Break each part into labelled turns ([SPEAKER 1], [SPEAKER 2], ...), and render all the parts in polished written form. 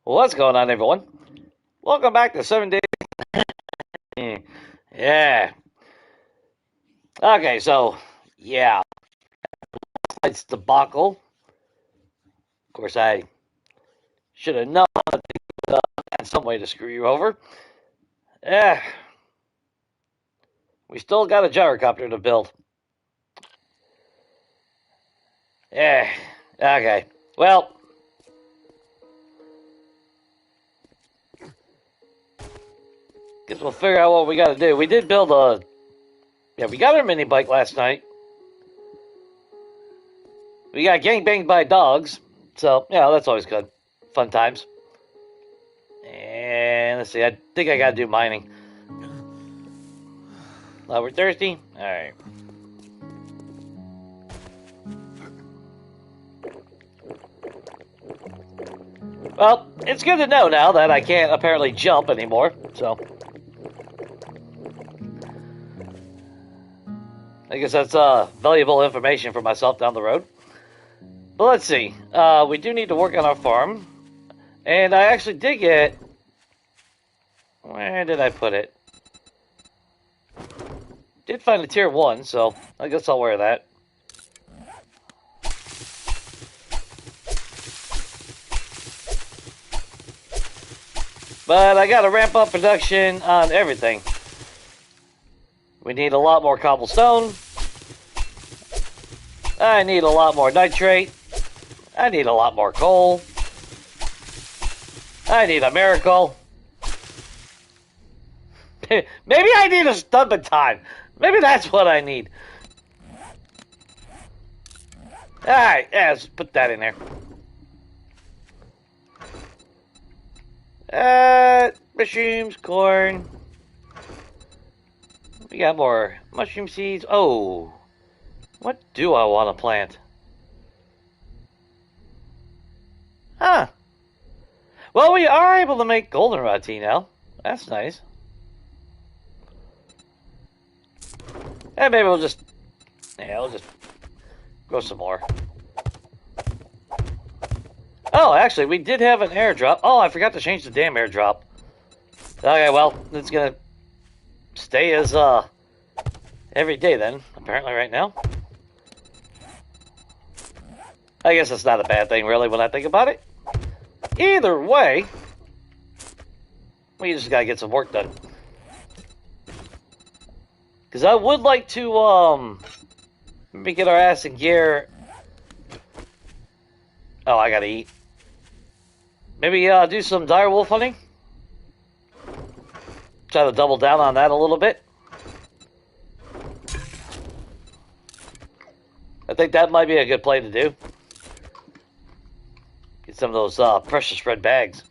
[SPEAKER 1] What's going on, everyone? Welcome back to 7 Days. Yeah. Okay, so, yeah. It's debacle. Of course, I should have known that they had some way to screw you over. Yeah. We still got a gyrocopter to build. Yeah. Okay. Well, guess we'll figure out what we got to do. We did build a. Yeah, we got our mini bike last night. We got gangbanged by dogs. So, yeah, that's always good. Fun times. And let's see, I think I gotta do mining. We're thirsty? Alright. Well, it's good to know now that I can't apparently jump anymore, so. I guess that's valuable information for myself down the road. But let's see. We do need to work on our farm. And I actually did get... Where did I put it? Did find a tier 1, so I guess I'll wear that. But I gotta ramp up production on everything. We need a lot more cobblestone. I need a lot more nitrate. I need a lot more coal. I need a miracle. Maybe I need a stub of time. Maybe that's what I need. Alright, yeah, let's put that in there. Mushrooms, corn. We got more mushroom seeds. Oh, what do I want to plant? Huh. Well, we are able to make goldenrod tea now. That's nice. And maybe we'll just grow some more. Oh, actually, we did have an airdrop. Oh, I forgot to change the damn airdrop. Okay, well, it's gonna stay as every day then, apparently right now. I guess it's not a bad thing, really, when I think about it. Either way, we just gotta get some work done. Because I would like to, maybe get our ass in gear. Oh, I gotta eat. Maybe, do some dire wolf hunting. Try to double down on that a little bit. I think that might be a good play to do. Get some of those, precious red bags.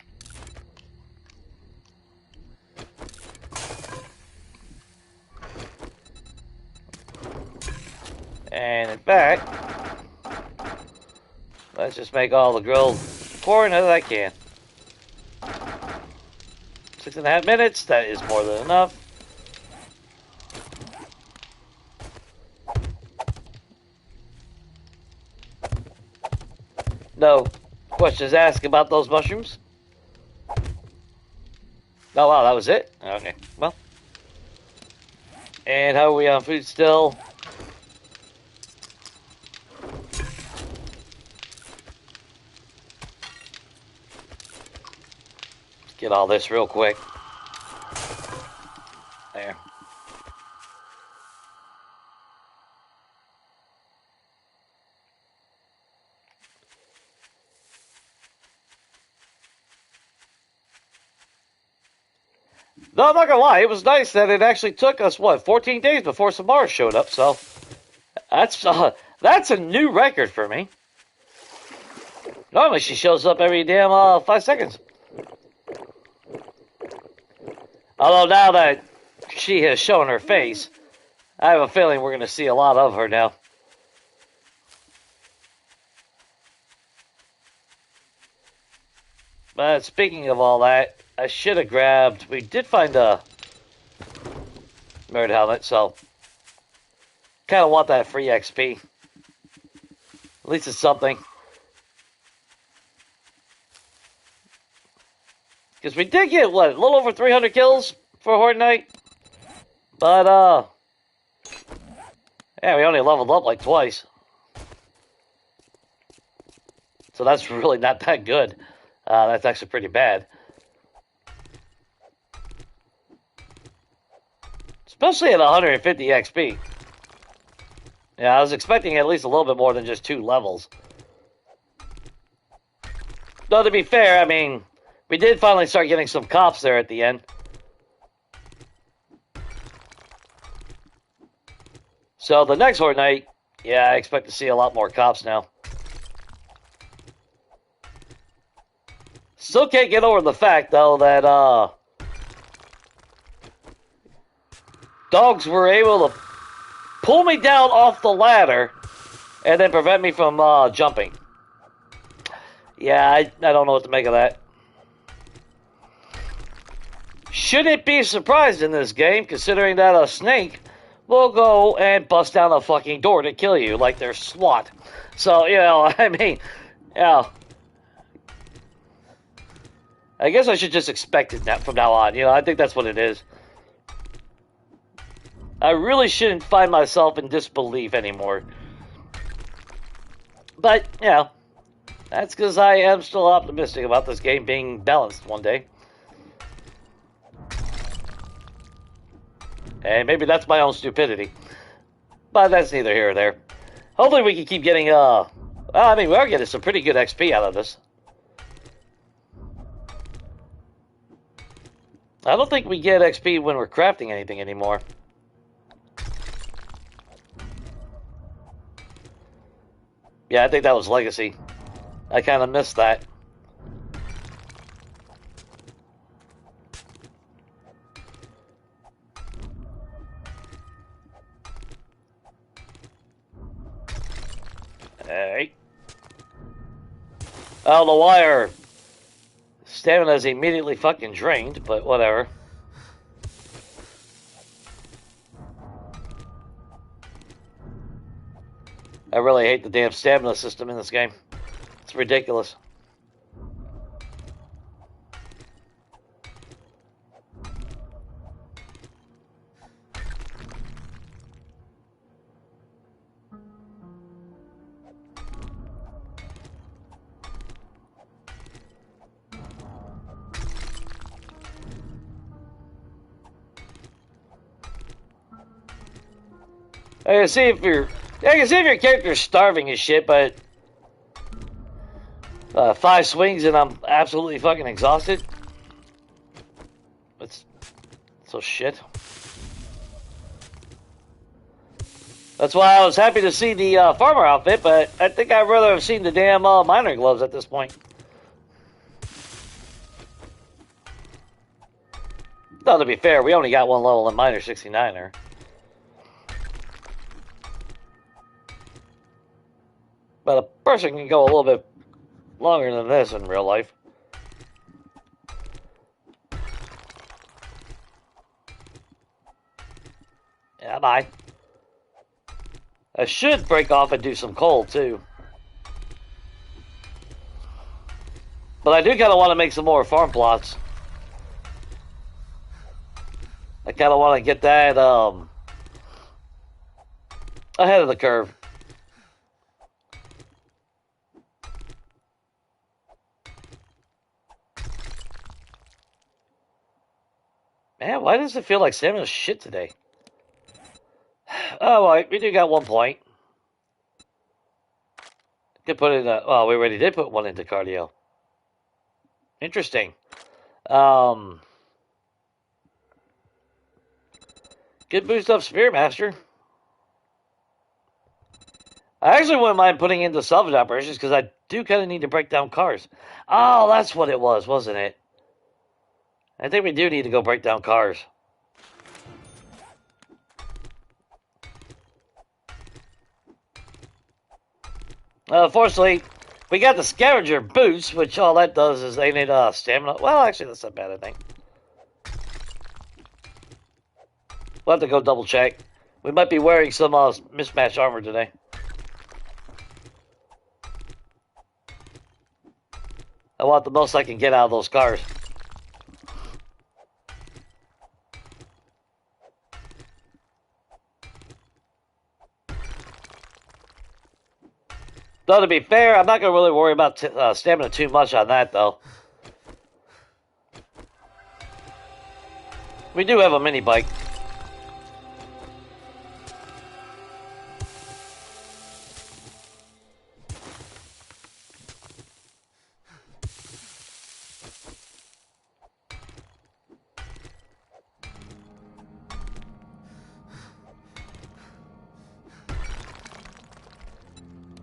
[SPEAKER 1] And in fact, let's just make all the grilled corn that I can. 6.5 minutes, that is more than enough. No questions asked about those mushrooms? Oh wow, that was it? Okay, well. And how are we on food still? Get all this real quick. There. No, I'm not gonna lie, it was nice that it actually took us, what, 14 days before Samara showed up, so that's a new record for me. Normally she shows up every damn 5 seconds. Although now that she has shown her face, I have a feeling we're going to see a lot of her now. But speaking of all that, I should have grabbed... We did find a merit helmet, so... kind of want that free XP. At least it's something. Because we did get, what, a little over 300 kills for a Horde Night? But, yeah, we only leveled up like twice. So that's really not that good. That's actually pretty bad. Especially at 150 XP. Yeah, I was expecting at least a little bit more than just 2 levels. Though, to be fair, I mean, we did finally start getting some cops there at the end. So the next Horde Night, yeah, I expect to see a lot more cops now. Still can't get over the fact, though, that dogs were able to pull me down off the ladder and then prevent me from jumping. Yeah, I don't know what to make of that. Shouldn't be surprised in this game, considering that a snake will go and bust down a fucking door to kill you like they're SWAT. So, you know, I mean, yeah. I guess I should just expect it from now on. You know, I think that's what it is. I really shouldn't find myself in disbelief anymore. But, you know, that's because I am still optimistic about this game being balanced one day. And maybe that's my own stupidity. But that's neither here or there. Hopefully we can keep getting, well, I mean, we are getting some pretty good XP out of this. I don't think we get XP when we're crafting anything anymore. Yeah, I think that was Legacy. I kind of missed that. Hey. I don't know why our stamina is immediately fucking drained, but whatever. I really hate the damn stamina system in this game. It's ridiculous. I can see if your character's starving as shit, but 5 swings and I'm absolutely fucking exhausted. That's so shit. That's why I was happy to see the farmer outfit, but I think I'd rather have seen the damn miner gloves at this point. Though, to be fair, we only got 1 level in miner 69er. But a person can go a little bit longer than this in real life. Yeah, bye. I should break off and do some coal, too. But I do kind of want to make some more farm plots. I kind of want to get that ahead of the curve. Man, why does it feel like stamina's shit today? Oh, well, we do got 1 point. Could put in well, we already did put 1 into cardio. Interesting. Good boost up Spearmaster. I actually wouldn't mind putting into salvage operations because I do kind of need to break down cars. Oh, that's what it was, wasn't it? I think we do need to go break down cars. Fortunately, we got the scavenger boots, which all that does is they need stamina. Well, actually, that's not bad, I think. We'll have to go double check. We might be wearing some mismatched armor today. I want the most I can get out of those cars. Though, to be fair, I'm not going to really worry about stamina too much on that, though. We do have a mini bike.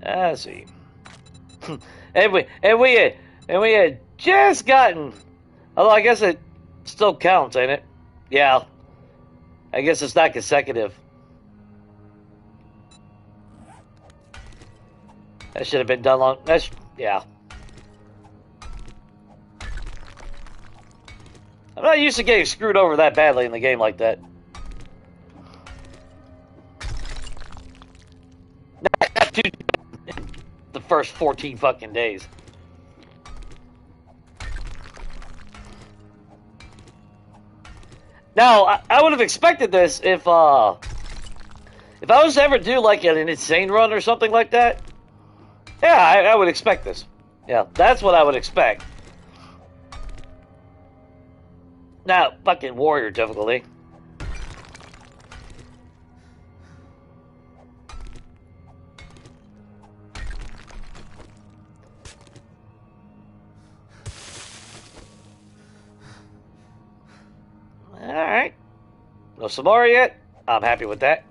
[SPEAKER 1] Let's see. and we had just gotten. Although I guess it still counts, ain't it? Yeah. I guess it's not consecutive. That should have been done long. Yeah. I'm not used to getting screwed over that badly in the game like that. Not too the first 14 fucking days. Now, I would have expected this if I was to ever do like an insane run or something like that. Yeah, I would expect this. Yeah, that's what I would expect. Now, fucking warrior difficulty. Alright. No Samara yet. I'm happy with that.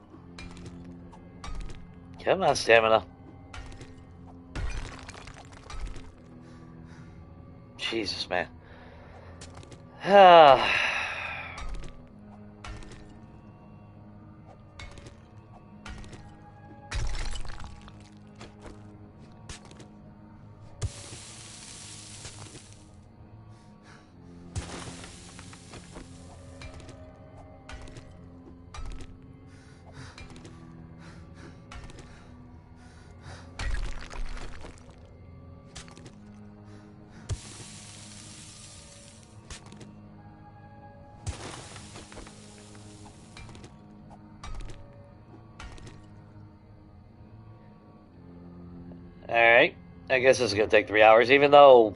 [SPEAKER 1] Come on, stamina. Jesus, man. Alright. I guess this is going to take 3 hours, even though...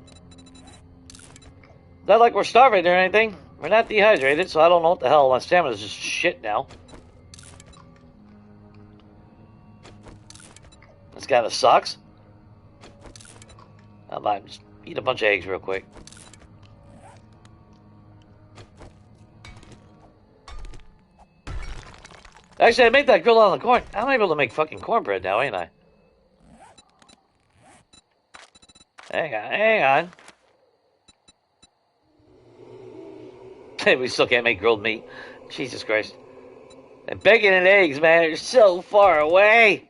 [SPEAKER 1] Not like we're starving or anything. We're not dehydrated, so I don't know what the hell. My stamina's just shit now. This kind of sucks. I might just eat a bunch of eggs real quick. Actually, I made that grill on the corn. I'm able to make fucking cornbread now, ain't I? Hang on, hang on. We still can't make grilled meat. Jesus Christ. And bacon and eggs, man, are so far away.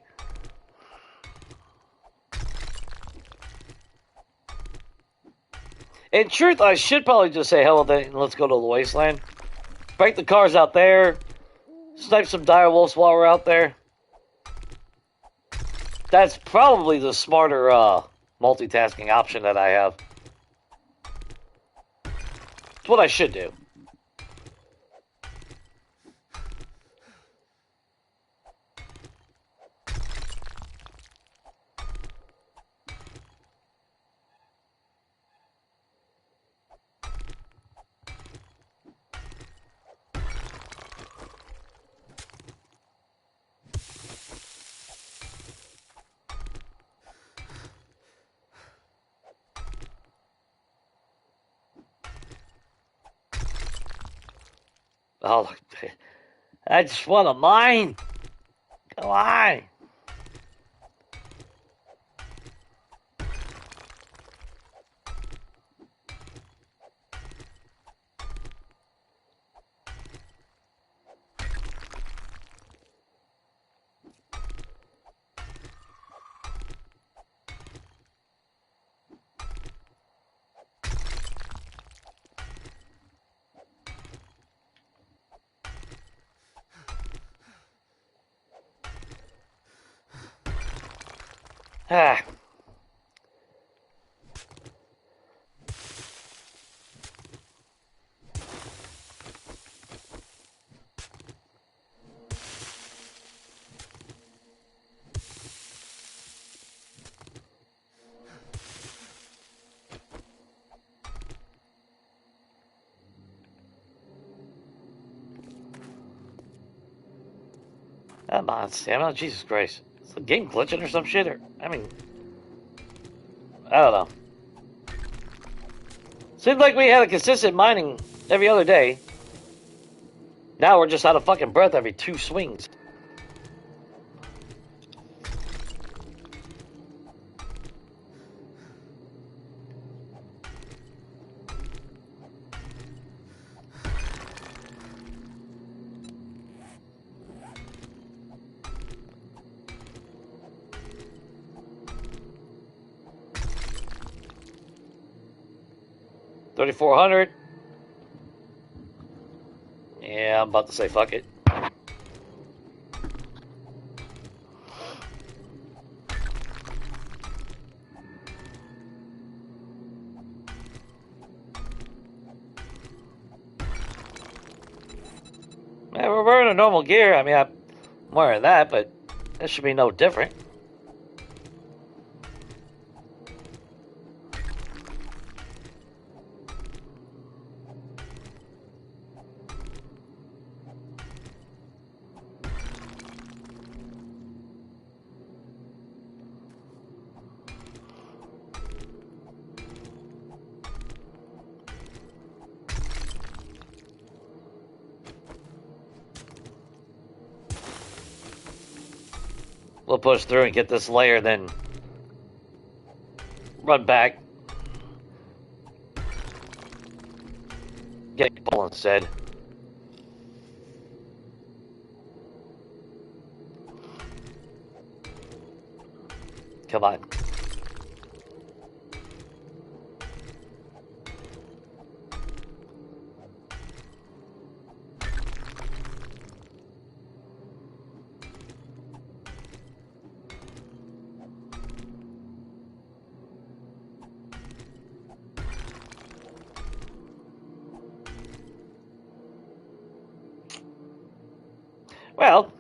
[SPEAKER 1] In truth, I should probably just say hell with it and let's go to the wasteland. Break the cars out there. Snipe some dire wolves while we're out there. That's probably the smarter multitasking option that I have. It's what I should do. Oh, I just want a mine. Come on. Ah. Come on, stamina. Jesus Christ. Is the game glitching or some shit? Or, I mean, I don't know. Seemed like we had a consistent mining every other day. Now we're just out of fucking breath every 2 swings. $3,400. Yeah, I'm about to say fuck it. Yeah, we're wearing a normal gear. I mean, I'm wearing that, but this should be no different. We'll push through and get this layer, then run back. Get pull instead. Come on. Well,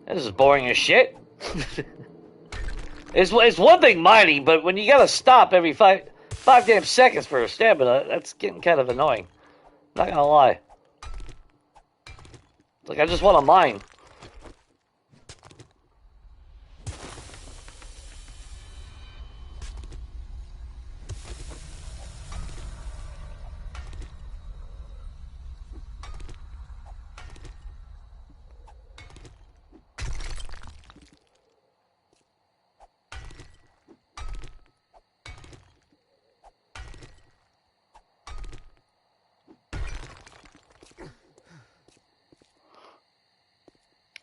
[SPEAKER 1] this is boring as shit. It's one thing mining, but when you gotta stop every five damn seconds for a stamina, that's getting kind of annoying. Not gonna lie. Like, I just want to mine.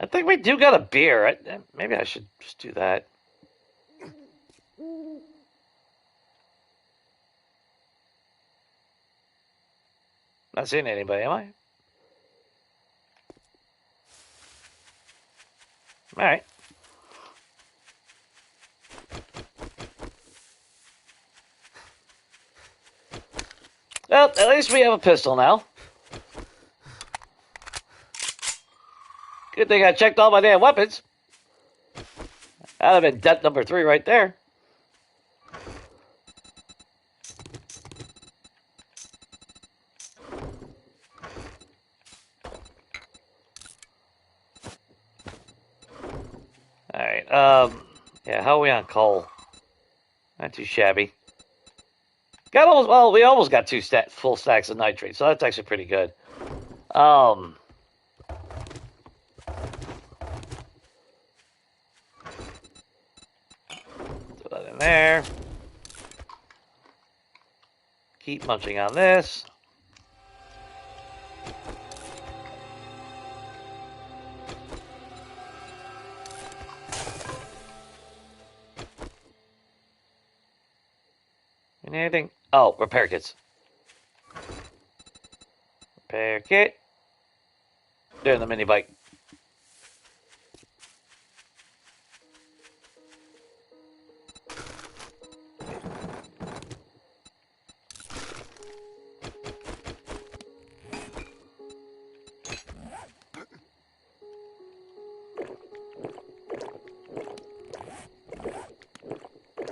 [SPEAKER 1] I think we do got a beer. Maybe I should just do that. Not seeing anybody, am I? Alright. Well, at least we have a pistol now. Good thing I checked all my damn weapons. That'd have been death number 3 right there. Alright, yeah, how are we on coal? Not too shabby. We almost got 2 full stacks of nitrate, so that's actually pretty good. Throw that in there. Keep munching on this. Anything? Oh, repair kits. Repair kit. Doing the mini bike.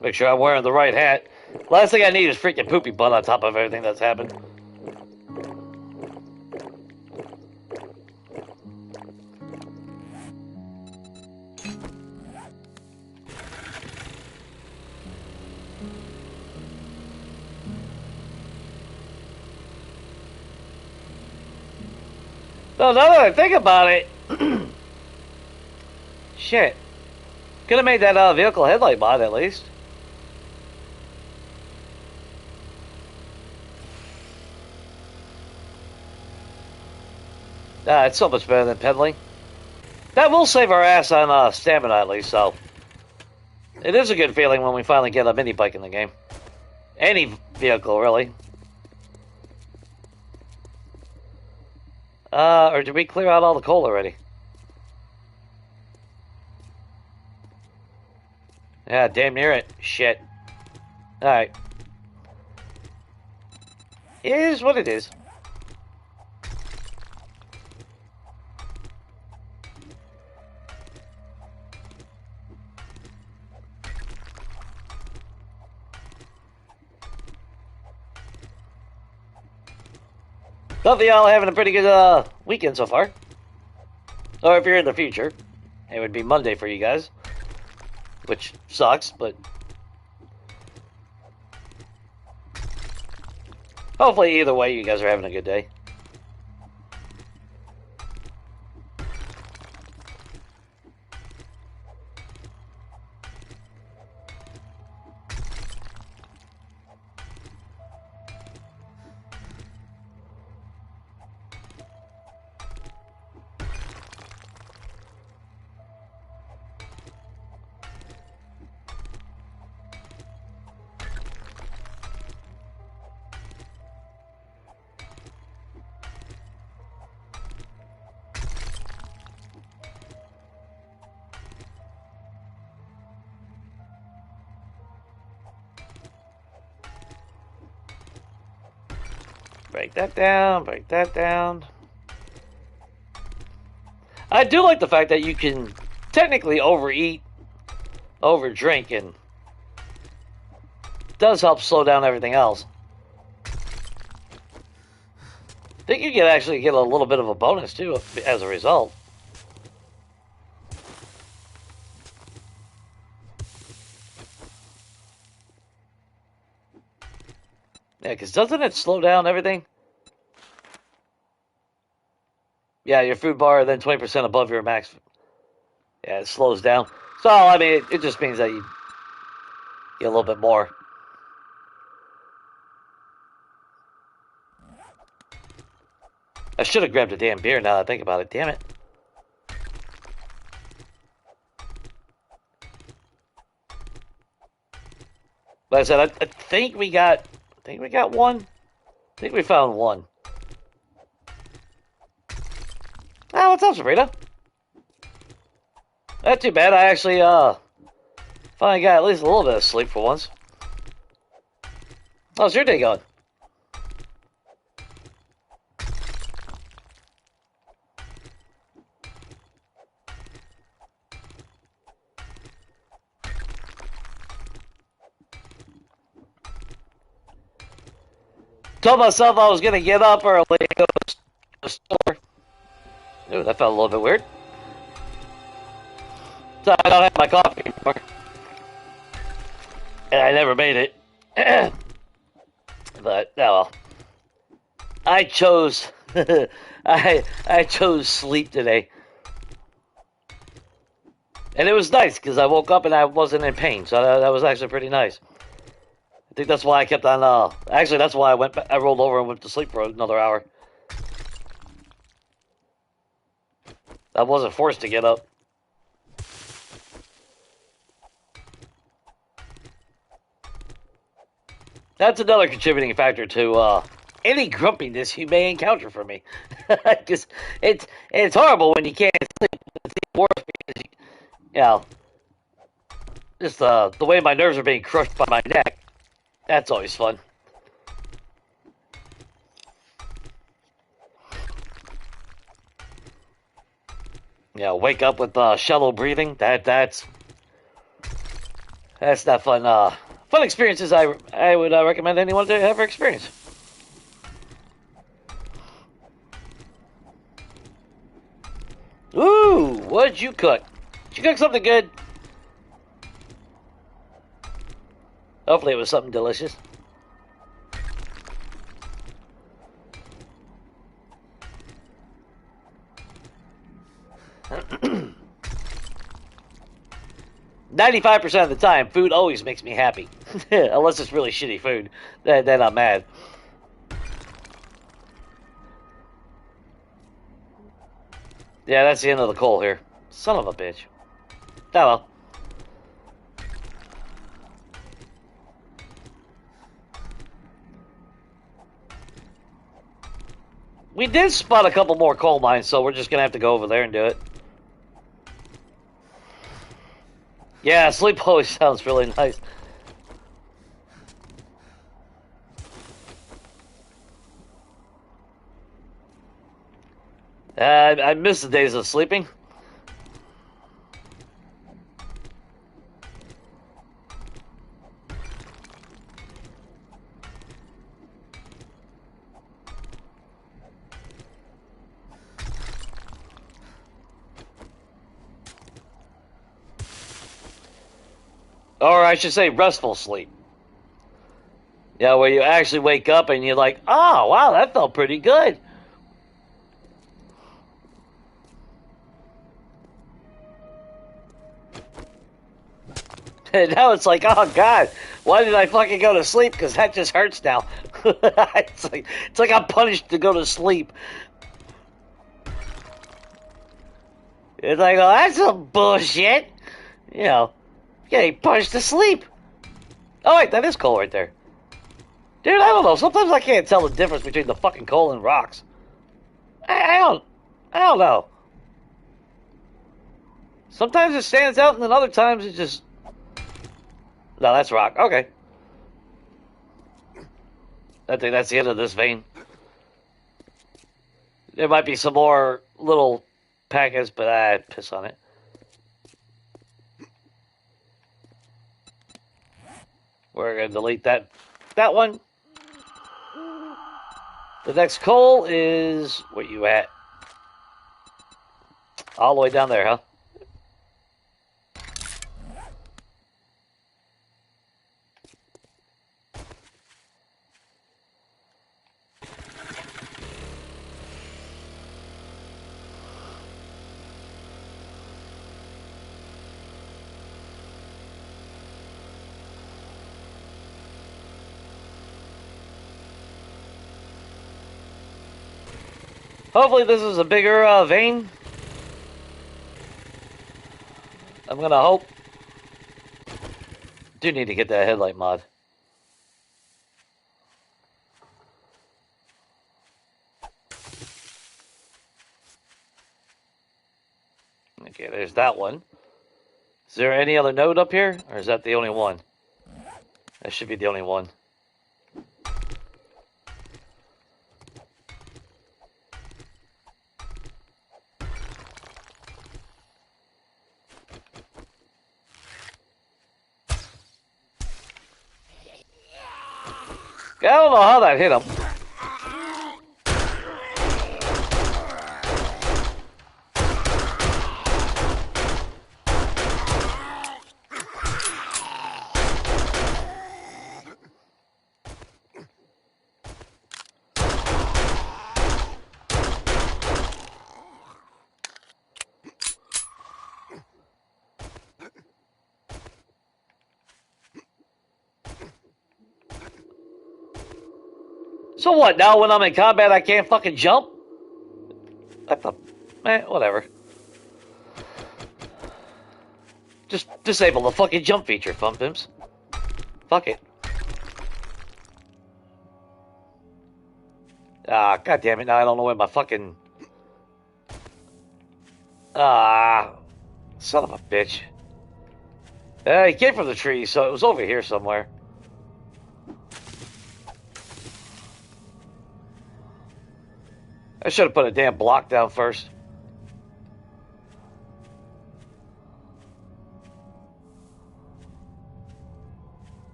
[SPEAKER 1] Make sure I'm wearing the right hat. Last thing I need is freaking poopy butt on top of everything that's happened. So now that I think about it, shit. Could have made that vehicle headlight mod at least. It's so much better than pedaling. That will save our ass on stamina at least, so. It is a good feeling when we finally get a mini bike in the game. Any vehicle, really. Or did we clear out all the coal already? Yeah, damn near it. Shit. Alright. It is what it is. Hopefully y'all having a pretty good weekend so far. Or if you're in the future, it would be Monday for you guys. Which sucks, but hopefully either way you guys are having a good day. Break that down, break that down. I do like the fact that you can technically overeat, overdrink, and does help slow down everything else. I think you can actually get a little bit of a bonus too as a result. Yeah, because doesn't it slow down everything? Yeah, your food bar, then 20% above your max. Yeah, it slows down. So, I mean, it just means that you get a little bit more. I should have grabbed a damn beer now that I think about it. Damn it. Like I said, I think we got one. I think we found one. Ah, what's up, Sabrina? Not too bad. I actually finally got at least a little bit of sleep for once. How's your day going? Told myself I was gonna get up early and go to the store. Ooh, that felt a little bit weird. So I don't have my coffee anymore. And I never made it. But, oh well. I chose... I chose sleep today. And it was nice, because I woke up and I wasn't in pain. So that was actually pretty nice. I think that's why I kept on... actually, that's why I rolled over and went to sleep for another hour. I wasn't forced to get up. That's another contributing factor to any grumpiness you may encounter from me. Because it's horrible when you can't sleep. It's even worse because, you know, just the way my nerves are being crushed by my neck. That's always fun. Yeah, wake up with shallow breathing. That's not fun. Fun experiences I would recommend anyone to ever experience. Ooh, what'd you cook? Did you cook something good? Hopefully it was something delicious. 95% of the time, food always makes me happy. Unless it's really shitty food. Then I'm mad. Yeah, that's the end of the coal here. Son of a bitch. Oh well. We did spot a couple more coal mines, so we're just gonna have to go over there and do it. Yeah, sleep always sounds really nice. I miss the days of sleeping. Or I should say restful sleep. Yeah, where you actually wake up and you're like, oh, wow, that felt pretty good. And now it's like, oh, God, why did I fucking go to sleep? Because that just hurts now. it's like I'm punished to go to sleep. It's like, oh, that's some bullshit. You know, getting punished to sleep. Oh, wait, that is coal right there. Dude, I don't know. Sometimes I can't tell the difference between the fucking coal and rocks. I don't know. Sometimes it stands out, and then other times it just... No, that's rock. Okay. I think that's the end of this vein. There might be some more little packets, but I'd piss on it. We're going to delete that one. The next coal is... Where you at? All the way down there, huh? Hopefully this is a bigger vein. I'm gonna hope. Do need to get that headlight mod. Okay, there's that one. Is there any other node up here? Or is that the only one? That should be the only one. I don't know how that hit him. So what, now when I'm in combat I can't fucking jump? I thought, whatever. Just disable the fucking jump feature, fun pimps. Fuck it. Ah, god damn it, now I don't know where my fucking... Ah, son of a bitch. He came from the tree, so it was over here somewhere. I should have put a damn block down first.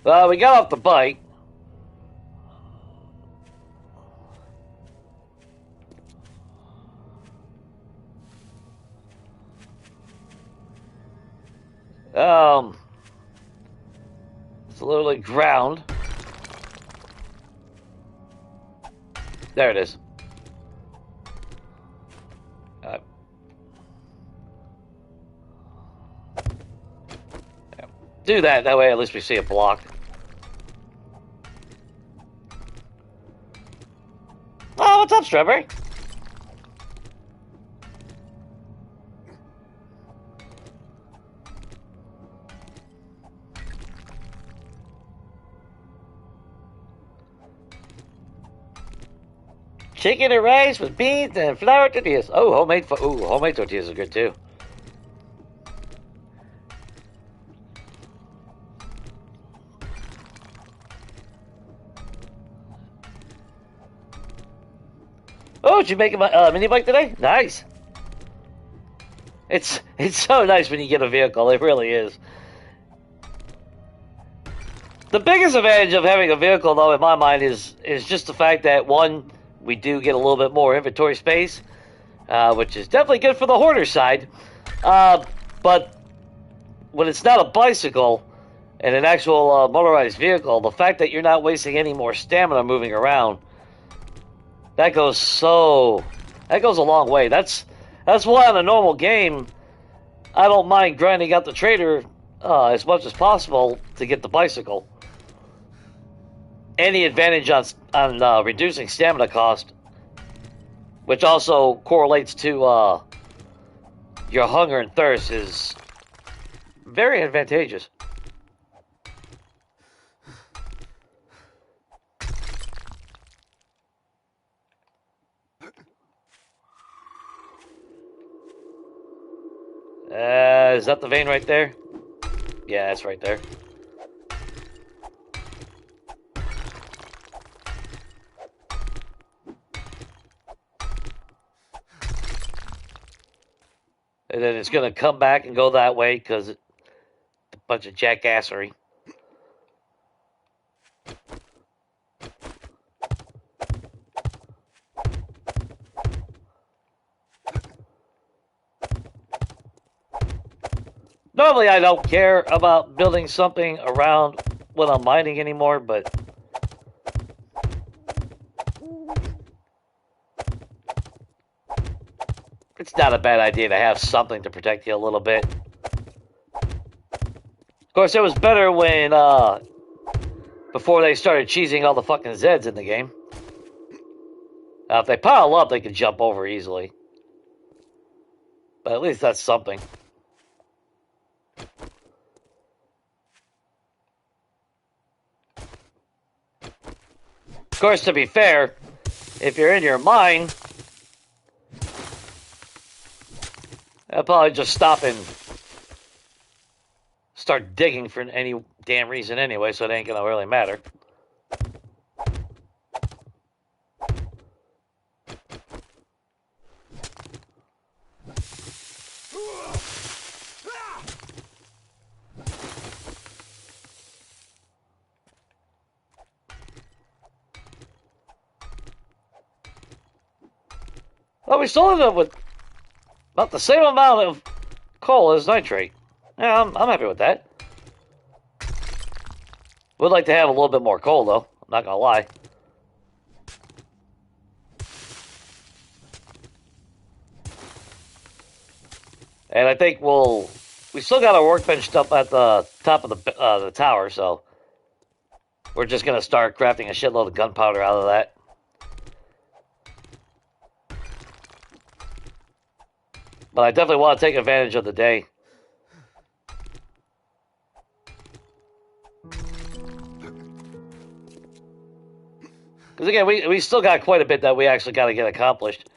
[SPEAKER 1] We got off the bike. It's literally ground. There it is. do that. That way at least we see it blocked. Oh, what's up, Strawberry? Chicken and rice with beans and flour tortillas. Oh, homemade tortillas are good too. Oh, did you make a mini bike today? Nice. It's so nice when you get a vehicle. It really is. The biggest advantage of having a vehicle, though, in my mind, is just the fact that, one, we do get a little bit more inventory space, which is definitely good for the hoarder side. But when it's not a bicycle and an actual motorized vehicle, the fact that you're not wasting any more stamina moving around, that goes a long way. That's why on a normal game, I don't mind grinding out the trader as much as possible to get the bicycle. Any advantage on reducing stamina cost, which also correlates to your hunger and thirst, is very advantageous. Is that the vein right there? Yeah, it's right there. And then it's going to come back and go that way because it's a bunch of jackassery. Normally I don't care about building something around when I'm mining anymore, but it's not a bad idea to have something to protect you a little bit. Of course, it was better when, before they started cheesing all the fucking Zeds in the game. If they pile up, they can jump over easily. But at least that's something. Of course, to be fair, if you're in your mine, I'll probably just stop and start digging for any damn reason anyway, so it ain't gonna really matter. Well, we still ended up with about the same amount of coal as nitrate. Yeah, I'm happy with that. Would like to have a little bit more coal, though. I'm not gonna lie. And I think we still got our workbench up at the top of the tower, so we're just gonna start crafting a shitload of gunpowder out of that. But I definitely want to take advantage of the day. Because again, we still got quite a bit that we actually got to get accomplished.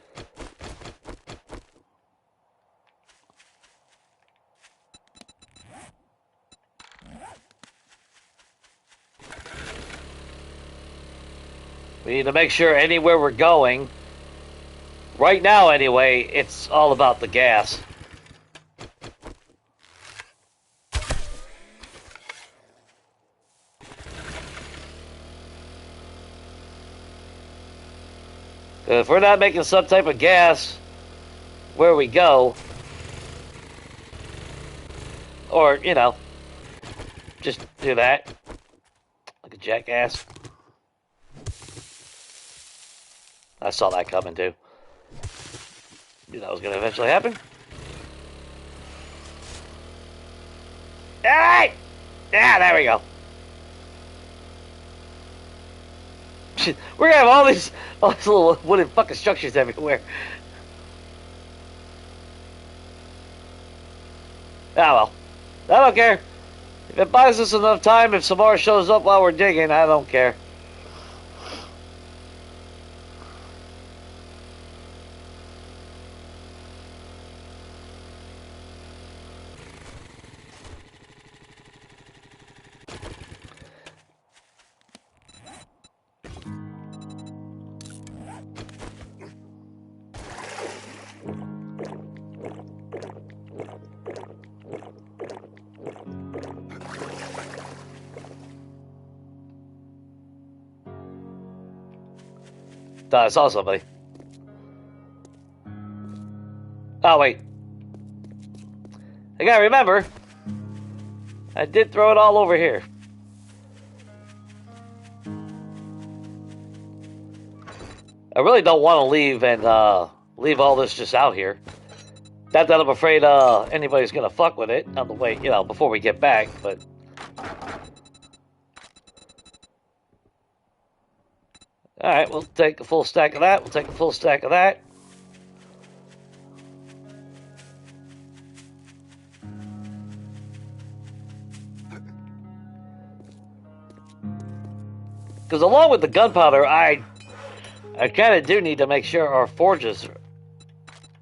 [SPEAKER 1] We need to make sure anywhere we're going, right now anyway, it's all about the gas. If we're not making some type of gas where we go, or, you know, just do that like a jackass. I saw that coming too. Knew that was going to eventually happen. Alright! Yeah, there we go. We're gonna have all these little wooden fucking structures everywhere. Ah well. I don't care. If it buys us enough time, if Samara shows up while we're digging, I don't care. Thought I saw somebody. Oh, wait. I gotta remember, I did throw it all over here. I really don't want to leave and leave all this just out here. Not that I'm afraid anybody's gonna fuck with it on the way, you know, before we get back, but... Alright, we'll take a full stack of that. We'll take a full stack of that. Because along with the gunpowder, I kind of do need to make sure our forges...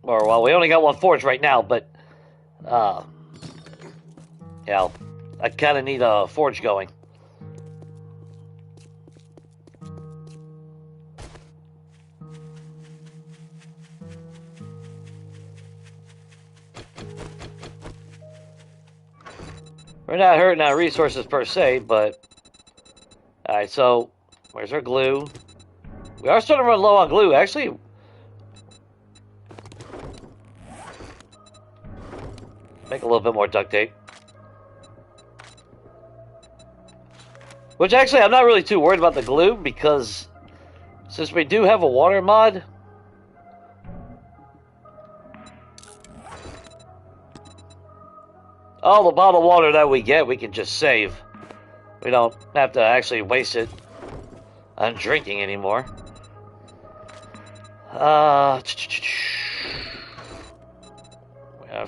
[SPEAKER 1] Or, well, we only got one forge right now, but... you know, I kind of need a forge going. We're not hurting our resources per se, but... Alright, so... Where's our glue? We are starting to run low on glue. Actually... Make a little bit more duct tape. Which actually, I'm not really too worried about the glue, because... Since we do have a water mod... All the bottled water that we get, we can just save. We don't have to actually waste it on drinking anymore. We got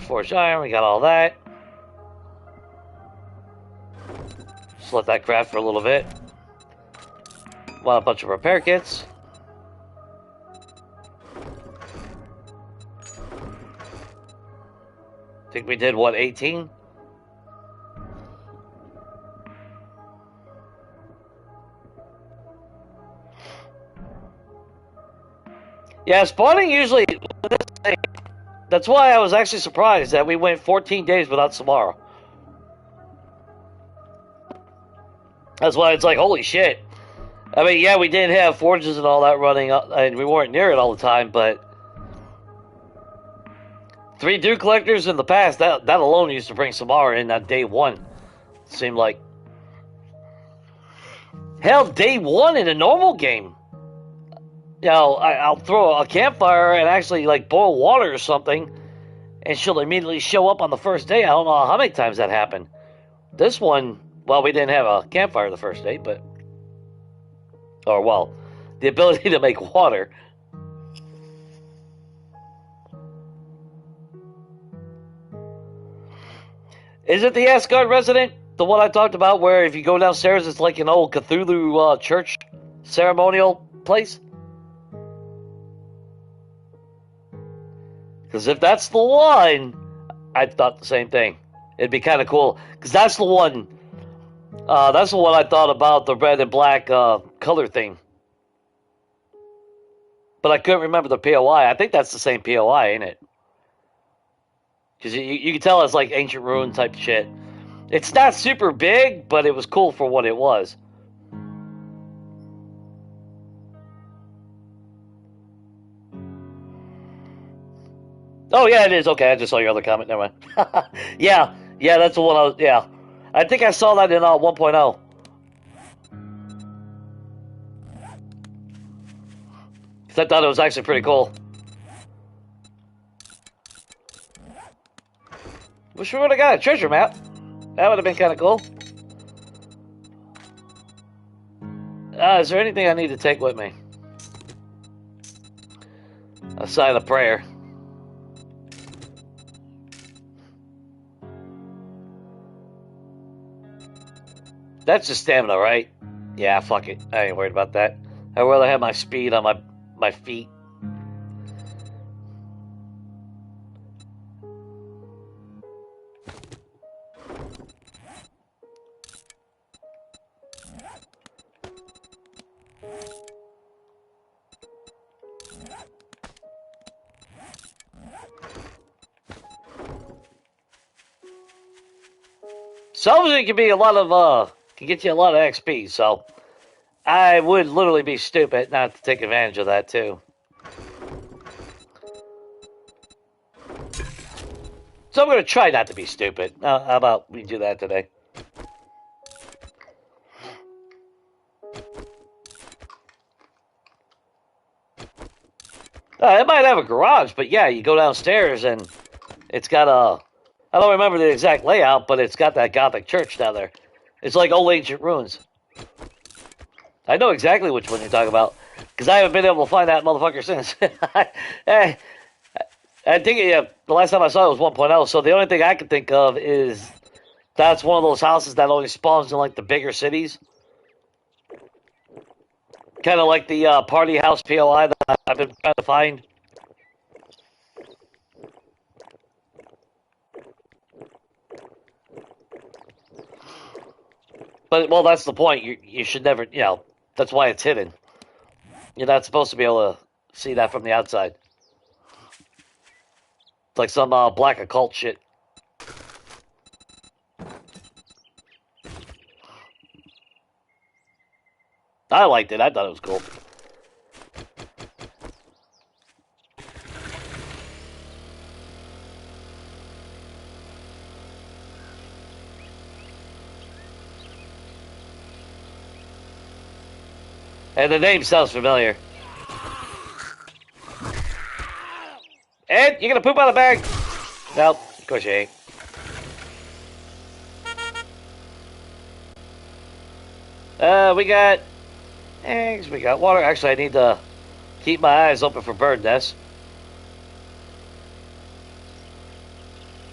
[SPEAKER 1] forged iron, we got all that. Just let that craft for a little bit. Want a bunch of repair kits. Think we did, what, 18? Yeah, spawning usually... That's why I was actually surprised that we went 14 days without Samara. That's why it's like, holy shit. I mean, yeah, we didn't have forges and all that running, and we weren't near it all the time, but... 3 dew collectors in the past, that alone used to bring Samara in on day 1. It seemed like... Hell, day 1 in a normal game. You know, I'll throw a campfire and actually, like, boil water or something, and she'll immediately show up on the first day. I don't know how many times that happened. This one, well, we didn't have a campfire the first day, but... Or, well, the ability to make water. Is it the Asgard resident? The one I talked about where if you go downstairs, it's like an old Cthulhu church ceremonial place? Because if that's the one, I thought the same thing. It'd be kind of cool. Because that's the one I thought about, the red and black color thing. But I couldn't remember the POI. I think that's the same POI, ain't it? Because you can tell it's like ancient ruin type shit. It's not super big, but it was cool for what it was. Oh, yeah, it is. Okay, I just saw your other comment. Never mind. Yeah, that's the one I was... Yeah. I think I saw that in 1.0. Because I thought it was actually pretty cool. Wish we would have got a treasure map. That would have been kind of cool. Is there anything I need to take with me? Aside a prayer. That's just stamina, right? Yeah, fuck it. I ain't worried about that. I'd rather have my speed on my feet. Salvaging can be a lot of can get you a lot of XP, so I would literally be stupid not to take advantage of that too. So I'm gonna try not to be stupid. How about we do that today? It might have a garage, but yeah, you go downstairs and it's got a... I don't remember the exact layout, but it's got that Gothic church down there. It's like old ancient ruins. I know exactly which one you're talking about, because I haven't been able to find that motherfucker since. I think the last time I saw it was 1.0, so the only thing I can think of is that's one of those houses that only spawns in like the bigger cities. Kind of like the party house POI that I've been trying to find. But, well, that's the point. You should never, that's why it's hidden. You're not supposed to be able to see that from the outside. It's like some black occult shit. I liked it. I thought it was cool. And the name sounds familiar. Ed, you gonna poop out of the bag? Nope, of course you ain't. We got eggs, we got water. Actually, I need to keep my eyes open for bird nests.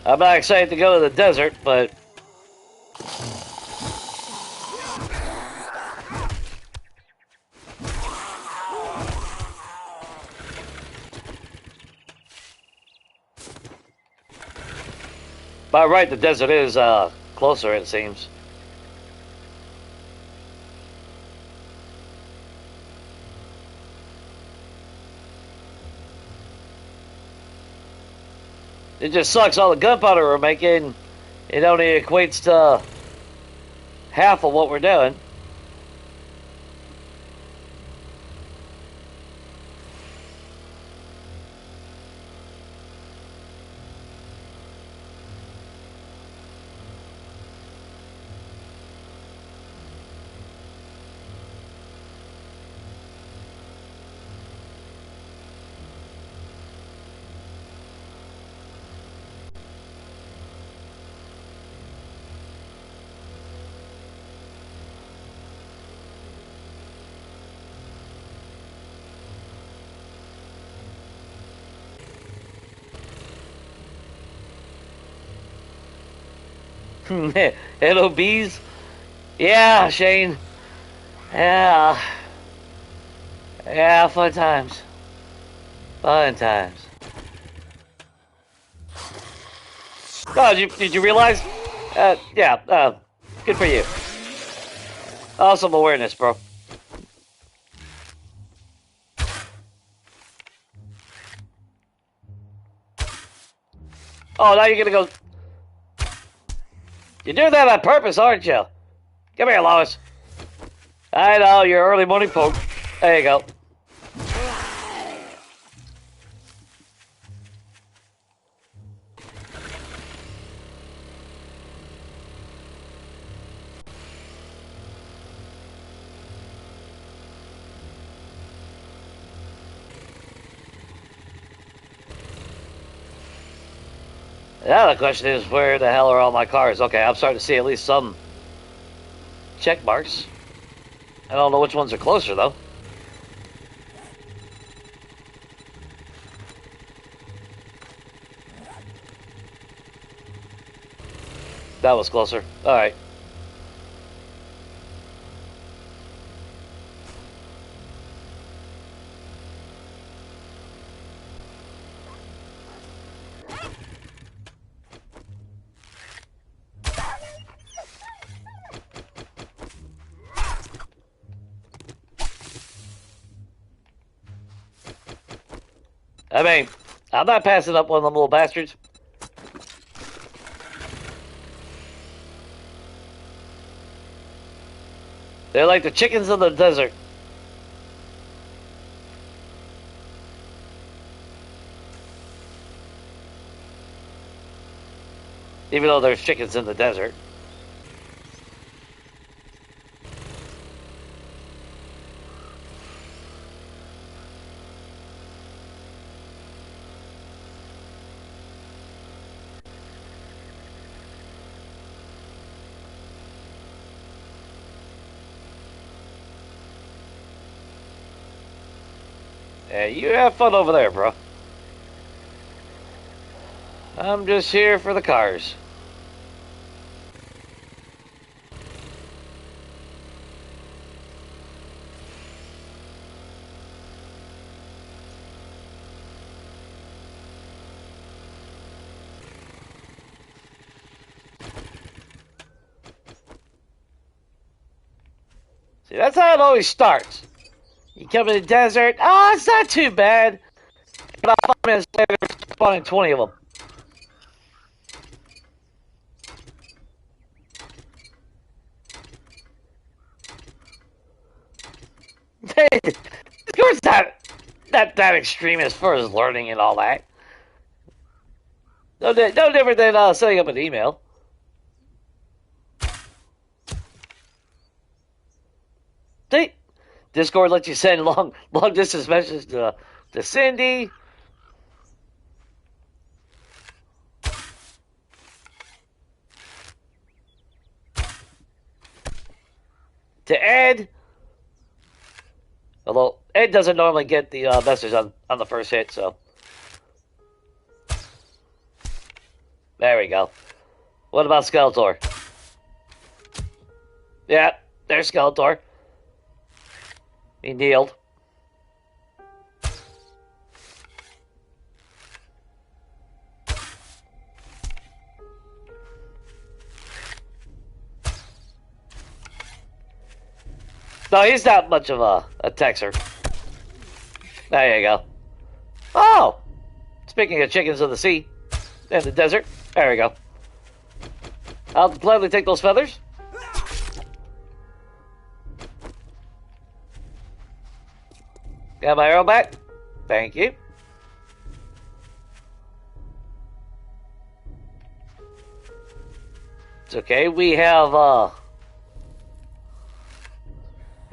[SPEAKER 1] I'm not excited to go to the desert, but... by right, the desert is closer, it seems. It just sucks. All the gunpowder we're making, it only equates to half of what we're doing. Hello, bees. Yeah, Shane. Yeah. Yeah, fun times. Fun times. Oh, did you realize? Yeah, good for you. Awesome awareness, bro. Oh, now you're gonna go... You're doing that on purpose, aren't you? Come here, Lois. I know, your early morning poke. There you go. Now the question is, where the hell are all my cars? Okay, I'm starting to see at least some check marks. I don't know which ones are closer, though. That was closer. Alright. I mean, I'm not passing up one of them little bastards. They're like the chickens of the desert. Even though there's chickens in the desert. Yeah, you have fun over there, bro. I'm just here for the cars. See, that's how it always starts. You come in the desert, oh, it's not too bad. About 5 minutes later, spawning 20 of them. Of course, that extreme as far as learning and all that. No different than setting up an email. See, Discord lets you send long distance messages to Cindy. To Ed. Although Ed doesn't normally get the message on the first hit, so. There we go. What about Skeletor? Yeah, there's Skeletor. He kneeled. No, he's not much of a texer. There you go. Oh! Speaking of chickens of the sea and the desert, there we go. I'll gladly take those feathers. Got my arrow back. Thank you. It's okay. We have got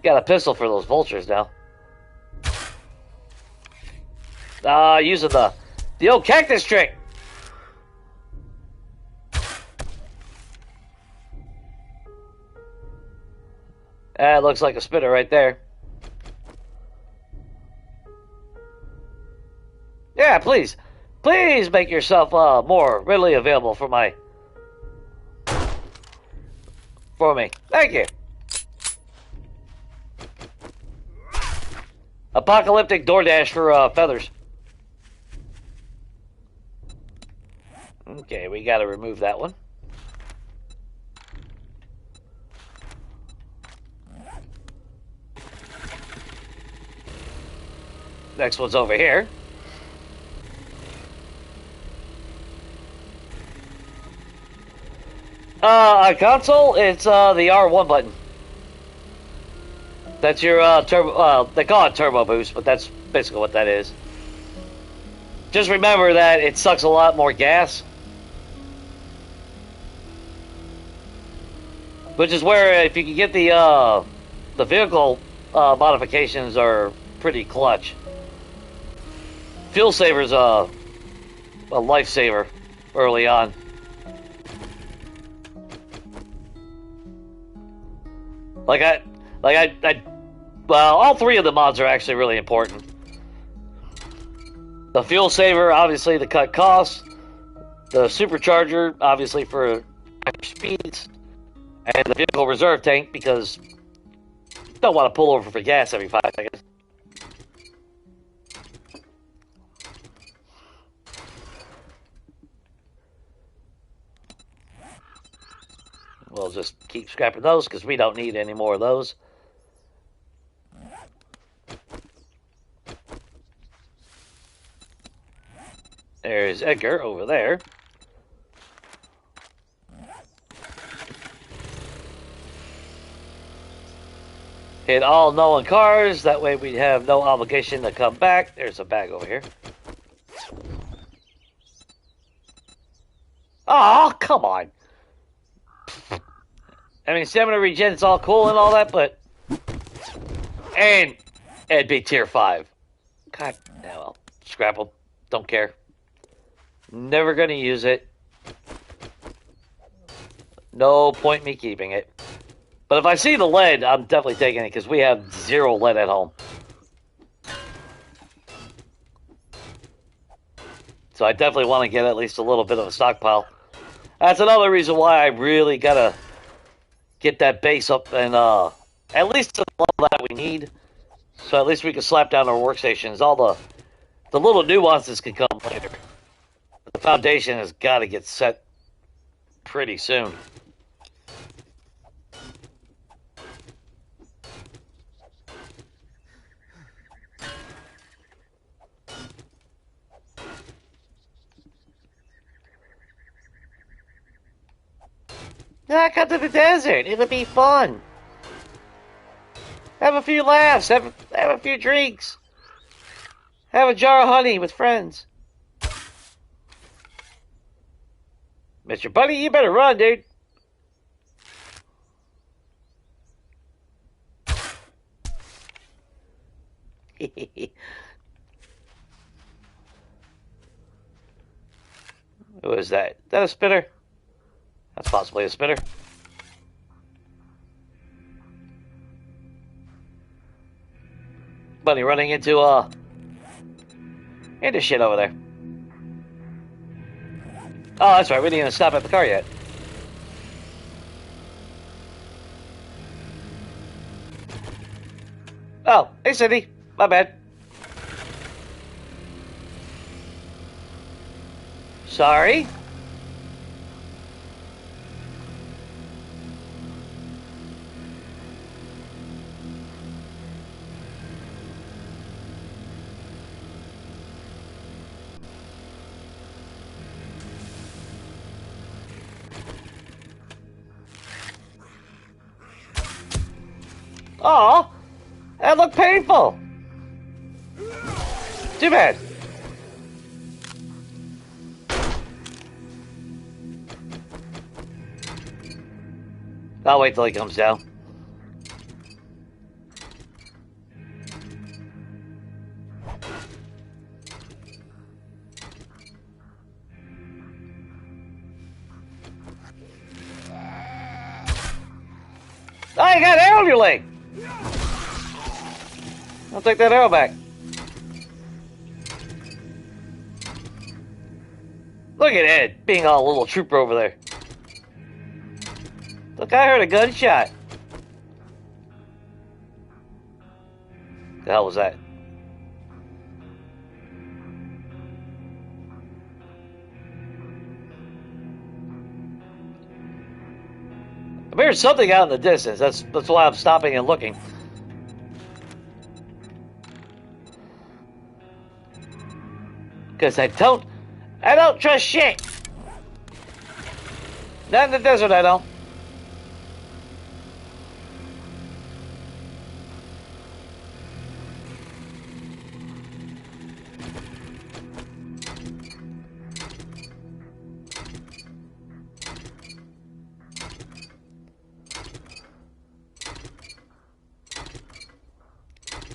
[SPEAKER 1] a pistol for those vultures now. Using the old cactus trick. That looks like a spitter right there. Yeah, please make yourself more readily available for me. Thank you. Apocalyptic DoorDash for feathers. Okay, we gotta remove that one. Next one's over here. On console, it's the R1 button. That's your turbo. They call it turbo boost, but that's basically what that is. Just remember that it sucks a lot more gas, which is where if you can get the vehicle modifications are pretty clutch. Fuel saver's a lifesaver early on. Like, well, all three of the mods are actually really important. The fuel saver, obviously, to cut costs. The supercharger, obviously, for higher speeds. And the vehicle reserve tank, because you don't want to pull over for gas every 5 seconds. We'll just keep scrapping those, because we don't need any more of those. There's Edgar over there. Hit all known cars. That way we have no obligation to come back. There's a bag over here. Oh, come on. I mean, stamina regen is all cool and all that, but... And it'd be tier 5. God, no, well, scrap them. Don't care. Never gonna use it. No point me keeping it. But if I see the lead, I'm definitely taking it, because we have 0 lead at home. So I definitely want to get at least a little bit of a stockpile. That's another reason why I really gotta get that base up and at least to the level that we need. So at least we can slap down our workstations. All the little nuances can come later. The foundation has got to get set pretty soon. Yeah, come to the desert. It'll be fun. Have a few laughs. Have a few drinks. Have a jar of honey with friends. Mr. Bunny, you better run, dude. Who is that? Is that a spitter? That's possibly a spitter. Bunny running into shit over there. Oh, that's right. We didn't even stop at the car yet. Oh, hey, Cindy. My bad. Sorry. Aw, that looked painful. Too bad. I'll wait till he comes down. Oh, you got an arrow in your leg. I'll take that arrow back. Look at Ed being all a little trooper over there. Look, I heard a gunshot. The hell was that? There's something out in the distance. That's why I'm stopping and looking. Because I don't trust shit. Not in the desert, I don't.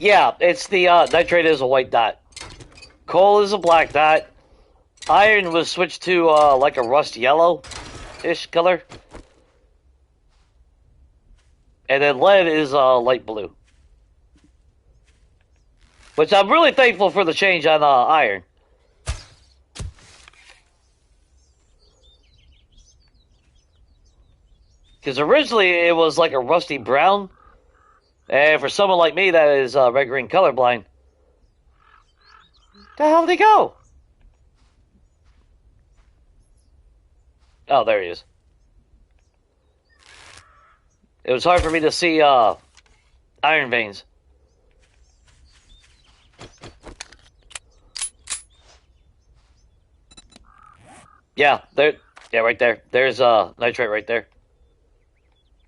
[SPEAKER 1] Yeah, it's the nitrate is a white dot. Coal is a black dot. Iron was switched to like a rust yellow-ish color. And then lead is light blue. Which I'm really thankful for the change on iron. Because originally it was like a rusty brown. And for someone like me that is red-green colorblind, the hell did he go? Oh, there he is. It was hard for me to see iron veins. Yeah, there. Yeah, right there. There's nitrate right there.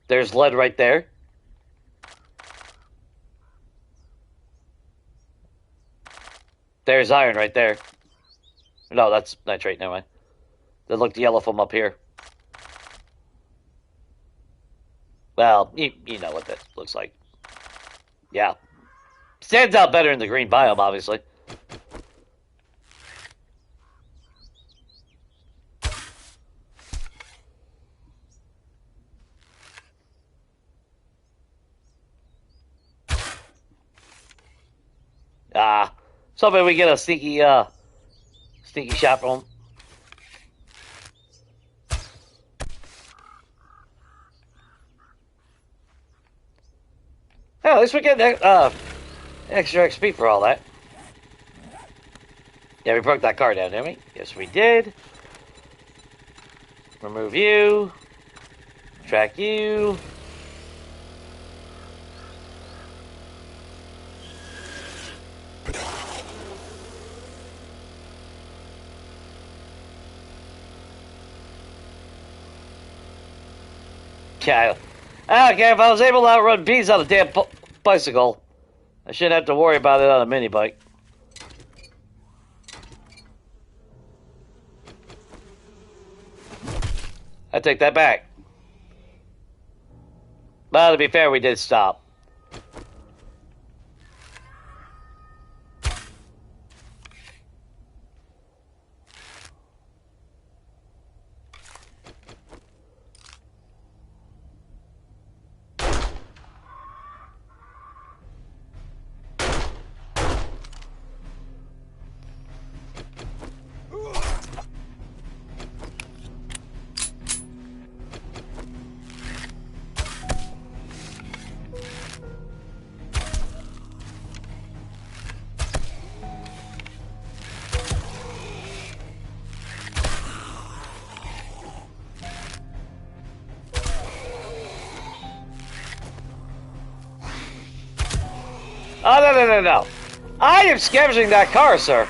[SPEAKER 1] There's lead right there. There's iron right there. No, that's nitrate. Never mind. That looked yellow from up here. Well, you know what that looks like. Yeah. Stands out better in the green biome, obviously. So maybe we get a sneaky shot from him. Yeah, at least we get extra XP for all that. Yeah, we broke that car down, didn't we? Yes, we did. Remove you. Track you. Yeah, I don't care if I was able to outrun bees on a damn bicycle. I shouldn't have to worry about it on a mini bike. I take that back. Well, to be fair, we did stop. Oh, no. I am scavenging that car, sir.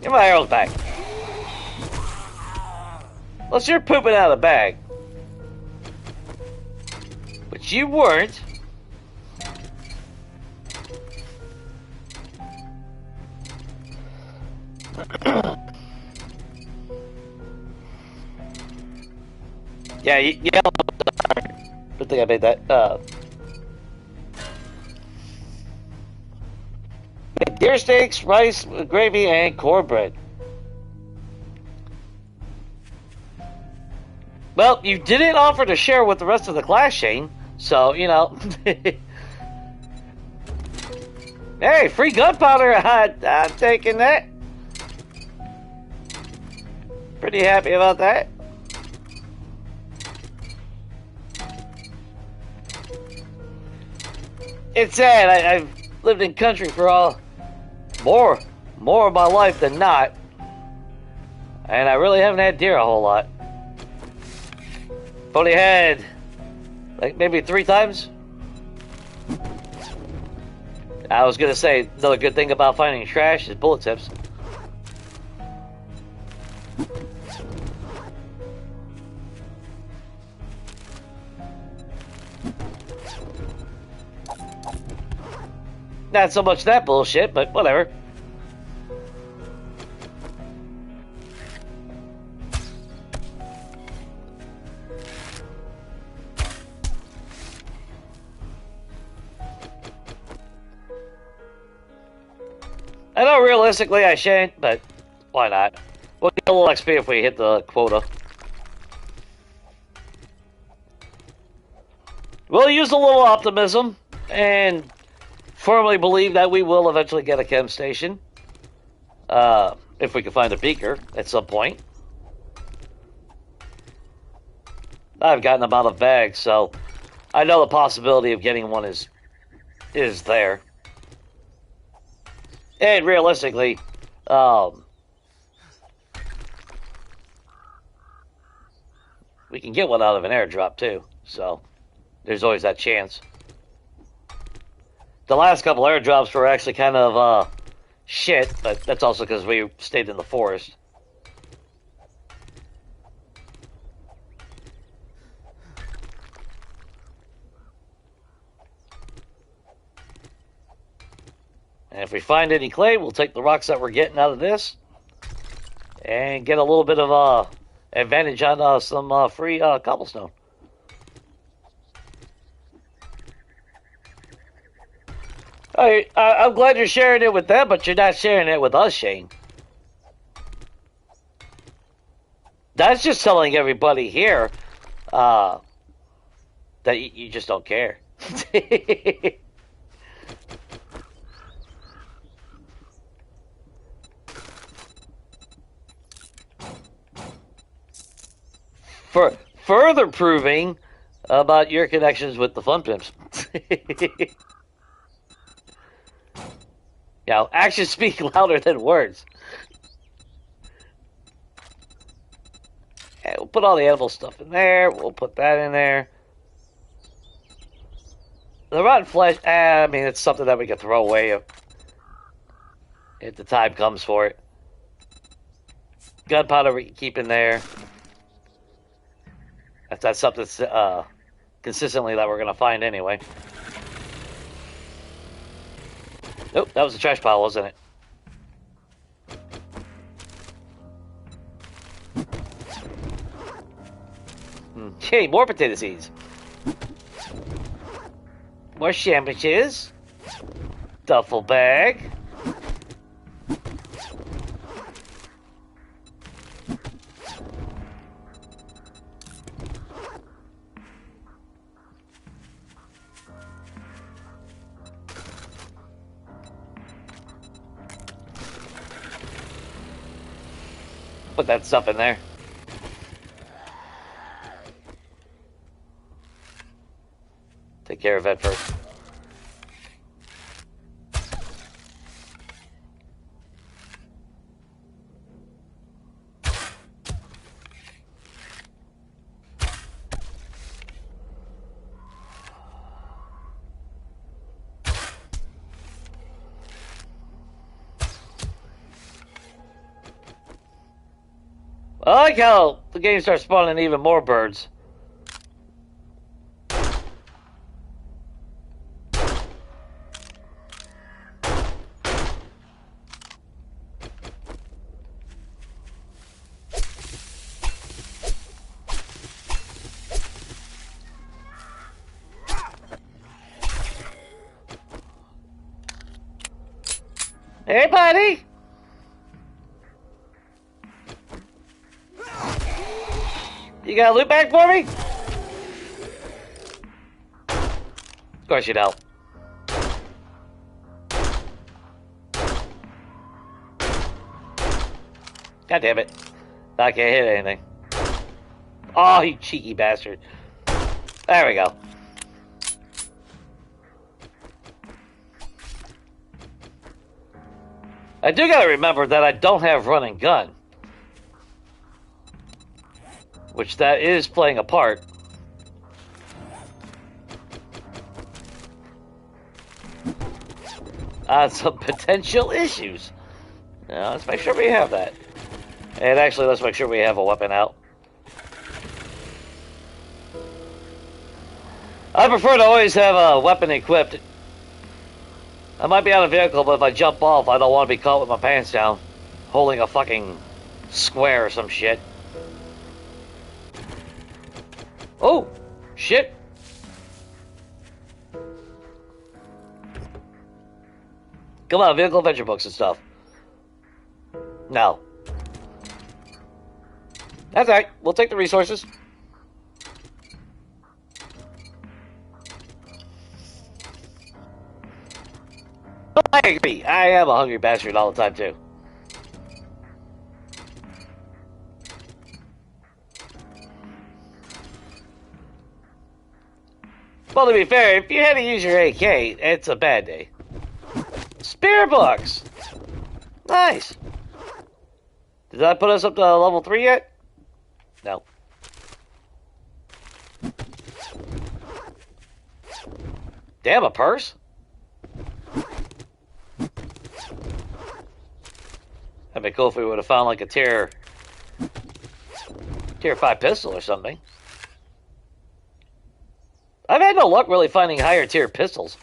[SPEAKER 1] Get my arrows back. Unless you're pooping out of the bag. But you weren't. Yeah, good thing I made that. Deer steaks, rice, gravy, and cornbread. Well, you didn't offer to share with the rest of the class, Shane. So, you know. Hey, free gunpowder. I'm taking that. Pretty happy about that. It's sad. I've lived in country for more of my life than not, and I really haven't had deer a whole lot. I've only had like maybe 3 times. I was gonna say another good thing about finding trash is bullet tips. Not so much that bullshit, but whatever. I know realistically I shan't, but why not? We'll get a little XP if we hit the quota. We'll use a little optimism and firmly believe that we will eventually get a chem station. If we can find a beaker at some point. I've gotten them out of bags, so I know the possibility of getting one is there. And realistically, we can get one out of an airdrop too, so there's always that chance. The last couple airdrops were actually kind of shit, but that's also because we stayed in the forest. And if we find any clay, we'll take the rocks that we're getting out of this and get a little bit of advantage on some free cobblestone. I'm glad you're sharing it with them, but you're not sharing it with us, Shane. That's just telling everybody here that you just don't care. For further proving about your connections with the Fun Pimps. Actions speak louder than words. Yeah, we'll put all the edible stuff in there. We'll put that in there. The rotten flesh, I mean, it's something that we can throw away if the time comes for it. Gunpowder we can keep in there. If that's something consistently that we're going to find anyway. Nope, that was a trash pile, wasn't it? Okay, more potato seeds. More sandwiches. Duffel bag. Put that stuff in there. Take care of that first. I like how the game starts spawning even more birds. Hey, buddy! You got a loot bag for me? Of course you don't. God damn it. I can't hit anything. Oh, you cheeky bastard. There we go. I do gotta remember that I don't have run and gun. Which that is playing a part. Some potential issues. Now, let's make sure we have that. And actually, let's make sure we have a weapon out. I prefer to always have a weapon equipped. I might be out of vehicle, but if I jump off, I don't want to be caught with my pants down, holding a fucking square or some shit. Oh, shit. Come on, vehicle adventure books and stuff. No. That's alright. We'll take the resources. agree. I am a hungry bastard all the time, too. Well, to be fair, if you had to use your AK, it's a bad day. Spirit books! Nice! Did that put us up to level 3 yet? No. Damn, a purse? That'd be cool if we would have found like a tier 5 pistol or something. I've had no luck really finding higher tier pistols.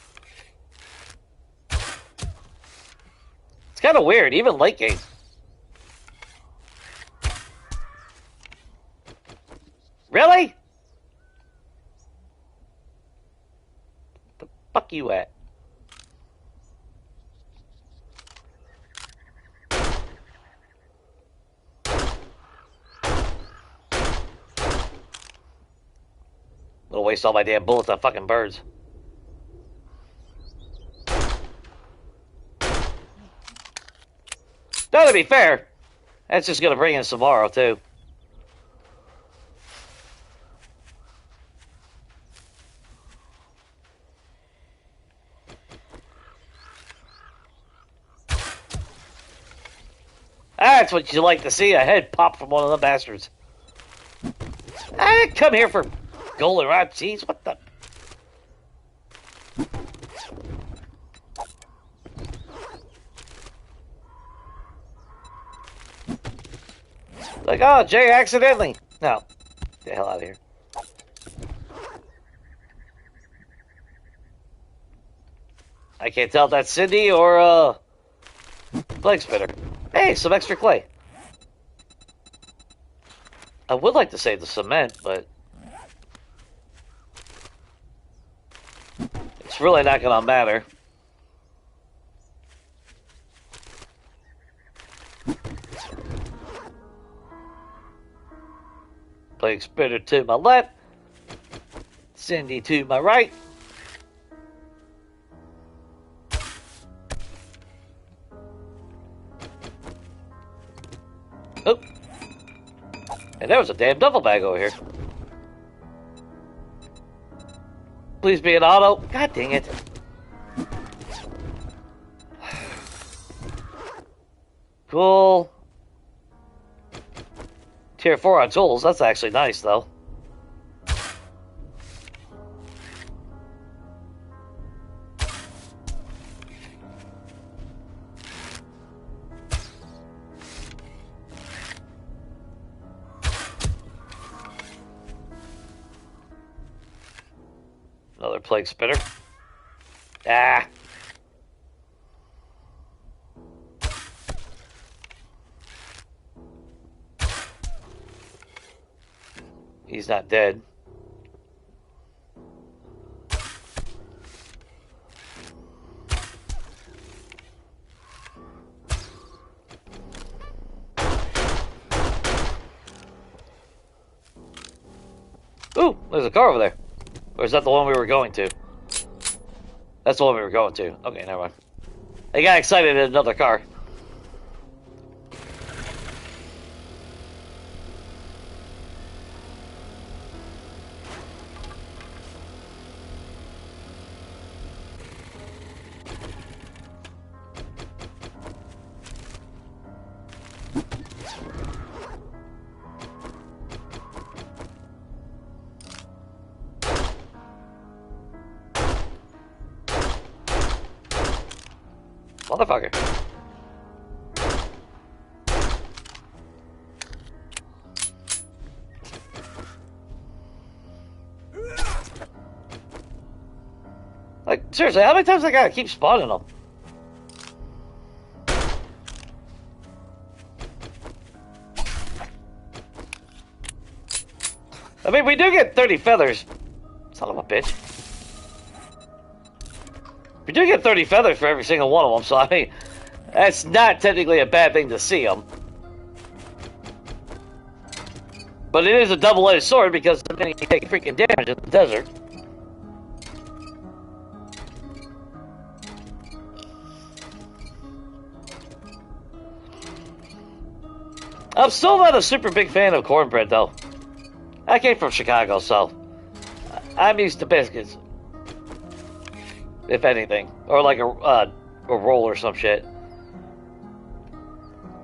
[SPEAKER 1] It's kind of weird, even late game. Really? The fuck you at? I'm gonna waste all my damn bullets on fucking birds. Now, to be fair, that's just gonna bring in some tomorrow, too. That's what you like to see, a head pop from one of the bastards. I didn't come here for golden rod cheese, what the... Like, oh, Jay accidentally. No. Get the hell out of here. I can't tell if that's Cindy or, Plague Spitter. Hey, some extra clay. I would like to save the cement, but... it's really not gonna matter. Plague Spitter to my left. Cindy to my right. Oh. And there was a damn duffel bag over here. Please be an auto. God dang it. Cool. Tier 4 on tools. That's actually nice, though. Another Plague Spitter. Ah. He's not dead. Ooh, there's a car over there. Or is that the one we were going to? That's the one we were going to. Okay, never mind. I got excited at another car. Motherfucker. Like, seriously, how many times I gotta keep spawning them? I mean, we do get 30 feathers. Son of a bitch. We do get 30 feathers for every single one of them, so I mean, that's not technically a bad thing to see them. But it is a double-edged sword because then you take freaking damage in the desert. I'm still not a super big fan of cornbread, though. I came from Chicago, so I'm used to biscuits, if anything, or like a roll or some shit.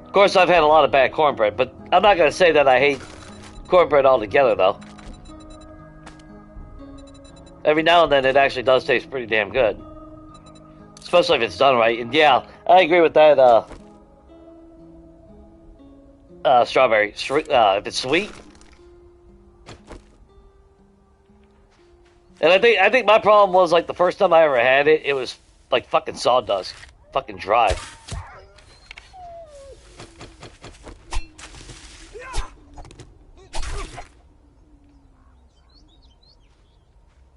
[SPEAKER 1] Of course, I've had a lot of bad cornbread, but I'm not gonna say that I hate cornbread altogether, though. Every now and then, it actually does taste pretty damn good, especially if it's done right. And yeah, I agree with that. Strawberry, if it's sweet. And I think my problem was, like, the first time I ever had it, it was like fucking sawdust, fucking dry.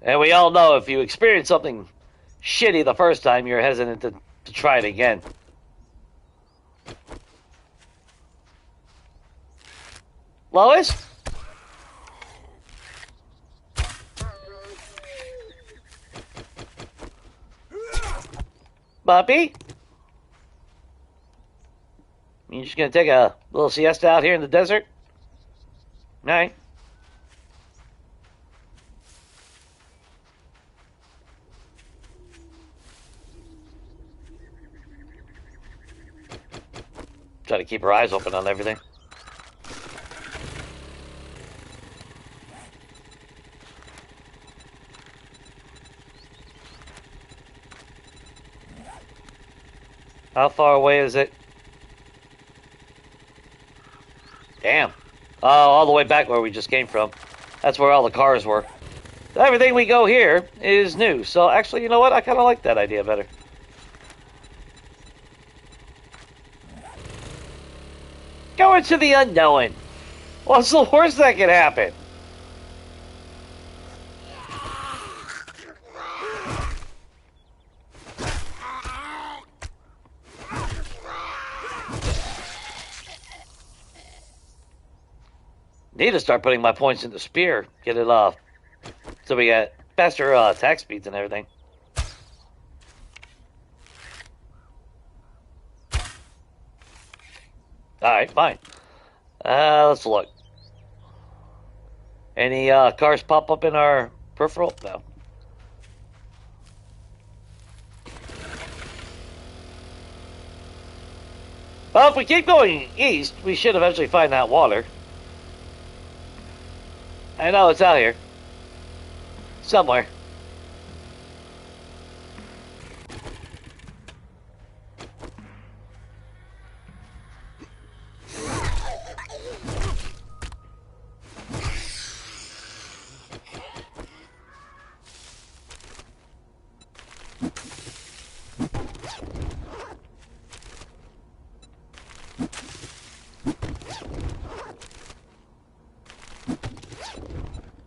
[SPEAKER 1] And we all know if you experience something shitty the first time, you're hesitant to try it again. Lois? Puppy? You just gonna take a little siesta out here in the desert? Alright. Try to keep her eyes open on everything. How far away is it? Damn. Oh, all the way back where we just came from. That's where all the cars were. Everything we go here is new. So actually, you know what? I kind of like that idea better. Go into the unknown. What's the worst that can happen? Need to start putting my points into spear. Get it off. So we get faster attack speeds and everything. Alright, fine. Let's look. Any cars pop up in our peripheral? No. Well, if we keep going east, we should eventually find that water. I know it's out here. Somewhere.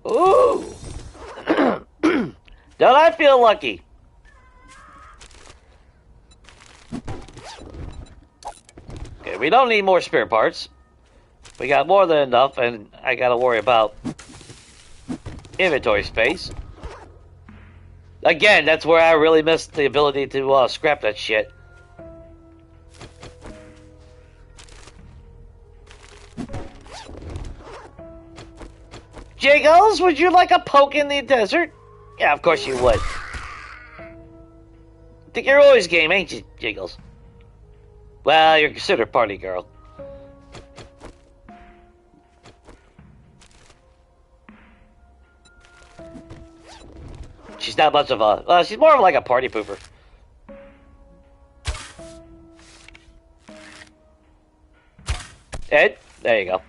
[SPEAKER 1] Ooh! Don't I feel lucky? Okay, we don't need more spare parts. We got more than enough, and I gotta worry about inventory space. Again, that's where I really missed the ability to scrap that shit. Jiggles, would you like a poke in the desert? Yeah, of course you would. Think you're always game, ain't you, Jiggles? Well, you're considered party girl. She's not much of a... Well, she's more of like a party pooper. Ed, there you go.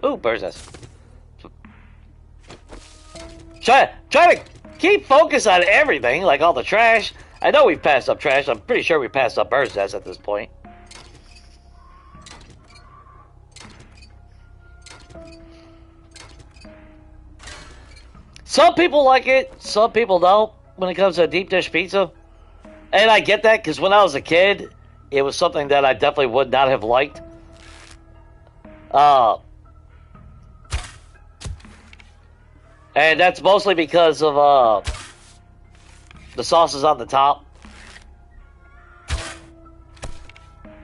[SPEAKER 1] Ooh, bird's nest. Try to keep focus on everything, like all the trash. I know we've passed up trash. I'm pretty sure we passed up bird's nest at this point. Some people like it, some people don't when it comes to deep dish pizza. And I get that because when I was a kid, it was something that I definitely would not have liked. And that's mostly because of the sauces on the top.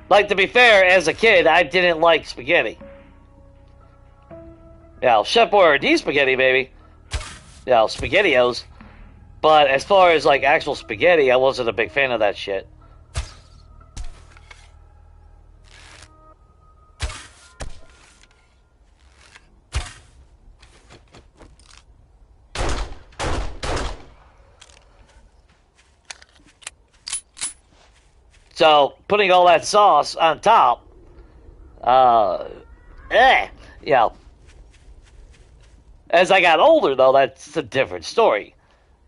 [SPEAKER 1] Like, to be fair, as a kid, I didn't like spaghetti. Yeah, Chef Boyardee spaghetti, baby. Yeah, SpaghettiOs. But as far as, like, actual spaghetti, I wasn't a big fan of that shit. So, putting all that sauce on top, yeah. As I got older, though, that's a different story.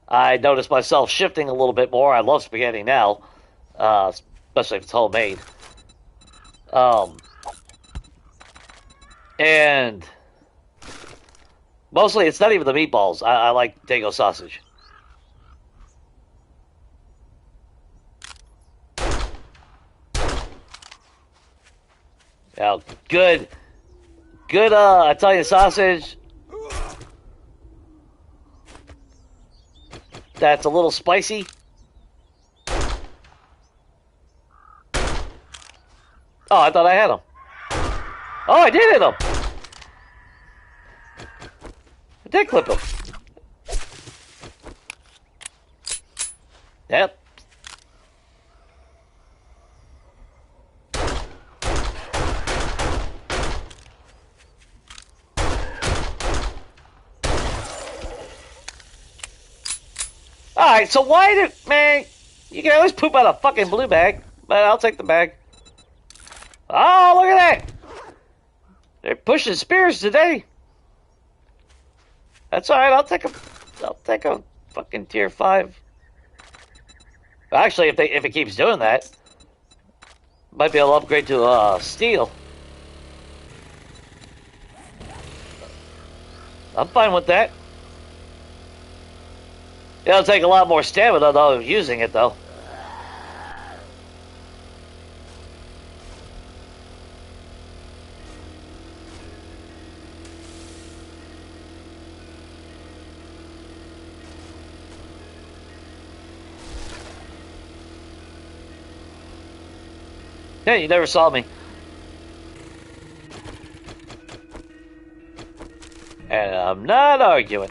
[SPEAKER 1] I noticed myself shifting a little bit more. I love spaghetti now, especially if it's homemade. And mostly, it's not even the meatballs. I like Dago sausage. Yeah, good Italian sausage. That's a little spicy. Oh, I thought I had them. Oh, I did hit them. I did clip them. Yep. Alright, so why did... Man, you can always poop out a fucking blue bag. But I'll take the bag. Oh, look at that! They're pushing spears today. That's alright, I'll take a fucking tier 5. Actually, if it keeps doing that, might be able to upgrade to steel. I'm fine with that. It'll take a lot more stamina, though, using it, though. Yeah, you never saw me. And I'm not arguing.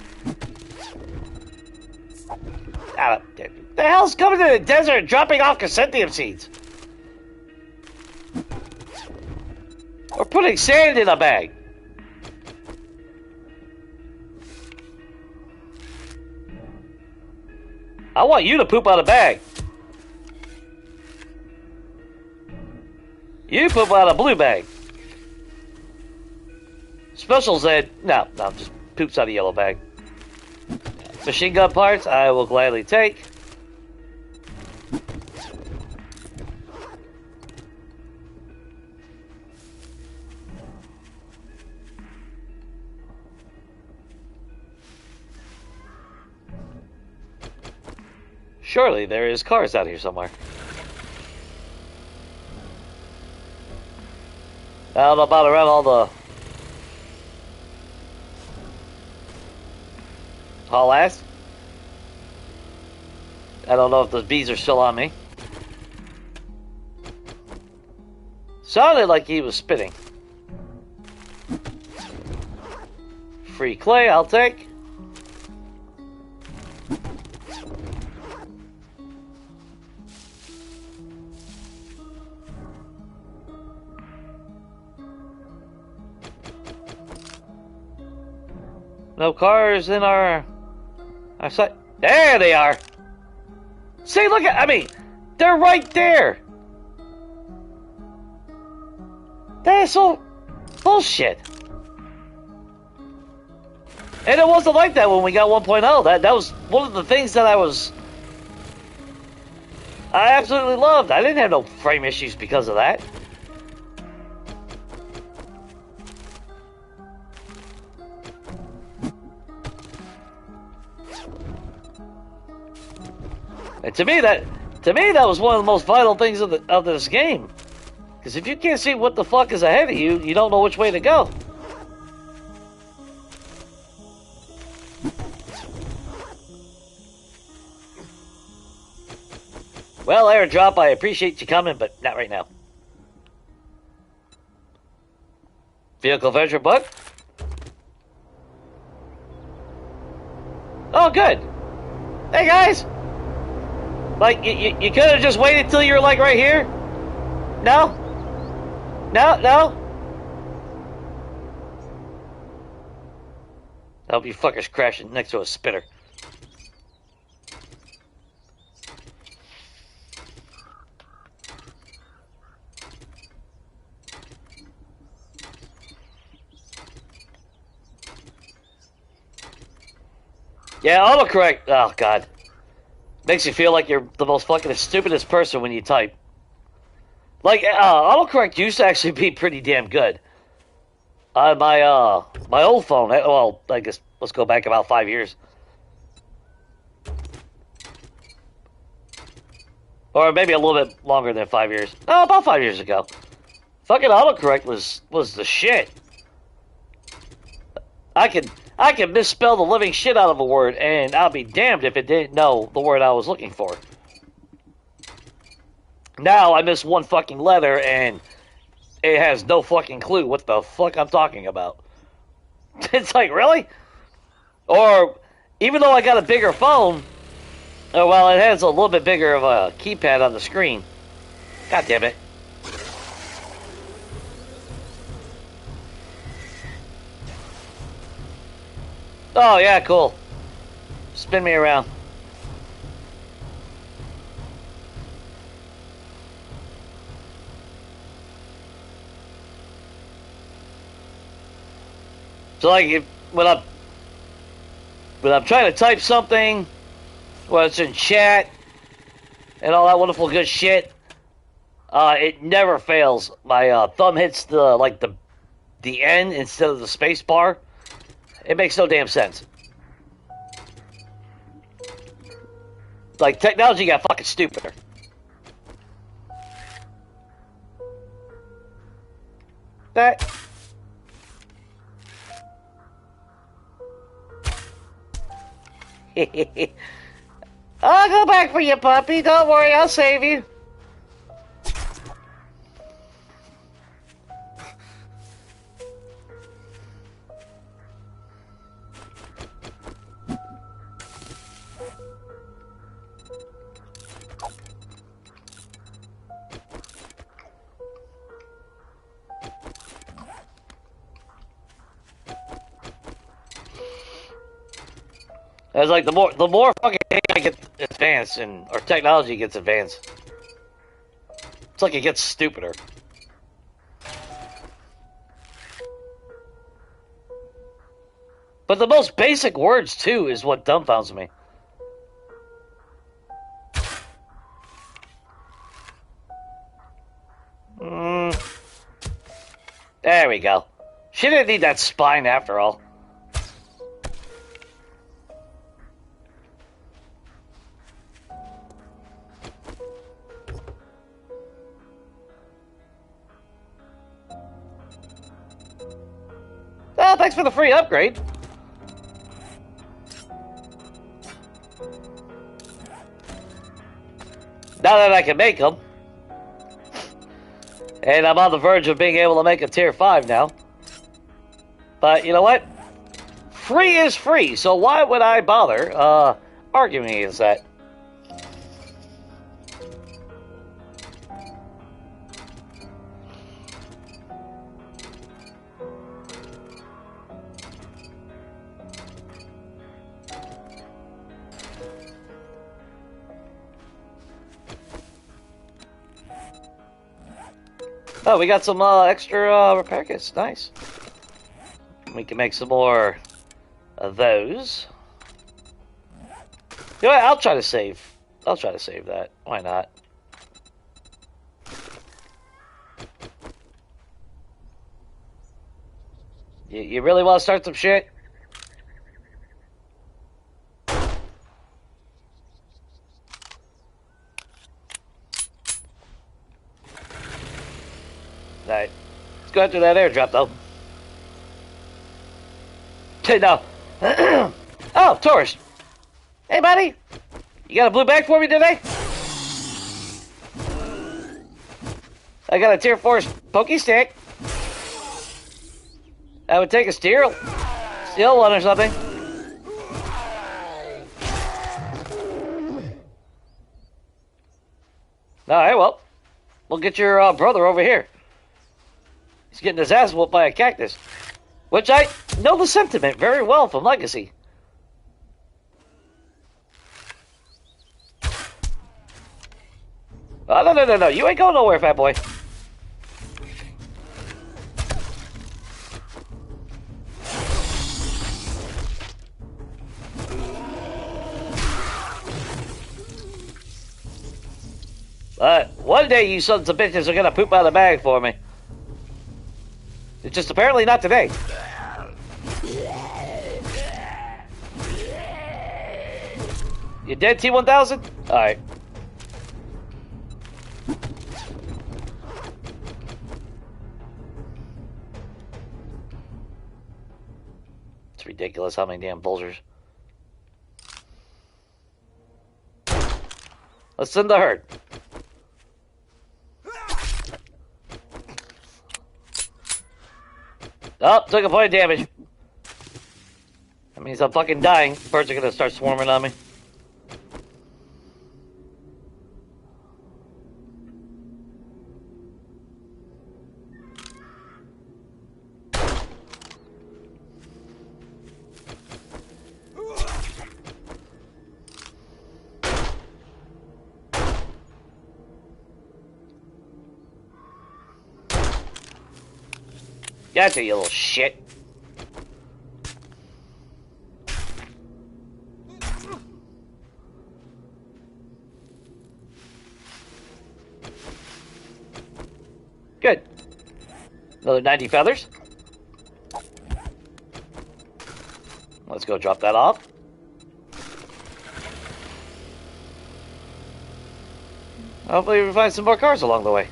[SPEAKER 1] The hell's coming to the desert and dropping off chrysanthemum seeds? Or putting sand in a bag? I want you to poop out a bag. You poop out a blue bag. Special said, no, just poops out a yellow bag. Machine gun parts, I will gladly take. Surely there is cars out here somewhere. I don't know about around all the haul ass. I don't know if the bees are still on me. Sounded like he was spitting. Free clay, I'll take. No cars in our sight. There they are. See, look at, I mean, they're right there. That's all bullshit. And it wasn't like that when we got 1.0. That was one of the things that I absolutely loved. I didn't have no frame issues because of that. And to me, To me, that was one of the most vital things of this game. Because if you can't see what the fuck is ahead of you, you don't know which way to go. Well, airdrop, I appreciate you coming, but not right now. Vehicle venture book? Oh, good. Hey, guys! Like, you could have just waited till you were, like, right here? No? No? No? I hope you fuckers crashing next to a spitter. Yeah, autocorrect. Oh, God. Makes you feel like you're the most fucking stupidest person when you type. Like, autocorrect used to actually be pretty damn good. My old phone, well, I guess let's go back about 5 years. Or maybe a little bit longer than 5 years. Oh, about 5 years ago. Fucking autocorrect was the shit. I could misspell the living shit out of a word, and I'll be damned if it didn't know the word I was looking for. Now I miss one fucking letter, and it has no fucking clue what the fuck I'm talking about. It's like, really? Or, even though I got a bigger phone, well, it has a little bit bigger of a keypad on the screen. God damn it. Oh, yeah, cool. Spin me around. So, like, when I'm trying to type something, when it's in chat, and all that wonderful good shit, it never fails. My thumb hits the end instead of the space bar. It makes no damn sense. Like, technology got fucking stupider. That... I'll go back for you, puppy. Don't worry, I'll save you. It's like the more fucking AI gets advanced or technology gets advanced, it's like it gets stupider. But the most basic words too is what dumbfounds me. There we go. She didn't need that spine after all. Well, thanks for the free upgrade. Now that I can make them. And I'm on the verge of being able to make a tier 5 now. But you know what? Free is free, so why would I bother arguing against that? Oh, we got some extra repair kits. Nice. We can make some more of those. You know what? I'll try to save. I'll try to save that. Why not? You really want to start some shit? Alright. Let's go after that airdrop, though. Okay, no. Oh, tourist. Hey, buddy. You got a blue bag for me today? I got a tier 4 pokey stick. I would take a steel one or something. Alright, well. We'll get your brother over here. He's getting his ass whooped by a cactus. Which I know the sentiment very well from Legacy. Oh, no. You ain't going nowhere, fat boy. But one day you sons of bitches are gonna poop out of the bag for me. It's just apparently not today. You dead, T-1000? Alright. It's ridiculous how many damn vultures. Let's send the herd. Oh, took a point of damage. That means I'm fucking dying. Birds are gonna start swarming on me. Gotcha, you little shit. Good. Another 90 feathers. Let's go drop that off. Hopefully we find some more cars along the way.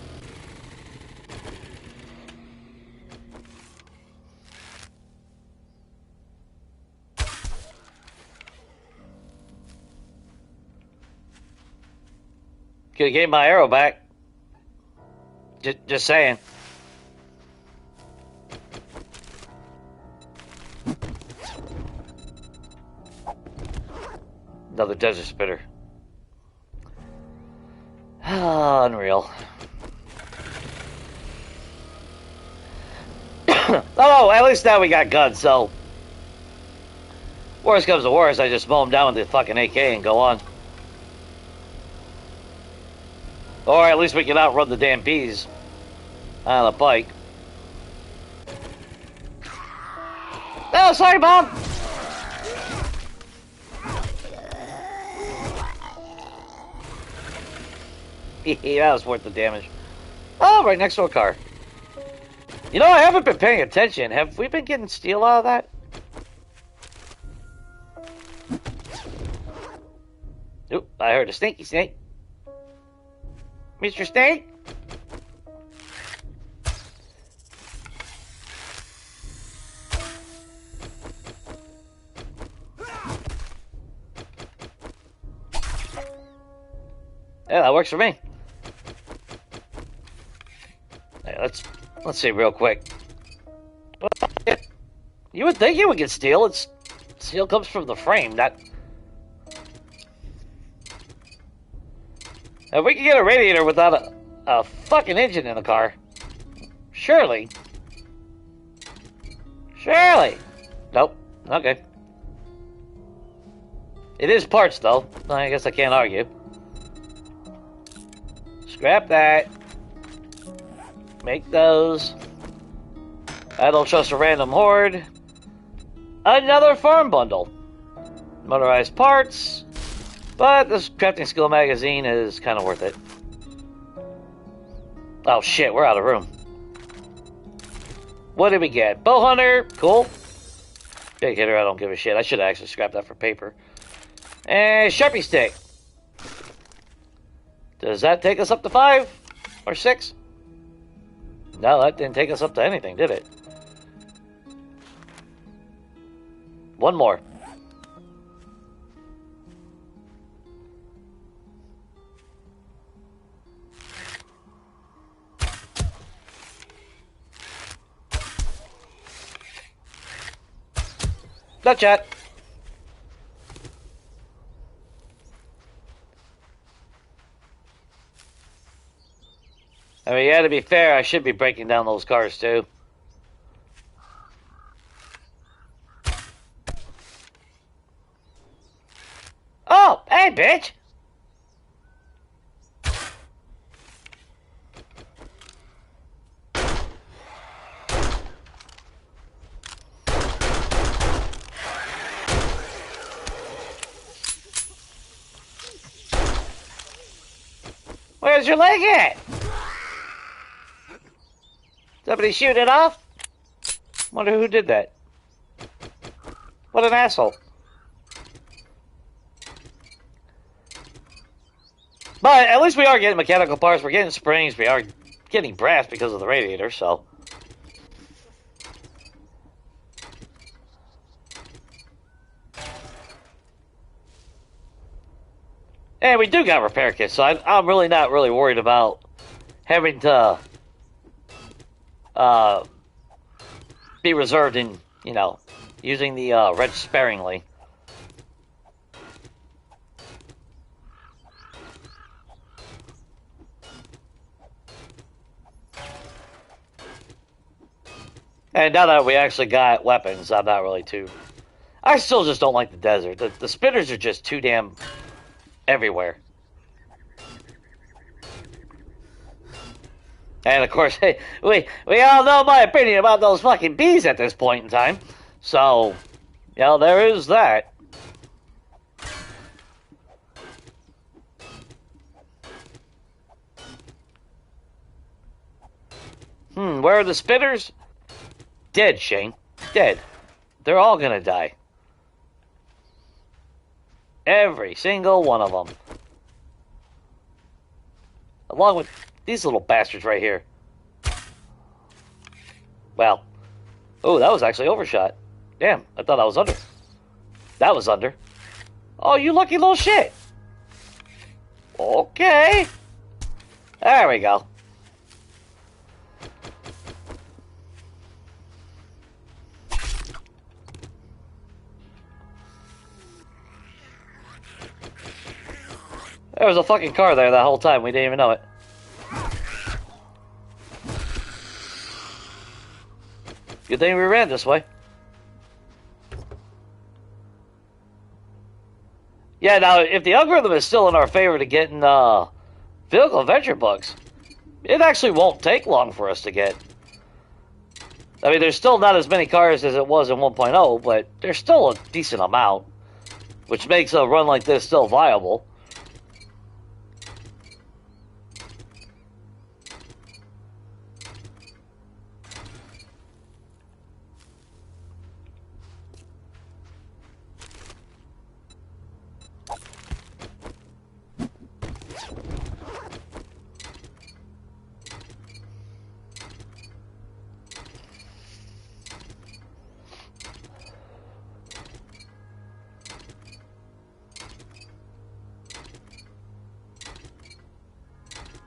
[SPEAKER 1] Could've gave my arrow back. Just saying. Another desert spitter. Ah, unreal. Oh, at least now we got guns, so... Worst comes to worst, I just mow them down with the fucking AK and go on. Or at least we can outrun the damn bees on a bike. Oh, sorry, Mom! That was worth the damage. Oh, right next to a car. You know, I haven't been paying attention. Have we been getting steel out of that? Oop, I heard a stinky snake. Mr. Snake? Yeah, that works for me. Hey, let's see real quick. You would think you would get steel. Steel comes from the frame, not... If we could get a radiator without a fucking engine in the car, surely. Surely. Nope. Okay. It is parts, though. I guess I can't argue. Scrap that. Make those. I don't trust a random horde. Another farm bundle. Motorized parts. But this crafting skill magazine is kind of worth it. Oh shit, we're out of room. What did we get? Bow hunter, cool. Big hitter, I don't give a shit. I should have actually scrapped that for paper. And Sharpie stick. Does that take us up to 5 or 6? No, that didn't take us up to anything, did it? One more. No chat. I mean, yeah, to be fair, I should be breaking down those cars too. Oh, hey, bitch! Where's your leg at? Somebody shoot it off? Wonder who did that. What an asshole. But at least we are getting mechanical parts. We're getting springs. We are getting brass because of the radiator, so. And we do got repair kits, so I'm really not really worried about having to be reserved in, you know, using the wrench sparingly. And now that we actually got weapons, I'm not really too... I still just don't like the desert. The spinners are just too damn everywhere. And of course, hey, we all know my opinion about those fucking bees at this point in time. So, you know, there is that. Where are the spinners? Dead, Shane. Dead. They're all gonna die. Every single one of them. Along with these little bastards right here. Well. Oh, that was actually overshot. Damn, I thought I was under. That was under. Oh, you lucky little shit. Okay. There we go. There was a fucking car there that whole time. We didn't even know it. Good thing we ran this way. Yeah, now, if the algorithm is still in our favor to getting vehicle adventure books, it actually won't take long for us to get. I mean, there's still not as many cars as it was in 1.0, but there's still a decent amount, which makes a run like this still viable.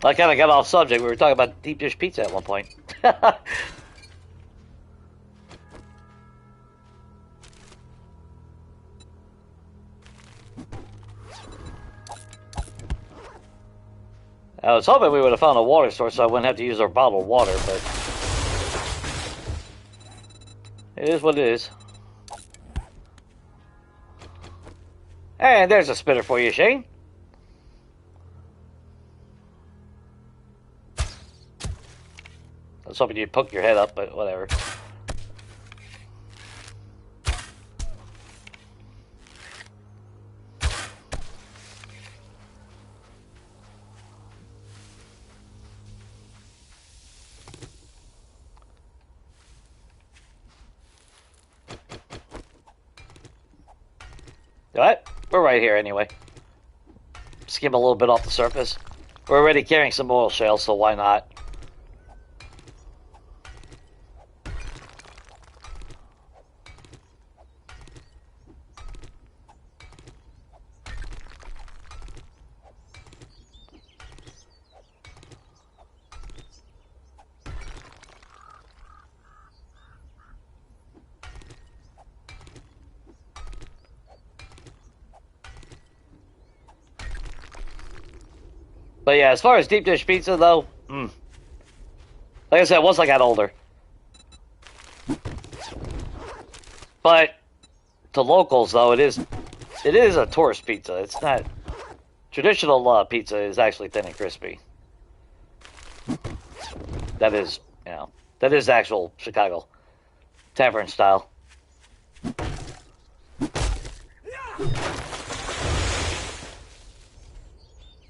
[SPEAKER 1] I kind of got off subject. We were talking about deep dish pizza at one point. I was hoping we would have found a water source so I wouldn't have to use our bottled water, but it is what it is. And there's a spinner for you, Shane. I was hoping you'd poke your head up, but whatever. What? We're right here anyway. Skim a little bit off the surface. We're already carrying some oil shale, so why not? But yeah, as far as deep dish pizza though, like I said, once I got older. But to locals though, it is a tourist pizza. It's not traditional pizza is actually thin and crispy. That is, that is actual Chicago tavern style.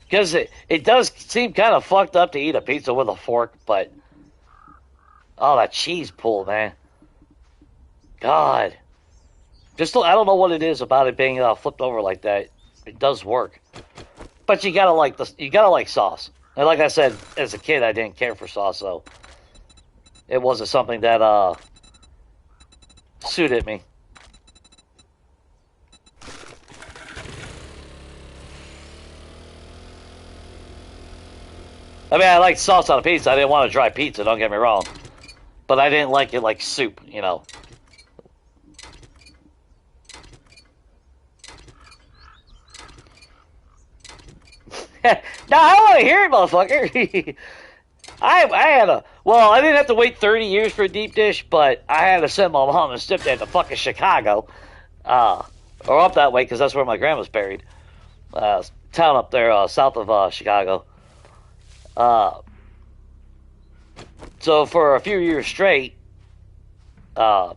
[SPEAKER 1] Because it does seem kind of fucked up to eat a pizza with a fork, but oh, that cheese pull, man. God. I don't know what it is about it being flipped over like that. It does work. But you gotta like sauce. And like I said, as a kid, I didn't care for sauce, so it wasn't something that suited me. I mean, I like sauce on a pizza. I didn't want a dry pizza, don't get me wrong. But I didn't like it like soup, Now, I want to hear it, motherfucker. I didn't have to wait 30 years for a deep dish, but I had to send my mom and stepdad to fucking Chicago. Or up that way, because that's where my grandma's buried. Town up there, south of Chicago. So for a few years straight, I'd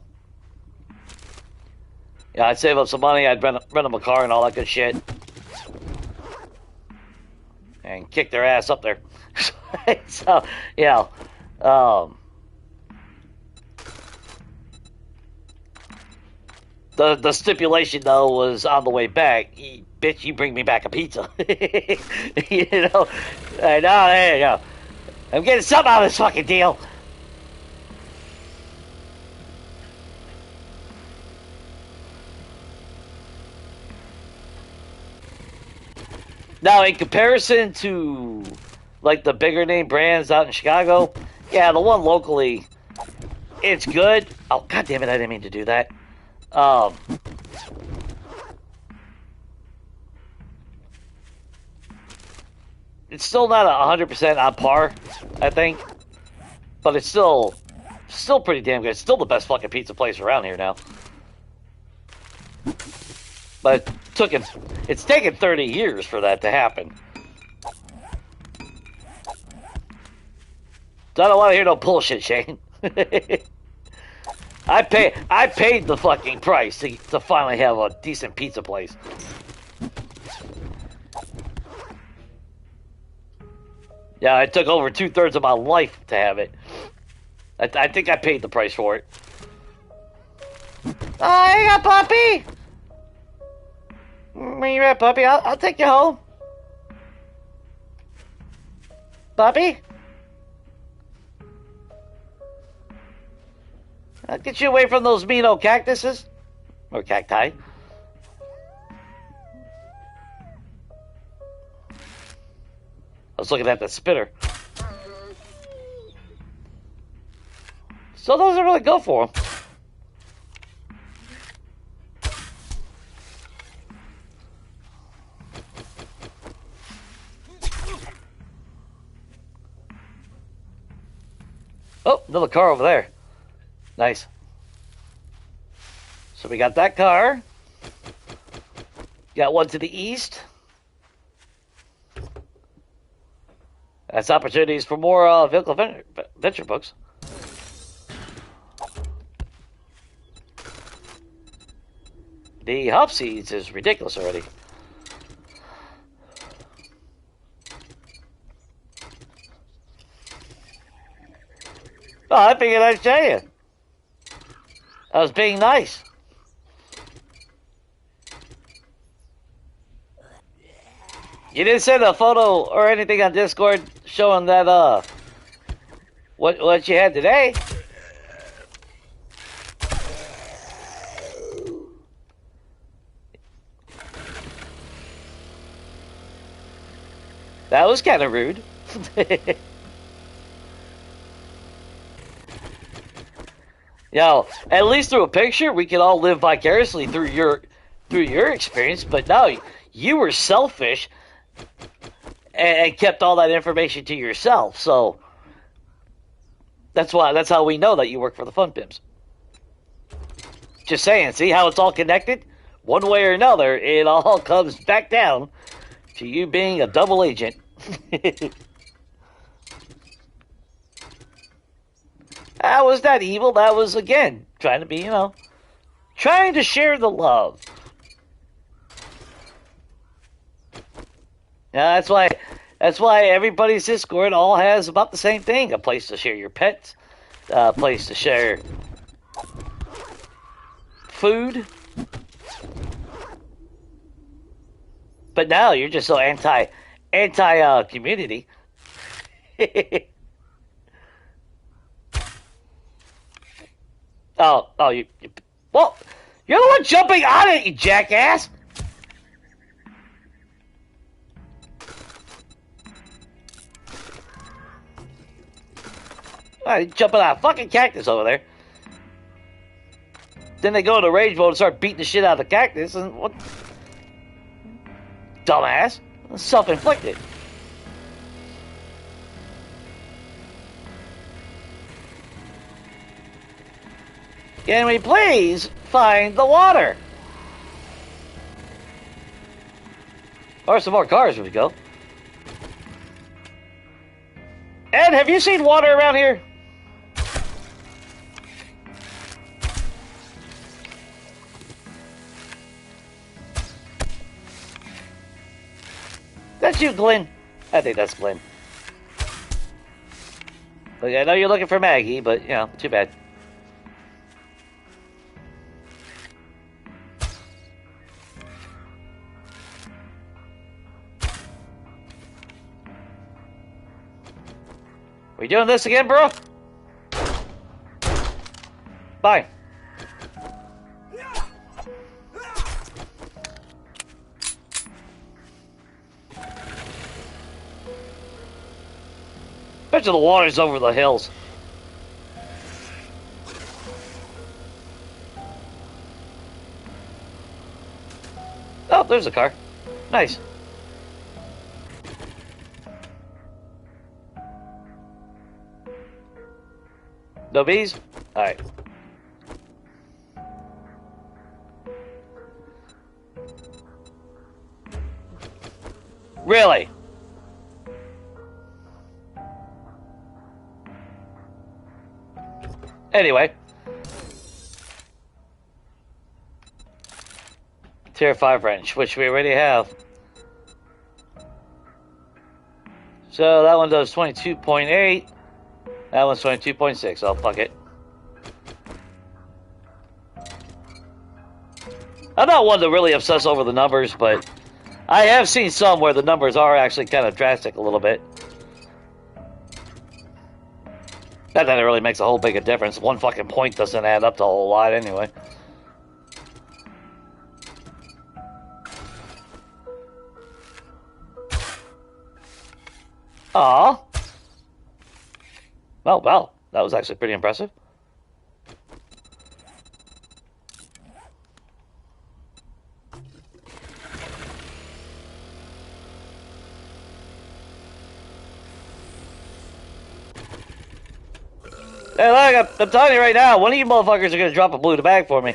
[SPEAKER 1] save up some money, I'd rent them a car and all that good shit. And kick their ass up there. So, the stipulation though was on the way back, bitch, you bring me back a pizza. I know, there you go. I'm getting something out of this fucking deal. Now, in comparison to, like, the bigger name brands out in Chicago, yeah, the one locally, it's good. Oh, God damn it, I didn't mean to do that. It's still not 100% on par, I think. But it's still pretty damn good. It's still the best fucking pizza place around here now. But it's taken 30 years for that to happen. So I don't want to hear no bullshit, Shane. I paid the fucking price to finally have a decent pizza place. Yeah, it took over 2/3 of my life to have it. I think I paid the price for it. Oh, you got puppy. Where you at, puppy? I'll take you home. Puppy? I'll get you away from those mean old cactuses. Or cacti. I was looking at the spitter. Still doesn't really go for him. Oh, another car over there. Nice. So we got that car. Got one to the east. That's opportunities for more vehicle venture books. The hop seeds is ridiculous already. Oh, I figured I'd show you. I was being nice. You didn't send a photo or anything on Discord showing that what you had today. That was kind of rude. Yo, at least through a picture, we can all live vicariously through your experience. But no, you were selfish and kept all that information to yourself. So that's how we know that you work for the Fun Pimps. Just saying, see how it's all connected? One way or another, it all comes back down to you being a double agent. That was not evil. That was, again, trying to be, trying to share the love. Yeah, that's why everybody's Discord all has about the same thing. A place to share your pets, a place to share food. But now you're just so anti community. Oh, well, you're the one jumping on it, you jackass. Jumping on a fucking cactus over there. Then they go into rage mode and start beating the shit out of the cactus. And what? Dumbass. Self-inflicted. Can we please find the water? Or some more cars if we go. Ed, have you seen water around here? That's you, Glenn. I think that's Glenn. Look, I know you're looking for Maggie, but, too bad. We doing this again, bro? Bye. Bet you the water's over the hills. Oh, there's a car. Nice. No bees? Alright. Really? Anyway. Tier 5 wrench, which we already have. So that one does 22.8. That one's 22.6. Oh, fuck it. I'm not one to really obsess over the numbers, but I have seen some where the numbers are actually kind of drastic a little bit. Not that it really makes a whole big a difference. One fucking point doesn't add up to a whole lot anyway. Aw. Well, that was actually pretty impressive. Hey, look, I'm telling you right now, one of you motherfuckers are gonna drop a blue in the bag for me.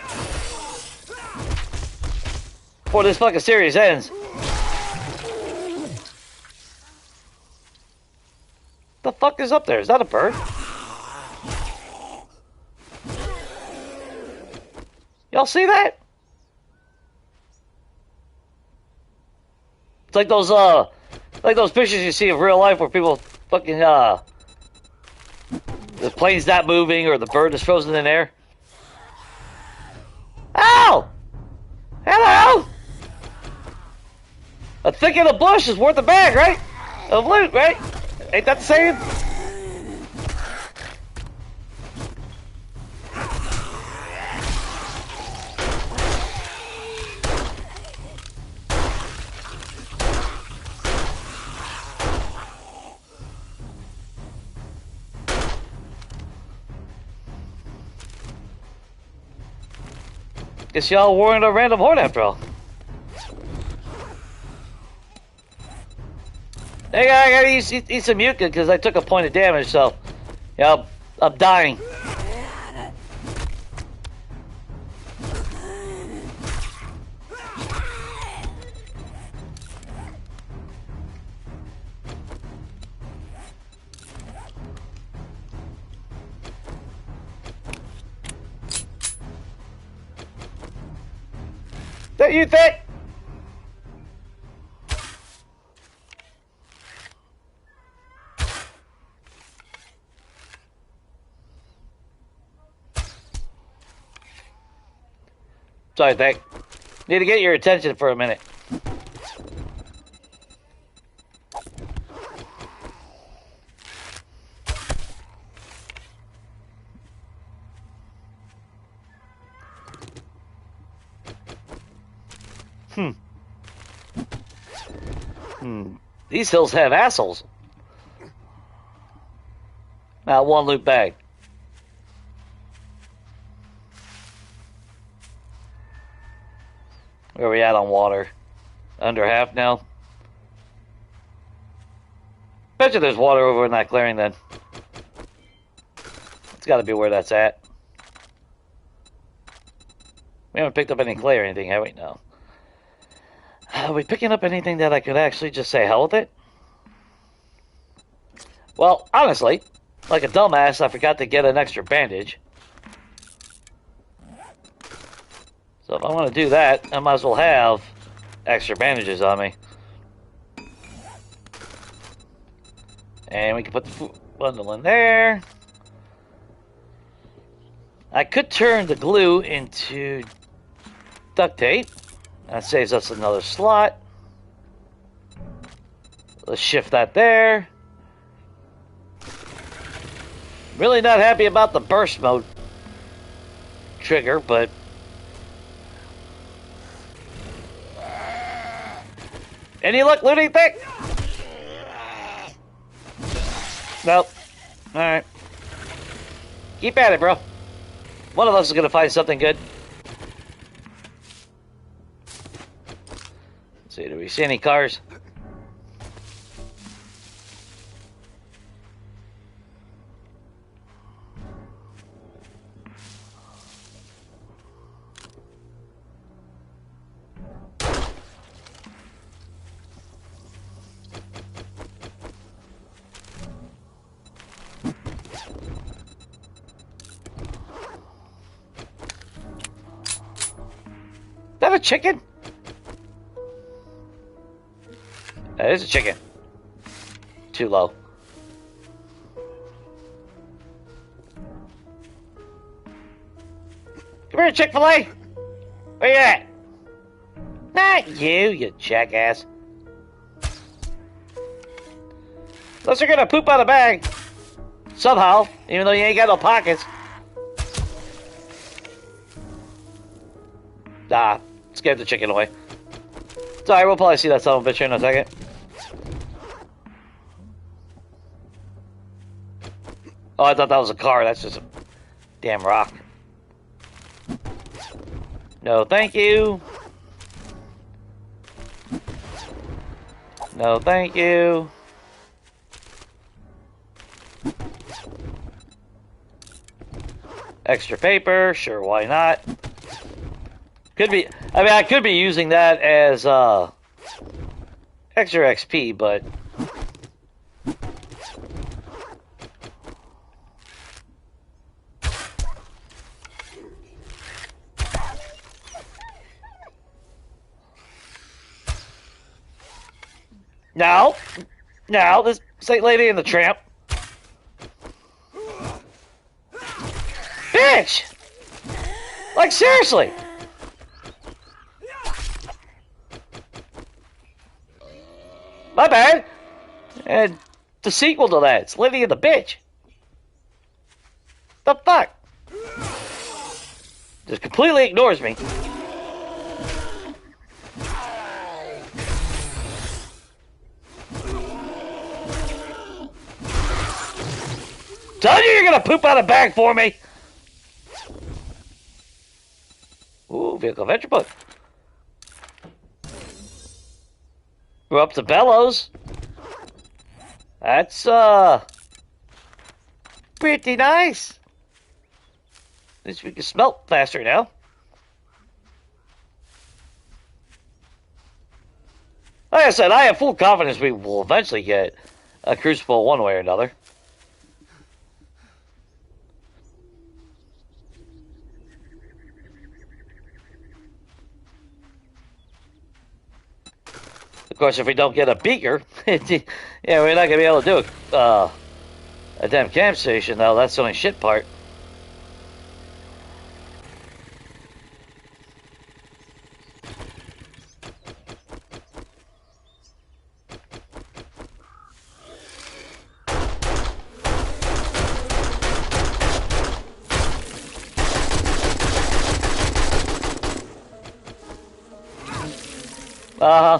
[SPEAKER 1] Before this fucking series ends. The fuck is up there? Is that a bird? Y'all see that? It's like those pictures you see of real life where people fucking the plane's not moving or the bird is frozen in air. Ow! Hello! A thick in the bush is worth a bag, right? Of loot, right? Ain't that the same? Guess y'all weren't a random horde after all. Hey, I gotta eat some mucin because I took a point of damage, so yeah, I'm dying. That you think? Sorry, Thick. Need to get your attention for a minute. These hills have assholes. Now, one loot bag. Where are we at on water? Under half now? Bet you there's water over in that clearing then. It's gotta be where that's at. We haven't picked up any clay or anything, have we? No. Are we picking up anything that I could actually just say hell with it? Well, honestly, like a dumbass, I forgot to get an extra bandage. So if I want to do that, I might as well have extra bandages on me. And we can put the bundle in there. I could turn the glue into duct tape. That saves us another slot. Let's shift that there. Really not happy about the burst mode trigger, but any luck looting thing? Nope. Alright. Keep at it, bro. One of us is gonna find something good. Let's see, do we see any cars? Is that a chicken? That is a chicken. Too low. Come here, Chick-fil-A! Where you at? Not you jackass. Unless you're gonna poop out a bag. Somehow, even though you ain't got no pockets. Ah, scared the chicken away. Sorry, we'll probably see that son of a bitch here in a second. Oh, I thought that was a car. That's just a damn rock. No, thank you. No, thank you. Extra paper. Sure, why not? Could be, I mean, I could be using that as extra XP, but now, this Saint Lady and the Tramp. Bitch! Like, seriously! My bad. And the sequel to that, it's Lady and the Bitch. The fuck? Just completely ignores me. Told you you're gonna poop out a bag for me. Ooh, vehicle adventure book. We're up to Bellows. That's, pretty nice. At least we can smelt faster now. Like I said, I have full confidence we will eventually get a Crucible one way or another. Of course, if we don't get a beaker, yeah, we're not going to be able to do a damn camp station, though. That's the only shit part. Uh-huh.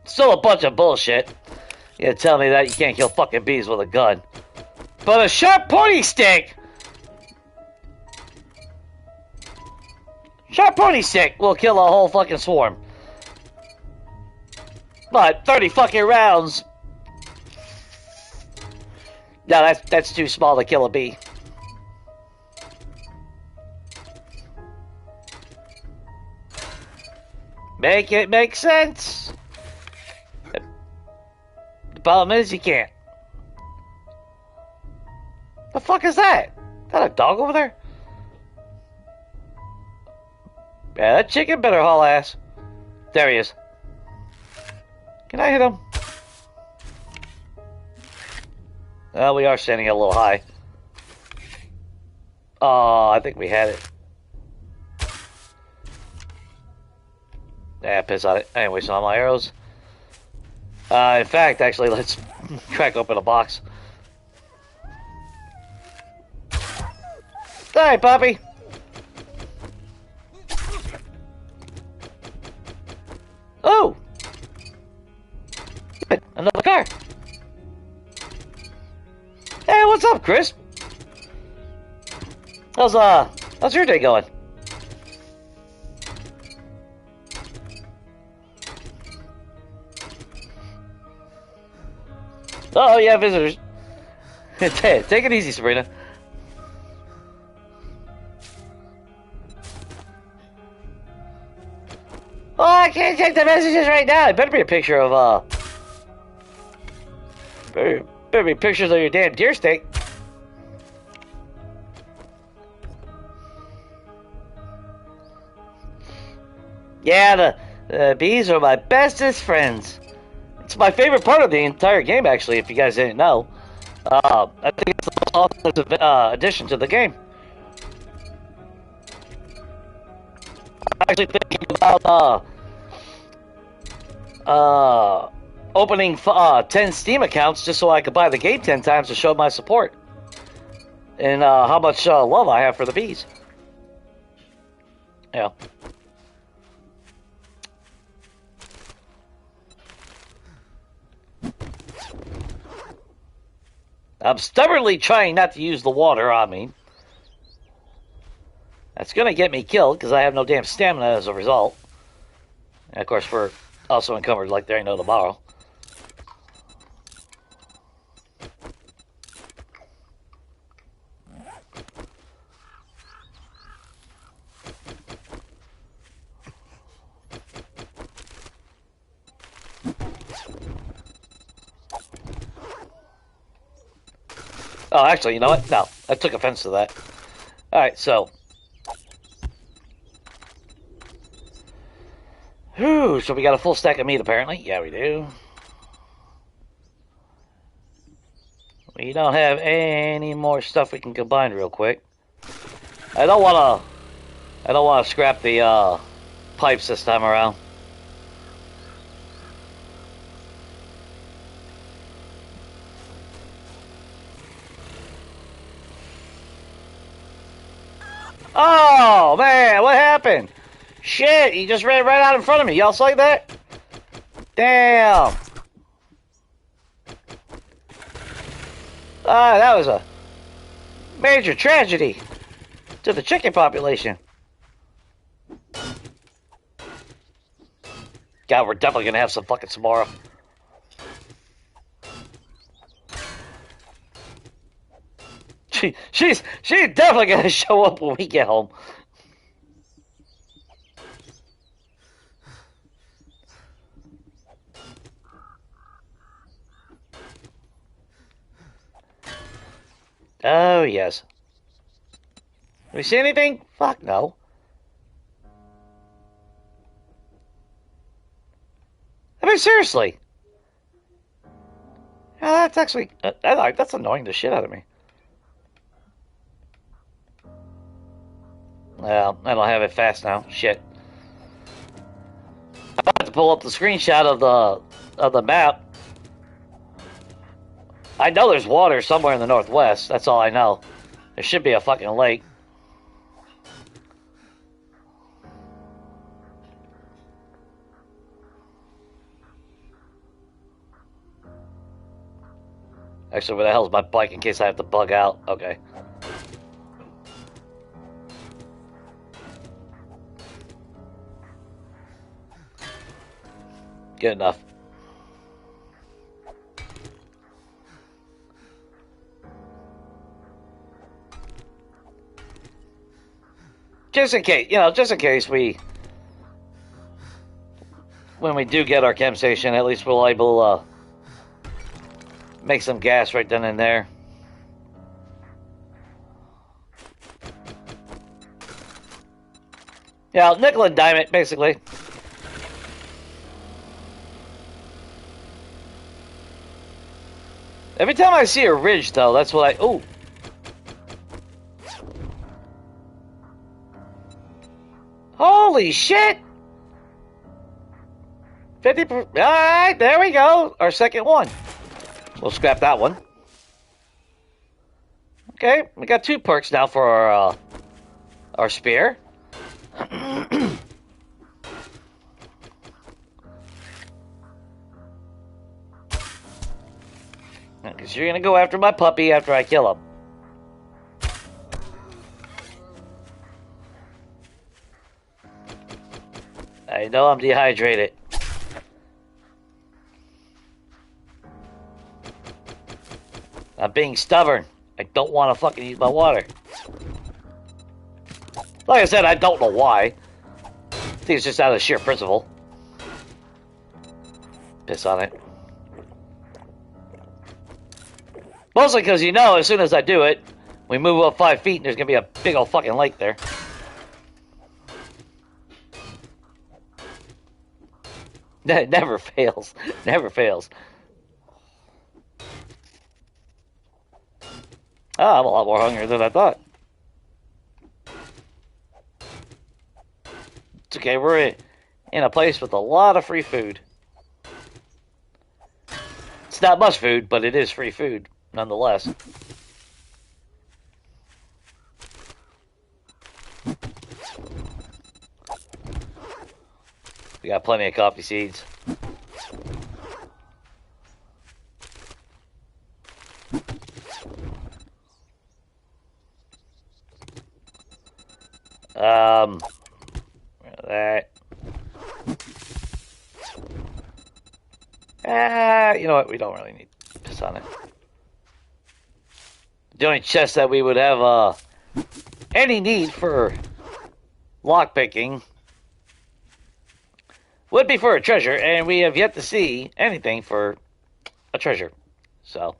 [SPEAKER 1] Still a bunch of bullshit. You tell me that you can't kill fucking bees with a gun. But a sharp pointy stick! Sharp pointy stick will kill a whole fucking swarm. But 30 fucking rounds... No, that's too small to kill a bee. Make it make sense. The problem is you can't. The fuck is that? Is that a dog over there? Yeah, that chicken better haul ass. There he is. Can I hit him? Well, we are standing a little high. Oh, I think we had it. Yeah, piss on it. I ain't wasting all my arrows. In fact, actually, let's crack open a box. Hi, puppy. Oh! Another car. Hey, what's up, Chris? How's your day going? Oh, yeah, visitors. Take it easy, Sabrina. Oh, I can't check the messages right now. It better be a picture of, better be pictures of your damn deer steak. Yeah, the bees are my bestest friends. It's my favorite part of the entire game, actually, if you guys didn't know. I think it's the most awesome addition to the game. I'm actually thinking about opening 10 Steam accounts just so I could buy the game 10 times to show my support. And how much love I have for the bees. Yeah. I'm stubbornly trying not to use the water on me. That's going to get me killed because I have no damn stamina as a result. And of course, we're also encumbered like there ain't no tomorrow. Oh, actually, you know what? No, I took offense to that. Alright, so. Whew, so we got a full stack of meat, apparently. Yeah, we do. We don't have any more stuff we can combine real quick. I don't want to scrap the pipes this time around. Oh, man, what happened? Shit, he just ran right out in front of me. Y'all saw that? Damn. That was a major tragedy to the chicken population. God, we're definitely gonna have some fucking tomorrow. She's definitely gonna show up when we get home. Oh yes. Have you seen anything? Fuck no. I mean, seriously. Yeah, that's actually that's annoying the shit out of me. Well, I don't have it fast now. Shit. I have to pull up the screenshot of the map. I know there's water somewhere in the northwest. That's all I know. There should be a fucking lake. Actually, where the hell's my bike in case I have to bug out? Okay. Good enough. Just in case, just in case when we do get our chem station, at least we'll able to make some gas right then and there. Yeah, nickel and dime it, basically. Every time I see a ridge, though, that's what ooh. Holy shit! 50%. Alright, there we go. Our second one. We'll scrap that one. Okay, we got 2 perks now for our spear. Because you're gonna go after my puppy after I kill him. I know I'm dehydrated. I'm being stubborn. I don't want to fucking use my water. Like I said, I don't know why. I think it's just out of sheer principle. Piss on it. Mostly because as soon as I do it, we move up 5 feet and there's going to be a big old fucking lake there. It never fails. Never fails. Ah, I'm a lot more hungry than I thought. It's okay, we're in a place with a lot of free food. It's not much food, but it is free food, nonetheless. We got plenty of coffee seeds. That. You know what? We don't really need to piss on it. The only chest that we would have any need for lockpicking would be for a treasure, and we have yet to see anything for a treasure. So.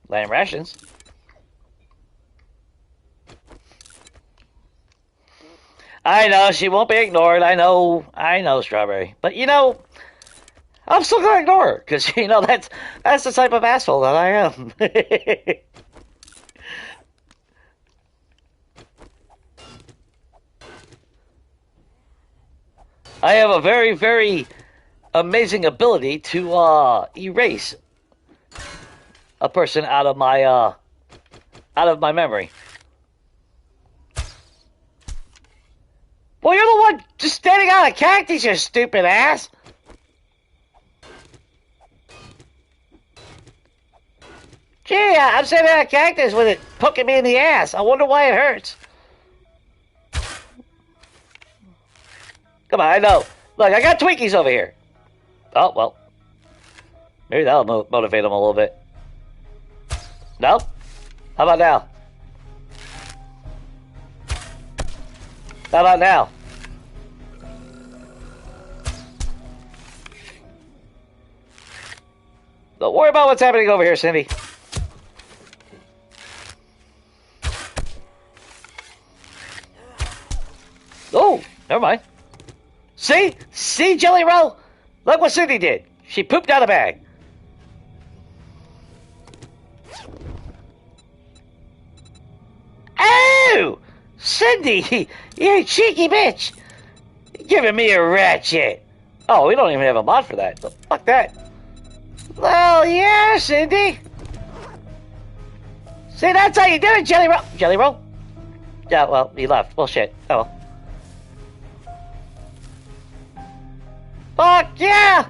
[SPEAKER 1] Lamb rations. I know, she won't be ignored. I know, Strawberry. But, I'm still going to ignore her. Because, that's the type of asshole that I am. I have a very, very amazing ability to erase a person out of my memory. Well, you're the one just standing on a cactus, you stupid ass. I'm sitting on a cactus with it poking me in the ass. I wonder why it hurts. Come on, I know. Look, I got Twinkies over here. Oh, well. Maybe that'll motivate them a little bit. No? How about now? How about now? Don't worry about what's happening over here, Cindy. Oh, never mind. See? See, Jelly Roll? Look what Cindy did. She pooped out a bag. Oh! Cindy, you cheeky bitch. Giving me a ratchet. Oh, we don't even have a mod for that. Fuck that. Well, yeah, Cindy. See, that's how you do it, Jelly Roll. Jelly Roll? Yeah, well, he left. Well, shit. Oh, well. Fuck yeah!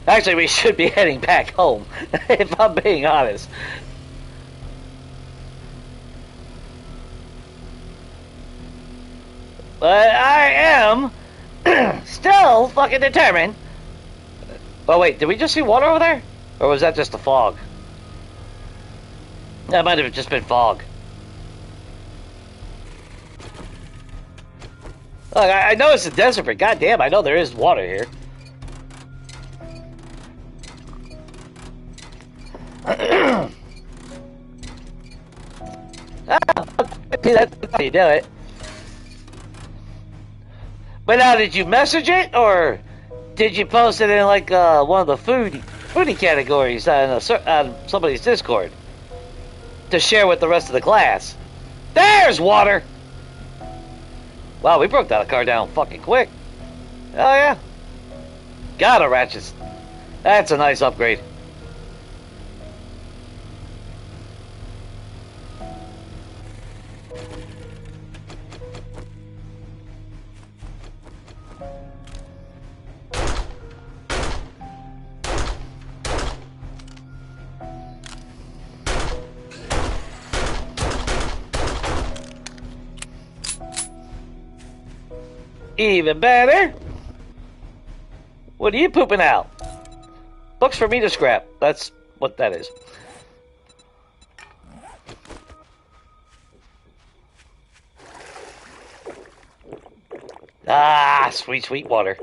[SPEAKER 1] Actually, we should be heading back home, if I'm being honest. But I am still fucking determined. Oh wait, did we just see water over there? Or was that just the fog? That might have just been fog. Look, I know it's a desert, but goddamn, I know there is water here. That's how you do it. But now, did you message it, or did you post it in like one of the foodie categories on somebody's Discord to share with the rest of the class? There's water. Wow, we broke that car down fucking quick. Oh yeah, got a ratchet. That's a nice upgrade. Even better. What are you pooping out? Books for me to scrap. That's what that is. Ah, sweet, sweet water.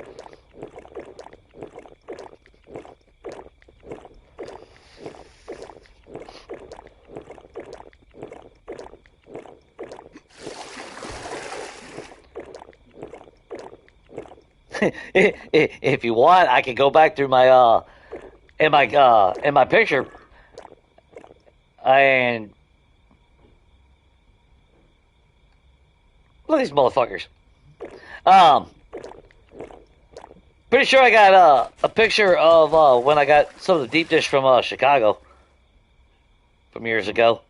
[SPEAKER 1] If you want, I can go back through my in my picture and look at these motherfuckers. Pretty sure I got a picture of when I got some of the deep dish from Chicago from years ago.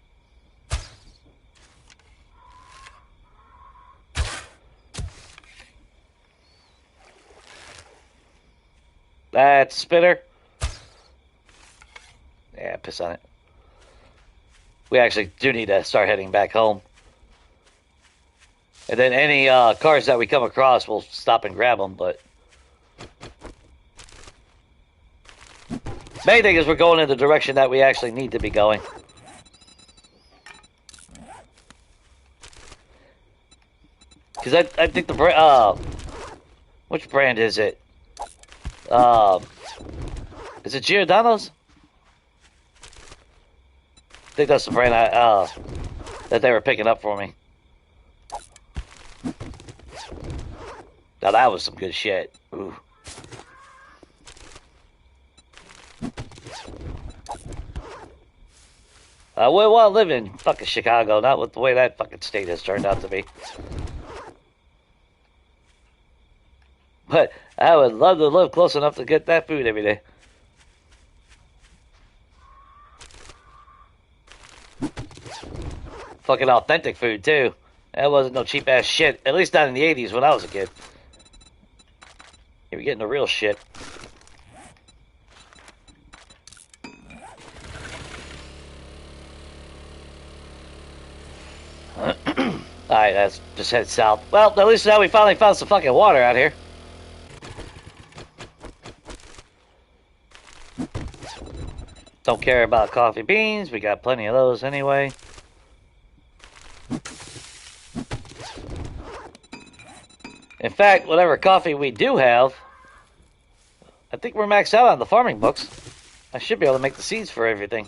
[SPEAKER 1] That spinner. Yeah, piss on it. We actually do need to start heading back home. And then any cars that we come across, we'll stop and grab them, but main thing is we're going in the direction that we actually need to be going. Because I think the brand, which brand is it? Is it Giordano's? I think that's the brand that they were picking up for me. Now that was some good shit. Ooh. I would want to live in fucking Chicago, not with the way that fucking state has turned out to be. But I would love to live close enough to get that food every day. Fucking authentic food, too. That wasn't no cheap-ass shit. At least not in the 80s when I was a kid. You were getting the real shit. Alright, let's just head south. Well, at least now we finally found some fucking water out here. Don't care about coffee beans. We got plenty of those anyway. In fact, whatever coffee we do have, I think we're maxed out on the farming books. I should be able to make the seeds for everything.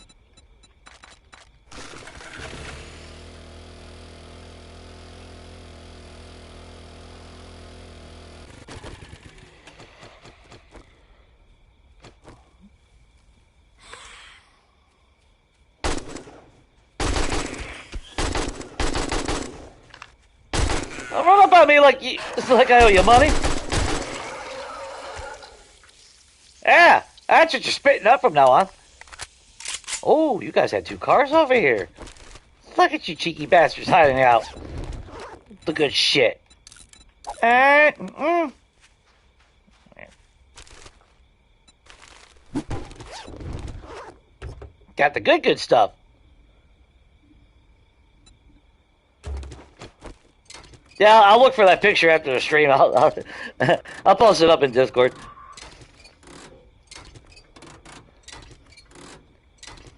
[SPEAKER 1] Don't run up on me like I owe you money. Yeah, that's what you're spitting up from now on. Oh, you guys had 2 cars over here. Look at you cheeky bastards hiding out. The good shit. Got the good stuff. Yeah, I'll look for that picture after the stream. I'll post it up in Discord.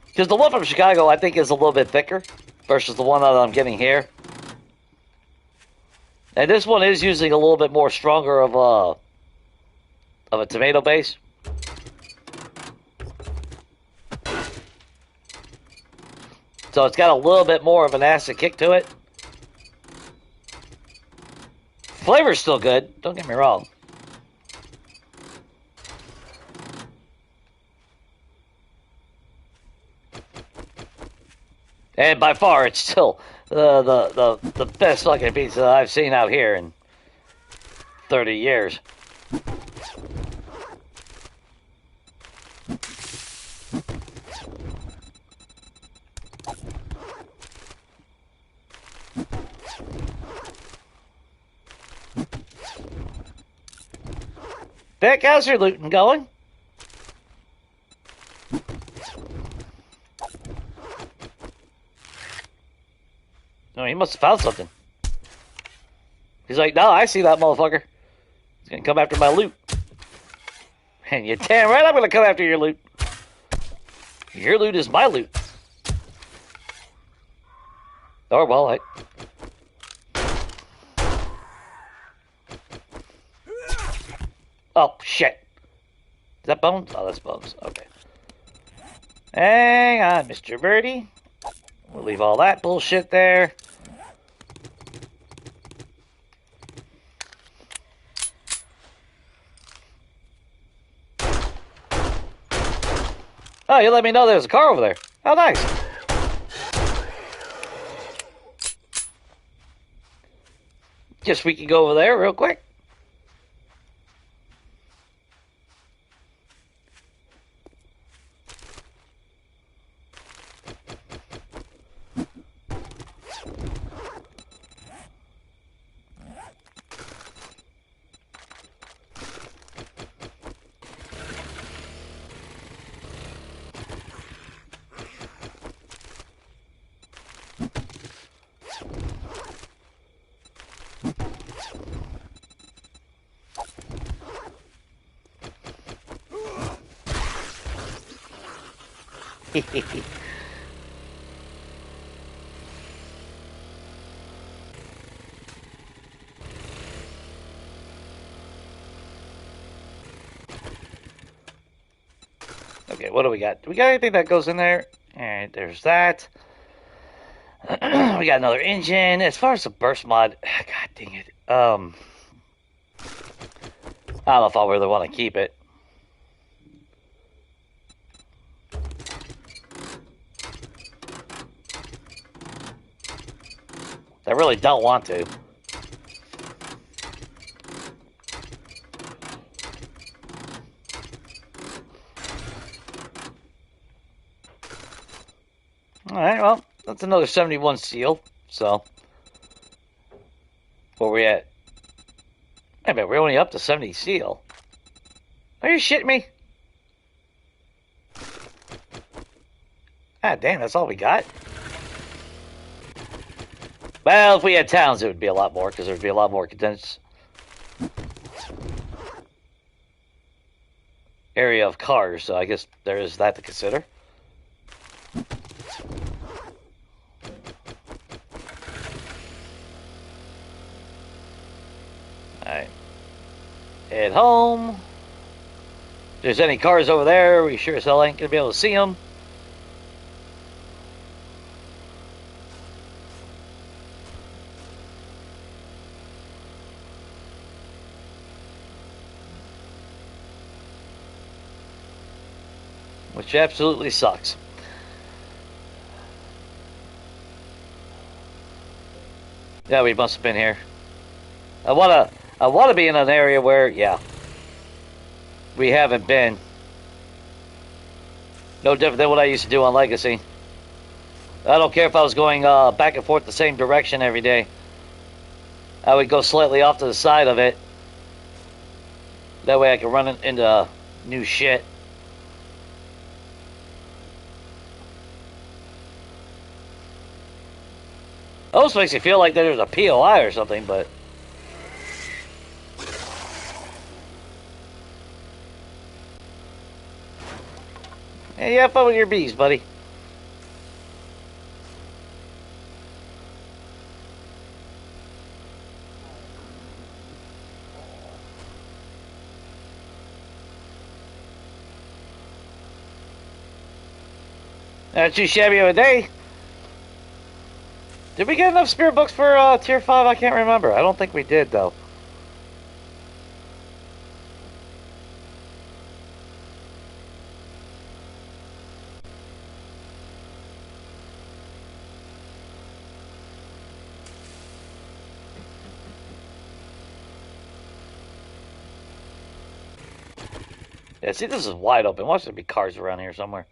[SPEAKER 1] Because the one from Chicago, I think, is a little bit thicker versus the one that I'm getting here. And this one is using a little bit more stronger of a tomato base. So it's got a little bit more of an acid kick to it. Flavor's still good, don't get me wrong. And by far, it's still the best fucking pizza I've seen out here in 30 years. Vic, how's your looting going? No, he must have found something. He's like, no, I see that motherfucker. He's gonna come after my loot. And you're damn right I'm gonna come after your loot. Your loot is my loot. Or, well, Oh, shit. Is that Bones? Oh, that's Bones. Okay. Hang on, Mr. Birdie. We'll leave all that bullshit there. Oh, you let me know there's a car over there. How nice. Just we can go over there real quick. Okay, what do we got? Do we got anything that goes in there? Alright, there's that. We got another engine. As far as the burst mod, god dang it. I don't know if I really want to keep it. I really don't want to. Alright, well, that's another 71 seal. So, where we at? Hey, man, we're only up to 70 steel. Are you shitting me? Ah, damn, that's all we got? Well, if we had towns, it would be a lot more, because there would be a lot more condensed area of cars, so I guess there is that to consider. Alright. Head home. If there's any cars over there, we sure as hell ain't gonna be able to see them. Which absolutely sucks. Yeah, we must have been here. I wanna be in an area where, yeah, we haven't been. No different than what I used to do on Legacy. I don't care if I was going back and forth the same direction every day. I would go slightly off to the side of it. That way I can run into new shit. Almost makes you feel like there's a POI or something, but... Hey, you have fun with your bees, buddy. Not too shabby of a day. Did we get enough spirit books for tier 5? I can't remember. I don't think we did, though. Yeah, see, this is wide open. Watch there be cars around here somewhere.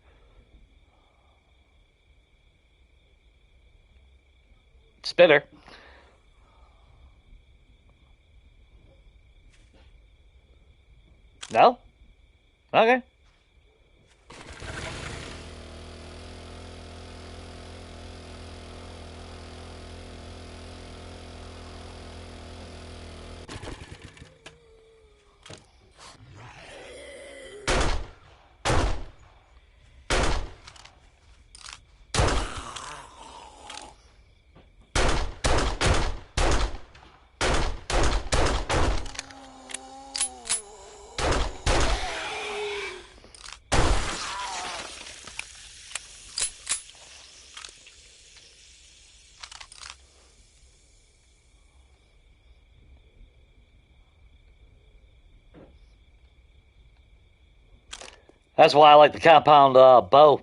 [SPEAKER 1] Spitter. No? Okay. That's why I like the compound bow.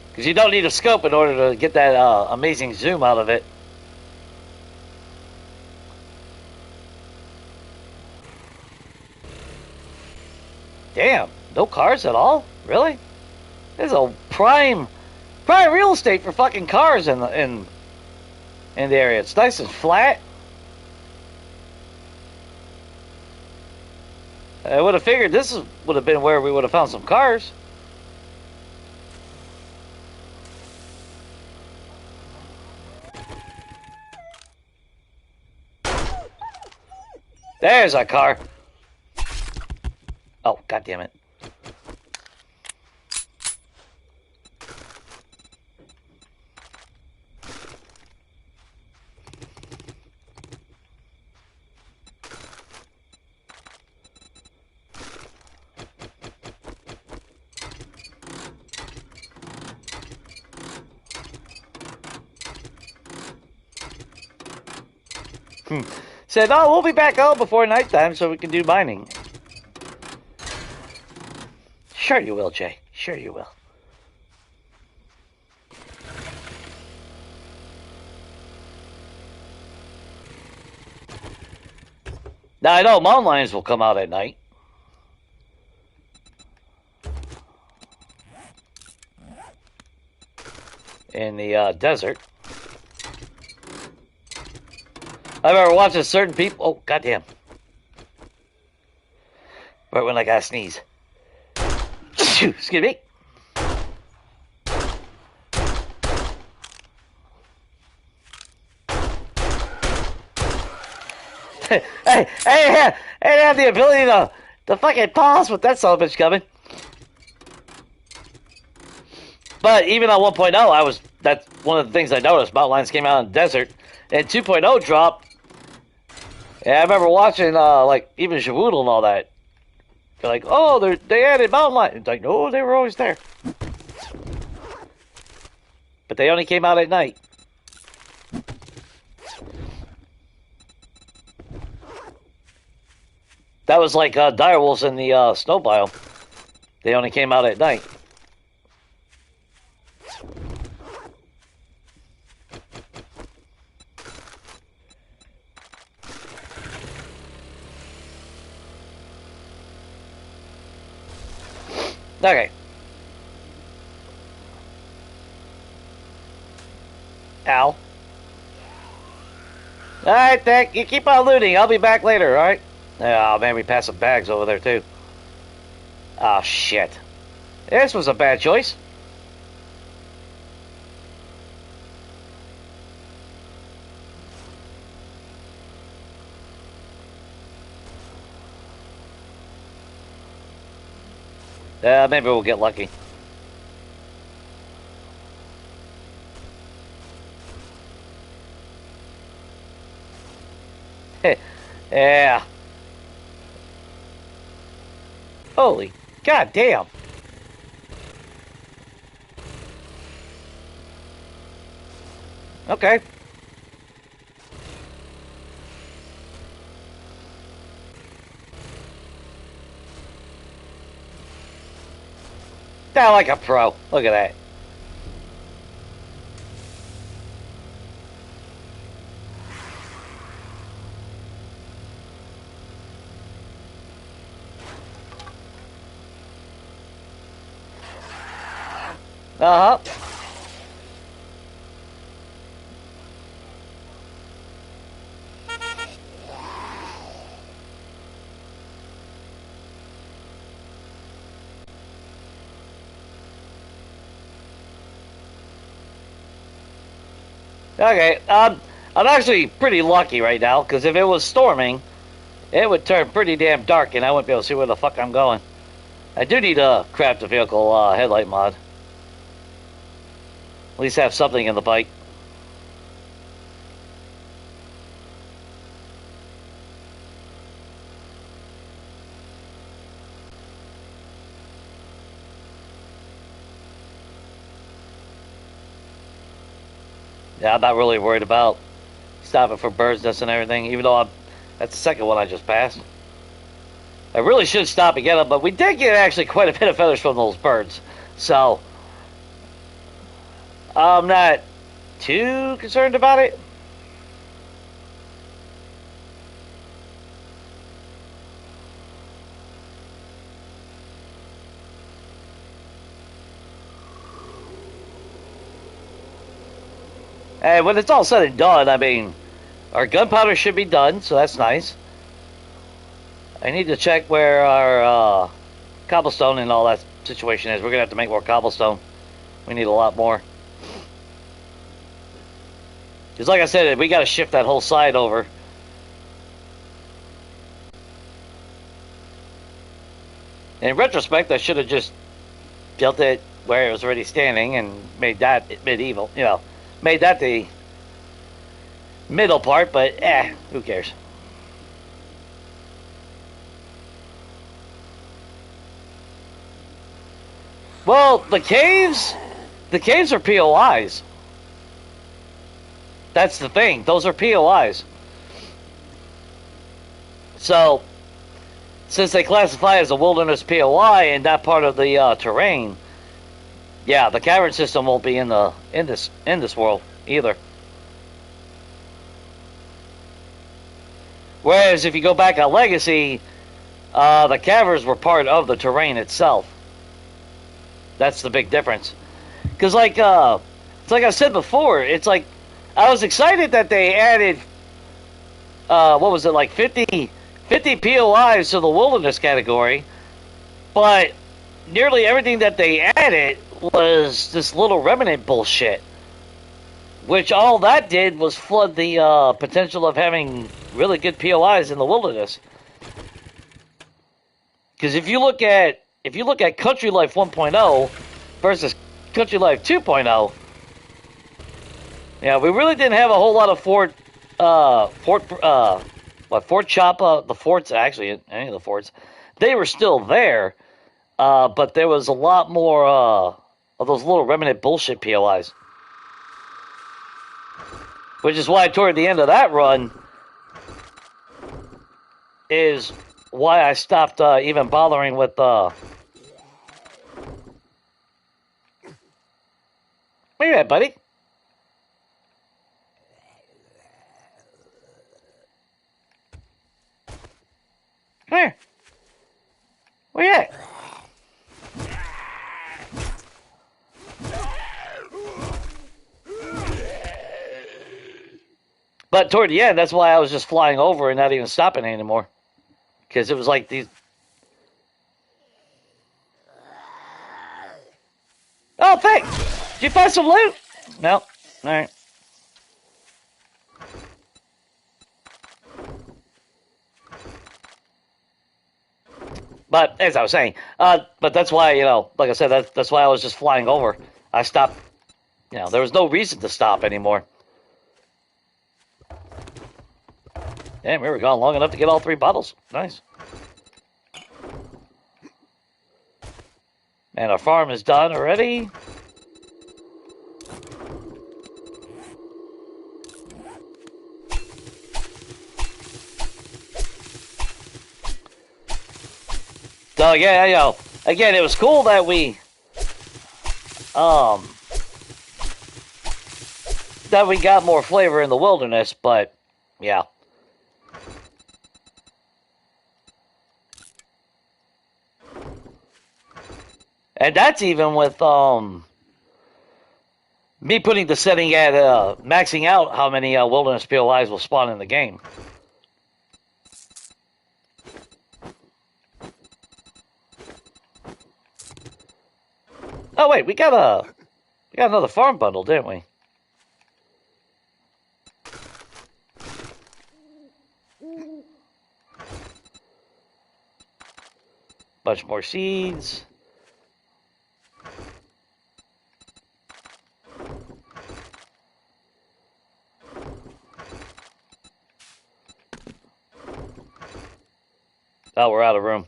[SPEAKER 1] Because you don't need a scope in order to get that amazing zoom out of it. Damn, no cars at all? Really? This is a prime real estate for fucking cars in the area. It's nice and flat. I would have figured this would have been where we would have found some cars. There's a car. Oh, god damn it. Said, oh, we'll be back home before nighttime so we can do mining. Sure you will, Jay. Sure you will. Now, I know mountain lions will come out at night. in the desert. I remember watching certain people. Oh, goddamn! Right when I gotta sneeze. Excuse me. I didn't have the ability to fucking pause with that son of a bitch coming. But even on 1.0, that's one of the things I noticed. Mountain lions came out in the desert, and 2.0 dropped. And I remember watching like even Shawoodle and all that. They're like, oh, they added mountain lions. It's like, no, they were always there. But they only came out at night. That was like direwolves in the snow biome. They only came out at night. Okay. Ow. Alright, Dick, you keep on looting. I'll be back later, alright? Oh, man, we passed some bags over there, too. Oh, shit. This was a bad choice. Maybe we'll get lucky. Yeah. Holy goddamn. Okay. Sound like a pro. Look at that. Uh-huh. Okay, I'm actually pretty lucky right now, because if it was storming, it would turn pretty damn dark, and I wouldn't be able to see where the fuck I'm going. I do need to craft a vehicle headlight mod. At least have something in the bike. Yeah, I'm not really worried about stopping for birds nests and everything, even though that's the second one I just passed. I really should stop and get them, but we did get actually quite a bit of feathers from those birds. So, I'm not too concerned about it. And when it's all said and done, I mean, our gunpowder should be done, so that's nice. I need to check where our cobblestone and all that situation is. We're going to have to make more cobblestone. We need a lot more. Because like I said, we got to shift that whole side over. In retrospect, I should have just built it where it was already standing and made that medieval, you know. Made that the middle part, but who cares? Well, the caves are POIs. That's the thing. Those are POIs. So, since they classify as a wilderness POI and not part of the terrain, yeah, the cavern system won't be in this world either. Whereas if you go back on Legacy, the caverns were part of the terrain itself. That's the big difference. Because like it's like I said before. It's like I was excited that they added what was it, like 50 POIs to the wilderness category, but nearly everything that they added was this little remnant bullshit, which all that did was flood the potential of having really good POIs in the wilderness. Because if you look at Country Life 1.0 versus Country Life 2.0, yeah, we really didn't have a whole lot of Fort Chapa, the forts, actually, any of the forts, they were still there, but there was a lot more of those little remnant bullshit POIs. Which is why toward the end of that run is why I stopped even bothering with where you at, buddy? Come here. Where you at? But toward the end, that's why I was just flying over and not even stopping anymore. Because it was like these... Oh, thanks! Did you find some loot? No. Alright. But, as I was saying, but that's why, like I said, that's why I was just flying over. I stopped, there was no reason to stop anymore. Damn, we were gone long enough to get all 3 bottles. Nice. And our farm is done already. So yeah, again, it was cool that we got more flavor in the wilderness, but yeah. And that's even with me putting the setting at maxing out how many wilderness POIs will spawn in the game. Oh wait, we got another farm bundle, didn't we? Bunch more seeds. Oh, we're out of room.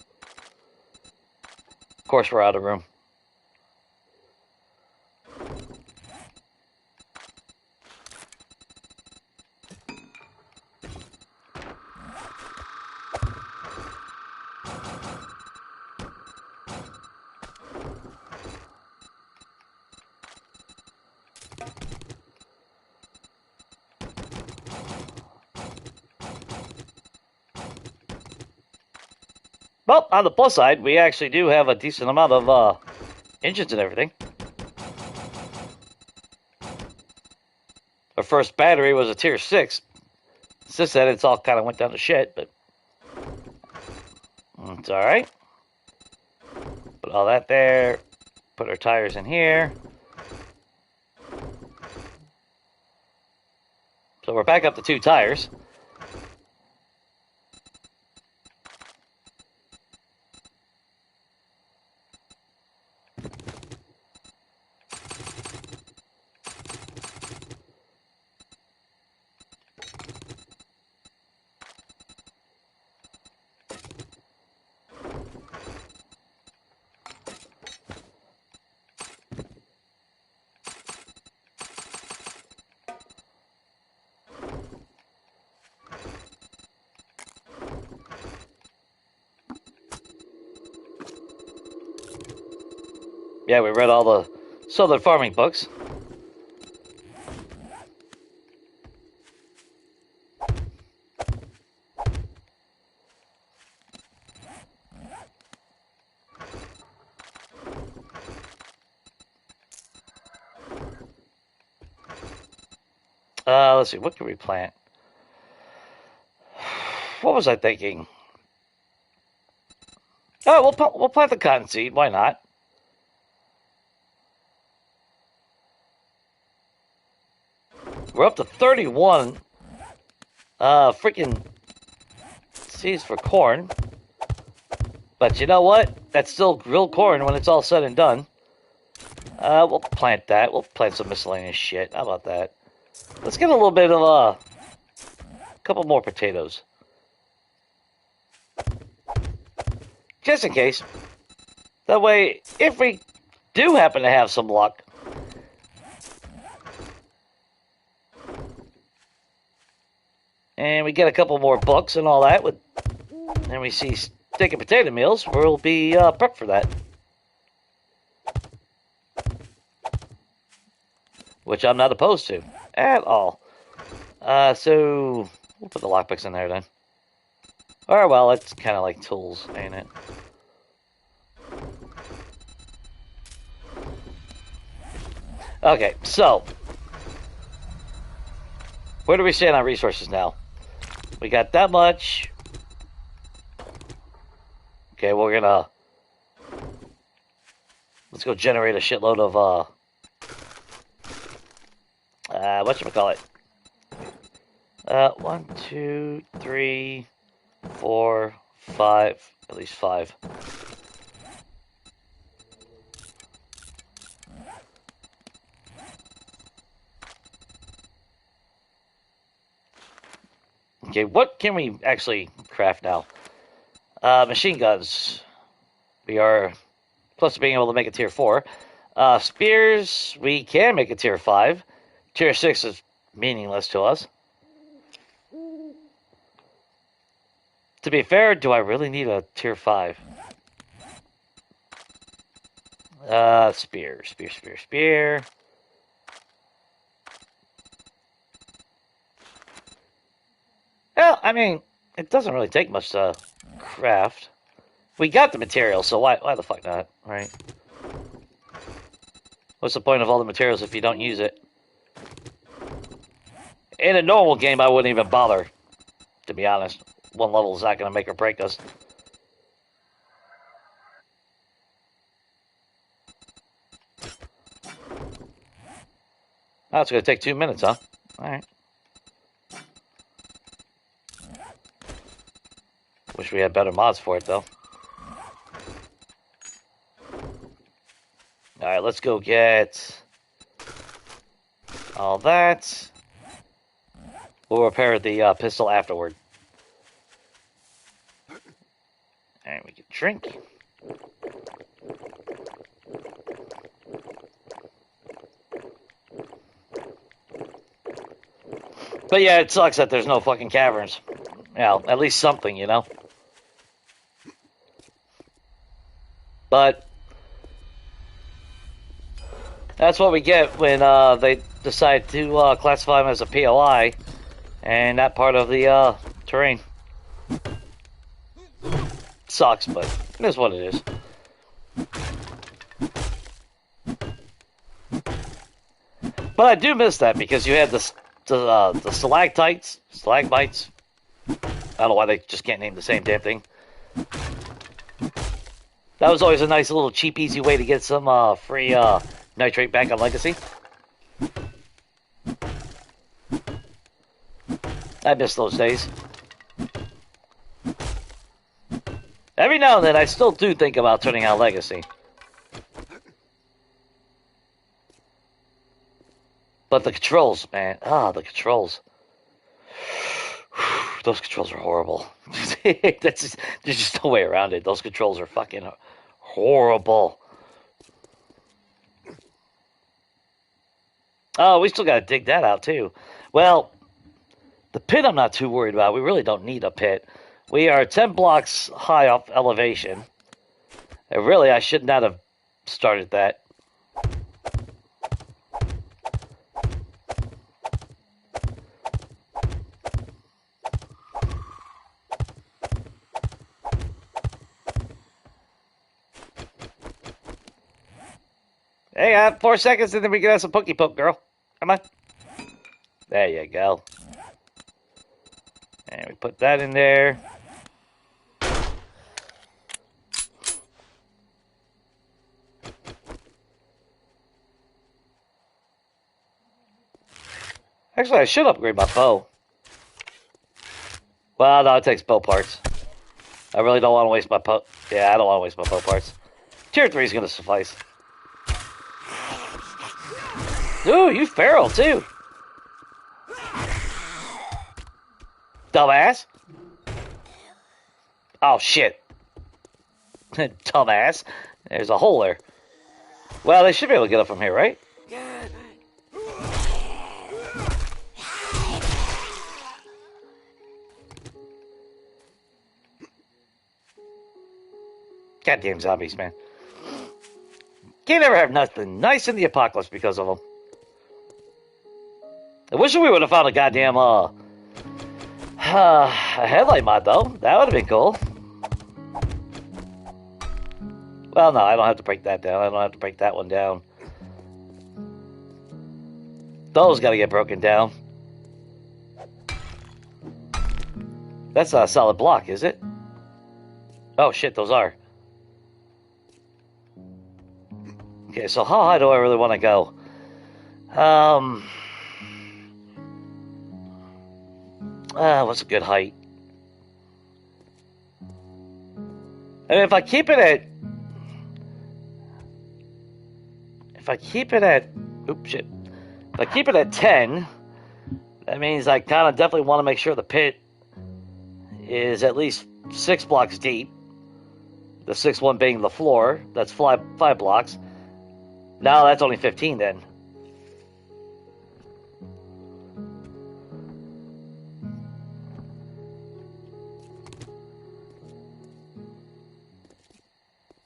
[SPEAKER 1] Of course we're out of room. Well, on the plus side, we actually do have a decent amount of engines and everything. Our first battery was a tier 6. Since then, it's all kind of went down to shit, but it's alright. Put all that there. Put our tires in here. So we're back up to 2 tires. Yeah, we read all the Southern farming books. Let's see. What can we plant? What was I thinking? Oh, we'll plant the cottonseed. Why not? We're up to 31 freaking seeds for corn. But you know what? That's still real corn when it's all said and done. We'll plant that. We'll plant some miscellaneous shit. How about that? Let's get a little bit of a couple more potatoes. Just in case. That way, if we do happen to have some luck, and we get a couple more books and all that, and we see steak and potato meals, we'll be prepped for that. Which I'm not opposed to at all. So we'll put the lockpicks in there then. Or well, it's kind of like tools, ain't it? Okay, so where do we stand on resources now? We got that much. Okay, let's go generate a shitload of whatchamacallit? 1, 2, 3, 4, 5, at least 5. Okay, what can we actually craft now? Machine guns. We are close to being able to make a tier 4. Spears, we can make a tier 5. Tier 6 is meaningless to us. To be fair, do I really need a tier 5? Spear. Well, I mean, it doesn't really take much to craft. We got the material, so why the fuck not, right? What's the point of all the materials if you don't use it? In a normal game, I wouldn't even bother, to be honest. One level is not going to make or break us. Oh, it's going to take 2 minutes, huh? Alright. Wish we had better mods for it, though. Alright, let's go get all that. We'll repair the pistol afterward. And we can drink. But yeah, it sucks that there's no fucking caverns. Yeah, at least something, you know? But that's what we get when they decide to classify them as a POI and that part of the terrain. Sucks, but it is what it is. But I do miss that because you had the stalactites, stalagmites. I don't know why they just can't name the same damn thing. That was always a nice little cheap, easy way to get some free nitrate back on Legacy. I miss those days. Every now and then, I still do think about turning on Legacy. But the controls, man. The controls. Those controls are horrible. There's just no way around it. Those controls are fucking horrible. Oh, we still gotta dig that out, too. Well, the pit I'm not too worried about. We really don't need a pit. We are 10 blocks high off elevation. And really, I should not have started that. Hey, 4 seconds and then we can have some pokey poke, girl. Come on. There you go. And we put that in there. Actually, I should upgrade my bow. Well, no, it takes bow parts. I really don't want to waste my bow. Yeah, I don't want to waste my bow parts. Tier 3 is going to suffice. Ooh, you feral, too. Dumbass. Oh, shit. Dumbass. There's a hole there. Well, they should be able to get up from here, right? Goddamn zombies, man. Can't ever have nothing nice in the apocalypse because of them. I wish we would have found a goddamn, a headlight mod, though. That would have been cool. Well, no, I don't have to break that down. I don't have to break that one down. Those gotta get broken down. That's not a solid block, is it? Oh, shit, those are. Okay, so how high do I really want to go? What's a good height? I mean, if I keep it at, oops, shit. If I keep it at 10, that means I kind of definitely want to make sure the pit is at least 6 blocks deep. The 6th one being the floor. That's 5 blocks. No, that's only 15 then.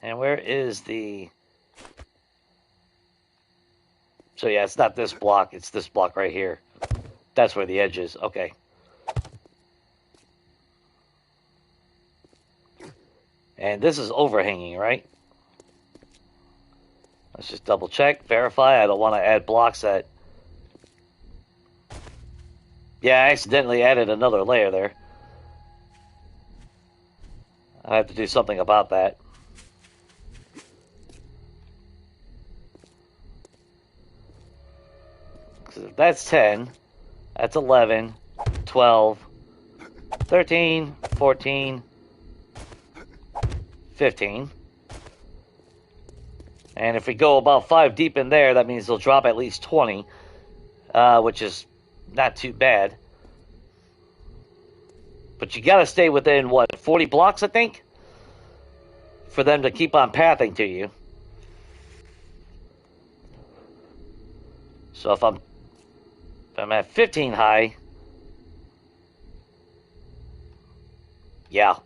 [SPEAKER 1] And where is the... So yeah, it's not this block, it's this block right here. That's where the edge is. Okay. And this is overhanging, right? Let's just double check, verify. I don't want to add blocks that... Yeah, I accidentally added another layer there. I have to do something about that. So that's 10. That's 11, 12, 13, 14, 15. And if we go about 5 deep in there, that means they'll drop at least 20, which is not too bad. But you got to stay within, what, 40 blocks, I think? For them to keep on pathing to you. So if I'm at 15 high, yeah,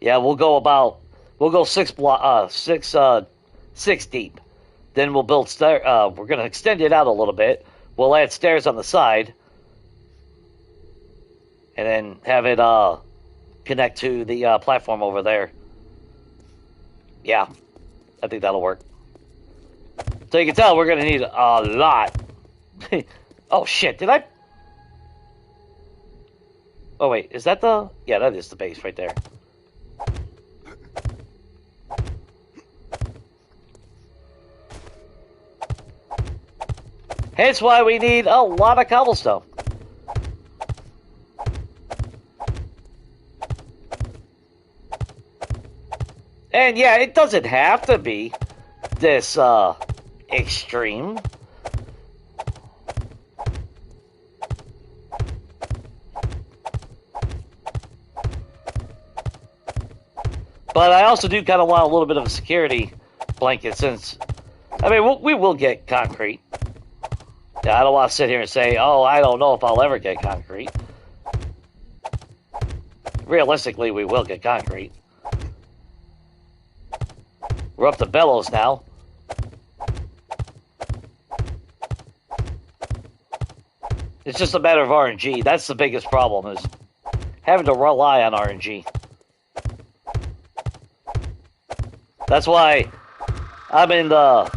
[SPEAKER 1] we'll go 6 deep. Then we'll build we're going to extend it out a little bit. We'll add stairs on the side, and then have it connect to the platform over there. Yeah, I think that'll work. So you can tell we're going to need a lot. Oh shit, did I? Oh wait, is that the... Yeah, that is the base right there. Hence why we need a lot of cobblestone. And yeah, it doesn't have to be this extreme. But I also do kind of want a little bit of a security blanket since, I mean, we will get concrete. Yeah, I don't want to sit here and say, oh, I don't know if I'll ever get concrete. Realistically, we will get concrete. We're up to bellows now. It's just a matter of RNG. That's the biggest problem, is having to rely on RNG. That's why I'm in the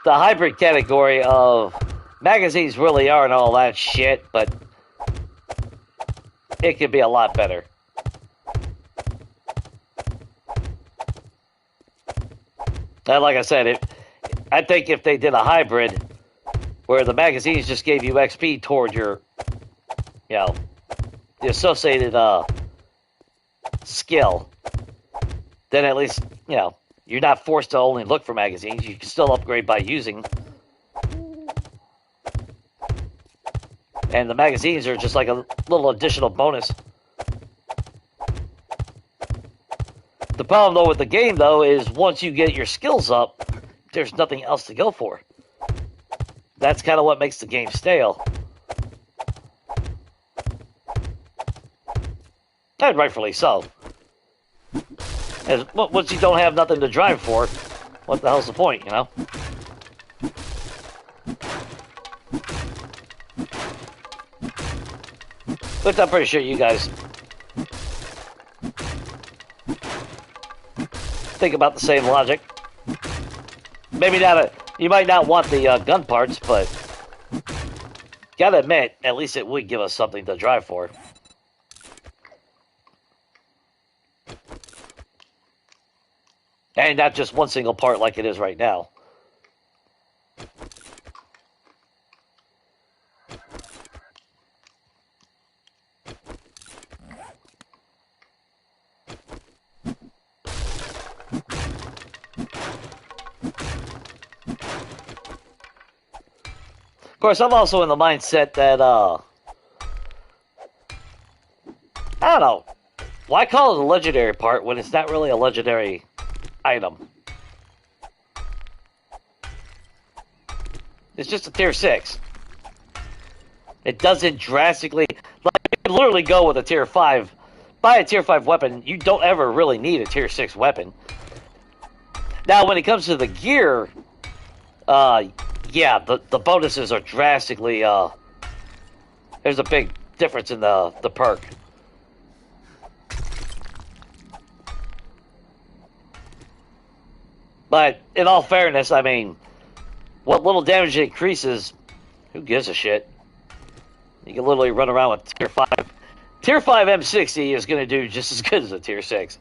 [SPEAKER 1] hybrid category of magazines really aren't all that shit, but it could be a lot better. And like I said, I think if they did a hybrid where the magazines just gave you XP toward your, you know, the associated skill, then at least, you know, you're not forced to only look for magazines. You can still upgrade by using. And the magazines are just like a little additional bonus. The problem, though, with the game, though, is once you get your skills up, there's nothing else to go for. That's kind of what makes the game stale. And rightfully so. As, once you don't have nothing to drive for, what the hell's the point, you know? But I'm pretty sure you guys think about the same logic. Maybe not you might not want the gun parts, but gotta admit, at least it would give us something to drive for. And not just one single part like it is right now. Of course, I'm also in the mindset that, I don't know, why call it a legendary part when it's not really a legendary item? It's just a tier 6. It doesn't drastically, like, you can literally go with a tier 5. Buy a tier 5 weapon, you don't ever really need a tier 6 weapon. Now, when it comes to the gear, yeah, the bonuses are drastically, there's a big difference in the perk. But, in all fairness, I mean, what little damage it increases, who gives a shit? You can literally run around with tier 5. Tier 5 M60 is going to do just as good as a tier 6.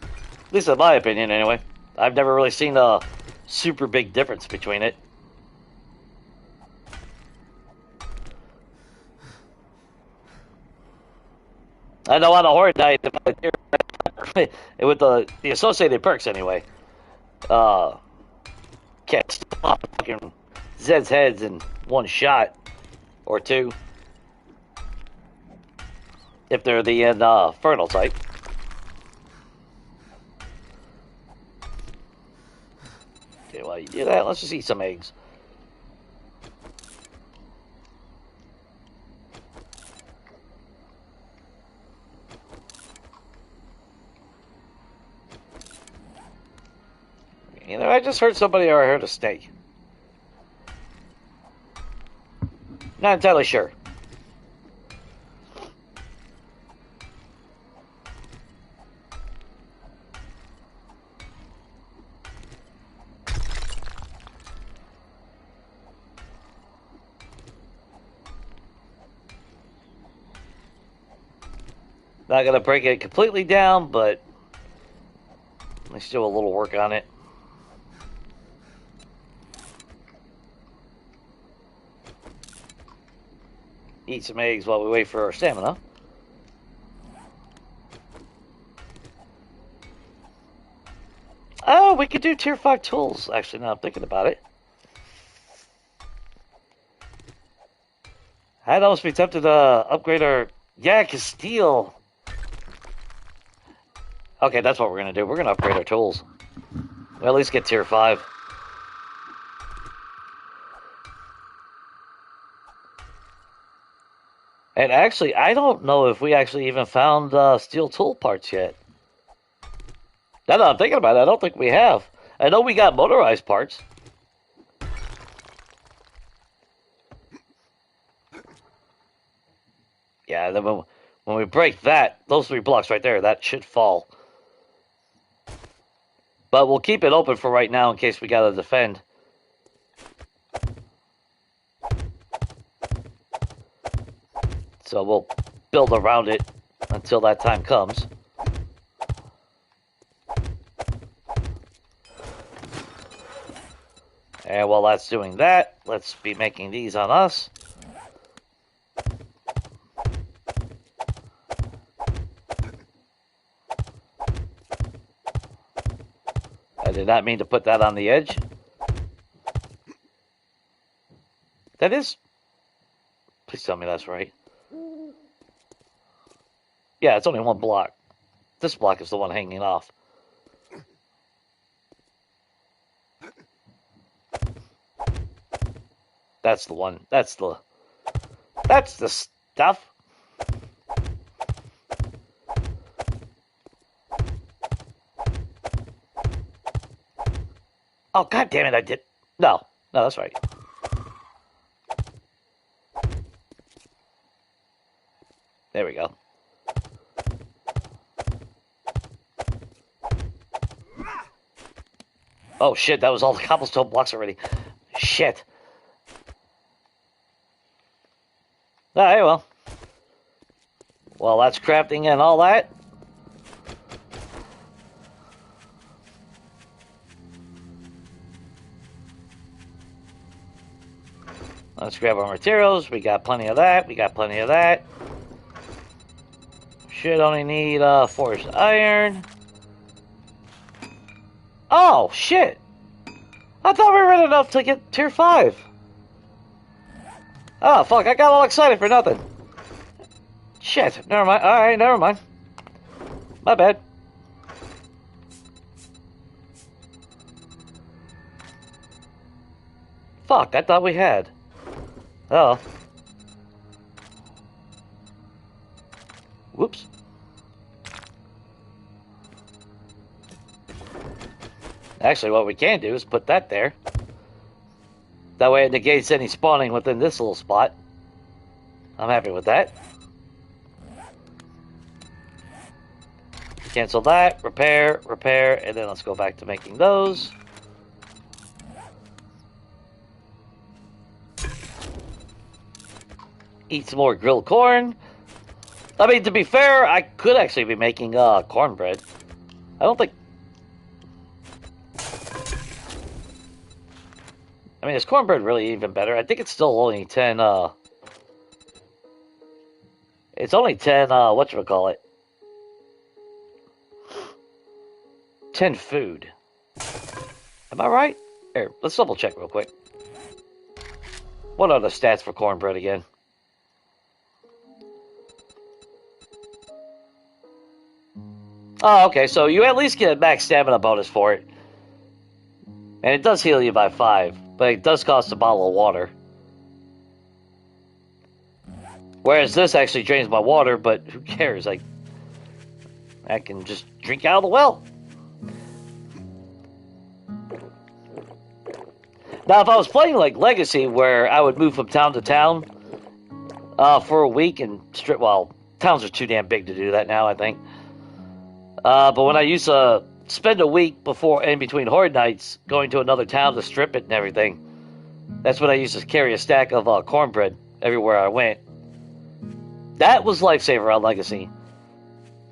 [SPEAKER 1] At least in my opinion, anyway. I've never really seen a super big difference between it. I know on a Horde Night, with the associated perks anyway, can't stop fucking Zed's heads in one shot or two. If they're the Infernal type. Okay, while you do that, let's just eat some eggs. You know, I just heard somebody or I heard a snake. Not entirely sure. Not gonna break it completely down, but let's do a little work on it. Eat some eggs while we wait for our stamina. Oh, we could do tier 5 tools, actually, now I'm thinking about it. I'd almost be tempted to upgrade our... Yeah, because steel... Okay, that's what we're going to do. We're going to upgrade our tools. We'll at least get tier 5. And actually, I don't know if we actually even found steel tool parts yet. Now that I'm thinking about it, I don't think we have. I know we got motorized parts. Yeah, then when we break that, those 3 blocks right there, that should fall. But we'll keep it open for right now in case we gotta defend. So we'll build around it until that time comes. And while that's doing that, let's be making these on us. I did not mean to put that on the edge. That is... Please tell me that's right. Yeah, it's only one block. This block is the one hanging off. That's the one. That's the stuff. Oh, god damn it, I did. No, that's right. There we go. Oh shit, that was all the cobblestone blocks already. Shit. Alright, well. Well, that's crafting and all that. Let's grab our materials. We got plenty of that. We got plenty of that. Should only need forged iron. Oh, shit. I thought we were in enough to get tier 5. Oh, fuck. I got all excited for nothing. Shit. Never mind. Alright, never mind. My bad. Fuck, I thought we had. Oh. Whoops. Actually, what we can do is put that there. That way it negates any spawning within this little spot. I'm happy with that. Cancel that, repair, and then let's go back to making those. Eat some more grilled corn. I mean, to be fair, I could actually be making cornbread. I don't think... I mean, is cornbread really even better? I think it's still only 10, It's only 10, whatchamacallit? 10 food. Am I right? Here, let's double check real quick. What are the stats for cornbread again? Oh, okay, so you at least get a max stamina bonus for it. And it does heal you by 5, but it does cost a bottle of water. Whereas this actually drains my water, but who cares? I can just drink out of the well. Now, if I was playing like Legacy, where I would move from town to town for a week and strip, well, towns are too damn big to do that now, I think. But when I used to spend a week before in between Horde nights going to another town to strip it and everything, that's when I used to carry a stack of cornbread everywhere I went. That was lifesaver on Legacy.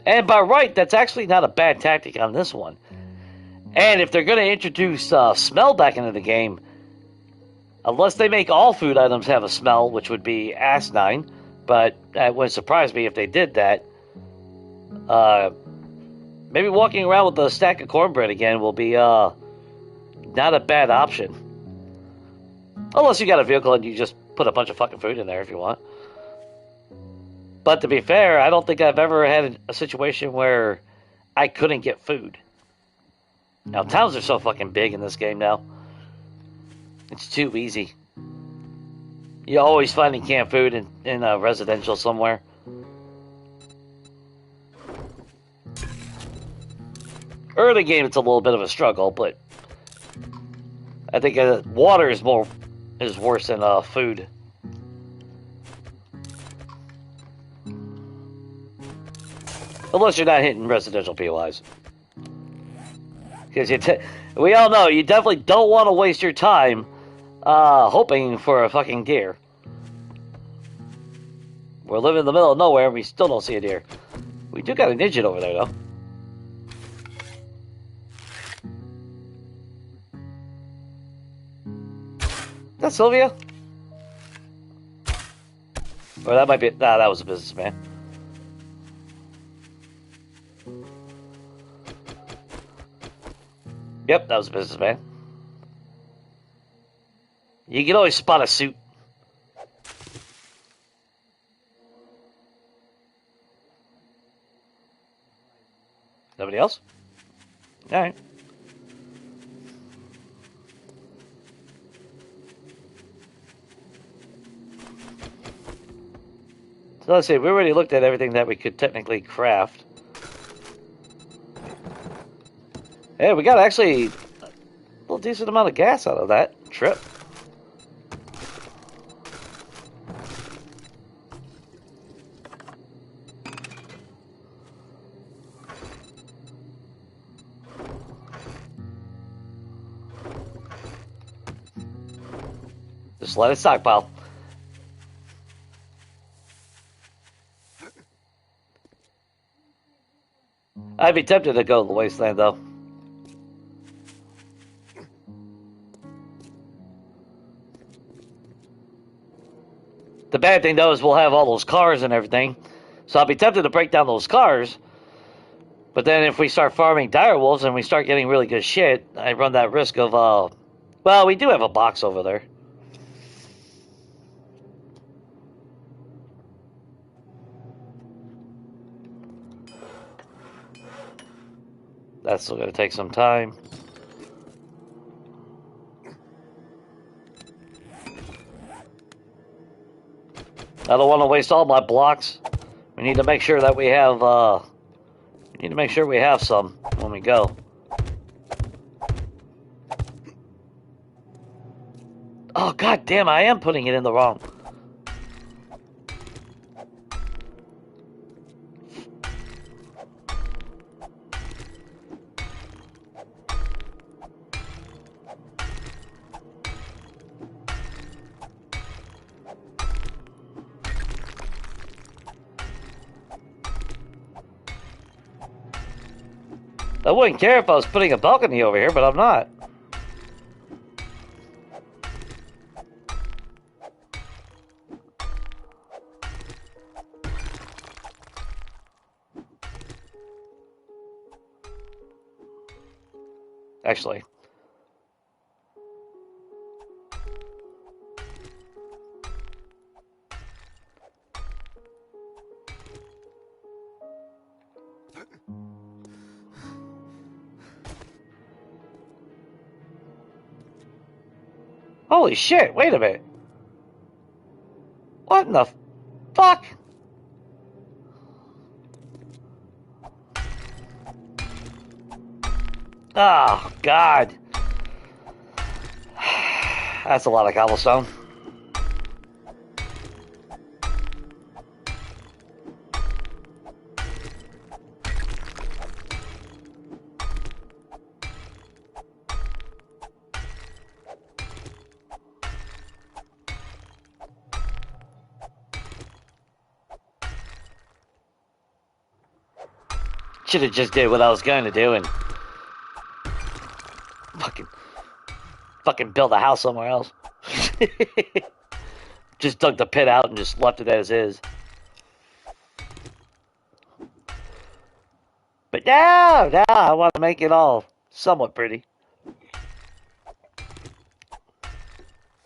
[SPEAKER 1] And by right, that's actually not a bad tactic on this one. And if they're going to introduce smell back into the game, unless they make all food items have a smell, which would be asinine, but that wouldn't surprise me if they did that. Maybe walking around with a stack of cornbread again will be not a bad option. Unless you got a vehicle and you just put a bunch of fucking food in there if you want. But to be fair, I don't think I've ever had a situation where I couldn't get food. Now, towns are so fucking big in this game now. It's too easy. You're always finding canned food in a residential somewhere. Early game, it's a little bit of a struggle, but I think water is worse than food. Unless you're not hitting residential POIs. Because we all know you definitely don't want to waste your time hoping for a fucking deer. We're living in the middle of nowhere and we still don't see a deer. We do got a midget over there, though. Is that Sylvia? Or that might be... Nah, that was a businessman. Yep, that was a businessman. You can always spot a suit. Nobody else? Alright. So let's see, we already looked at everything that we could technically craft. Hey, we got actually a little decent amount of gas out of that trip. Just let it stockpile. I'd be tempted to go to the wasteland, though. The bad thing, though, is we'll have all those cars and everything. So I'll be tempted to break down those cars. But then if we start farming dire wolves and we start getting really good shit, I run that risk of, well, we do have a box over there. That's still going to take some time. I don't want to waste all my blocks. We need to make sure that we have, some when we go. Oh, god damn, I am putting it in the wrong. I wouldn't care if I was putting a balcony over here, but I'm not. Actually. Holy shit, wait a minute. What in the fuck? Oh, God. That's a lot of cobblestone. Should have just did what I was going to do and fucking build a house somewhere else. Just dug the pit out and just left it as is. But no, I want to make it all somewhat pretty.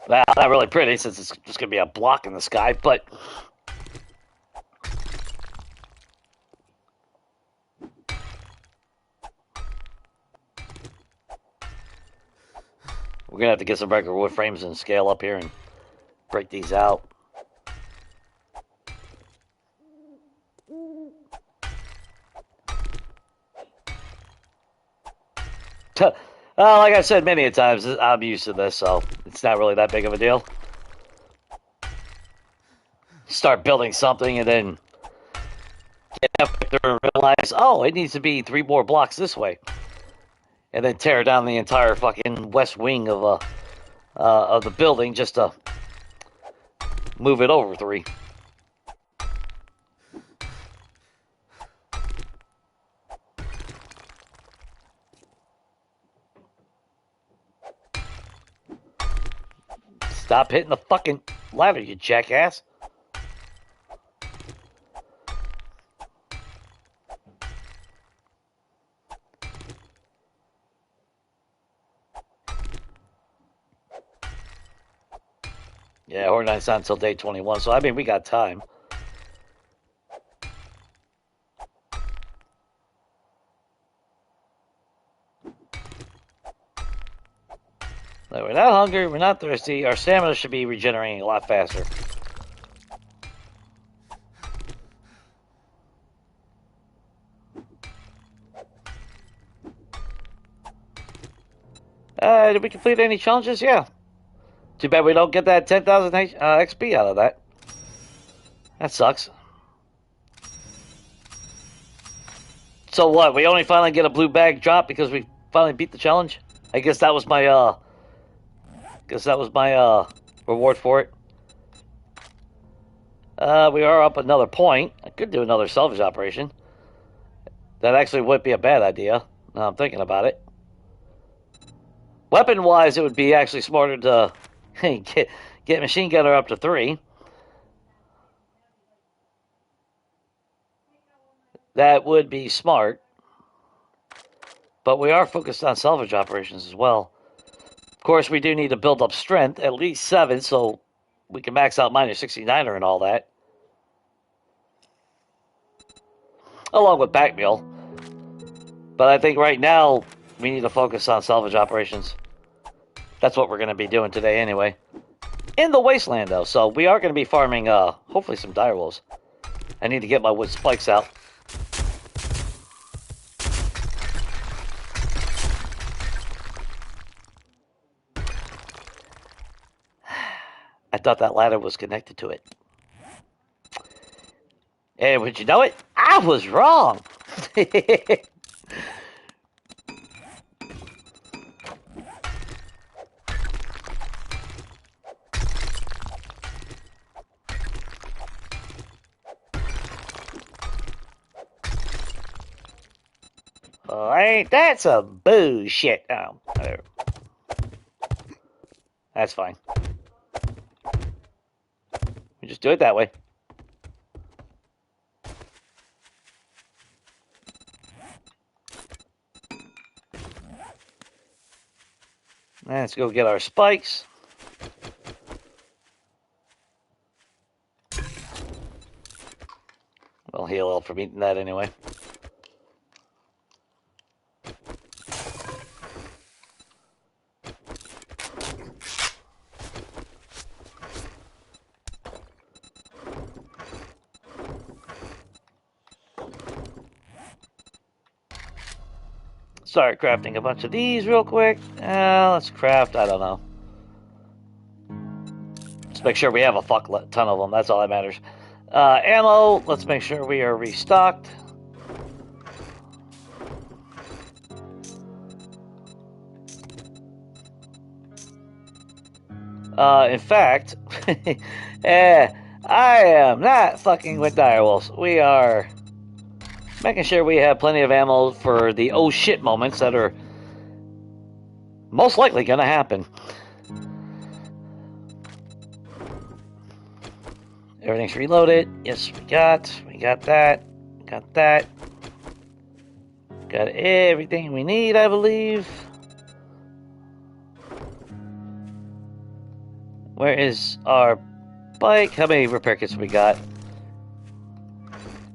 [SPEAKER 1] Well, not really pretty since it's just going to be a block in the sky, but... We're going to have to get some regular wood frames and scale up here and break these out. Like I said many times, I'm used to this, so it's not really that big of a deal. Start building something and then get up there and realize, oh, it needs to be 3 more blocks this way. and then tear down the entire fucking west wing of the building just to move it over 3. Stop hitting the fucking ladder, you jackass. Yeah, Horror Night's not until day 21, so I mean, we got time. No, we're not hungry, we're not thirsty, our stamina should be regenerating a lot faster. Did we complete any challenges? Yeah. Too bad we don't get that 10,000 XP out of that. That sucks. So what? We only finally get a blue bag drop because we finally beat the challenge? I guess that was my reward for it. We are up another point. I could do another salvage operation. That actually would be a bad idea. Now I'm thinking about it. Weapon-wise, it would be actually smarter to get machine gunner up to 3. That would be smart. But we are focused on salvage operations as well. Of course, we do need to build up strength, at least 7, so we can max out minor 69er and all that. Along with back meal. But I think right now, we need to focus on salvage operations. That's what we're going to be doing today anyway. In the wasteland, though, so we are going to be farming, hopefully some direwolves. I need to get my wood spikes out. I thought that ladder was connected to it. And would you know it? I was wrong! Oh, ain't that some bullshit? Oh, whatever. That's fine. We just do it that way. Let's go get our spikes. We'll heal up from eating that anyway. Start crafting a bunch of these real quick. Let's craft, I don't know. Let's make sure we have a fuck ton of them. That's all that matters. Ammo, let's make sure we are restocked. In fact, I am not fucking with direwolves. We are making sure we have plenty of ammo for the oh shit moments that are most likely gonna happen. Everything's reloaded. Yes, we got that. Got that. Got everything we need, I believe. Where is our bike? How many repair kits we got?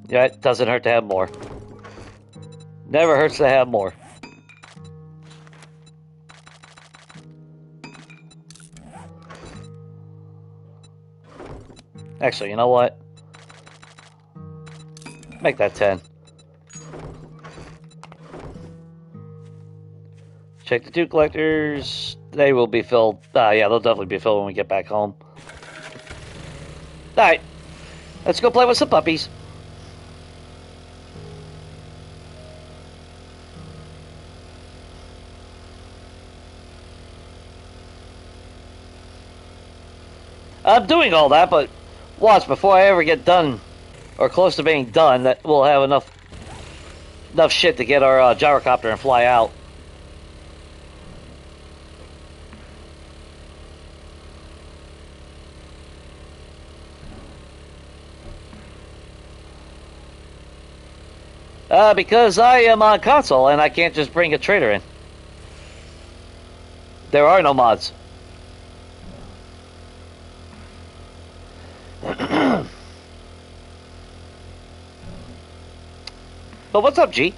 [SPEAKER 1] Yeah, it doesn't hurt to have more. Never hurts to have more. Actually, you know what? Make that 10. Check the 2 collectors. They will be filled. Yeah, they'll definitely be filled when we get back home. Alright. Let's go play with some puppies. I'm doing all that, but watch, before I ever get done, or close to being done, that we'll have enough shit to get our gyrocopter and fly out. Because I am on console and I can't just bring a trader in. There are no mods. But what's up, G?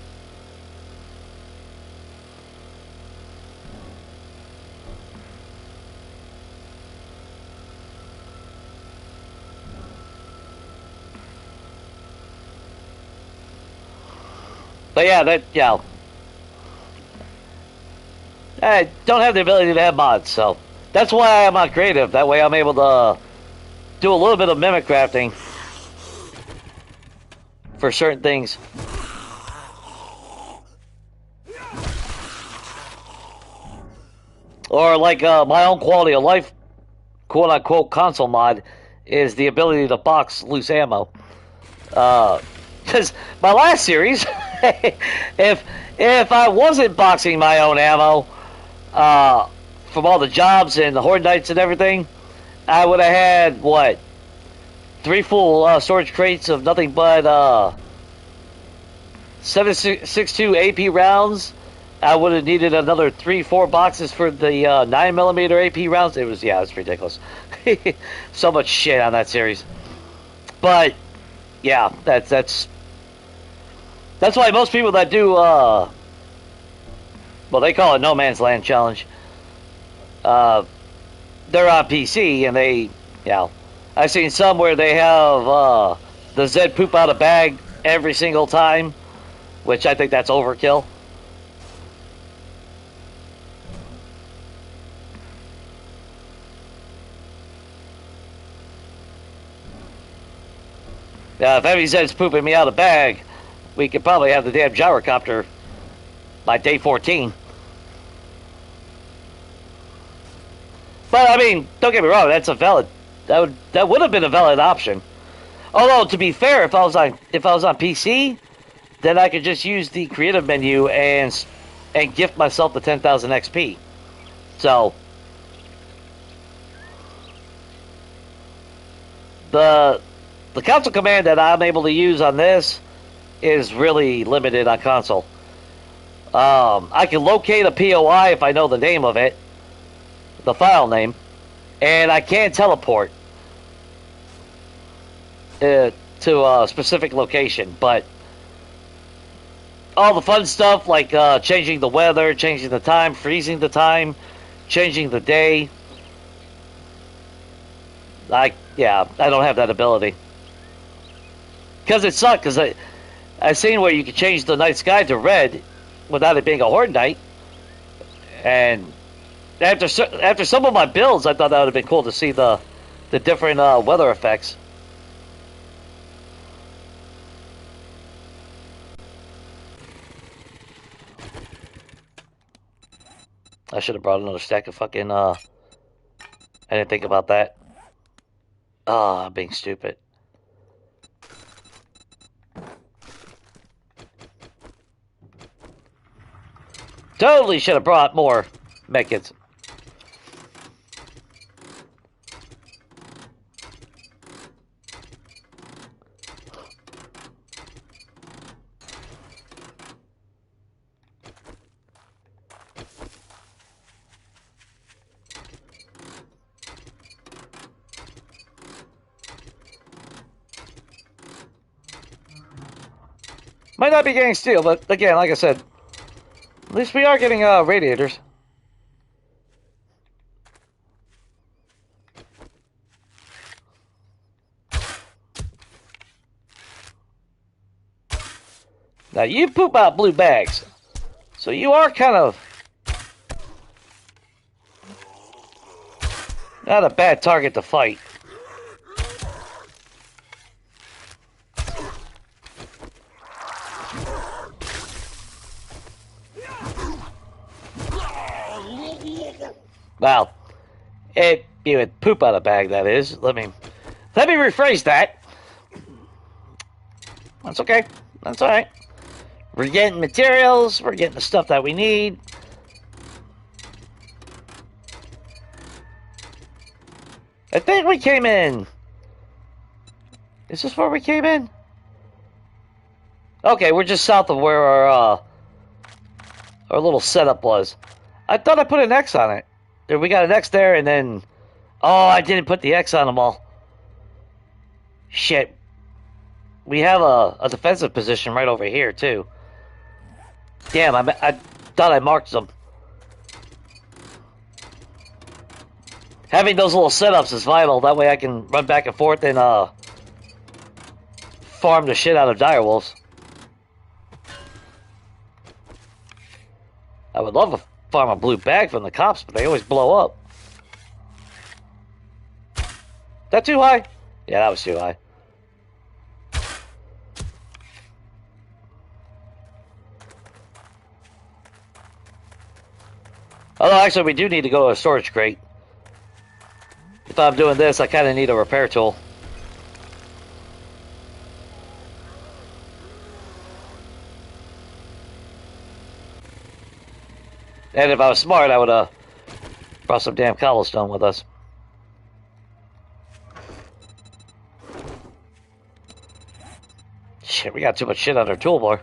[SPEAKER 1] But yeah, I don't have the ability to have mods, so that's why I'm on creative. That way I'm able to do a little bit of mimic crafting for certain things. Or like my own quality of life, quote unquote, console mod is the ability to box loose ammo. Because my last series, if I wasn't boxing my own ammo from all the jobs and the Horde Nights and everything, I would have had what 3 full storage crates of nothing but 7.62 AP rounds. I would have needed another 3-4 boxes for the 9mm AP rounds. It's ridiculous. So much shit on that series. But yeah, that's why most people that do well, they call it No Man's Land Challenge. They're on PC and I've seen some where they have the Zed poop out a bag every single time, which I think that's overkill. If Heavy Zed's pooping me out a bag, we could probably have the damn gyrocopter by day 14. But I mean, don't get me wrong, that would have been a valid option. Although to be fair, if I was on PC, then I could just use the creative menu and gift myself the 10,000 XP. So the console command that I'm able to use on this is really limited on console. I can locate a POI if I know the name of it, the file name, and I can teleport to a specific location, but all the fun stuff like changing the weather, changing the time, freezing the time, changing the day, I don't have that ability. Because it sucked, because I've seen where you can change the night sky to red without it being a Horde Night. And after some of my builds, I thought that would have been cool to see the different weather effects. I should have brought another stack of fucking, I didn't think about that. I'm being stupid. Totally should have brought more medkits. Might not be getting steel, but again, like I said, at least we are getting radiators. Now you poop out blue bags, so you are kind of not a bad target to fight. Well, You would poop out a bag, that is. Let me rephrase that. That's okay. That's alright. We're getting materials. We're getting the stuff that we need. I think we came in. Is this where we came in? Okay, we're just south of where our little setup was. I thought I put an X on it. We got an X there, and then... Oh, I didn't put the X on them all. Shit. We have a defensive position right over here, too. Damn, I thought I marked them. Having those little setups is vital. That way I can run back and forth and farm the shit out of direwolves. I would love to farm a blue bag from the cops, but they always blow up. That too high? Yeah, that was too high. Although, actually, we do need to go to a storage crate. If I'm doing this, I kind of need a repair tool. And if I was smart, I would have brought some damn cobblestone with us. Shit, we got too much shit on our toolbar.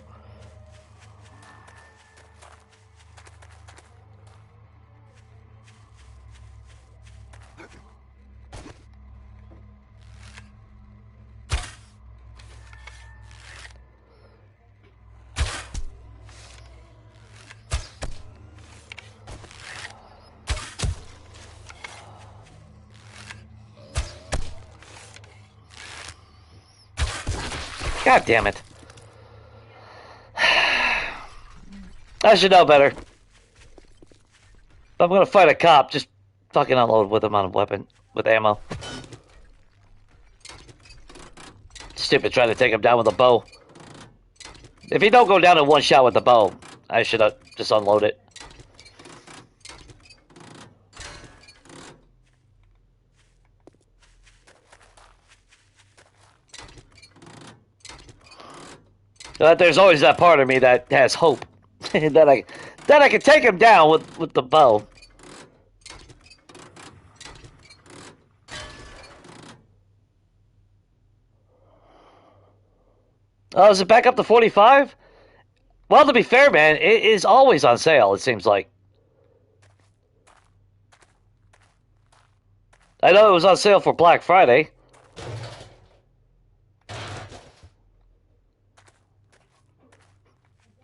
[SPEAKER 1] God damn it. I should know better. If I'm gonna fight a cop, just fucking unload with him on a weapon, with ammo. Stupid trying to take him down with a bow. If he don't go down in one shot with the bow, I should have just unload it. But there's always that part of me that has hope that I can take him down with the bow. Oh, is it back up to 45? Well, to be fair, man, it is always on sale, it seems like. I know it was on sale for Black Friday.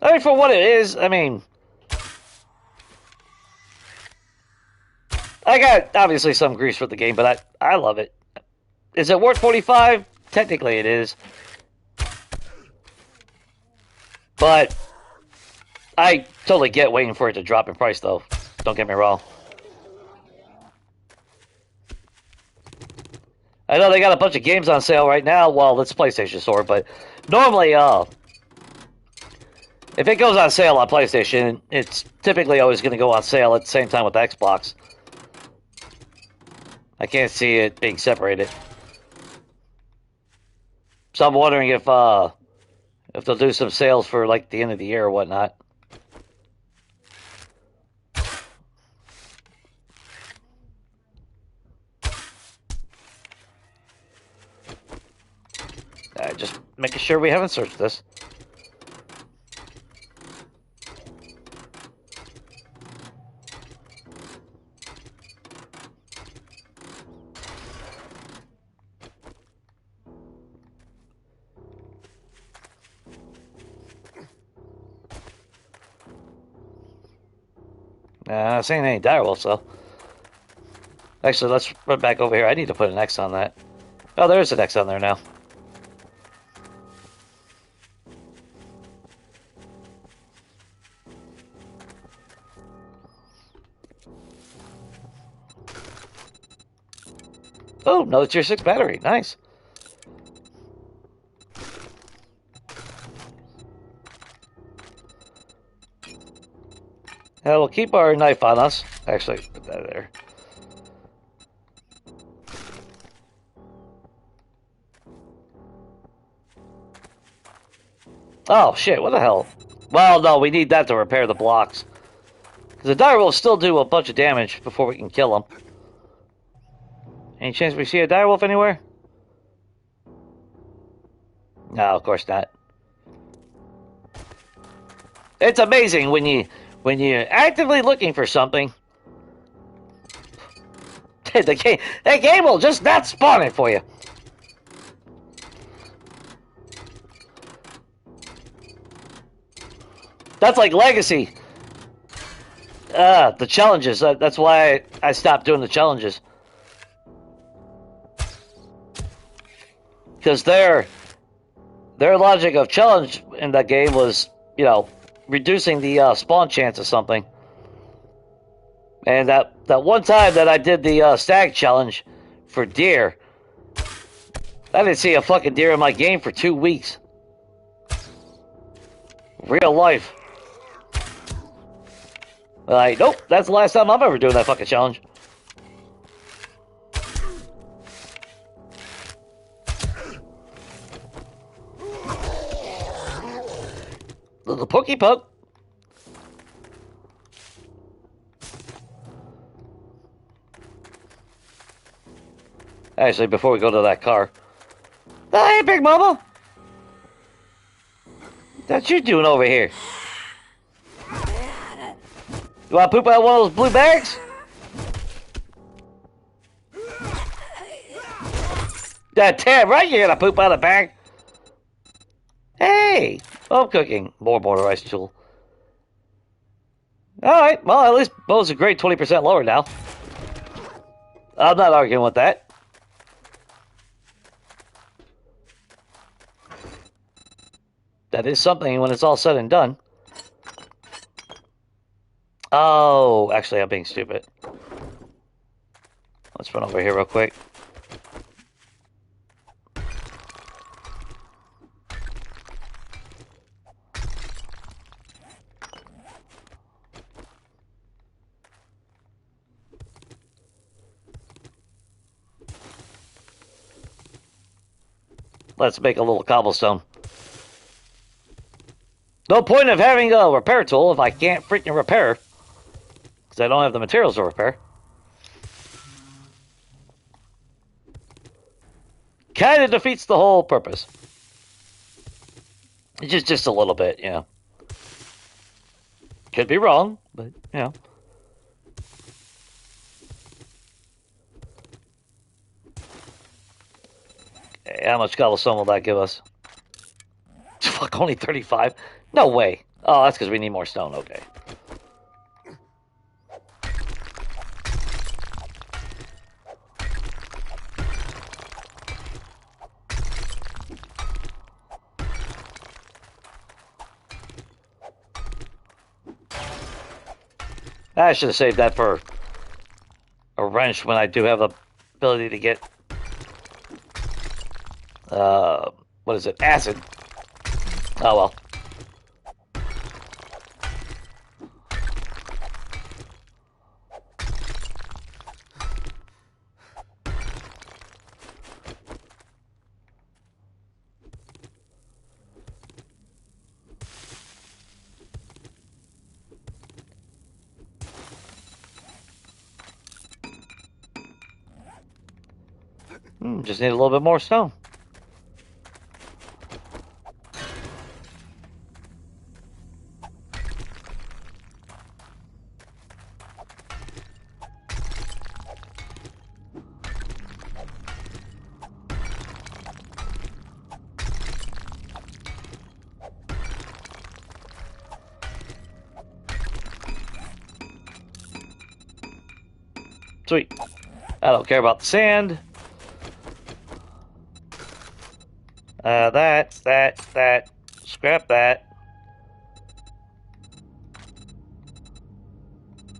[SPEAKER 1] I mean, for what it is, I mean... I got, obviously, some grease for the game, but I love it. Is it worth 45? Technically, it is. But... I totally get waiting for it to drop in price, though. Don't get me wrong. I know they got a bunch of games on sale right now. Well, it's PlayStation Store, but... Normally, if it goes on sale on PlayStation, it's typically always going to go on sale at the same time with Xbox. I can't see it being separated. So I'm wondering if they'll do some sales for like the end of the year or whatnot. Just making sure we haven't searched this. Not seeing any direwolves, so. Actually, let's run back over here. I need to put an X on that. Oh, there is an X on there now. Oh, another tier 6 battery. Nice. We'll keep our knife on us. Actually, put that there. Oh, shit, what the hell? Well, no, we need that to repair the blocks. Because the dire wolves still do a bunch of damage before we can kill them. Any chance we see a dire wolf anywhere? No, of course not. It's amazing when you're actively looking for something, the game will just not spawn it for you. That's like Legacy. The challenges. That's why I stopped doing the challenges. Because their logic of challenge in that game was, you know, reducing the spawn chance of something. And that one time that I did the stag challenge for deer, I didn't see a fucking deer in my game for 2 weeks. Real life. Like, nope, that's the last time I'm ever doing that fucking challenge. The pokey poke. Actually, before we go to that car. Hey, Big Mama! What you doing over here? You want to poop out one of those blue bags? Damn right you're gonna poop out a bag. Hey! I'm cooking. More motorized tool. Alright, well, at least Bo's a great 20% lower now. I'm not arguing with that. That is something when it's all said and done. Oh, actually, I'm being stupid. Let's run over here real quick. Let's make a little cobblestone. No point of having a repair tool if I can't freaking repair. Because I don't have the materials to repair. Kind of defeats the whole purpose. Just a little bit, you know. Could be wrong, but, you know. Okay, how much cobblestone will that give us? Fuck, only 35? No way. Oh, that's because we need more stone. Okay. I should have saved that for a wrench when I do have the ability to get, what is it? Acid. Oh well. Just need a little bit more stone. Sweet. I don't care about the sand. That. Scrap that.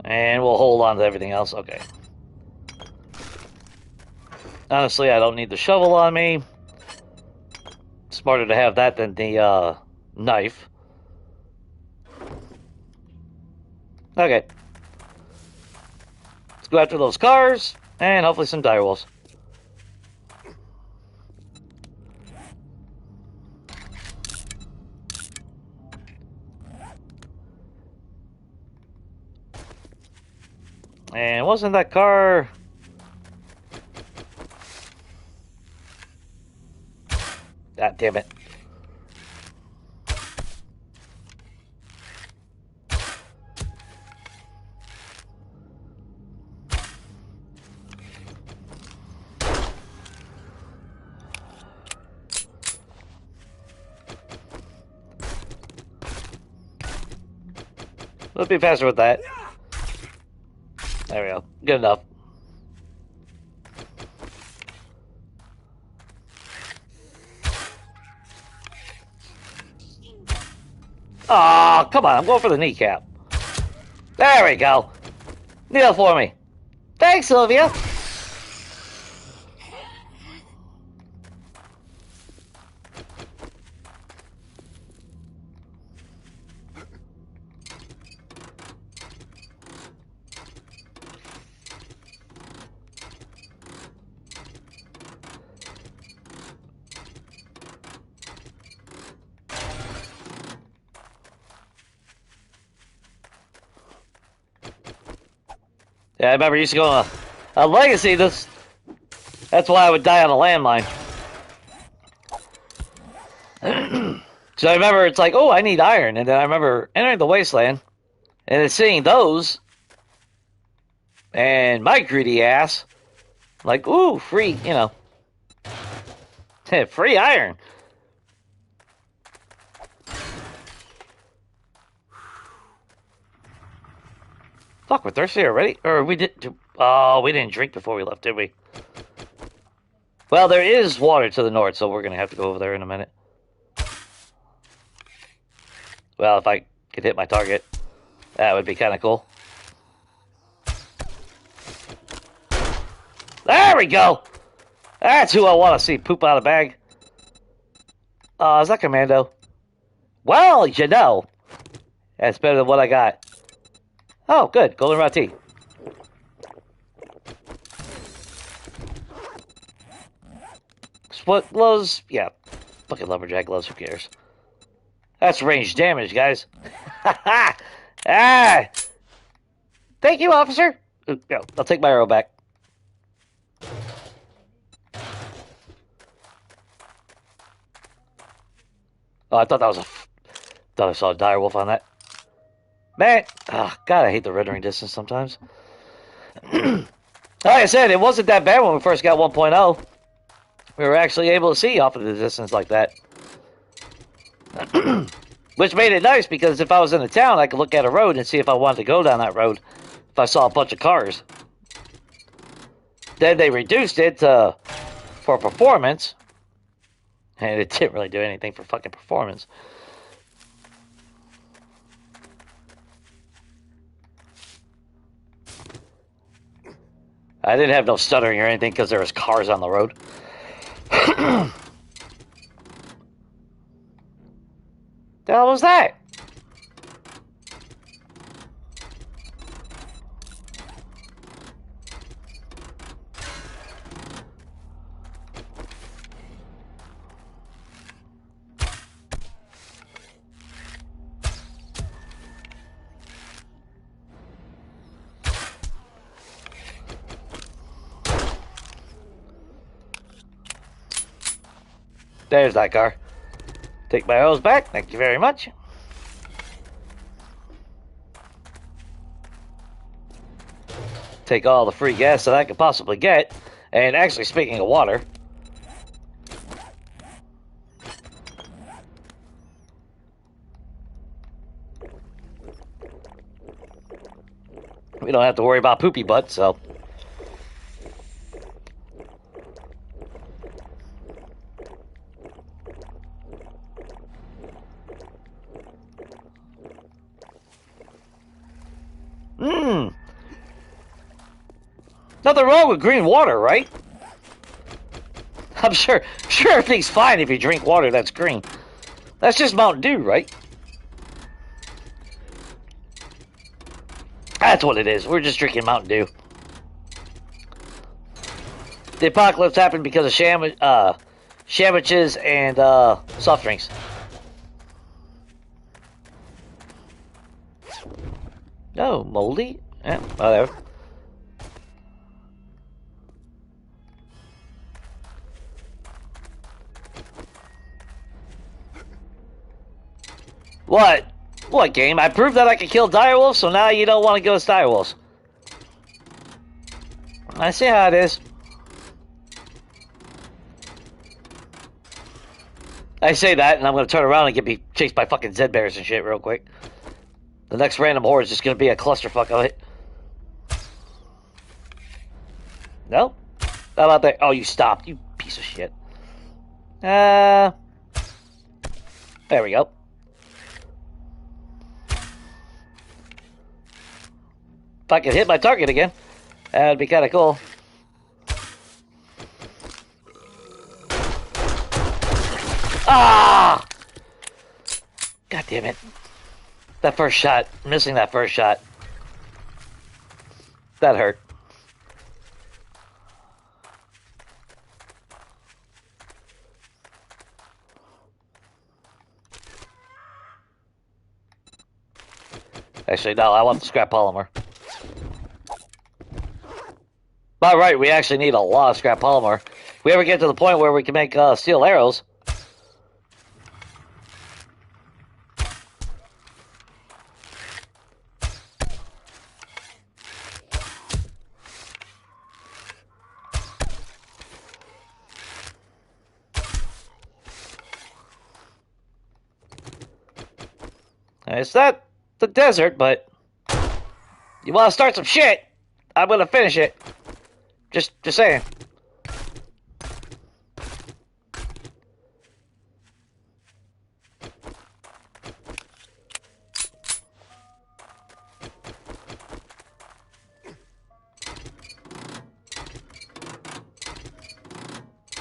[SPEAKER 1] And we'll hold on to everything else. Okay. Honestly, I don't need the shovel on me. Smarter to have that than the knife. Okay. Let's go after those cars and hopefully some direwolves. And wasn't that car... God damn it. Let's be faster with that. There we go. Good enough. Oh, come on. I'm going for the kneecap. There we go. Kneel for me. Thanks, Sylvia. Yeah, I remember I used to go on a legacy. That's why I would die on a landmine. So I remember it's like, oh, I need iron. And then I remember entering the wasteland and then seeing those. And my greedy ass, like, ooh, free, you know. Free iron. Fuck, we're thirsty already? Or we did... Oh, we didn't drink before we left, did we? Well, there is water to the north, so we're going to have to go over there in a minute. Well, if I could hit my target, that would be kind of cool. There we go! That's who I want to see poop out of bag. Is that Commando? Well, you know. That's better than what I got. Oh, good. Golden Rati. Split gloves? Yeah. Fucking lumberjack gloves. Who cares? That's range damage, guys. Ah! Thank you, officer. No, I'll take my arrow back. Oh, I thought that was a... Thought I saw a dire wolf on that. Man, oh, God, I hate the rendering distance sometimes. Like I said, it wasn't that bad when we first got 1.0. We were actually able to see off of the distance like that. Which made it nice, because if I was in a town, I could look at a road and see if I wanted to go down that road if I saw a bunch of cars. Then they reduced it for performance. And it didn't really do anything for fucking performance. I didn't have no stuttering or anything because there was cars on the road. The hell was that? There's that car. Take my arrows back. Thank you very much. Take all the free gas that I could possibly get. And actually, speaking of water, we don't have to worry about poopy butt, so... Nothing wrong with green water, right? I'm sure everything's fine if you drink water that's green. That's just Mountain Dew, right? That's what it is. We're just drinking Mountain Dew. The apocalypse happened because of sandwiches and soft drinks. No, moldy? Yeah, whatever. What? What game? I proved that I can kill direwolves, so now you don't want to go as direwolves. I see how it is. I say that, and I'm going to turn around and get me chased by fucking Zed bears and shit real quick. The next random horde is just going to be a clusterfuck of it. Nope. How about that? Oh, you stopped, you piece of shit. There we go. If I could hit my target again, that would be kind of cool. Ah! God damn it. That first shot, missing that first shot. That hurt. Actually, no, I want the scrap polymer. By right, we actually need a lot of scrap polymer. If we ever get to the point where we can make steel arrows. It's not the desert, but you want to start some shit, I'm gonna finish it. Just saying.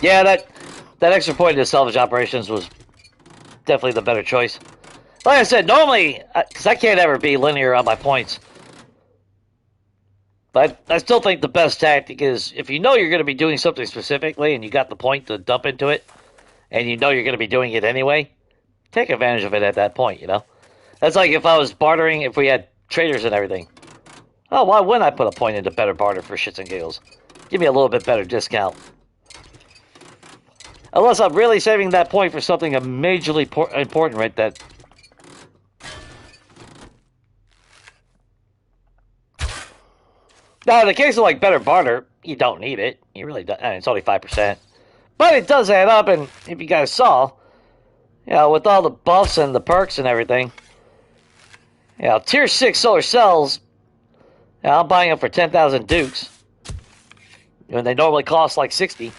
[SPEAKER 1] Yeah, that extra point into salvage operations was definitely the better choice. Like I said, normally, because I can't ever be linear on my points, but I still think the best tactic is if you know you're going to be doing something specifically and you got the point to dump into it, and you know you're going to be doing it anyway, take advantage of it at that point, you know? That's like if I was bartering, if we had traders and everything. Oh, why wouldn't I put a point into better barter for shits and giggles? Give me a little bit better discount. Unless I'm really saving that point for something majorly important right that... Now, in the case of, like, better barter, you don't need it. You really don't. I mean, it's only 5%. But it does add up, and if you guys saw, you know, with all the buffs and the perks and everything, you know, tier 6 solar cells, you know, I'm buying them for 10,000 dukes. When they normally cost, like, 60.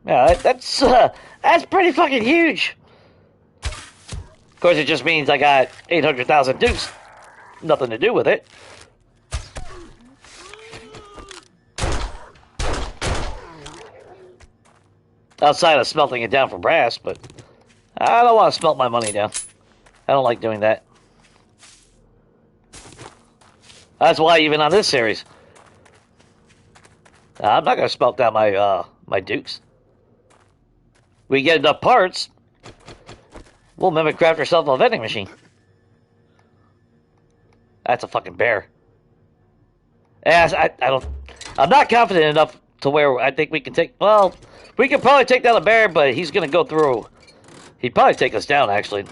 [SPEAKER 1] Yeah, that's pretty fucking huge. Of course, it just means I got 800,000 dukes. Nothing to do with it. Outside of smelting it down for brass, but I don't want to smelt my money down. I don't like doing that. That's why even on this series, I'm not going to smelt down my my dukes. We get enough parts, we'll mimic craft ourselves a vending machine. That's a fucking bear. Yes, I'm not confident enough to where I think we can take... Well, we could probably take down a bear, but he's going to go through... He'd probably take us down, actually.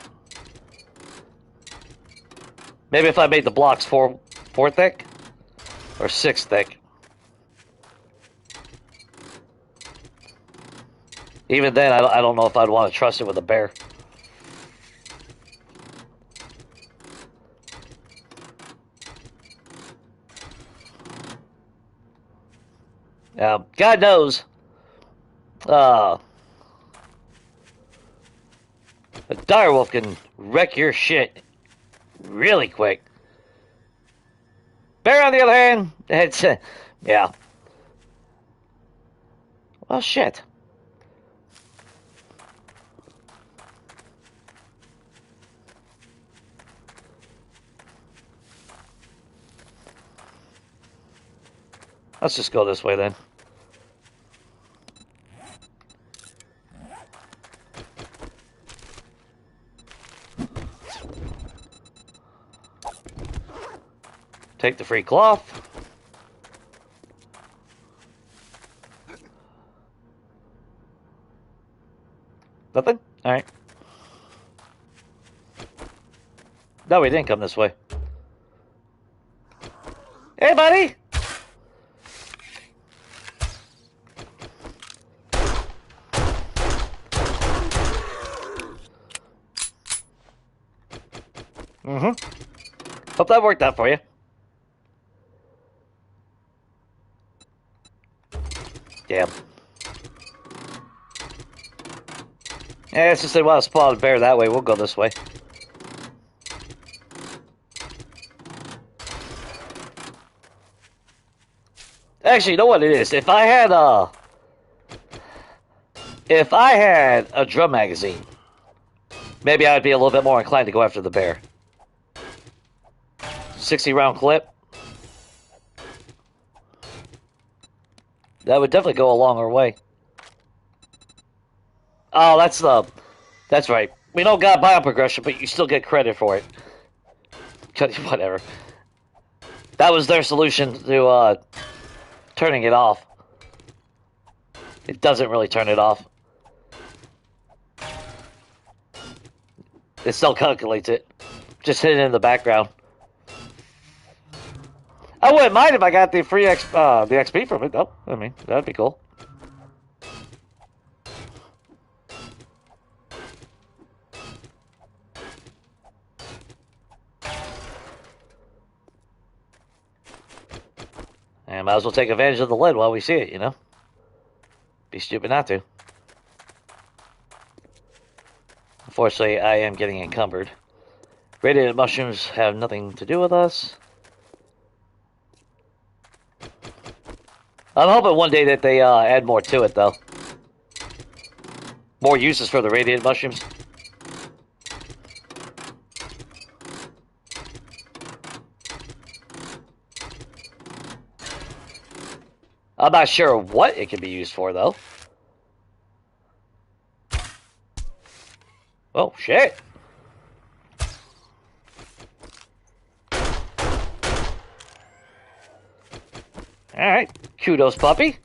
[SPEAKER 1] Maybe if I made the blocks four thick? Or 6 thick. Even then, I don't know if I'd want to trust it with a bear. God knows, a direwolf can wreck your shit really quick. Bear, on the other hand, it's, yeah. Well, shit. Let's just go this way then. Take the free cloth. Nothing? Alright. No, we didn't come this way. Hey, buddy! Hope that worked out for you. Damn. Yeah, since they want to spawn a bear that way, we'll go this way. Actually, you know what it is? If I had a drum magazine, maybe I'd be a little bit more inclined to go after the bear. 60-round clip. That would definitely go a longer way. Oh, that's right. We don't got bio progression, but you still get credit for it. Whatever. That was their solution to turning it off. It doesn't really turn it off. It still calculates it. Just hit it in the background. I wouldn't mind if I got the free the XP from it, though. I mean, that'd be cool. And might as well take advantage of the lid while we see it, you know? Be stupid not to. Unfortunately, I am getting encumbered. Radiated mushrooms have nothing to do with us. I'm hoping one day that they add more to it, though. More uses for the radiated mushrooms. I'm not sure what it can be used for, though. Oh, shit. Alright. Kudos, puppy.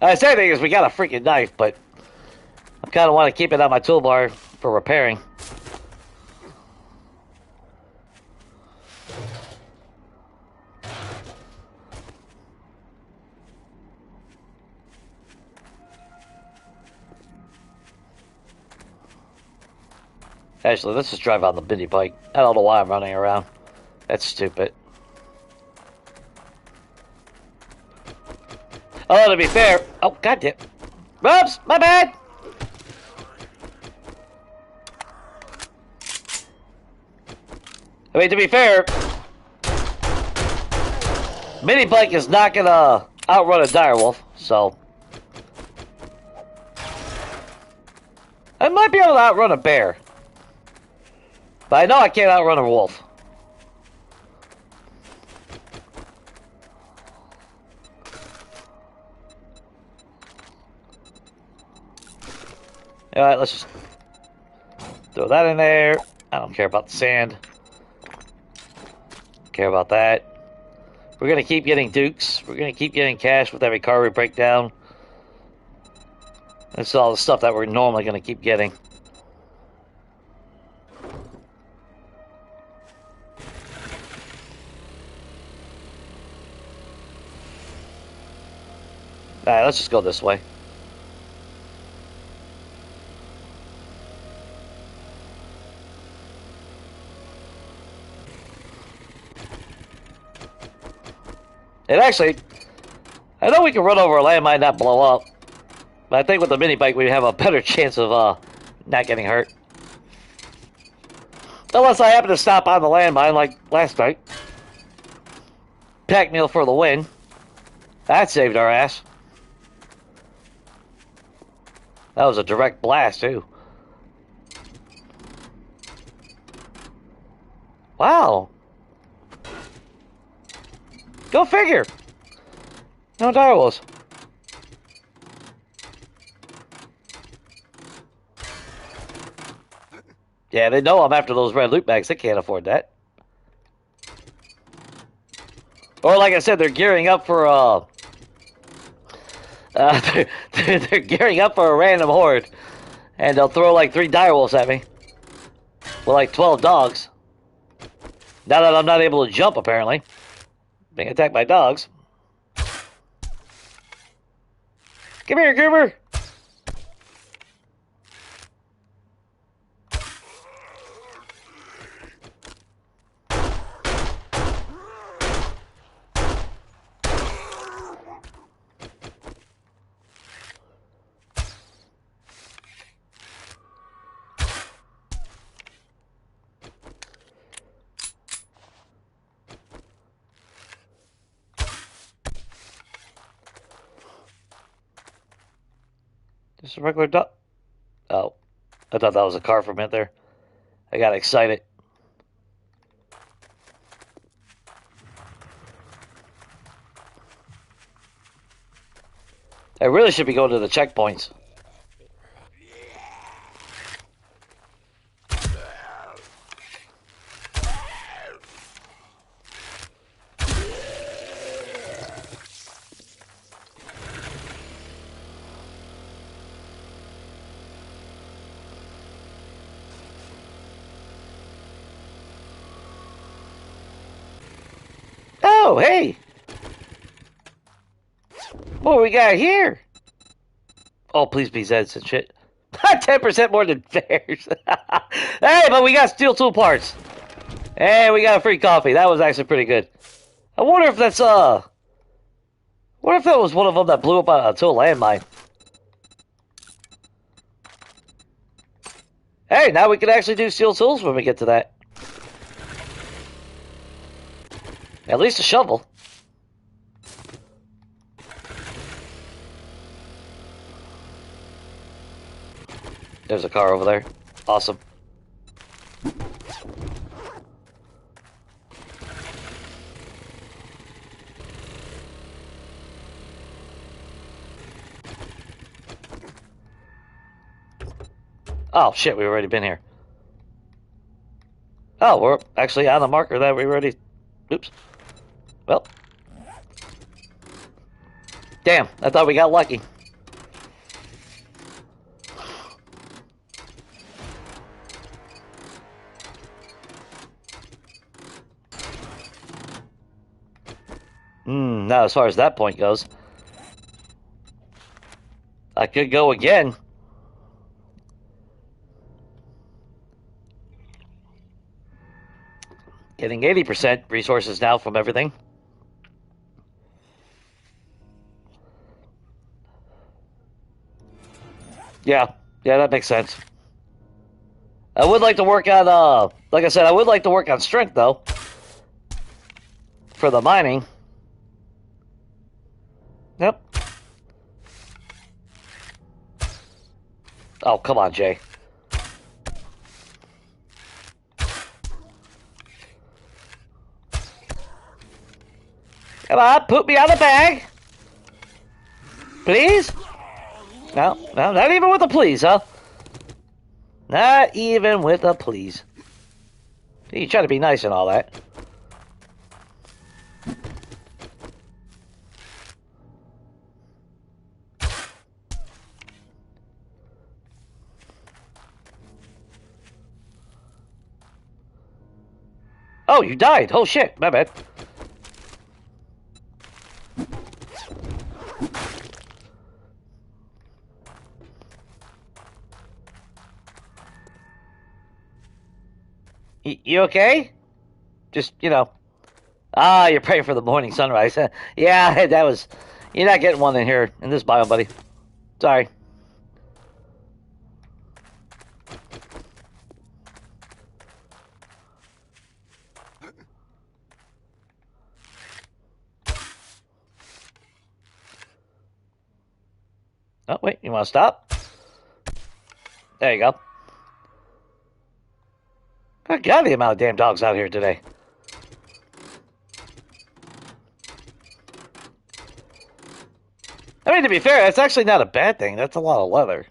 [SPEAKER 1] The sad thing is we got a freaking knife, but I kind of want to keep it on my toolbar for repairing. Actually, let's just drive on the mini bike. I don't know why I'm running around. That's stupid. Oh, to be fair... Oh, goddamn. Rubs, my bad! I mean, to be fair... Mini bike is not gonna outrun a direwolf, so... I might be able to outrun a bear. But I know I can't outrun a wolf. Alright, let's just throw that in there. I don't care about the sand. Care about that. We're gonna keep getting dukes. We're gonna keep getting cash with every car we break down. That's all the stuff that we're normally gonna keep getting. Alright, let's just go this way. And actually, I know we can run over a landmine and not blow up. But I think with the mini bike we have a better chance of not getting hurt. Unless I happen to stop on the landmine like last night. Pack meal for the win. That saved our ass. That was a direct blast, too. Wow. Go figure. No direwolves. Yeah, they know I'm after those red loot bags. They can't afford that. Or like I said, they're gearing up for they're gearing up for a random horde, and they'll throw like 3 direwolves at me with like 12 dogs. Now that I'm not able to jump, apparently, being attacked by dogs. Come here, Goober. Just a regular dog. Oh, I thought that was a car for a minute there. I got excited. I really should be going to the checkpoints. Oh, hey! What we got here? Oh, please be Zeds and shit. 10% more than bears. Hey, but we got steel tool parts. And we got a free coffee. That was actually pretty good. I wonder if that's, what if that was one of them that blew up onto a landmine? Hey, now we can actually do steel tools when we get to that. At least a shovel. There's a car over there. Awesome. Oh, shit, we've already been here. Oh, we're actually on the marker that we already... Oops. Well. Damn, I thought we got lucky. Not as far as that point goes. I could go again. Getting 80% resources now from everything. Yeah, that makes sense. I would like to work on, like I said, I would like to work on strength, though. For the mining. Yep. Oh, come on, Jay. Come on, put me on the bag. Please? No, not even with a please, huh? Not even with a please. You try to be nice and all that. Oh, you died. Oh, shit. My bad. You okay? Just, you know. Ah, you're praying for the morning sunrise. Yeah, that was... You're not getting one in here, in this biome, buddy. Sorry. Oh, wait, you want to stop? There you go. Good God, the amount of damn dogs out here today. I mean, to be fair, that's actually not a bad thing. That's a lot of leather.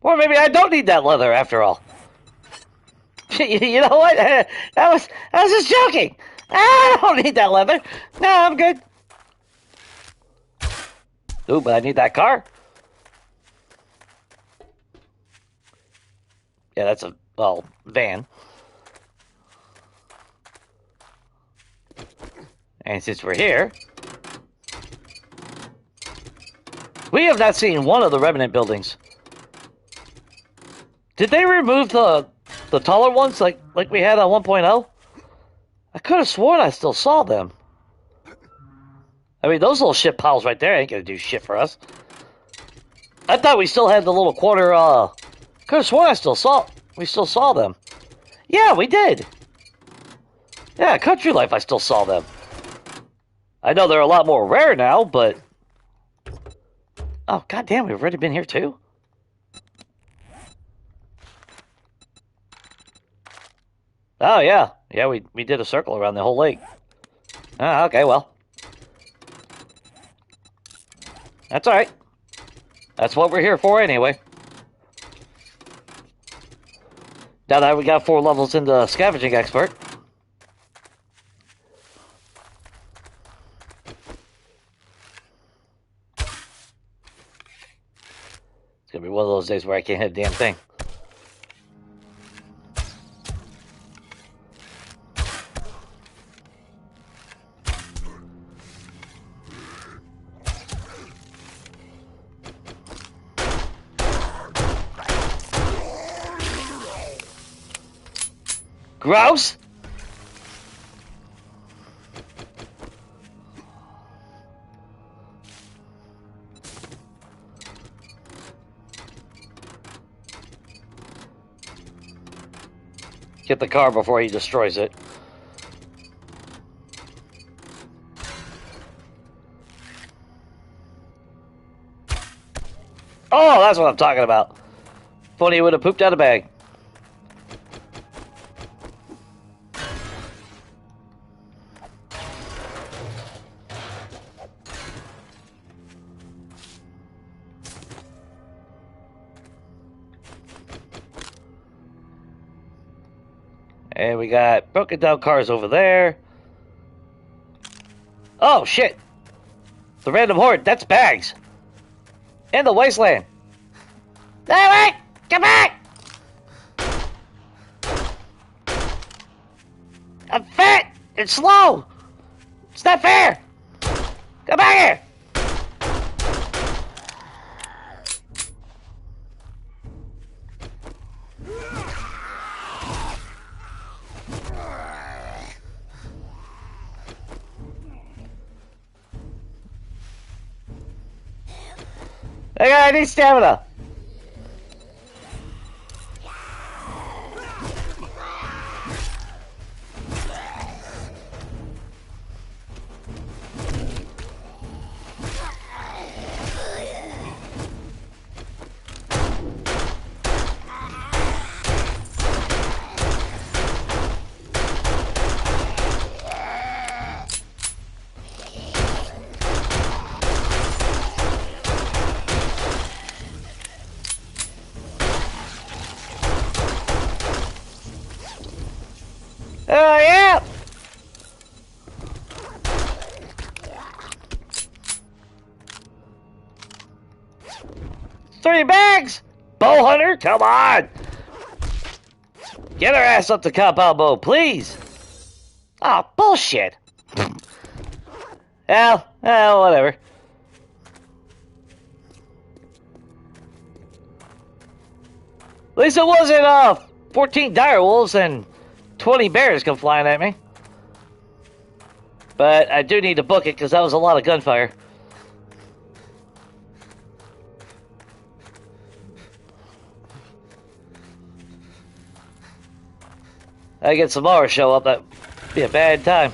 [SPEAKER 1] Or maybe I don't need that leather after all. You know what? I was just joking. I don't need that leather. No, I'm good. Ooh, but I need that car. Yeah, that's a, well, van. And since we're here, we have not seen one of the Revenant buildings. Did they remove the taller ones like we had on 1.0? I could have sworn I still saw them. I mean, those little shit piles right there ain't gonna do shit for us. I thought we still had the little quarter, could have sworn we still saw them. Yeah, we did. Yeah, Country Life, I still saw them. I know they're a lot more rare now, but... Oh, goddamn, we've already been here too? Oh, yeah. Yeah, we did a circle around the whole lake. Ah, okay, well. That's alright. That's what we're here for anyway. Now that we got 4 levels into Scavenging Expert. It's gonna be one of those days where I can't hit a damn thing. Grouse? Get the car before he destroys it. Oh, that's what I'm talking about. Funny, would have pooped out a bag. And we got broken down cars over there. Oh, shit. The random horde, that's bags. In the wasteland. Hey, wait! Come back! I'm fat and slow. It's not fair. Come back here. I need stamina. Oh, yeah! 3 bags! Bow hunter, come on! Get her ass up to compound bow, please! Oh, bullshit! Well, whatever. At least it wasn't, 14 dire wolves and 20 bears come flying at me. But I do need to book it because that was a lot of gunfire. I get some more show up, that'd be a bad time.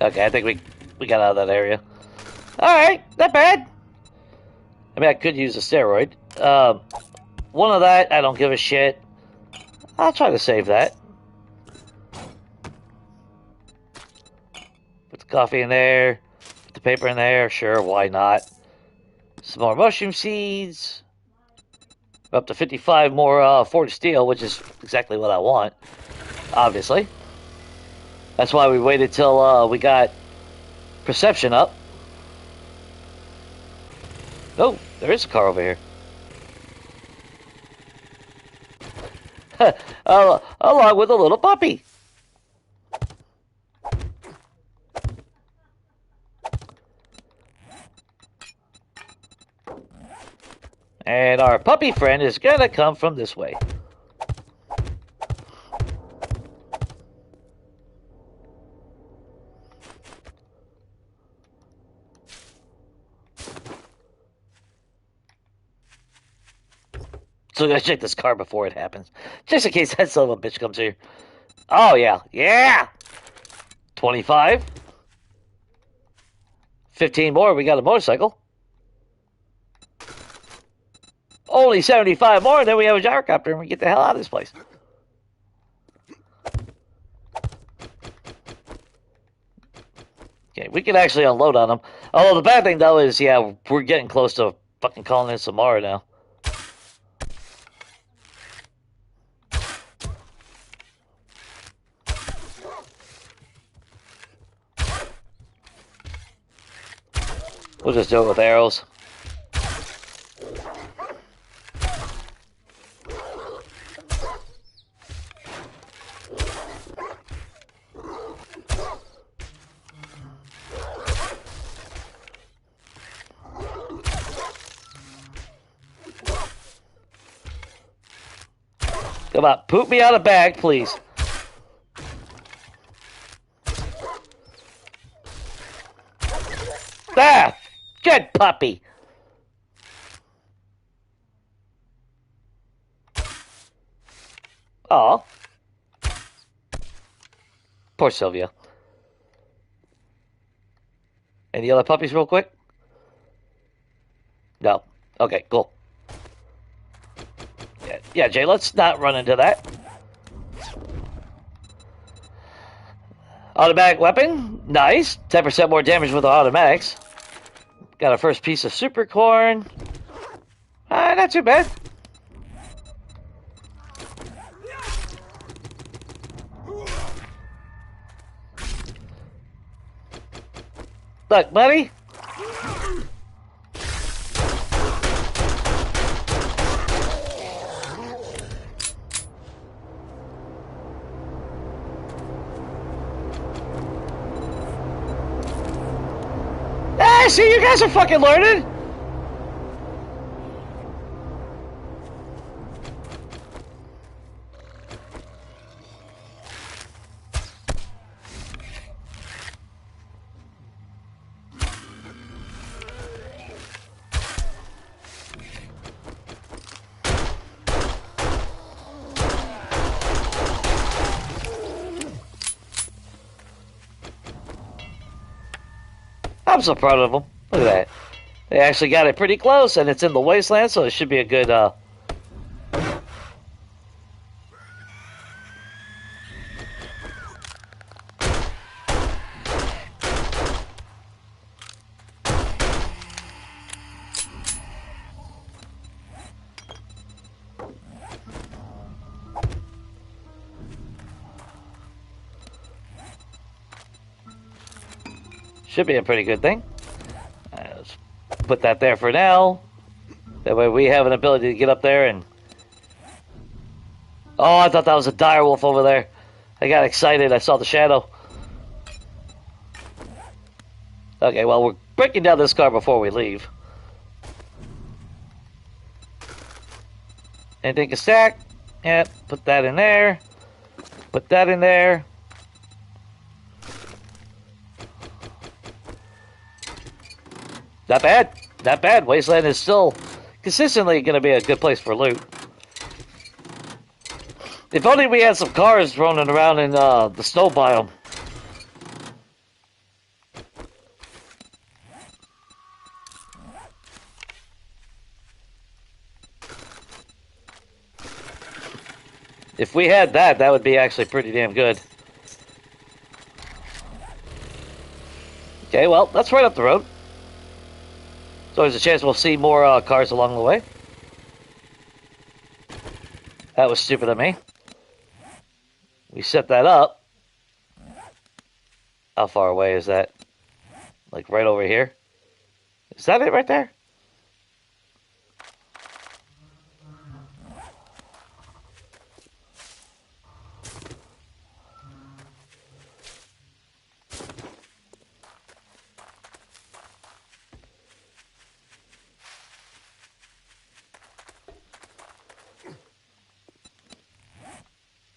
[SPEAKER 1] Okay, I think we got out of that area. Alright, not bad. I mean, I could use a steroid. One of that, I don't give a shit. I'll try to save that. Put the coffee in there. Put the paper in there. Sure, why not? Some more mushroom seeds. We're up to 55 more forged steel, which is exactly what I want, obviously. That's why we waited till we got perception up. Oh, there is a car over here. Along with a little puppy. And our puppy friend is gonna come from this way. So I gotta check this car before it happens. Just in case that son of a bitch comes here. Oh, yeah. Yeah! 25. 15 more. We got a motorcycle. Only 75 more, and then we have a gyrocopter, and we get the hell out of this place. Okay, we can actually unload on them. Although the bad thing, though, is, yeah, we're getting close to fucking calling in Samara now. We'll just do it with arrows. Come on, poop me out a bag, please. Ah! Good puppy! Aw. Poor Sylvia. Any other puppies real quick? No. Okay, cool. Yeah, Jay, let's not run into that. Automatic weapon. Nice. 10% more damage with the automatics. Got our first piece of super corn. Not too bad. Look, buddy. See, you guys are fucking learning. I'm so proud of them. Look at that. They actually got it pretty close, and it's in the wasteland, so it should be a good, should be a pretty good thing. Let's put that there for now. That way we have an ability to get up there and... Oh, I thought that was a dire wolf over there. I got excited. I saw the shadow. Okay, well, we're breaking down this car before we leave. Anything to stack? Yeah, put that in there. Put that in there. Not bad. Not bad. Wasteland is still consistently going to be a good place for loot. If only we had some cars running around in the snow biome. If we had that, that would be actually pretty damn good. Okay, well, that's right up the road. there's a chance we'll see more cars along the way. That was stupid of me. We set that up. How far away is that? Like right over here? Is that it right there?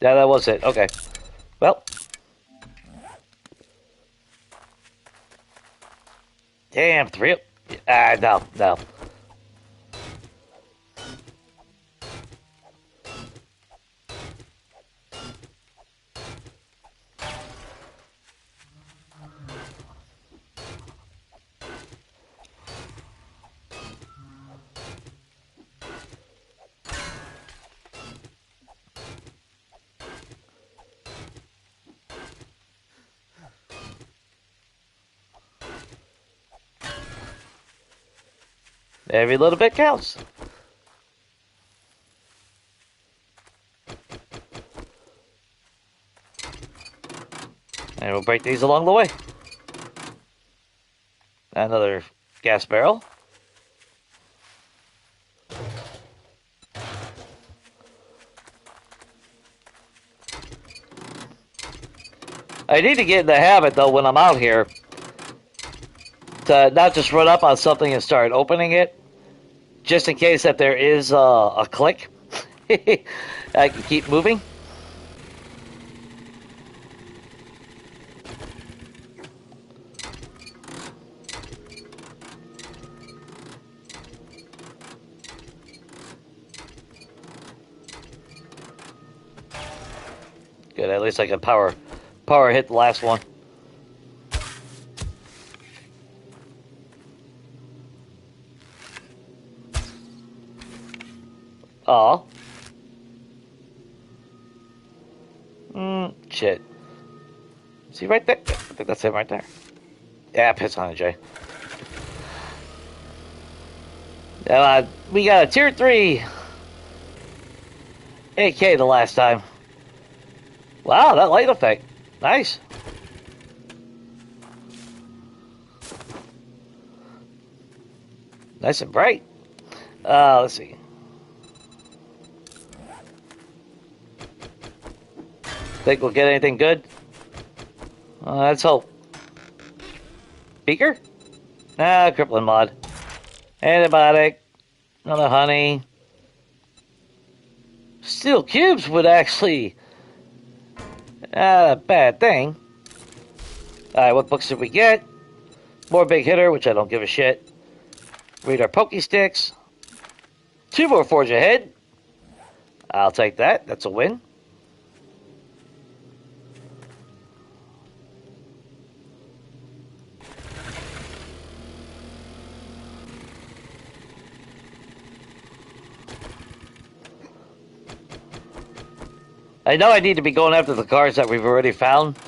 [SPEAKER 1] Yeah, that was it. Okay. Well. Damn, 3. No. Every little bit counts. And we'll break these along the way. Another gas barrel. I need to get in the habit, though, when I'm out here, to not just run up on something and start opening it, just in case that there is a click. I can keep moving. Good, at least I can power hit the last one. Aw. Shit. See right there? I think that's it right there. Yeah, piss on it, Jay. We got a tier 3 AK the last time. Wow, that light effect. Nice. Nice and bright. Let's see. Think we'll get anything good? Let's hope. Beaker? Crippling mod. Antibiotic. Another honey. Steel cubes would actually... not a bad thing. Alright, what books did we get? More big hitter, which I don't give a shit. Read our pokey sticks. 2 more forge ahead. I'll take that. That's a win. I know I need to be going after the cars that we've already found.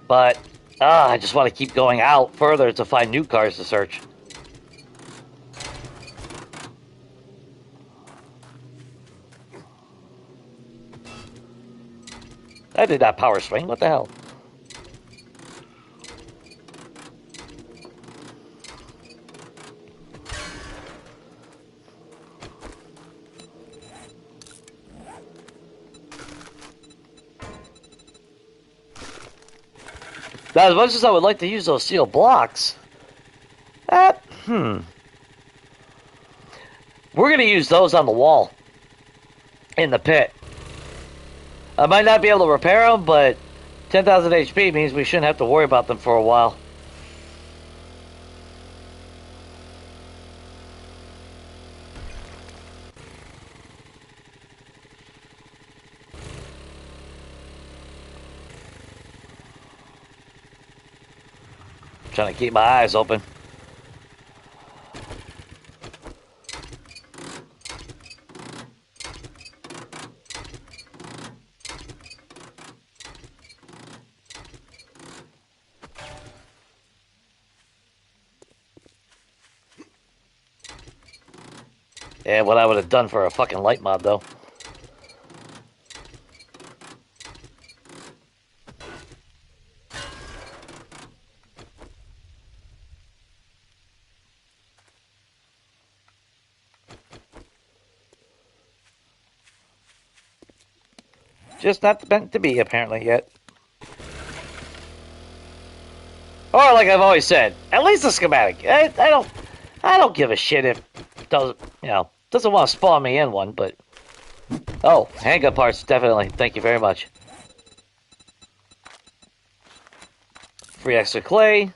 [SPEAKER 1] But, I just want to keep going out further to find new cars to search. I did that power swing. What the hell? Now, as much as I would like to use those steel blocks, we're going to use those on the wall in the pit. I might not be able to repair them, but 10,000 HP means we shouldn't have to worry about them for a while. Trying to keep my eyes open. Yeah, what I would have done for a fucking light mod, though. Just not meant to be, apparently, yet. Or, like I've always said, at least a schematic. I don't give a shit if it doesn't want to spawn me in one, but... Oh, handgun parts, definitely. Thank you very much. Free extra clay.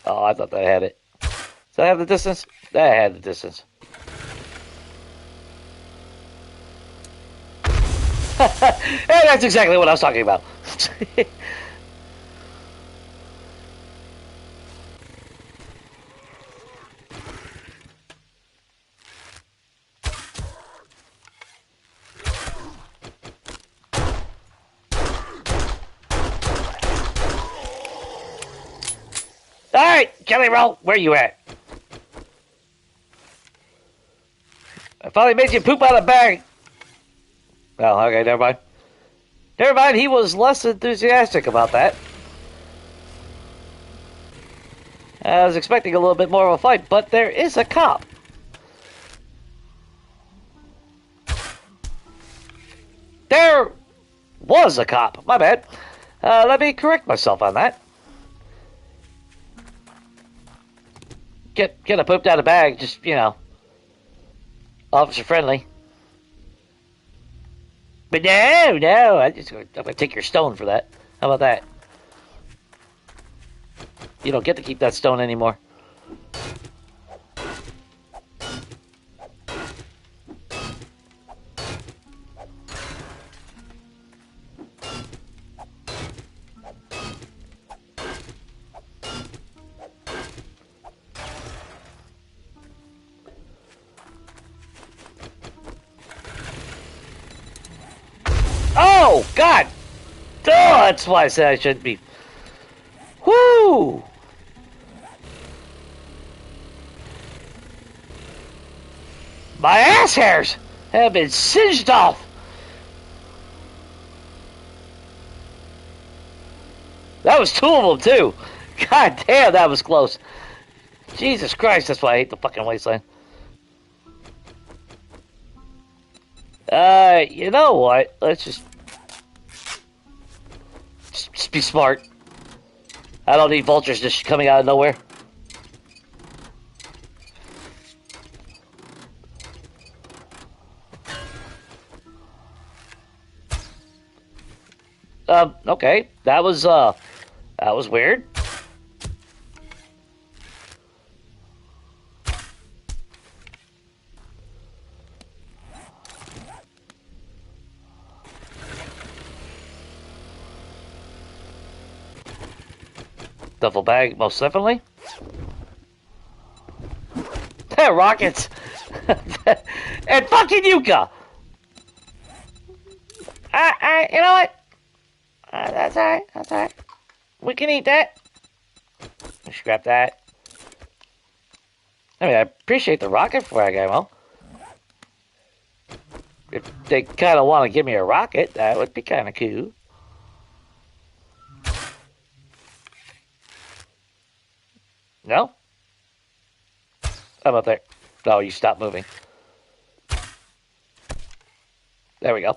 [SPEAKER 1] Oh, I thought that had it. Does that have the distance? That had the distance. And that's exactly what I was talking about. Alright, Kelly Roll, where you at? I finally made you poop out of the bag. Oh, okay, never mind. Never mind, he was less enthusiastic about that. I was expecting a little bit more of a fight, but there is a cop. There was a cop. My bad. Let me correct myself on that. Get a pooped out of bag, just, officer friendly. But no, I'm gonna take your stone for that. How about that? You don't get to keep that stone anymore. Oh, God! Oh, that's why I said I shouldn't be. Woo! My ass hairs have been singed off. That was two of them, too. God damn, that was close. Jesus Christ, that's why I hate the fucking wasteland. You know what? Let's just be smart. I don't need vultures just coming out of nowhere. Okay. That was weird. Duffel bag, most definitely. Rockets! And fucking Yuka! You know what? That's alright. We can eat that. Scrap that. I mean, I appreciate the rocket frag ammo. If they kind of want to give me a rocket, that would be kind of cool. No? How about there? No, you stop moving. There we go.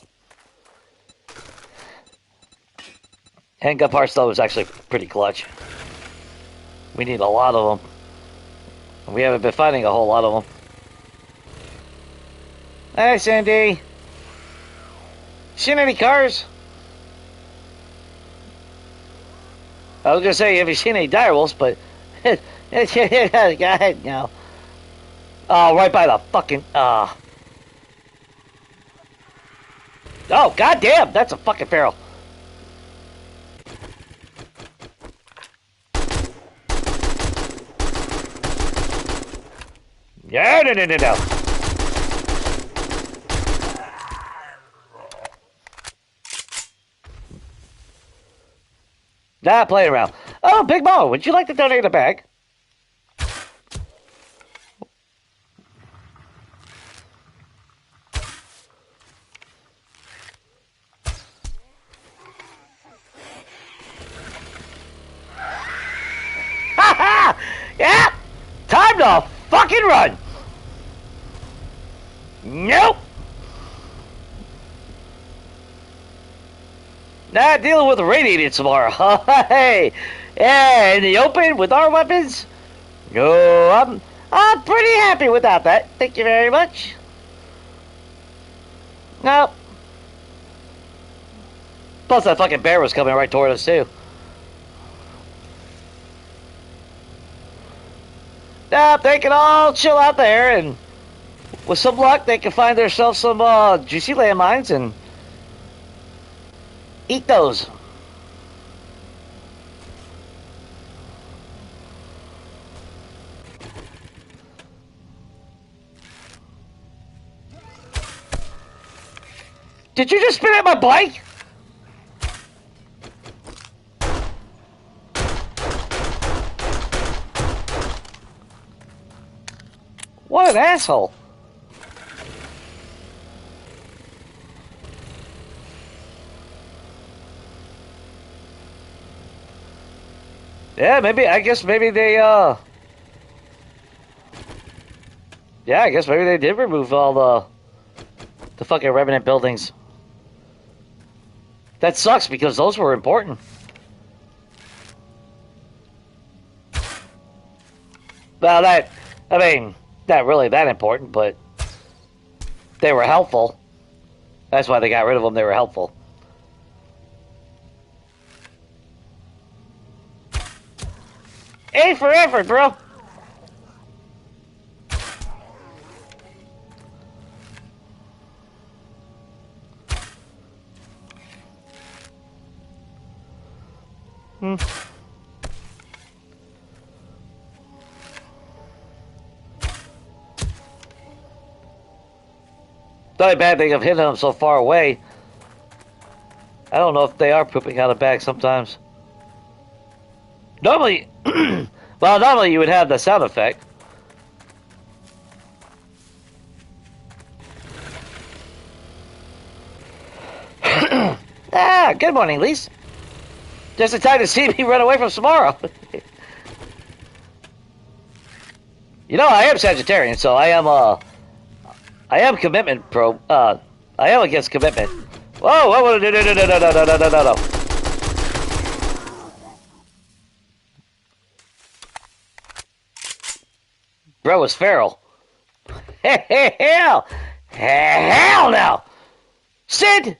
[SPEAKER 1] Handgun parts, though, is actually pretty clutch. We need a lot of them. We haven't been finding a whole lot of them. Hey, Sandy. Seen any cars? I was gonna say, have you seen any direwolves, but... Go ahead now. Oh, right by the fucking... Oh, goddamn! That's a fucking feral. No. Nah, playing around. Oh, Big Mo, would you like to donate a bag? Ha ha! Yeah! Time to fucking run! Nope! Not dealing with radiated tomorrow. Hey! Yeah, in the open with our weapons? No, I'm pretty happy without that. Thank you very much. Nope. Plus that fucking bear was coming right toward us too. Nope, they can all chill out there, and with some luck they can find themselves some juicy landmines and eat those. Did you just spin at my bike? What an asshole. Yeah, I guess maybe they, yeah, I guess maybe they did remove all the fucking remnant buildings. That sucks because those were important. Well, I mean, not really that important, but they were helpful. That's why they got rid of them. They were helpful. A for effort, bro. The only bad thing of hitting them so far away, I don't know if they are pooping out a bag sometimes. Normally, well, normally you would have the sound effect. Ah, good morning, Lise. Just in time to see me run away from tomorrow. You know, I am Sagittarian, so I am commitment pro. I am against commitment. Whoa, whoa, no. Bro is feral. Hell no. Sid!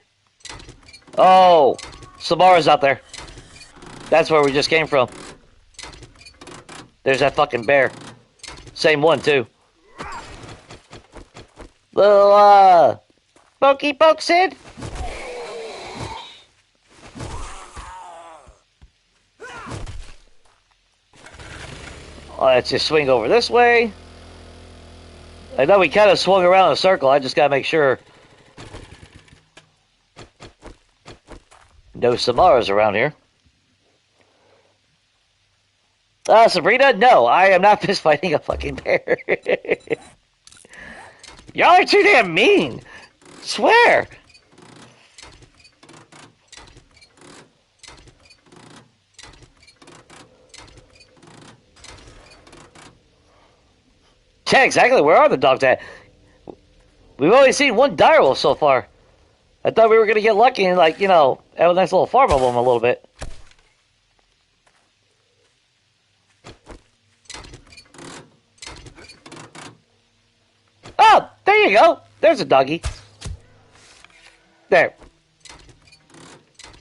[SPEAKER 1] Oh, Samara's out there. That's where we just came from. There's that fucking bear. Same one, too. Little, pokey poke, Sid? Let's just swing over this way. I know we kind of swung around in a circle. I just gotta make sure no Samaras around here. Sabrina, no, I am not fist fighting a fucking bear. Y'all are too damn mean. Swear. Yeah, exactly. Where are the dogs at? We've only seen one direwolf so far. I thought we were gonna get lucky and, like, you know, have a nice little farm of them a little bit. Oh, there you go. There's a doggy. There.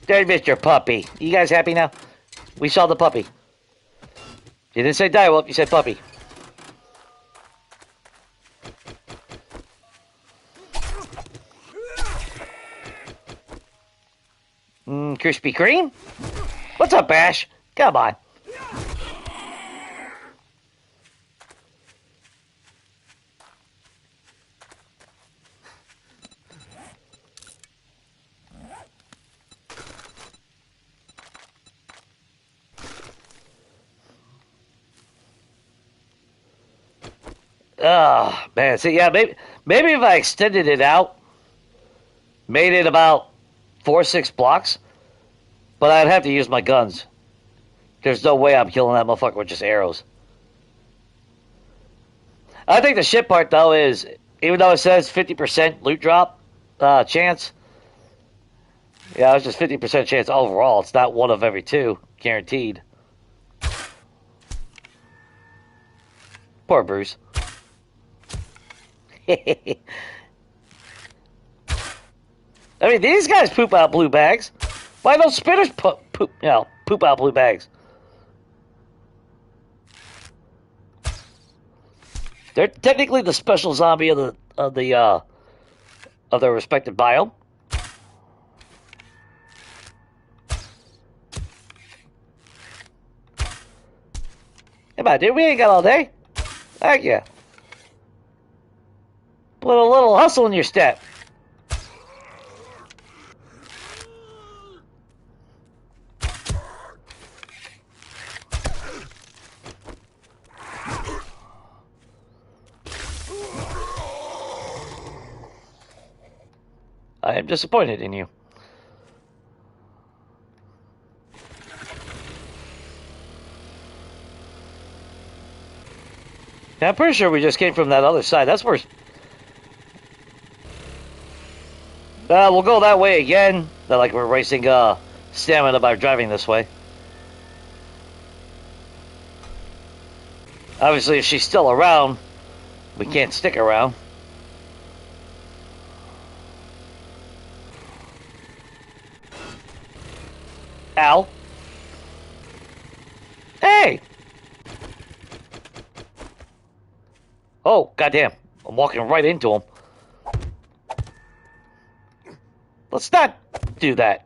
[SPEAKER 1] There's Mr. Puppy. You guys happy now? We saw the puppy. You didn't say direwolf, you said puppy. Krispy Kreme? What's up, Bash? Come on. Oh, man. See, yeah, maybe if I extended it out, made it about 4 or 6 blocks, but I'd have to use my guns. There's no way I'm killing that motherfucker with just arrows. I think the shit part, though, is even though it says 50% loot drop chance, yeah, it's just 50% chance overall. It's not one of every two, guaranteed. Poor Bruce. I mean, these guys poop out blue bags. Why don't spinners poop out blue bags? They're technically the special zombie of their respective biome. Come on, dude, we ain't got all day. Thank you. Put a little hustle in your step. I am disappointed in you. Yeah, I'm pretty sure we just came from that other side. That's where... we'll go that way again. Not like we're racing stamina by driving this way. Obviously, if she's still around, we can't stick around. Ow. Hey! Oh, goddamn. I'm walking right into him. Let's not do that.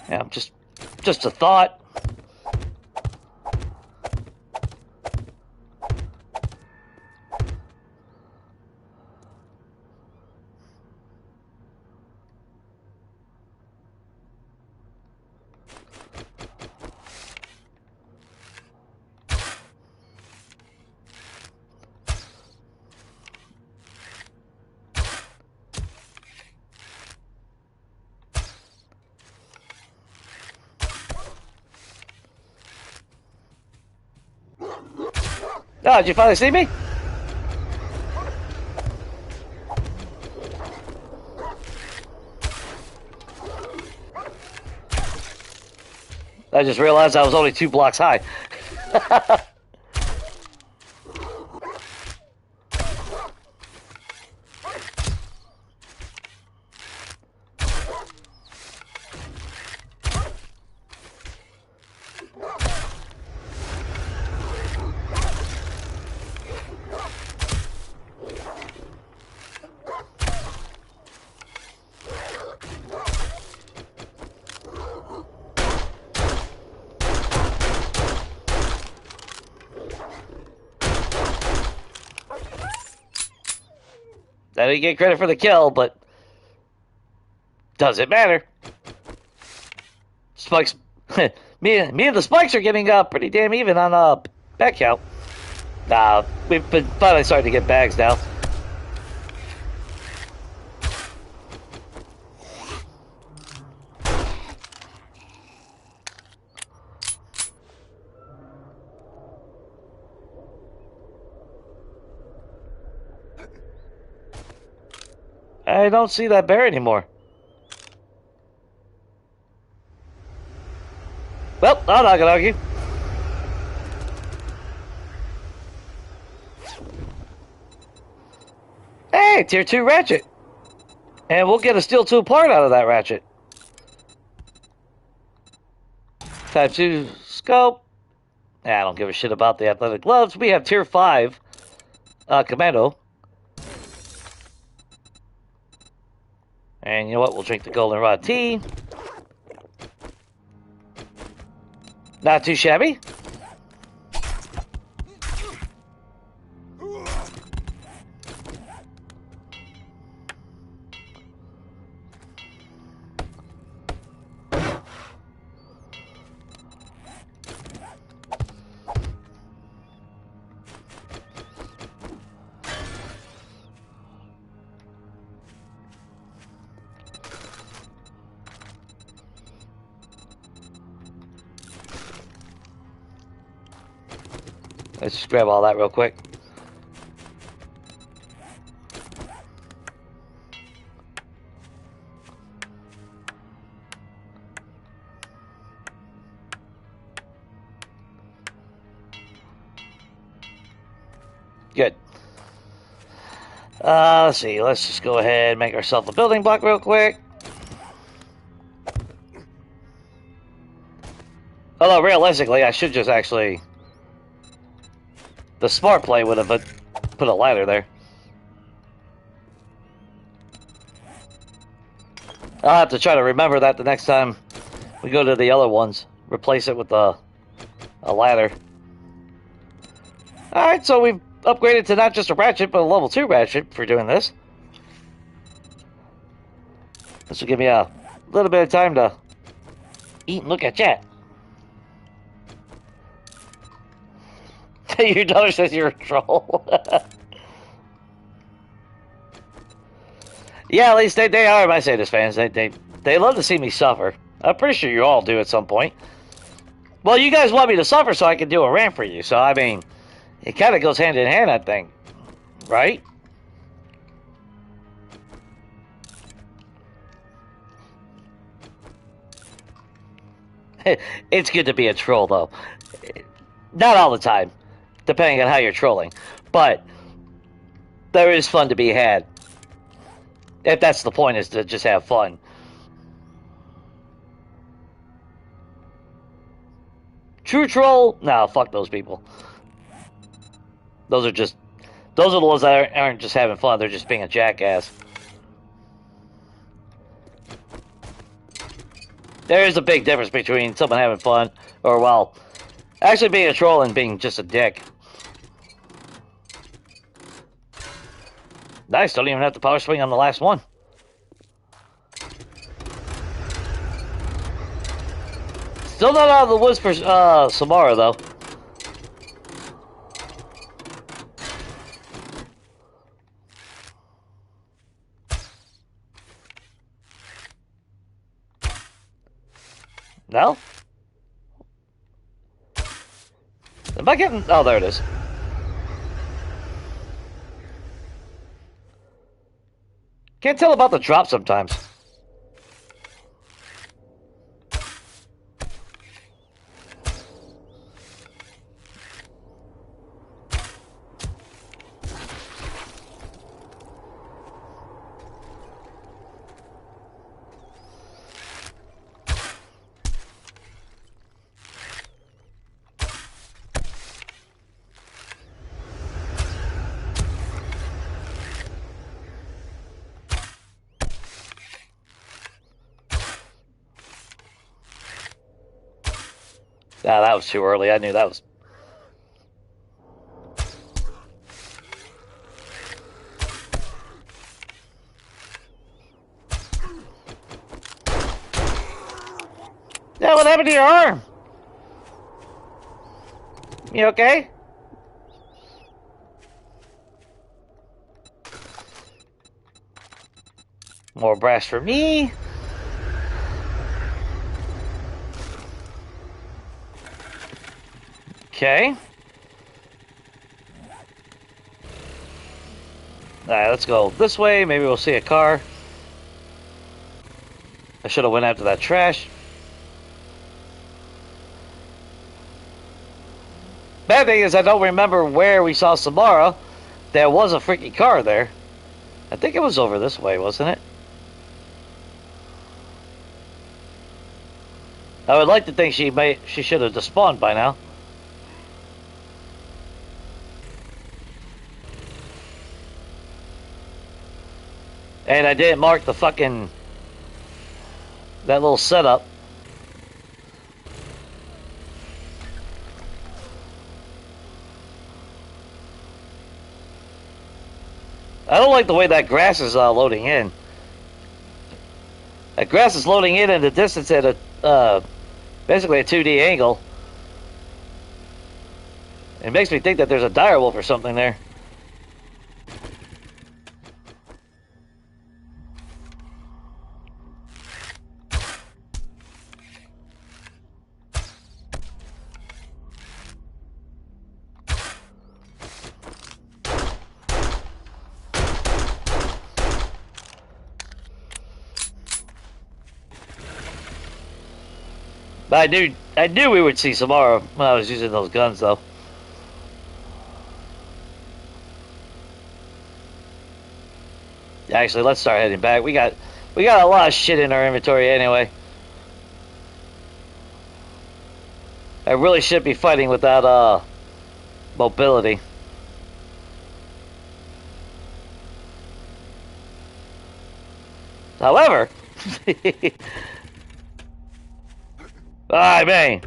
[SPEAKER 1] Yeah, just a thought. Oh, did you finally see me? I just realized I was only 2 blocks high. I didn't get credit for the kill, but doesn't matter. Spikes, me and the Spikes are getting pretty damn even on back count. We've been finally starting to get bags now. I don't see that bear anymore. Well, I'm not gonna argue. Hey, tier 2 ratchet. And we'll get a steel tool part out of that ratchet. Type 2 scope. I don't give a shit about the athletic gloves. We have tier 5 commando. And you know what? We'll drink the goldenrod tea. Not too shabby. Let's just grab all that real quick. Good. Let's see. Let's just go ahead and make ourselves a building block real quick. Although, realistically, I should just actually... The smart play would have put a ladder there. I'll have to try to remember that the next time we go to the other ones. Replace it with a ladder. Alright, so we've upgraded to not just a ratchet, but a level 2 ratchet for doing this. This will give me a little bit of time to eat and look at chat. Your daughter says you're a troll. Yeah, at least they are my Sadist fans. They love to see me suffer. I'm pretty sure you all do at some point. Well, you guys want me to suffer so I can do a rant for you. So, I mean, it kind of goes hand in hand, I think. Right? It's good to be a troll, though. Not all the time, depending on how you're trolling. But there is fun to be had. If that's the point, is to just have fun. True troll? No, fuck those people. Those are the ones that aren't just having fun, they're just being a jackass. There is a big difference between someone having fun, or, well, actually being a troll and being just a dick. Nice, don't even have to power swing on the last one. Still not out of the woods for Samara, though. No? Am I getting... Oh, there it is. Can't tell about the drop sometimes. Ah, that was too early. I knew that was... Yeah, what happened to your arm? You okay? More brass for me. Okay. Alright, let's go this way. Maybe we'll see a car. I should have went after that trash. Bad thing is I don't remember where we saw Samara. There was a freaking car there. I think it was over this way, wasn't it? I would like to think she should have despawned by now. And I didn't mark the fucking... that little setup. I don't like the way that grass is loading in. That grass is loading in the distance at a basically a 2D angle. It makes me think that there's a direwolf or something there. But I knew we would see some more when I was using those guns, though. Actually, let's start heading back. We got a lot of shit in our inventory anyway. I really should be fighting without mobility. However, I mean,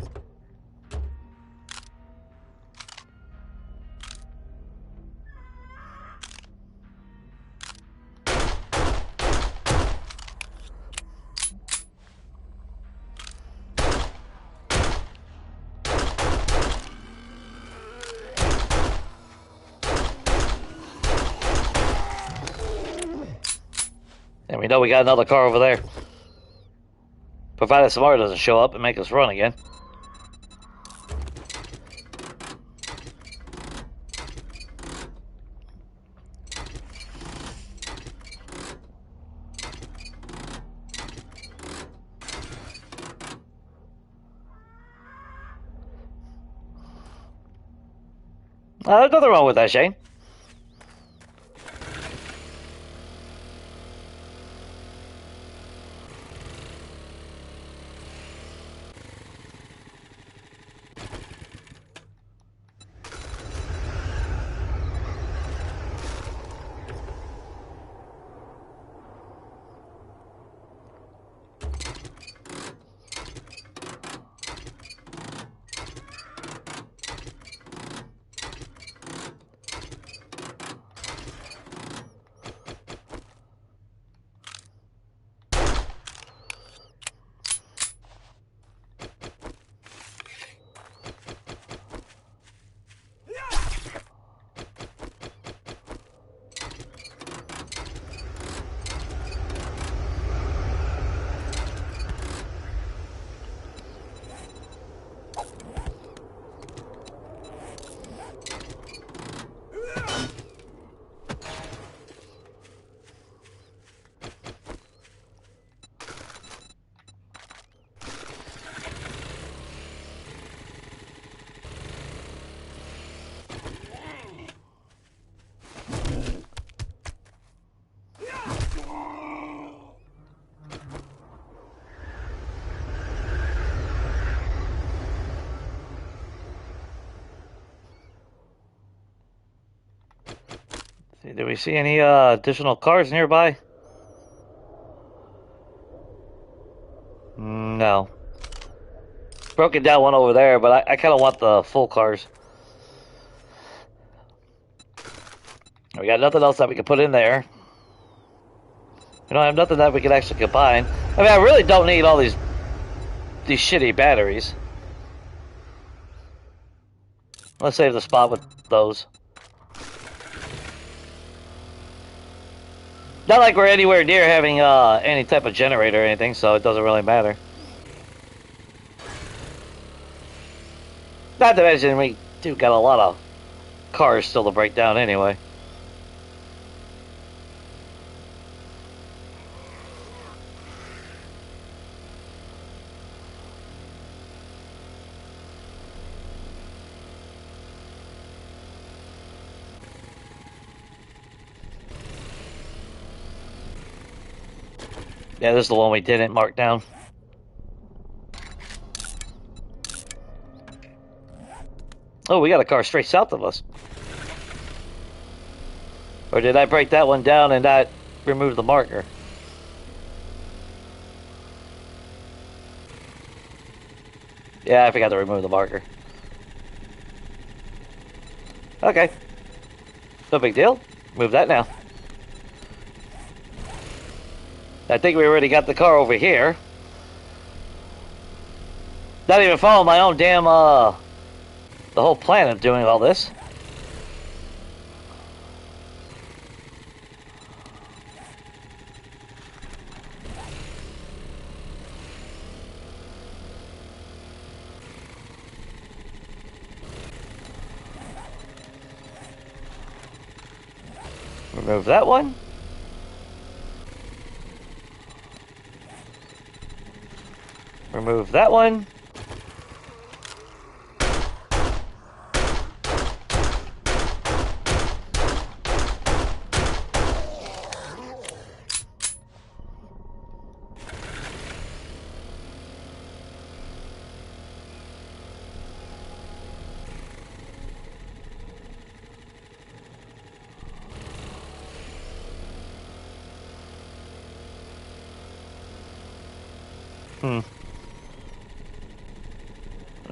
[SPEAKER 1] and we know we got another car over there. Provided Samara doesn't show up and make us run again. There's nothing wrong with that, Shane. Do we see any additional cars nearby? No. Broken down one over there, but I kind of want the full cars. We got nothing else that we can put in there. We don't have nothing that we can actually combine. I mean, I really don't need all these shitty batteries. Let's save the spot with those. Not like we're anywhere near having any type of generator or anything, so it doesn't really matter. Not to mention, we do got a lot of cars still to break down anyway. Yeah, this is the one we didn't mark down. Oh, we got a car straight south of us. Or did I break that one down and not remove the marker? Yeah, I forgot to remove the marker. Okay. No big deal. Move that now. I think we already got the car over here. Not even following my own damn, the whole plan of doing all this. Remove that one. Remove that one. I'm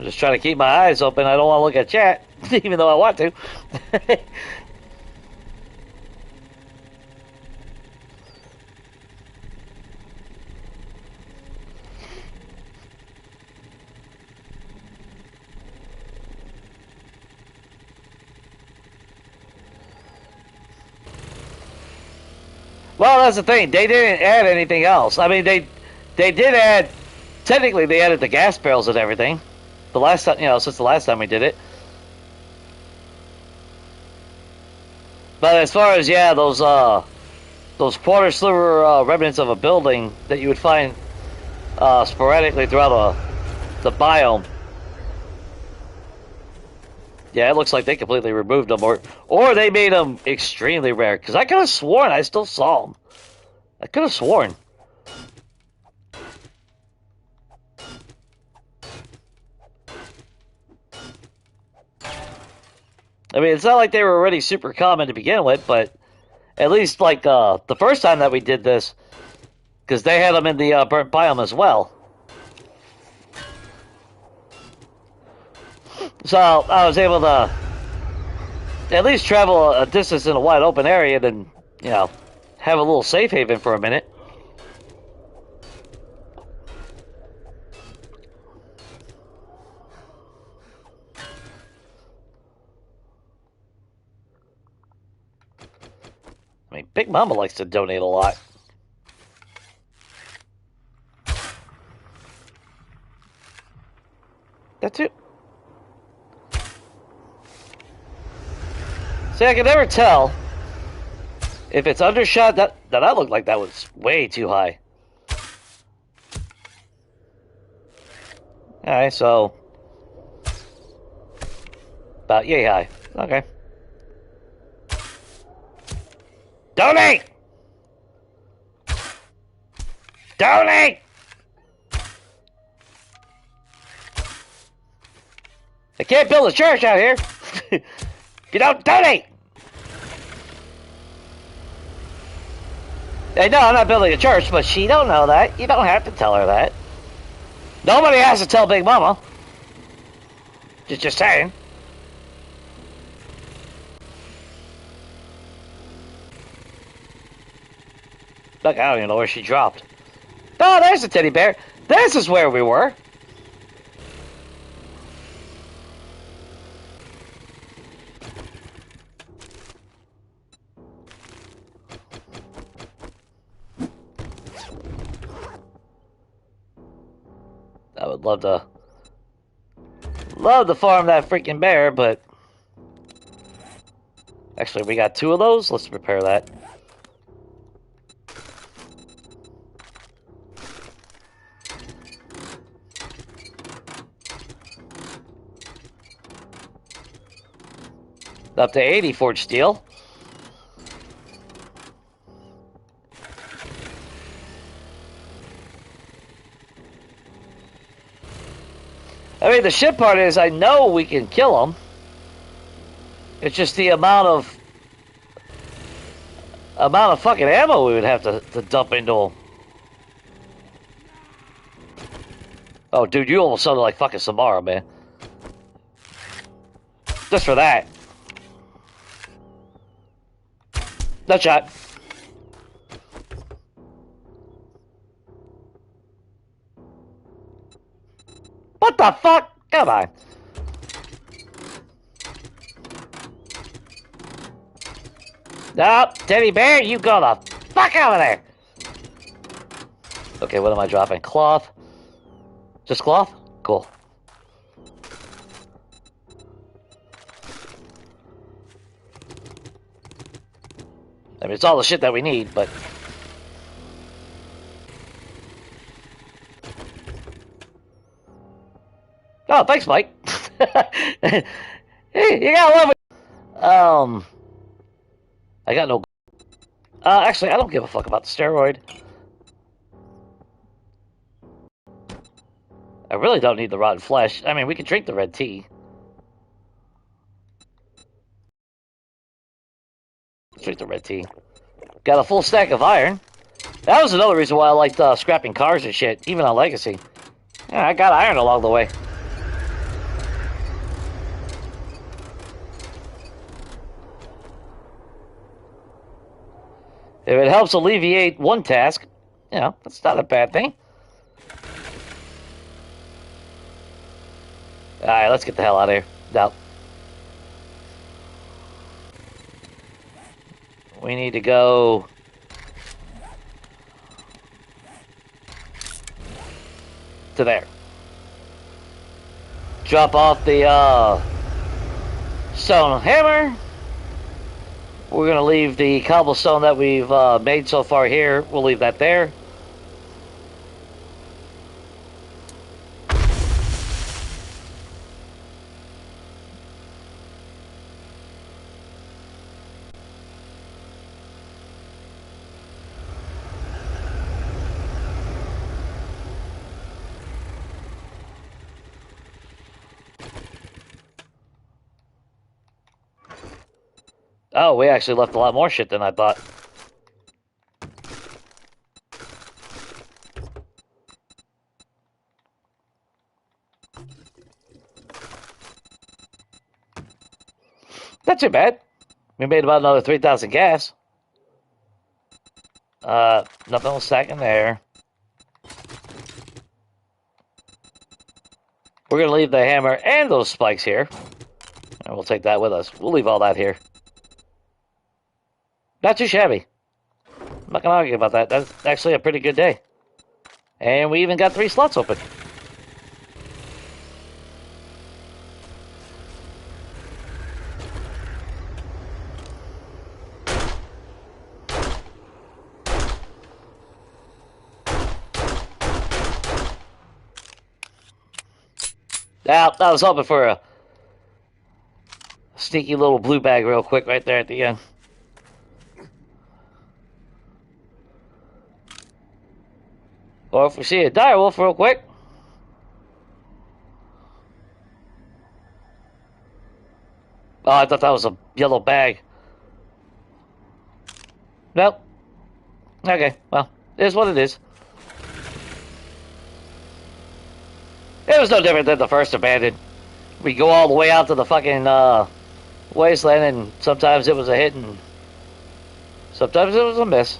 [SPEAKER 1] just trying to keep my eyes open. I don't want to look at chat, even though I want to. Well, that's the thing. They didn't add anything else. I mean, they did add. Technically, they added the gas barrels and everything. The last time, since the last time we did it. But as far as those quarter sliver remnants of a building that you would find sporadically throughout the biome. Yeah, it looks like they completely removed them, or they made them extremely rare. Because I could have sworn I still saw them. I could have sworn. I mean, it's not like they were already super common to begin with, but at least like the first time that we did this, because they had them in the burnt biome as well. So I was able to at least travel a distance in a wide open area, then have a little safe haven for a minute. I mean, Big Mama likes to donate a lot. That's it. See, I can never tell if it's undershot. That looked like that was way too high. Alright, so about yay high. Okay. Donate! Donate! I can't build a church out here. You don't donate! Hey, no, I'm not building a church, but she don't know that. You don't have to tell her that. Nobody has to tell Big Mama. Just saying. Look, I don't even know where she dropped. Oh, there's the teddy bear. This is where we were. I would love to farm that freaking bear, but actually we got 2 of those. Let's prepare that. Up to 80 forged steel. I mean, the shit part is I know we can kill them. It's just the amount of fucking ammo we would have to dump into them. Oh, dude, you almost sounded like fucking Samara, man. Just for that. Nut shot. What the fuck? Come on. Nope, teddy bear, you go the fuck out of there. Okay, what am I dropping? Cloth? Just cloth? Cool. I mean, it's all the shit that we need, but... Oh, thanks, Mike. Hey, you gotta love it. I got no... actually, I don't give a fuck about the steroid. I really don't need the rotten flesh. I mean, we can drink the red tea. Let's drink the red tea. Got a full stack of iron. That was another reason why I liked scrapping cars and shit, even on Legacy. Yeah, I got iron along the way. If it helps alleviate one task, you know, that's not a bad thing. Alright, let's get the hell out of here. No. We need to go... to there. Drop off the stone hammer. We're going to leave the cobblestone that we've made so far here. We'll leave that there. Oh, we actually left a lot more shit than I thought. Not too bad. We made about another 3,000 gas. Nothing will stack in there. We're going to leave the hammer and those spikes here. And we'll take that with us. We'll leave all that here. Not too shabby. I'm not going to argue about that. That's actually a pretty good day. And we even got 3 slots open. Now, I was hoping for a sneaky little blue bag real quick right there at the end. Or if we see a direwolf real quick. Oh, I thought that was a yellow bag. Nope. Okay, well, it is what it is. It was no different than the first abandoned. We go all the way out to the fucking wasteland, and sometimes it was a hit, and sometimes it was a miss.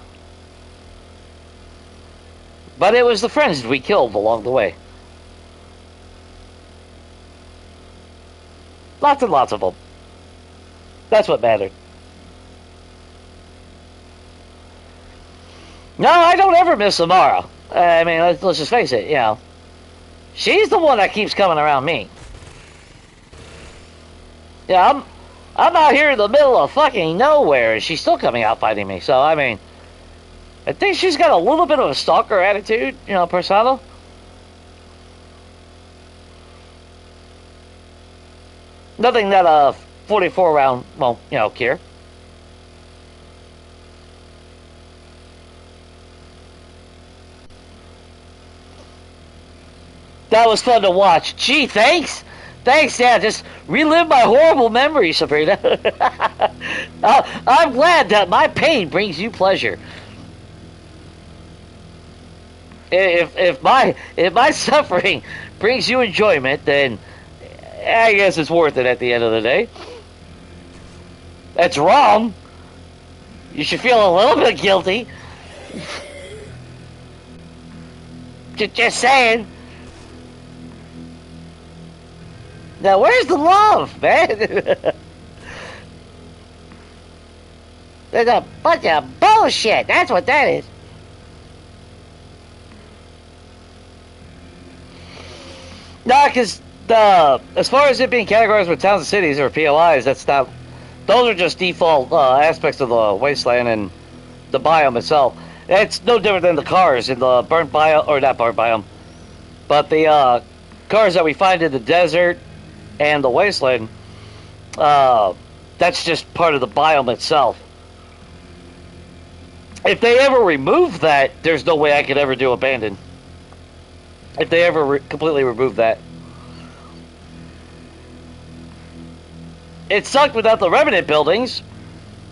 [SPEAKER 1] But it was the friends we killed along the way. Lots and lots of them. That's what mattered. No, I don't ever miss Samara. I mean, let's just face it, you know. She's the one that keeps coming around me. Yeah, I'm out here in the middle of fucking nowhere, and she's still coming out fighting me. So, I mean, I think she's got a little bit of a stalker attitude, you know, persona. Nothing that a 44 round won't, you know, cure. That was fun to watch. Gee, thanks. Thanks, yeah. Just relive my horrible memories, Sabrina. I'm glad that my pain brings you pleasure. If my suffering brings you enjoyment, then I guess it's worth it at the end of the day. That's wrong. You should feel a little bit guilty. Just saying. Now, where's the love, man? There's a bunch of bullshit. That's what that is. Nah, because as far as it being categorized with towns and cities or POIs, that's not. Those are just default aspects of the wasteland and the biome itself. It's no different than the cars in the burnt biome, or not burnt biome, but the cars that we find in the desert and the wasteland. That's just part of the biome itself. If they ever remove that, there's no way I could ever do abandoned. If they ever completely remove that. It sucked without the Revenant buildings,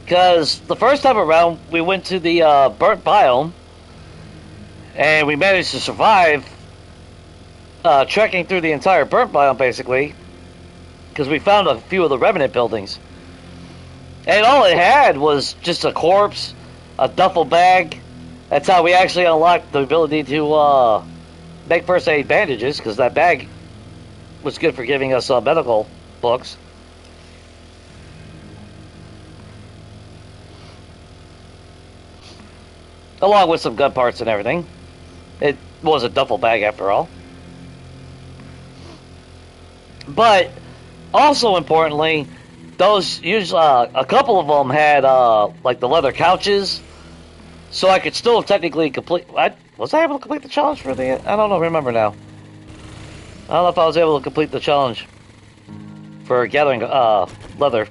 [SPEAKER 1] because the first time around, we went to the burnt biome, And we managed to survive trekking through the entire burnt biome, basically, because we found a few of the remnant buildings. And all it had was just a corpse, a duffel bag. That's how we actually unlocked the ability to make first aid bandages, because that bag was good for giving us medical books. Along with some gun parts and everything. It was a duffel bag after all. But also importantly, those usually a couple of them had like the leather couches, so I could still technically complete. Was I able to complete the challenge for the? I don't know. Remember now. I don't know if I was able to complete the challenge for gathering leather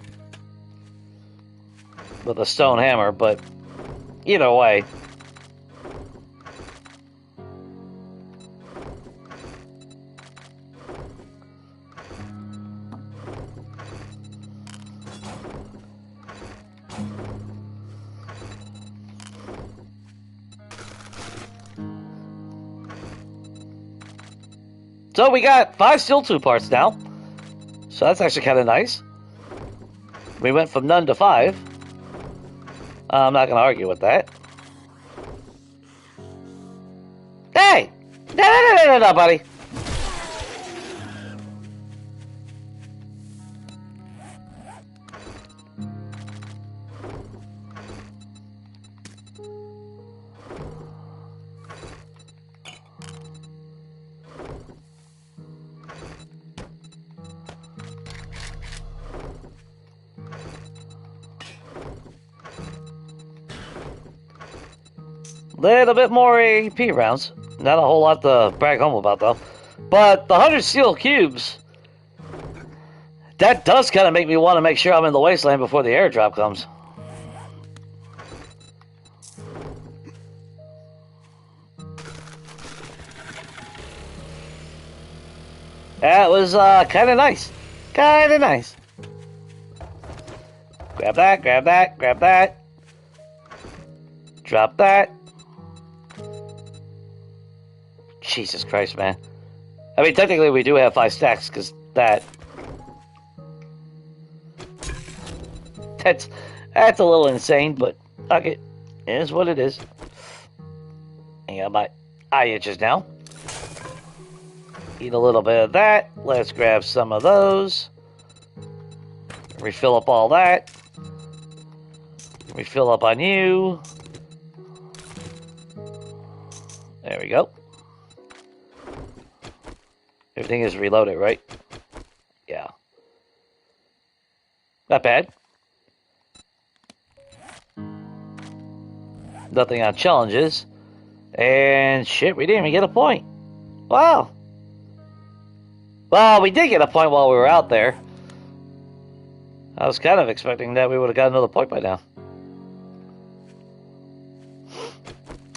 [SPEAKER 1] with a stone hammer, but either way. So we got 5 steel 2 parts now. So that's actually kind of nice. We went from none to 5. I'm not going to argue with that. Hey! No, buddy. Little bit more AP rounds. Not a whole lot to brag home about, though. But the 100 steel cubes, that does kind of make me want to make sure I'm in the wasteland before the airdrop comes. That was kind of nice. Kind of nice. Grab that, grab that, grab that. Drop that. Jesus Christ, man. I mean, technically we do have 5 stacks, because that's a little insane, but fuck it. It is what it is. Hang on, my eye itches now. Eat a little bit of that. Let's grab some of those. Refill up all that. Refill up on you. There we go. Everything is reloaded, right? Yeah. Not bad. Nothing on challenges. And shit, we didn't even get a point. Wow. Well, we did get a point while we were out there. I was kind of expecting that we would have got another point by now.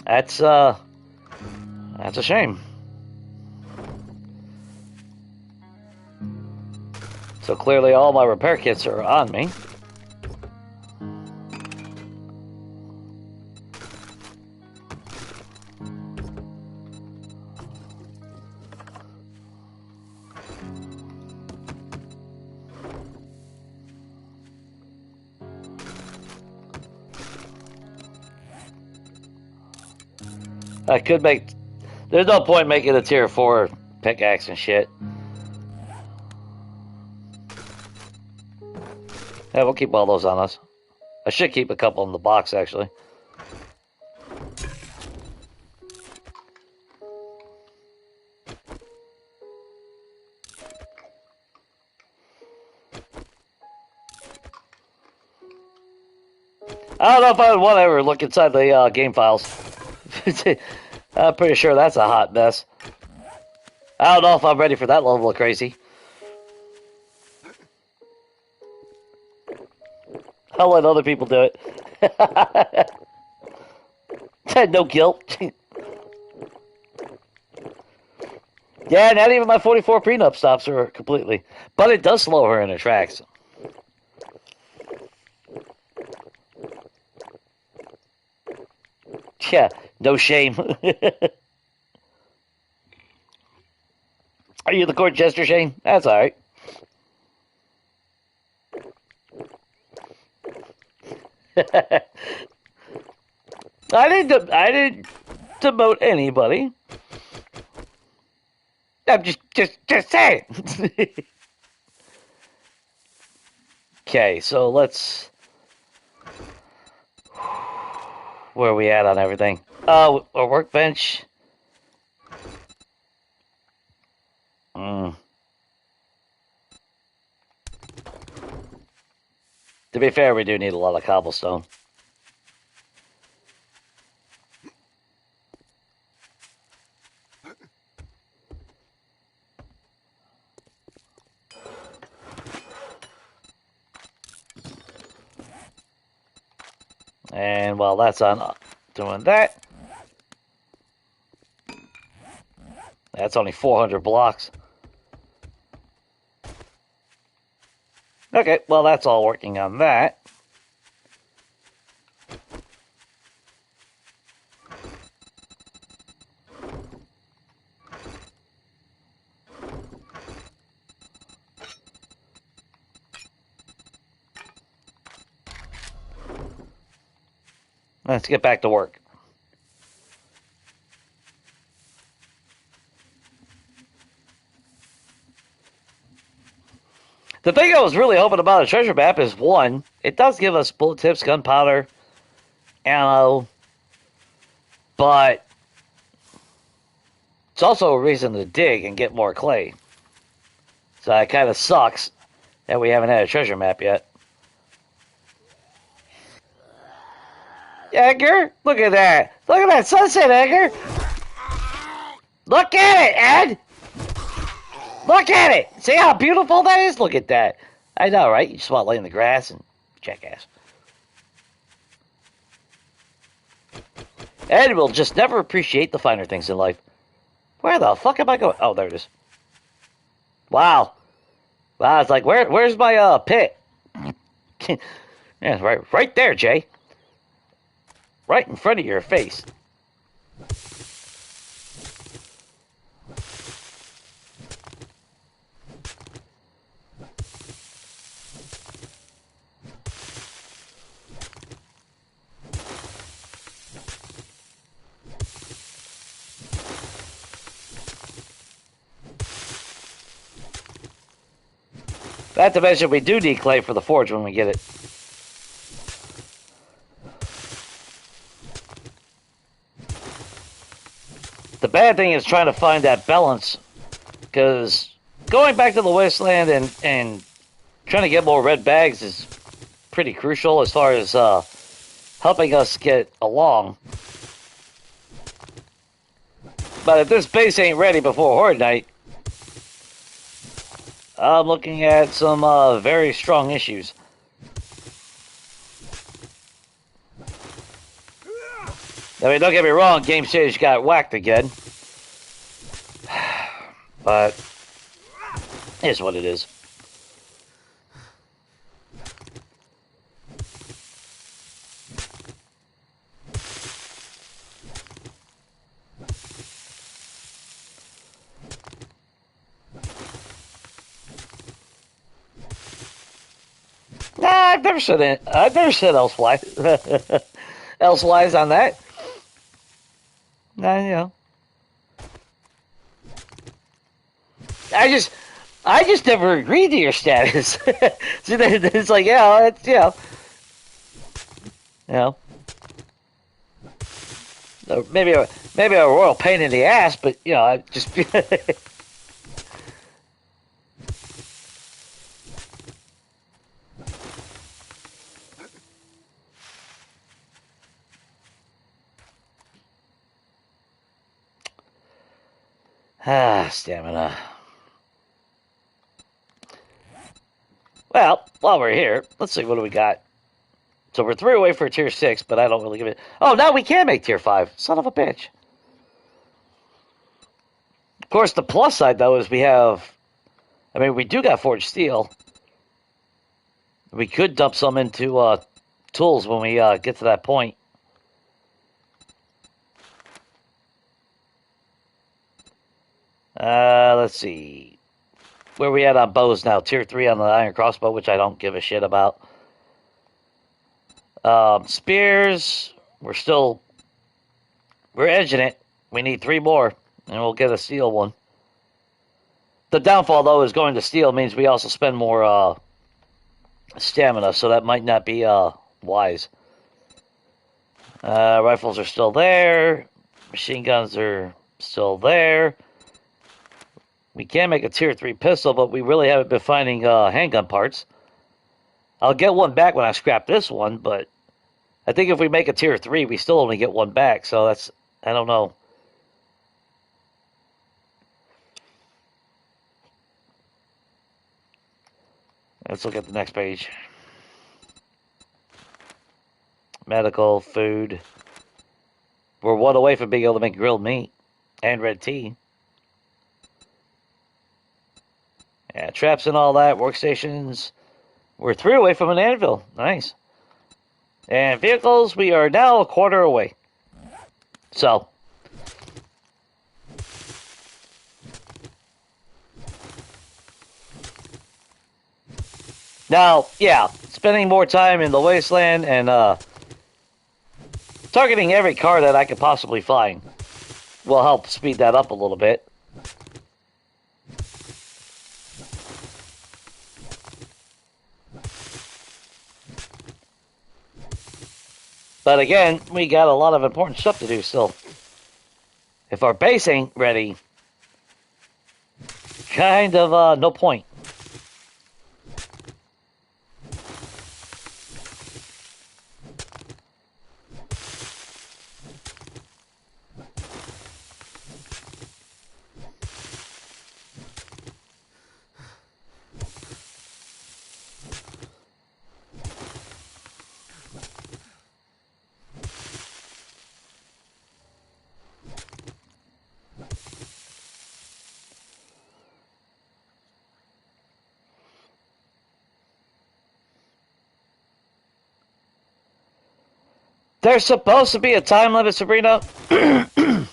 [SPEAKER 1] That's a shame. So clearly all my repair kits are on me. I could make... There's no point making a tier 4 pickaxe and shit. Yeah, we'll keep all those on us. I should keep a couple in the box, actually. I don't know if I would want to ever look inside the game files. I'm pretty sure that's a hot mess. I don't know if I'm ready for that level of crazy. I'll let other people do it. No guilt. Yeah, not even my 44 prenup stops her completely. But it does slow her in her tracks. Yeah, no shame. Are you the court jester, Shane? That's all right. I didn't demote anybody. I'm just saying. Okay, so let's. Where are we at on everything? A workbench. Mm. To be fair, we do need a lot of cobblestone. And while that's on doing that, that's only 400 blocks. Okay, well, that's all working on that. Let's get back to work. The thing I was really hoping about a treasure map is, one, it does give us bullet tips, gunpowder, ammo, but it's also a reason to dig and get more clay. So it kind of sucks that we haven't had a treasure map yet. Edgar, look at that. Look at that sunset, Edgar. Look at it, Ed. Look at it. See how beautiful that is? Look at that. I know, right? You just want to lay in the grass and jackass. Ed will just never appreciate the finer things in life. Where the fuck am I going? Oh, there it is. Wow. Wow, it's like, where's my pit? Yeah, right there, Jay. Right in front of your face. Not to mention, we do need clay for the forge when we get it. The bad thing is trying to find that balance, because going back to the wasteland and trying to get more red bags is pretty crucial as far as helping us get along. But if this base ain't ready before Horde Night, I'm looking at some very strong issues. I mean, don't get me wrong, Game Stage got whacked again. But it's what it is. Nah, I've never said it. I've never said elsewise. Elsewise on that. Nah, you know. I just never agreed to your status. So it's like, yeah, it's, maybe a royal pain in the ass, but I just. Stamina. Well, while we're here, let's see, what do we got? So we're 3 away for tier 6, but I don't really give it... Oh, now we can make tier 5. Son of a bitch. Of course, the plus side, though, is we have... I mean, we do got forged steel. We could dump some into tools when we get to that point. Let's see. Where we at on bows now? Tier 3 on the iron crossbow, which I don't give a shit about. Spears, we're edging it. We need 3 more, and we'll get a steel one. The downfall, though, is going to steel means we also spend more stamina, so that might not be wise. Rifles are still there. Machine guns are still there. We can make a tier 3 pistol, but we really haven't been finding handgun parts. I'll get one back when I scrap this one, but I think if we make a tier 3, we still only get one back, so that's, I don't know. Let's look at the next page. Medical, food. We're one away from being able to make grilled meat and red tea. Yeah, traps and all that, workstations. We're 3 away from an anvil. Nice. And vehicles, we are now a quarter away. So. Now, yeah, spending more time in the wasteland and targeting every car that I could possibly find will help speed that up a little bit. But again, we got a lot of important stuff to do still. If our base ain't ready, kind of no point. There's supposed to be a time limit, Sabrina. Because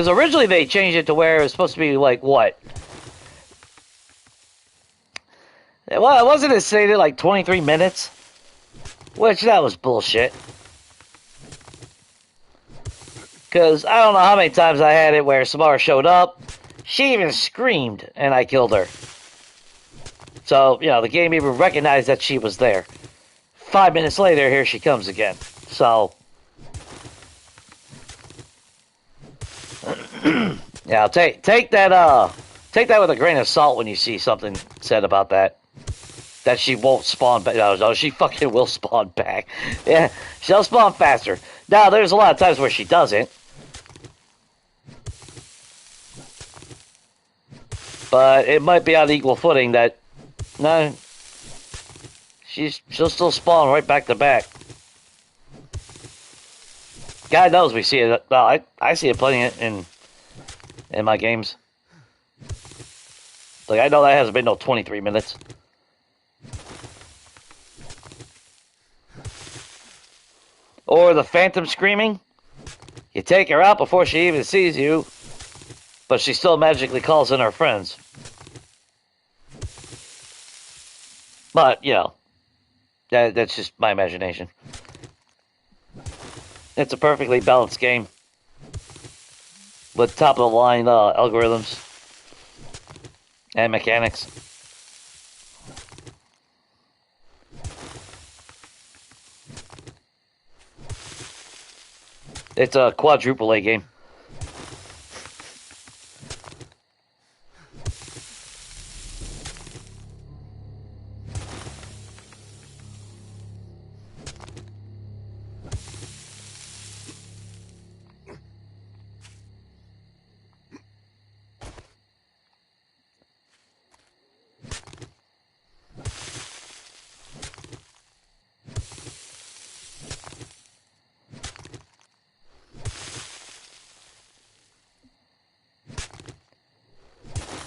[SPEAKER 1] originally they changed it to where it was supposed to be like what? Well, wasn't it stated like 23 minutes? Which, that was bullshit. Because I don't know how many times I had it where Samara showed up. She even screamed, and I killed her. So, you know, the game even recognized that she was there. 5 minutes later, here she comes again. So, yeah, take that with a grain of salt when you see something said about that. That she won't spawn back. No, she fucking will spawn back. Yeah, she'll spawn faster. Now, there's a lot of times where she doesn't. But it might be on equal footing that, no, she'll still spawn right back to back. God knows we see it. Well, I see it plenty in my games. Like, I know that hasn't been no 23 minutes. Or the phantom screaming. You take her out before she even sees you, but she still magically calls in her friends. But, you know, that's just my imagination. It's a perfectly balanced game with top-of-the-line algorithms and mechanics. It's a quadruple A game.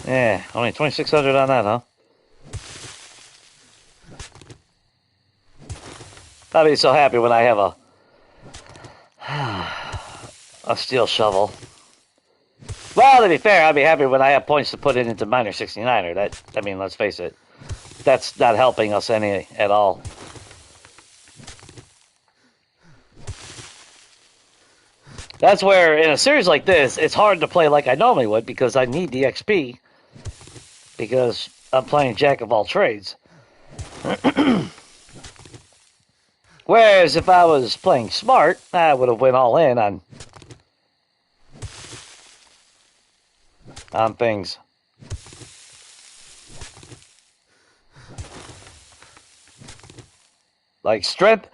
[SPEAKER 1] Yeah, only 2,600 on that, huh? I'll be so happy when I have a steel shovel. Well, to be fair, I'd be happy when I have points to put it into Miner 69er. That, I mean, let's face it, that's not helping us any at all. That's where, in a series like this, it's hard to play like I normally would because I need the XP because I'm playing Jack of all trades. Whereas if I was playing smart, I would have went all in on things. Like strength,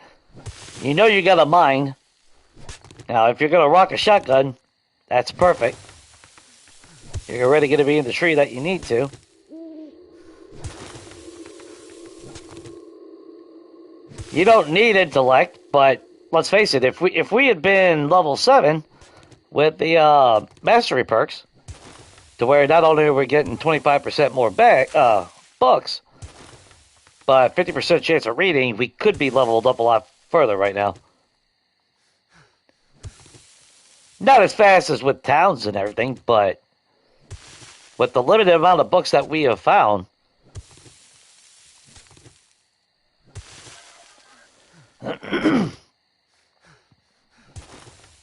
[SPEAKER 1] you know you got a mine. Now, if you're going to rock a shotgun, that's perfect. You're already going to be in the tree that you need to. You don't need intellect, but let's face it, if we had been level 7 with the mastery perks, to where not only are we getting 25% more books, but 50% chance of reading, we could be leveled up a lot further right now. Not as fast as with towns and everything, but with the limited amount of books that we have found,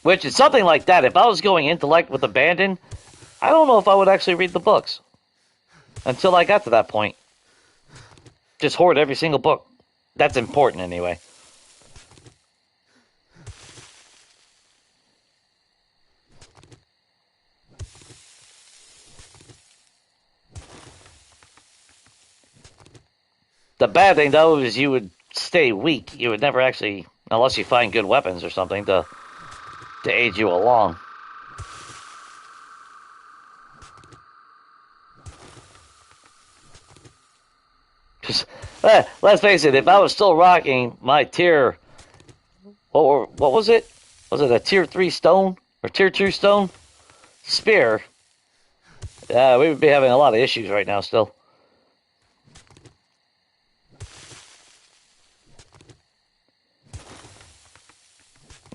[SPEAKER 1] which is something like that. If I was going intellect with abandon, I don't know if I would actually read the books until I got to that point. Just hoard every single book. That's important anyway. The bad thing, though, is you would stay weak. You would never actually, unless you find good weapons or something to aid you along. Just, let's face it, if I was still rocking my tier, what was it? Was it a tier 3 stone? Or tier 2 stone? Spear. We would be having a lot of issues right now still.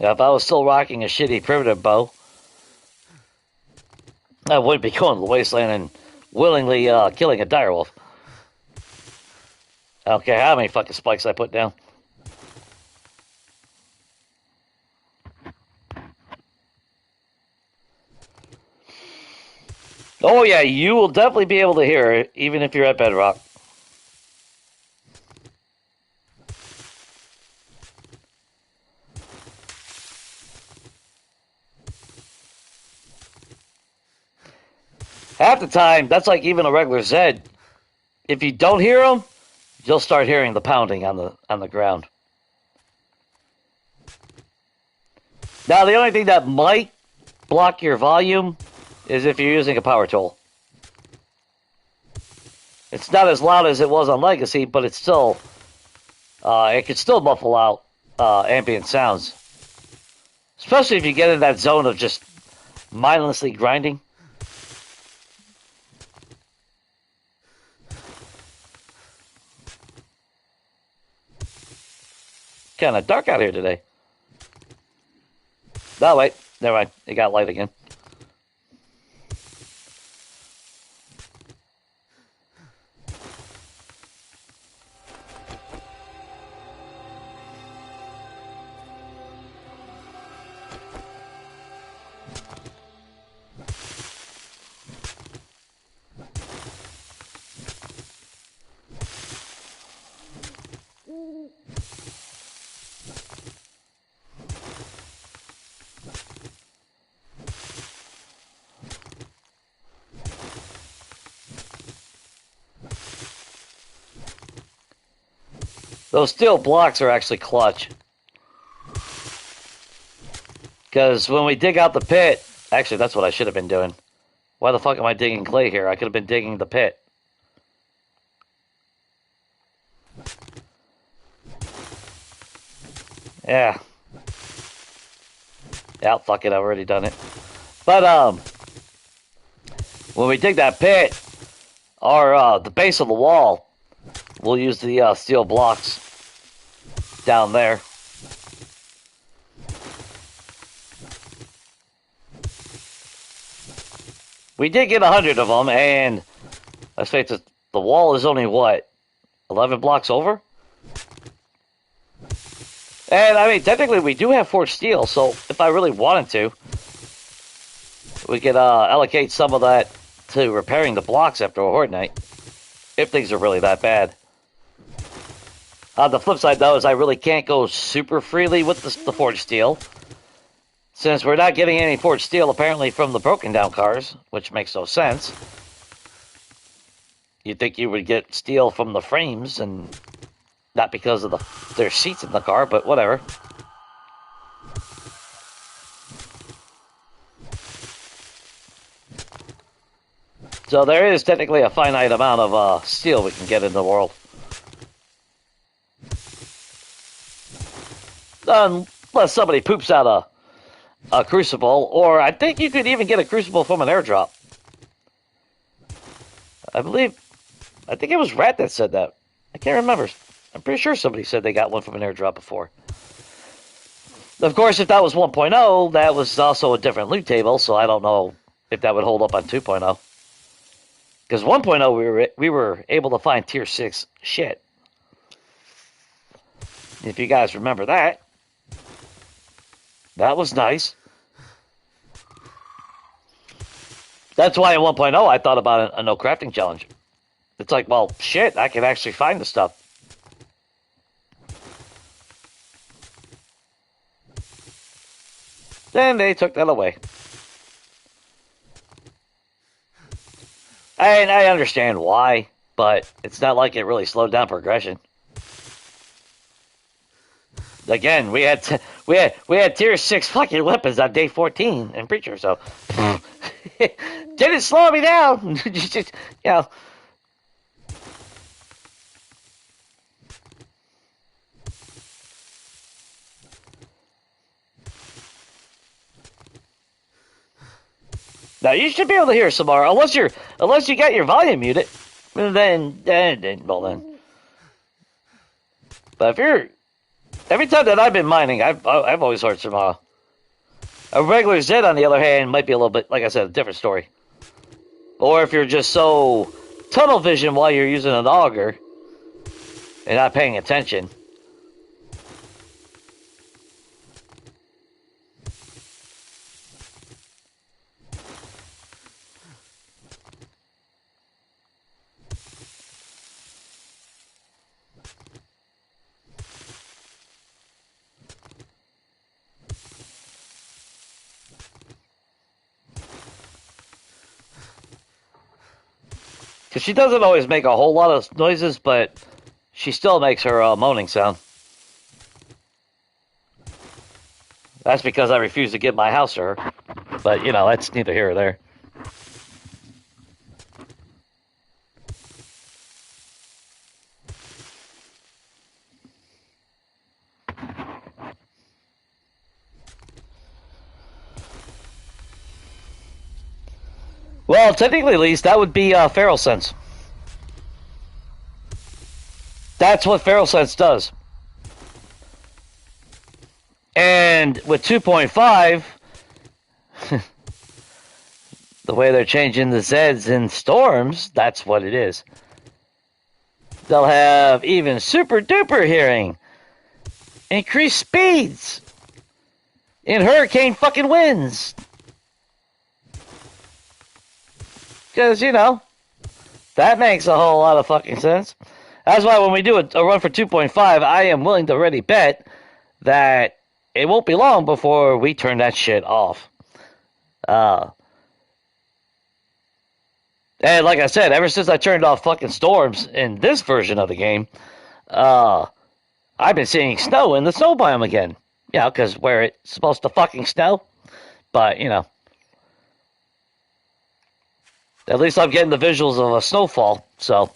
[SPEAKER 1] If I was still rocking a shitty primitive bow, I wouldn't be going to the wasteland and willingly killing a direwolf. I don't care how many fucking spikes I put down. Oh yeah, you will definitely be able to hear it, even if you're at bedrock. Half the time, that's like even a regular Zed. If you don't hear them, you'll start hearing the pounding on the ground. Now, the only thing that might block your volume is if you're using a power tool. It's not as loud as it was on Legacy, but it's still, it can still muffle out ambient sounds. Especially if you get in that zone of just mindlessly grinding. Kind of dark out here today. No, wait. Never mind. It got light again. Those steel blocks are actually clutch. Because when we dig out the pit... Actually, that's what I should have been doing. Why the fuck am I digging clay here? I could have been digging the pit. Yeah. Yeah, fuck it, I've already done it. But, when we dig that pit, the base of the wall, we'll use the steel blocks down there. we did get 100 of them, and let's face it, the wall is only, what, 11 blocks over? And, I mean, technically we do have forged steel, so if I really wanted to, we could allocate some of that to repairing the blocks after a horde night, if things are really that bad. On the flip side, though, is I really can't go super freely with the forged steel, since we're not getting any forged steel, apparently, from the broken down cars, which makes no sense. You'd think you would get steel from the frames, and not because of their seats in the car, but whatever. So there is technically a finite amount of steel we can get in the world. Unless somebody poops out a crucible, or I think you could even get a crucible from an airdrop. I think it was Rat that said that. I can't remember. I'm pretty sure somebody said they got one from an airdrop before. Of course, if that was 1.0, that was also a different loot table, so I don't know if that would hold up on 2.0. Because 1.0, we were able to find tier 6 shit. If you guys remember that. That was nice. That's why in 1.0 I thought about a no crafting challenge. It's like, well, shit, I can actually find the stuff. Then they took that away. And I understand why, but it's not like it really slowed down progression. Again, we had tier 6 fucking weapons on day 14 in Preacher, so didn't slow me down. Just, you know. Now you should be able to hear some more, unless you got your volume muted. Then. But if you're every time that I've been mining, I've always heard some. A regular Zed, on the other hand, might be a little bit, like I said, a different story. Or if you're just so tunnel vision while you're using an auger and not paying attention. Because she doesn't always make a whole lot of noises, but she still makes her moaning sound. That's because I refuse to give my house to her. But, you know, that's neither here or there. Well, technically, at least, that would be Feral Sense. That's what Feral Sense does. And with 2.5, the way they're changing the Zeds in Storms, that's what it is. They'll have even super duper hearing, increased speeds, in hurricane fucking winds. Because, you know, that makes a whole lot of fucking sense. That's why when we do a run for 2.5, I am willing to already bet that it won't be long before we turn that shit off. And like I said, ever since I turned off fucking storms in this version of the game, I've been seeing snow in the snow biome again. Yeah, because where it's supposed to fucking snow. But, you know. At least I'm getting the visuals of a snowfall, so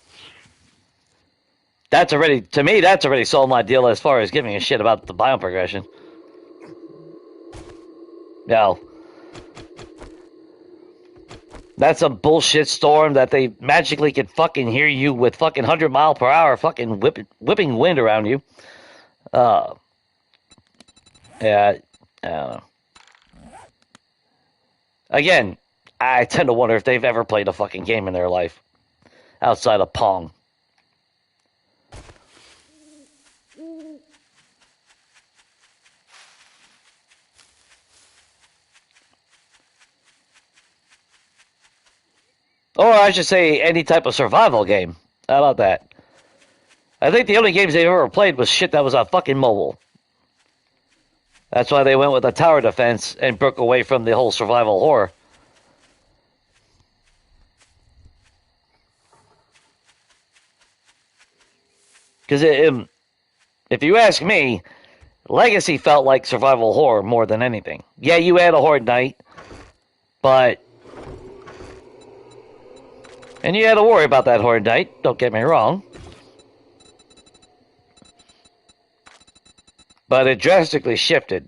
[SPEAKER 1] that's already, to me, that's already sold my deal as far as giving a shit about the biome progression. Now, that's a bullshit storm that they magically can fucking hear you with fucking 100 mile per hour fucking whipping wind around you. Yeah, I don't know. Again, I tend to wonder if they've ever played a fucking game in their life outside of Pong. Or I should say any type of survival game. How about that? I think the only games they've ever played was shit that was on fucking mobile. That's why they went with the tower defense and broke away from the whole survival horror. Because if you ask me, Legacy felt like survival horror more than anything. Yeah, you had a Horde Night, but... And you had to worry about that Horde Night, don't get me wrong. But it drastically shifted.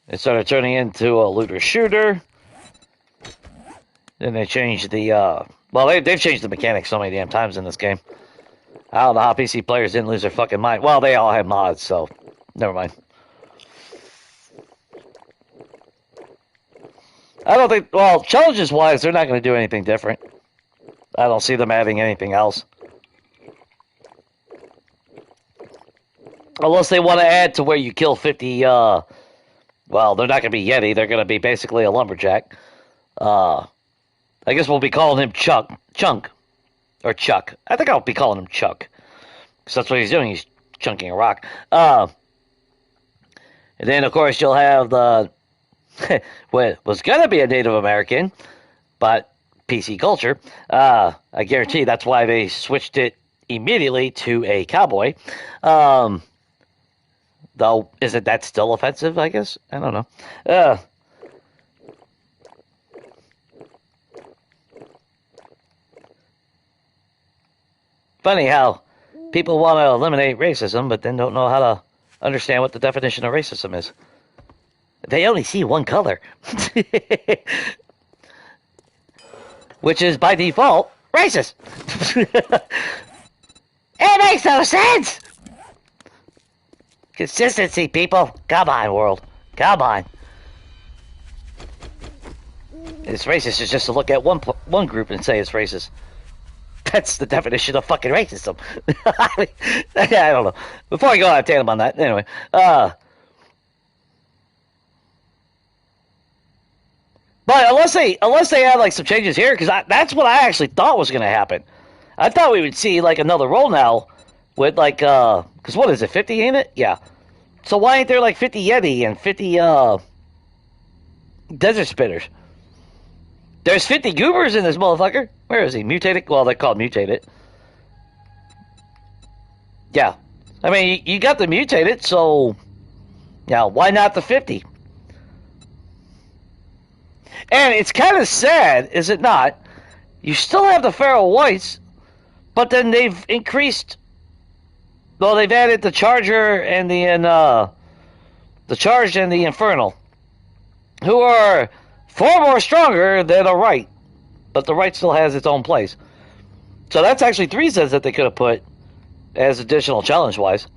[SPEAKER 1] It started turning into a looter-shooter. Then they changed the, well, they've changed the mechanics so many damn times in this game. I don't know how PC players didn't lose their fucking mind. Well, they all have mods, so never mind. I don't think, well, challenges-wise, they're not going to do anything different. I don't see them adding anything else. Unless they want to add to where you kill 50, well, they're not going to be Yeti. They're going to be basically a lumberjack. I guess we'll be calling him Chunk. Or Chuck. I think I'll be calling him Chuck. Because that's what he's doing. He's chunking a rock. And then, of course, you'll have the... what was going to be a Native American, but PC culture. I guarantee that's why they switched it immediately to a cowboy. Though, isn't that still offensive, I guess? I don't know. Funny how people want to eliminate racism, but then don't know how to understand what the definition of racism is. They only see one color. Which is, by default, racist. It makes no sense! Consistency, people. Come on, world. Come on. It's racist is just to look at one group and say it's racist. That's the definition of fucking racism. I don't know. Before I go out of tandem on that, anyway. But unless they add like some changes here, because that's what I actually thought was going to happen. I thought we would see like another roll now with like because what is it, 50 ain't it? Yeah. So why ain't there like 50 Yeti and 50 Desert Spitters? There's 50 Goobers in this motherfucker. Where is he? Mutated? Well, they're called Mutated. Yeah. I mean, you got the Mutated, so yeah, why not the 50? And it's kind of sad, is it not? You still have the Feral Whites, but then they've increased. Well, they've added the Charger and the Charged and the Infernal, who are far more stronger than a Right, but the Right still has its own place. So that's actually 3 sets that they could have put as additional challenge-wise.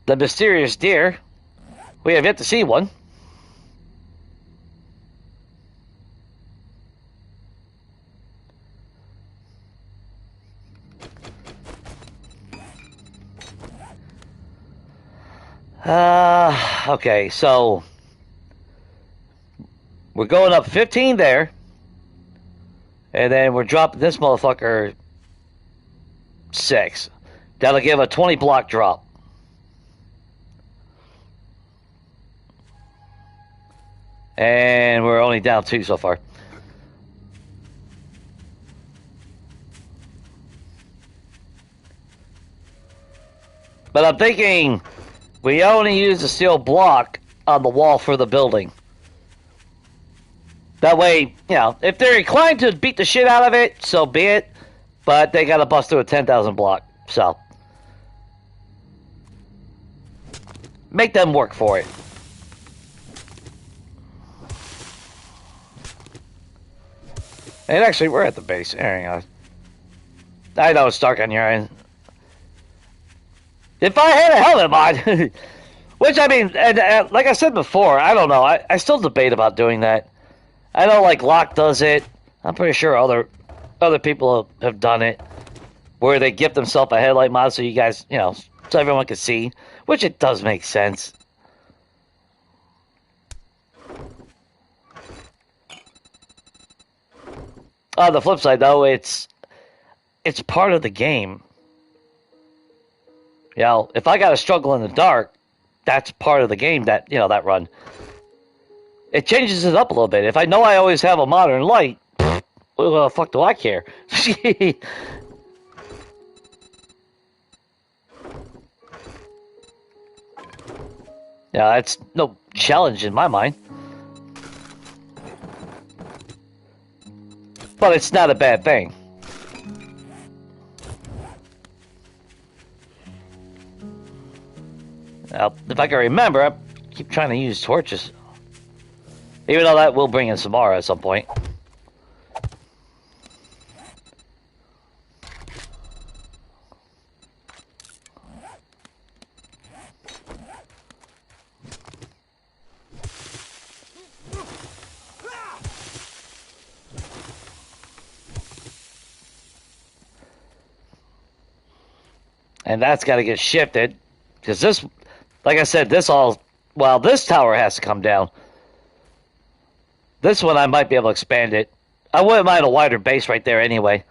[SPEAKER 1] The Mysterious Deer. We have yet to see one. Okay, so we're going up 15 there, and then we're dropping this motherfucker 6. That'll give a 20 block drop. And we're only down 2 so far. But I'm thinking we only use a steel block on the wall for the building. That way, you know, if they're inclined to beat the shit out of it, so be it. But they gotta bust through a 10,000 block, so make them work for it. And actually, we're at the base. Hang on. I know it's dark on your end. If I had a helmet on, which I mean, and like I said before, I don't know. I still debate about doing that. I know, like Locke does it. I'm pretty sure other people have done it, where they gift themselves a headlight mod so you guys, you know, so everyone can see, which it does make sense. On the flip side, though, it's part of the game. You know, if I got to struggle in the dark, that's part of the game. That, you know, that run. It changes it up a little bit. If I know I always have a modern light, what the fuck do I care? Yeah, that's no challenge in my mind. But it's not a bad thing. Now, if I can remember, I keep trying to use torches. Even though that will bring in Samara at some point. And that's got to get shifted. Because this, like I said, this tower has to come down. This one, I might be able to expand it. I wouldn't mind a wider base right there anyway.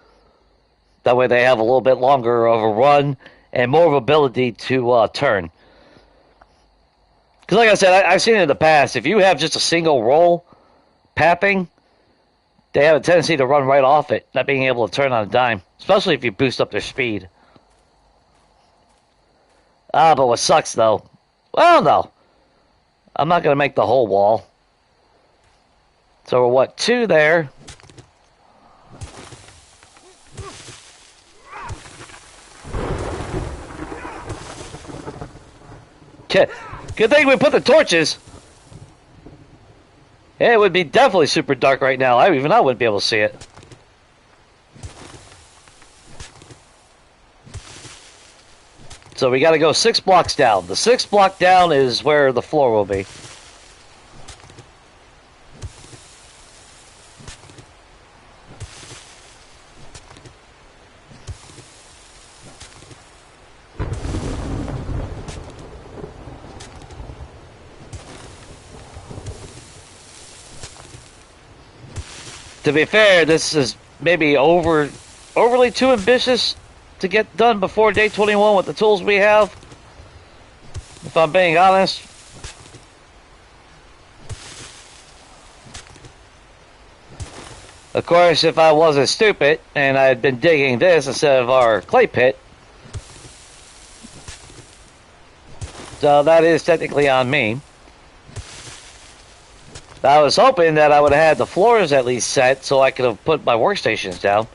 [SPEAKER 1] That way they have a little bit longer of a run and more of ability to turn. Because like I said, I've seen it in the past. If you have just a single roll pathing, they have a tendency to run right off it, not being able to turn on a dime. Especially if you boost up their speed. But what sucks, though... Well, no. I'm not going to make the whole wall. So we're, what, 2 there. Good thing we put the torches. Yeah, it would be definitely super dark right now. I wouldn't be able to see it. So we got to go 6 blocks down. The 6th block down is where the floor will be. To be fair, this is maybe overly too ambitious to get done before day 21 with the tools we have. If I'm being honest. Of course, if I wasn't stupid and I had been digging this instead of our clay pit. So that is technically on me. I was hoping that I would have had the floors at least set so I could have put my workstations down.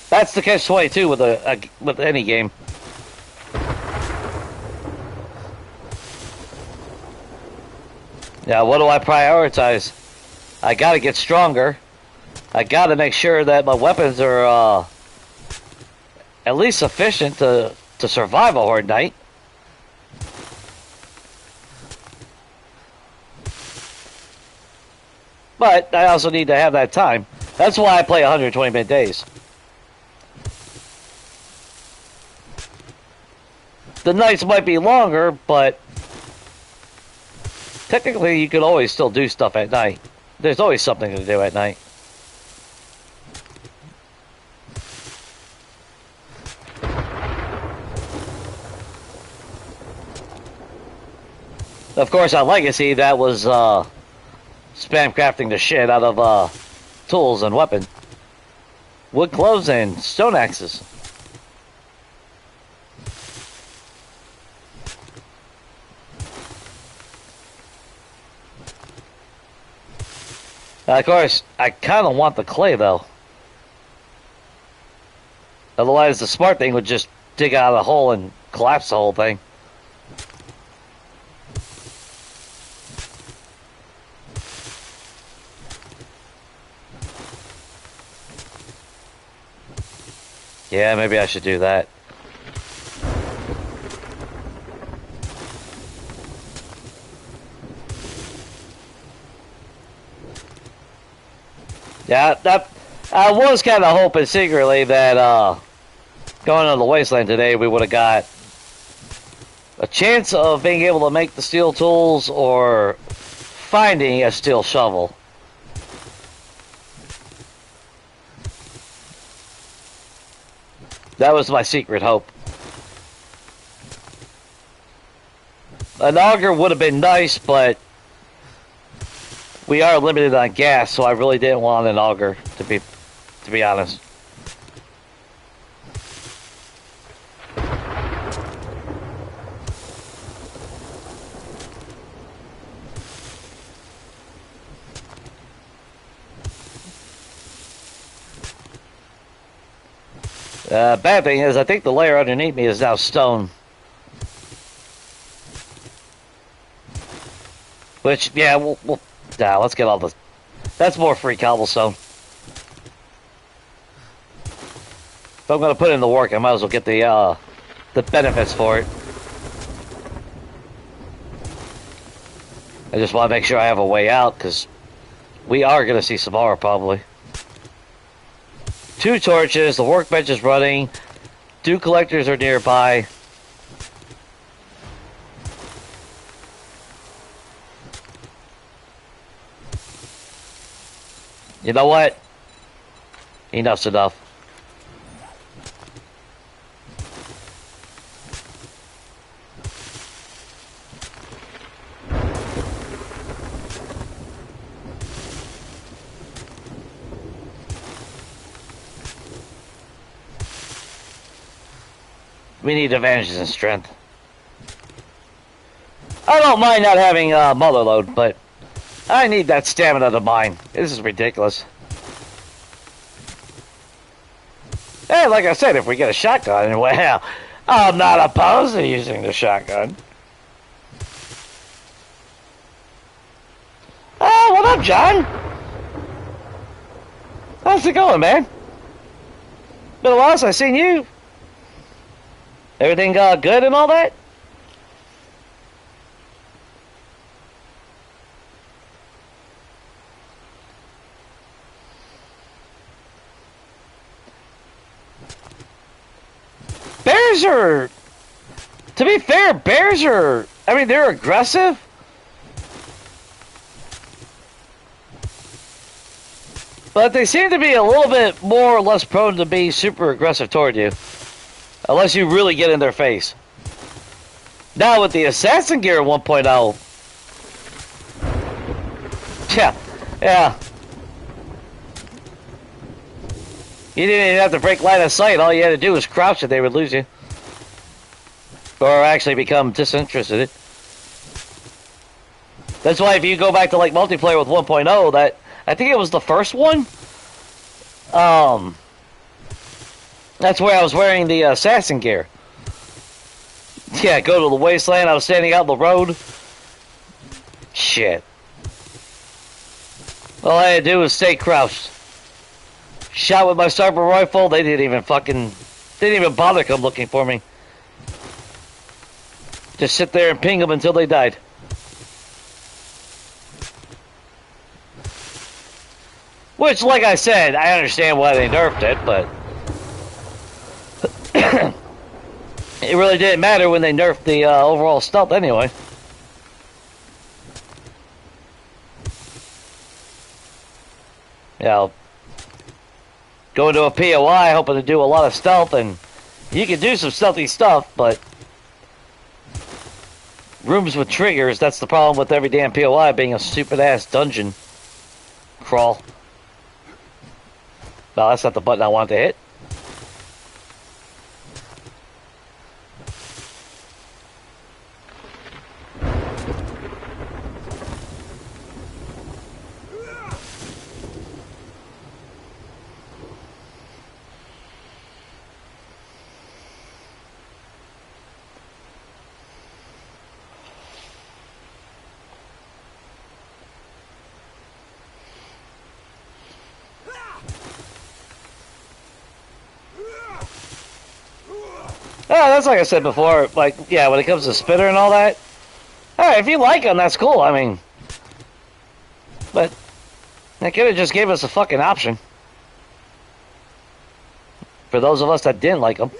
[SPEAKER 1] That's the catch-22 with any game. Now, what do I prioritize? I gotta get stronger. I gotta make sure that my weapons are at least sufficient to survive a horde night. But I also need to have that time. That's why I play 120-minute days. The nights might be longer, but technically you could always still do stuff at night. There's always something to do at night. Of course, on Legacy, that was spam crafting the shit out of tools and weapons. Wood gloves and stone axes. Of course, I kind of want the clay, though. Otherwise, the smart thing would just dig out a hole and collapse the whole thing. Yeah, maybe I should do that. Yeah, that I was kind of hoping secretly that going to the wasteland today we would have got a chance of being able to make the steel tools or finding a steel shovel. That was my secret hope. An auger would have been nice, but we are limited on gas, so I really didn't want an auger, to be honest. Bad thing is, I think the layer underneath me is now stone. Which, yeah, nah, let's get all this. That's more free cobblestone. If I'm gonna put in the work, I might as well get the benefits for it. I just want to make sure I have a way out, because we are gonna see some more, probably. 2 torches, the workbench is running, 2 collectors are nearby. You know what? Enough's enough. We need advantages in strength. I don't mind not having mother load, but I need that stamina to mine. This is ridiculous. Hey, like I said, if we get a shotgun, well, I'm not opposed to using the shotgun. Oh, what up, John? How's it going, man? Been a while since I seen you. Everything good and all that? Bears are... To be fair, bears are... I mean, they're aggressive. But they seem to be a little bit more or less prone to be super aggressive toward you. Unless you really get in their face. Now with the assassin gear 1.0. Yeah. You didn't even have to break line of sight. All you had to do was crouch and they would lose you. Or actually become disinterested. That's why if you go back to like multiplayer with 1.0, that I think it was the first one. That's where I was wearing the assassin gear. Yeah, go to the wasteland. I was standing out in the road. Shit. All I had to do was stay crouched. Shot with my sniper rifle. They didn't even bother come looking for me. Just sit there and ping them until they died. Which, like I said, I understand why they nerfed it, but it really didn't matter when they nerfed the overall stealth anyway. Yeah, going to a POI hoping to do a lot of stealth, and you can do some stealthy stuff, but rooms with triggers, that's the problem with every damn POI being a stupid ass dungeon crawl. No, that's not the button I wanted to hit. that's like I said before. Like, yeah, when it comes to Spitter and all that. Alright, if you like them, that's cool. I mean, but they could have just gave us a fucking option. For those of us that didn't like them.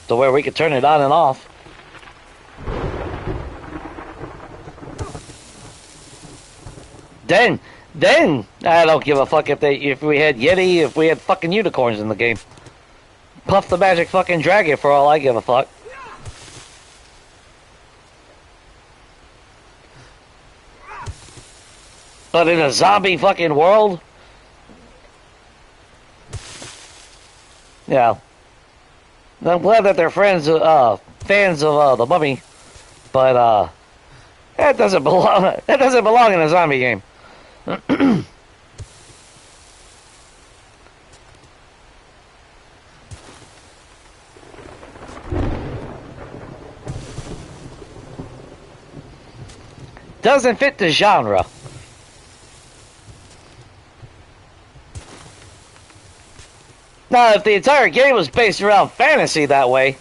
[SPEAKER 1] To where we could turn it on and off. Then I don't give a fuck if we had Yeti, if we had fucking unicorns in the game. Puff the Magic fucking Dragon for all I give a fuck. But in a zombie fucking world, yeah. I'm glad that they're fans of the Mummy, but that doesn't belong. That doesn't belong in a zombie game. Doesn't fit the genre. Now, if the entire game was based around fantasy that way,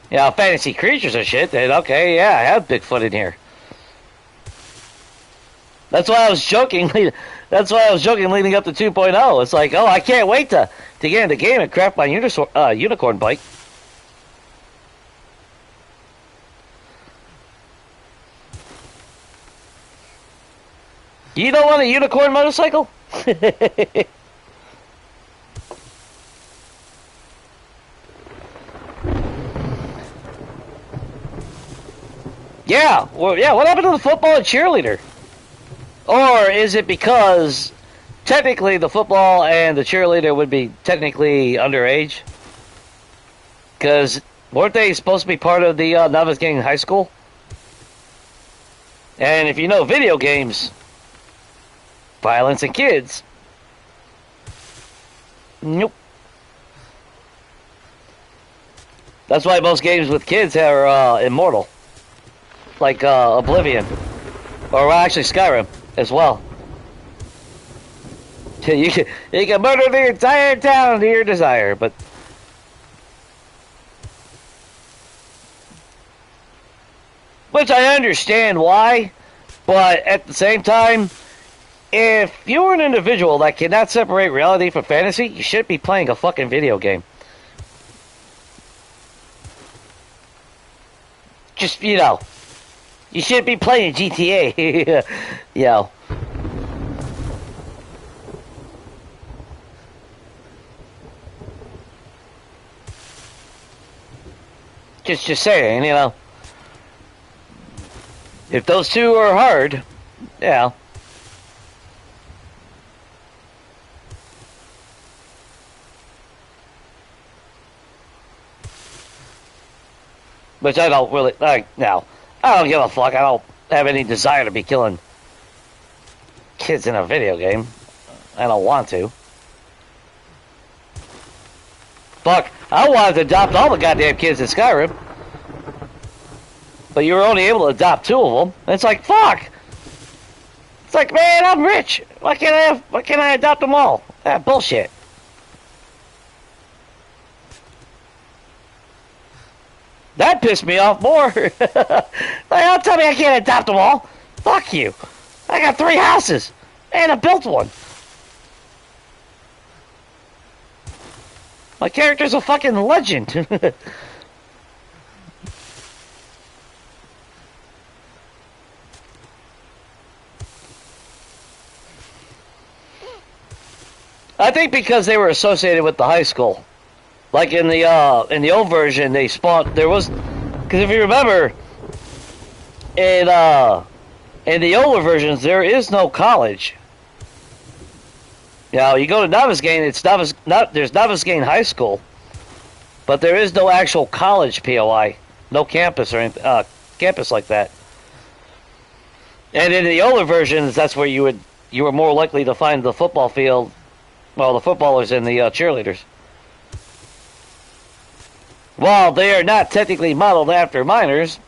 [SPEAKER 1] yeah, fantasy creatures and shit, then okay, yeah, I have Bigfoot in here. That's why I was joking. That's why I was joking leading up to 2.0. It's like, oh, I can't wait to get in the game and craft my unicorn bike. You don't want a unicorn motorcycle? Yeah, well, yeah, what happened to the football and cheerleader? Or is it because technically the football and the cheerleader would be technically underage? Because weren't they supposed to be part of the Novice Gang High School? And if you know video games, violence and kids. Nope. That's why most games with kids are immortal. Like Oblivion. Or actually Skyrim as well. You can murder the entire town to your desire, but which I understand why, but at the same time, if you're an individual that cannot separate reality from fantasy, you shouldn't be playing a fucking video game. Just, you know, you shouldn't be playing GTA. You know. Just saying, you know. If those two are hard, yeah. Which I don't really like now. I don't give a fuck. I don't have any desire to be killing kids in a video game. I don't want to. Fuck, I wanted to adopt all the goddamn kids in Skyrim. But you were only able to adopt 2 of them. And it's like, fuck! It's like, man, I'm rich. Why can't I adopt them all? That bullshit. That pissed me off more. Like, don't tell me I can't adopt them all. Fuck you. I got 3 houses. And I built one. My character's a fucking legend. I think because they were associated with the high school. Like in the old version, they spawned. There was, because if you remember, in the older versions, there is no college. You know, you go to Novice Gang, there's Novice Gang High School, but there is no actual college POI, no campus or campus like that. And in the older versions, that's where you were more likely to find the football field, well, the footballers and the cheerleaders. While they are not technically modeled after minors,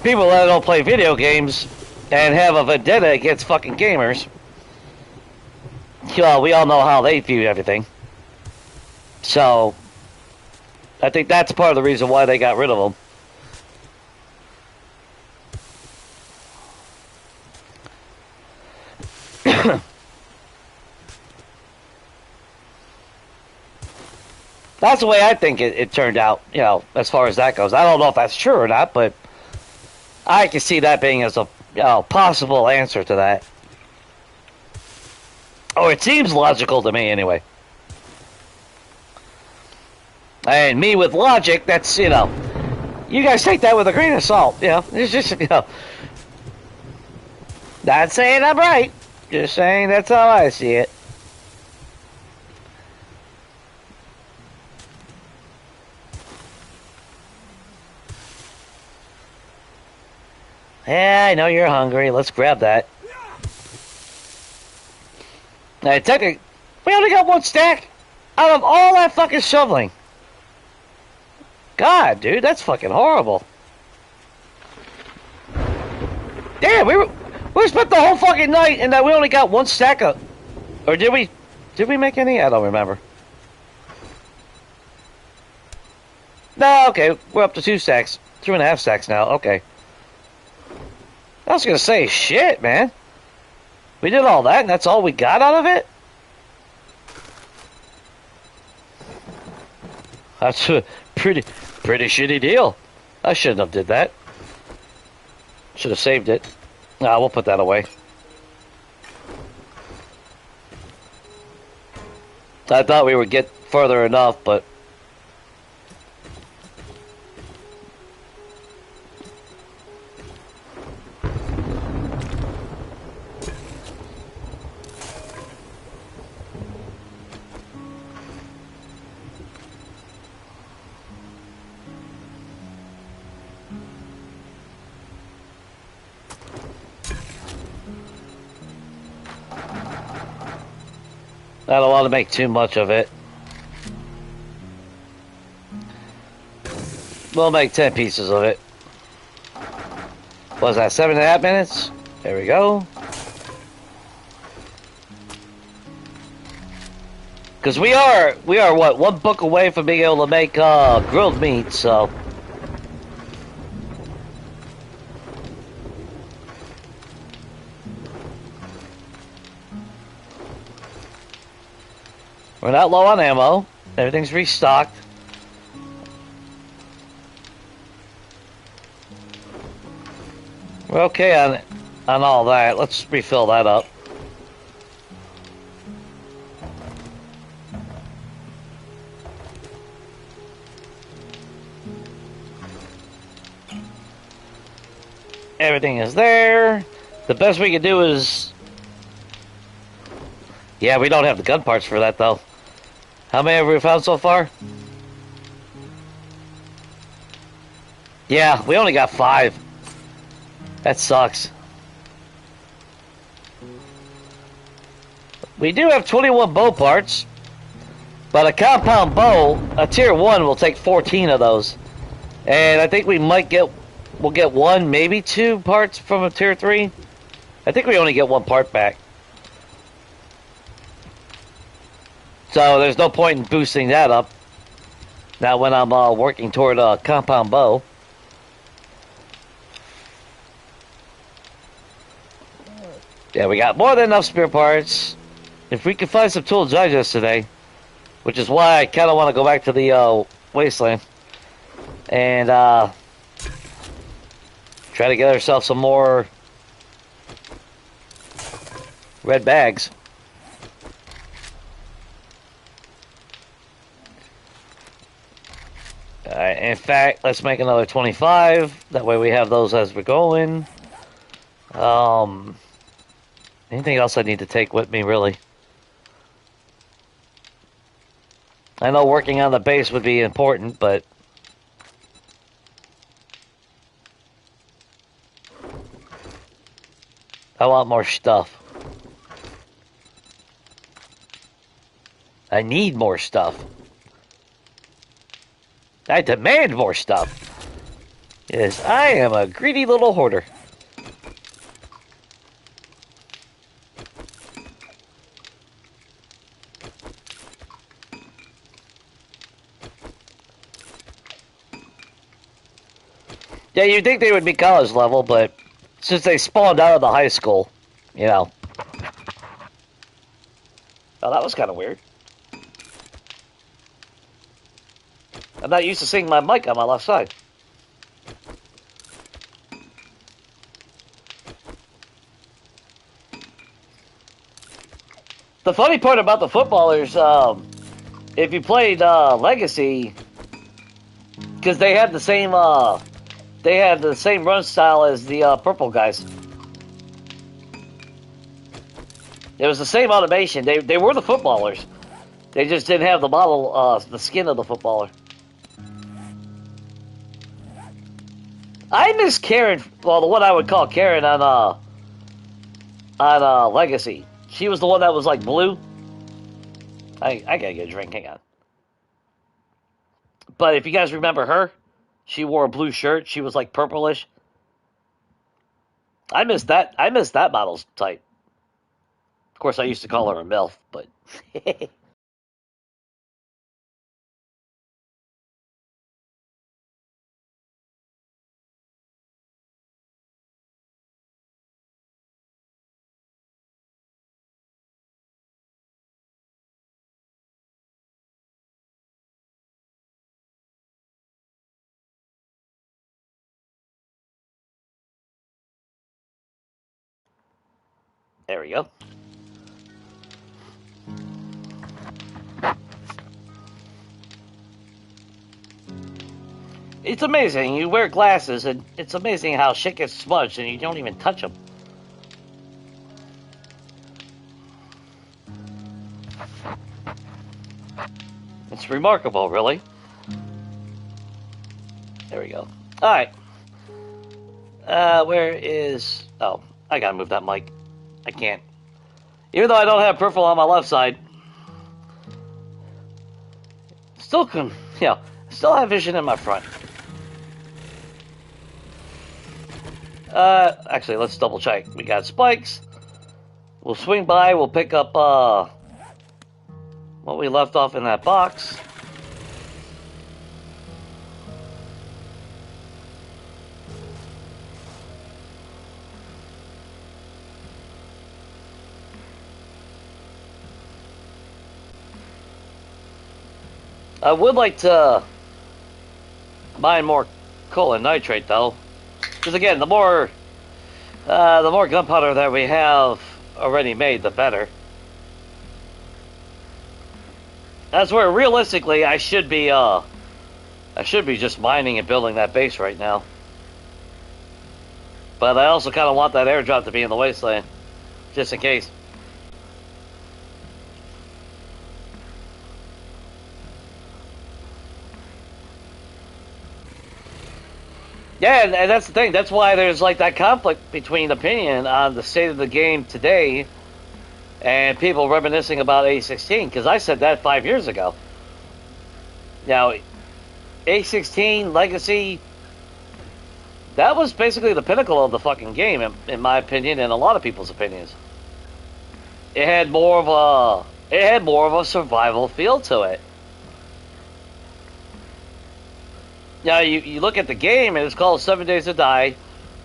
[SPEAKER 1] people that don't play video games and have a vendetta against fucking gamers, well, we all know how they view everything. So, I think that's part of the reason why they got rid of them. That's the way I think it turned out, you know, as far as that goes. I don't know if that's true or not, but I can see that being as a possible answer to that. Or it seems logical to me, anyway. And me with logic, that's, you know, you guys take that with a grain of salt, you know. It's just, you know, not saying I'm right, just saying that's how I see it. Yeah, I know you're hungry. Let's grab that. Now, technically, we only got one stack out of all that fucking shoveling. God, dude, that's fucking horrible. Damn, we spent the whole fucking night and that we only got one stack of... Or did we make any? I don't remember. No, okay, we're up to 2 stacks. 2.5 stacks now, okay. I was gonna say, shit, man. We did all that and that's all we got out of it? That's a pretty shitty deal. I shouldn't have did that. Should have saved it. Nah, we'll put that away. I thought we would get further enough, but... I don't want to make too much of it. We'll make 10 pieces of it. What was that, 7.5 minutes? There we go. Because we are what, 1 book away from being able to make grilled meat, so... We're not low on ammo. Everything's restocked. We're okay on all that. Let's refill that up. Everything is there. The best we can do is... Yeah, we don't have the gun parts for that, though. How many have we found so far? Yeah, we only got 5. That sucks. We do have 21 bow parts, but a compound bow, a tier 1, will take 14 of those. And I think we might we'll get 1, maybe 2 parts from a tier 3. I think we only get 1 part back. So there's no point in boosting that up. Now when I'm working toward a compound bow. Yeah, we got more than enough spare parts. If we can find some tool digest today, which is why I kind of want to go back to the wasteland and try to get ourselves some more red bags. Alright, in fact, let's make another 25. That way we have those as we're going. Anything else I need to take with me, really? I know working on the base would be important, but... I want more stuff. I need more stuff. I demand more stuff. Yes, I am a greedy little hoarder. Yeah, you'd think they would be college level, but since they spawned out of the high school, you know. Oh, that was kind of weird. I'm not used to seeing my mic on my left side. The funny part about the footballers, if you played Legacy, because they had the same run style as the purple guys. It was the same automation. They were the footballers. They just didn't have the model, the skin of the footballer. I miss Karen. Well, the one I would call Karen on Legacy. She was the one that was like blue. I gotta get a drink. Hang on. But if you guys remember her, she wore a blue shirt. She was like purplish. I miss that. I miss that model's type. Of course, I used to call her a MILF, but. There we go. It's amazing. You wear glasses, and it's amazing how shit gets smudged, and you don't even touch them. It's remarkable, really. There we go. All right. Where is... Oh, I gotta move that mic. I can't. Even though I don't have peripheral on my left side, still can, still have vision in my front. Actually, let's double check. We got spikes. We'll swing by. We'll pick up what we left off in that box. I would like to mine more coal and nitrate, though, because again, the more gunpowder that we have already made, the better. That's where realistically I should be just mining and building that base right now. But I also kind of want that airdrop to be in the wasteland, just in case. Yeah, and that's the thing. That's why there's like that conflict between opinion on the state of the game today and people reminiscing about A16, because I said that 5 years ago. Now, A16 Legacy, that was basically the pinnacle of the fucking game, in my opinion, and a lot of people's opinions. It had more of a survival feel to it. Now, you look at the game, and it's called 7 Days to Die,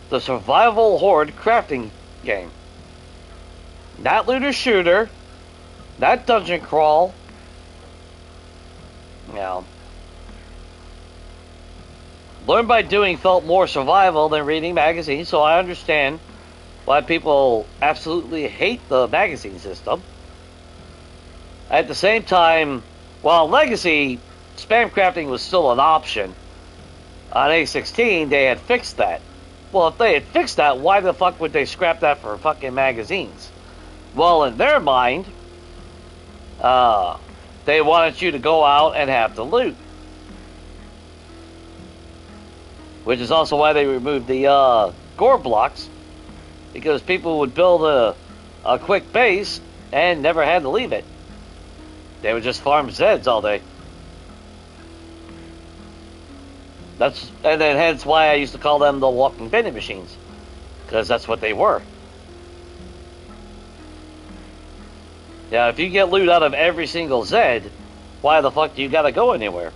[SPEAKER 1] the Survival Horde Crafting Game. Not looter shooter, not dungeon crawl. Now, learn by doing felt more survival than reading magazines, so I understand why people absolutely hate the magazine system. At the same time, while Legacy, spam crafting was still an option, on A16, they had fixed that. Well, if they had fixed that, why the fuck would they scrap that for fucking magazines? Well, in their mind, they wanted you to go out and have the loot. Which is also why they removed the gore blocks. Because people would build a quick base and never had to leave it. They would just farm Zeds all day. And then hence why I used to call them the walking vending machines, because that's what they were. Yeah, if you get loot out of every single Zed, why the fuck do you gotta go anywhere?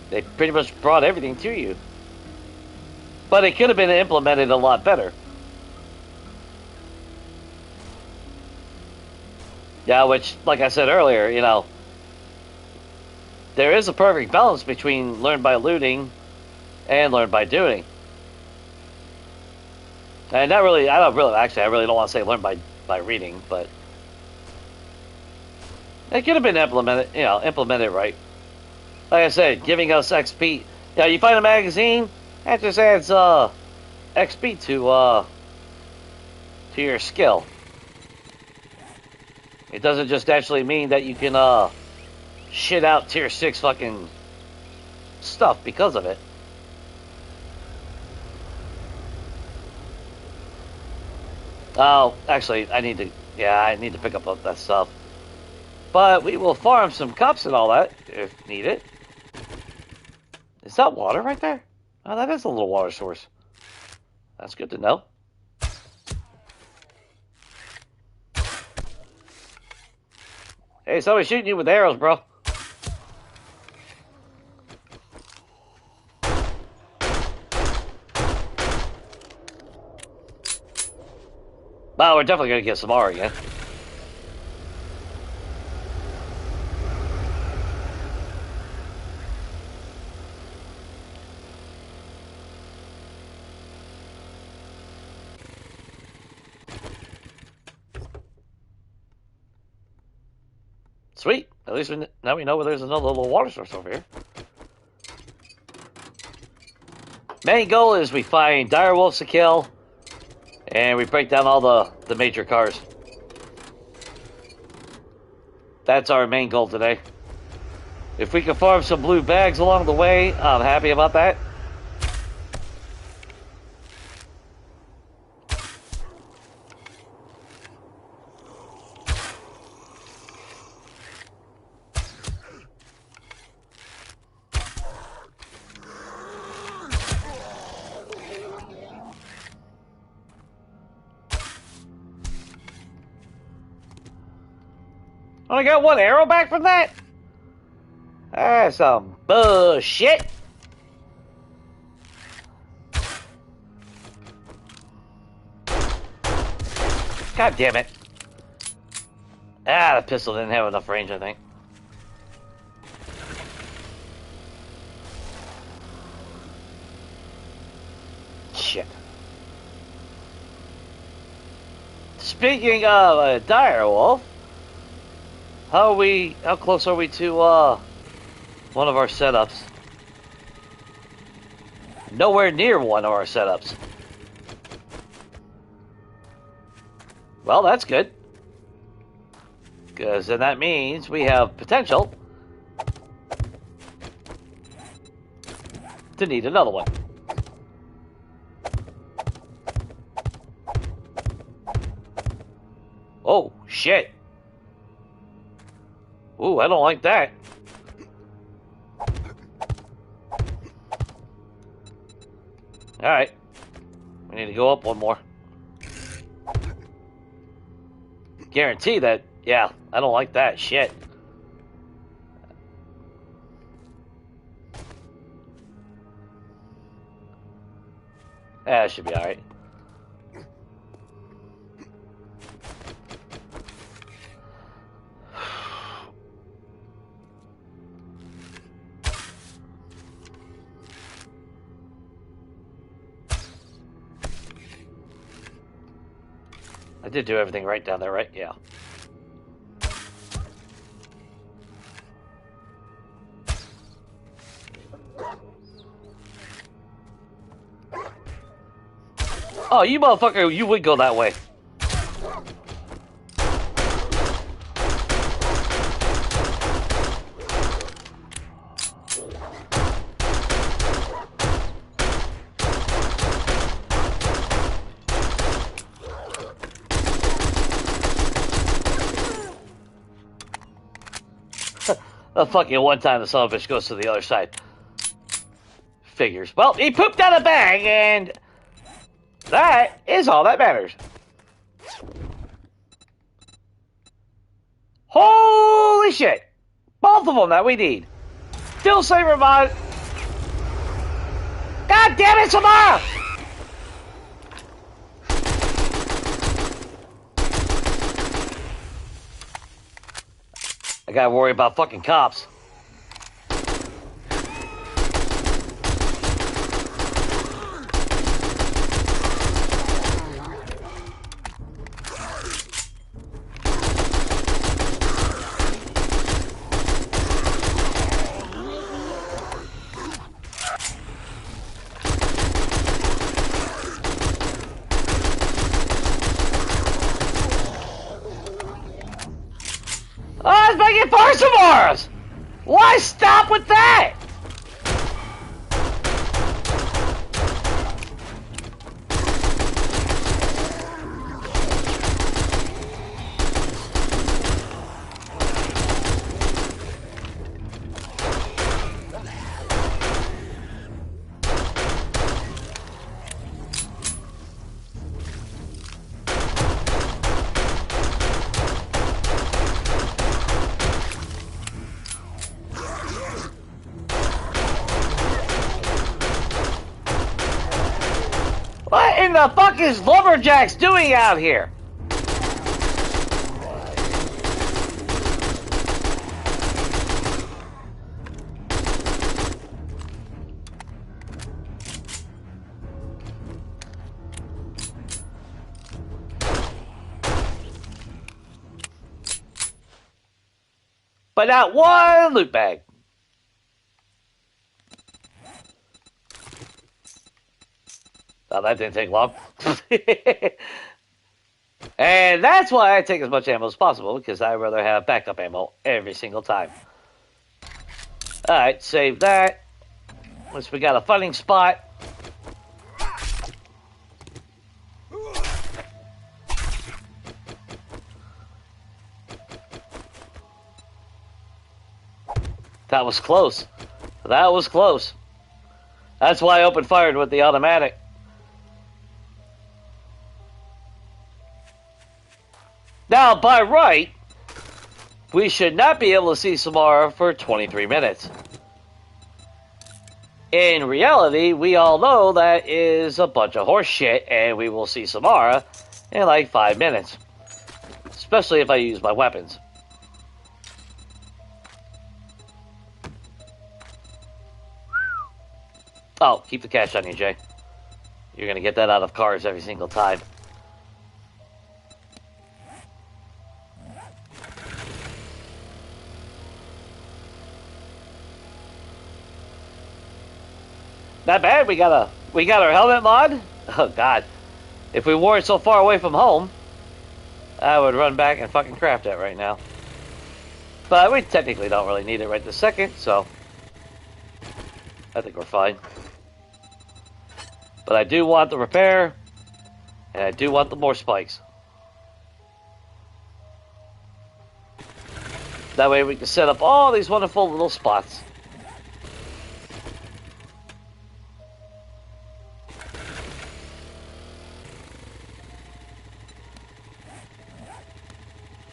[SPEAKER 1] They pretty much brought everything to you. But it could have been implemented a lot better. Yeah, which, like I said earlier, you know, there is a perfect balance between learn by looting and learn by doing. And not really, I really don't want to say learn by reading, but it could have been implemented right. Like I said, giving us XP. Yeah, you find a magazine, that just adds XP to your skill. It doesn't just actually mean that you can shit out tier 6 fucking stuff because of it. Oh, actually, I need to pick up that stuff. But we will farm some cups and all that if needed. Is that water right there? Oh, that is a little water source. That's good to know. Hey, somebody's shooting you with arrows, bro. Well, we're definitely going to get some more again. Sweet. At least now we know where there's another little water source over here. Main goal is we find dire wolves to kill, and we break down all the major cars. That's our main goal today. If we can farm some blue bags along the way, I'm happy about that. I got one arrow back from that? That's some bullshit. God damn it. Ah, the pistol didn't have enough range, I think. Shit. Speaking of a dire wolf, how close are we to one of our setups? Nowhere near one of our setups. Well, that's good. Because then that means we have potential to need another one. Oh, shit. Ooh, I don't like that. Alright. We need to go up one more. Guarantee that, yeah, I don't like that shit. Yeah, it should be alright. I did do everything right down there, right? Yeah. Oh, you motherfucker, you would go that way. The fucking one time the son of a bitch goes to the other side. Figures. Well, he pooped out a bag, and that is all that matters. Holy shit! Both of them that we need. Still Saber mod God damn it, Samara! I gotta worry about fucking cops. Oh, I was making Farsamars! Why stop with that? What in the fuck is Lumberjacks doing out here? But not one loot bag. Oh, that didn't take long. And that's why I take as much ammo as possible, because I'd rather have backup ammo every single time. Alright, save that. Once we got a funding spot. That was close. That was close. That's why I opened fired with the automatic. Now, by right, we should not be able to see Samara for 23 minutes. In reality, we all know that is a bunch of horse shit, and we will see Samara in like 5 minutes. Especially if I use my weapons. Oh, keep the cash on you, Jay. You're gonna get that out of cars every single time. Not bad. We got our helmet mod. Oh God, if we wore it so far away from home, I would run back and fucking craft it right now. But we technically don't really need it right this second, so I think we're fine. But I do want the repair, and I do want the more spikes. That way we can set up all these wonderful little spots.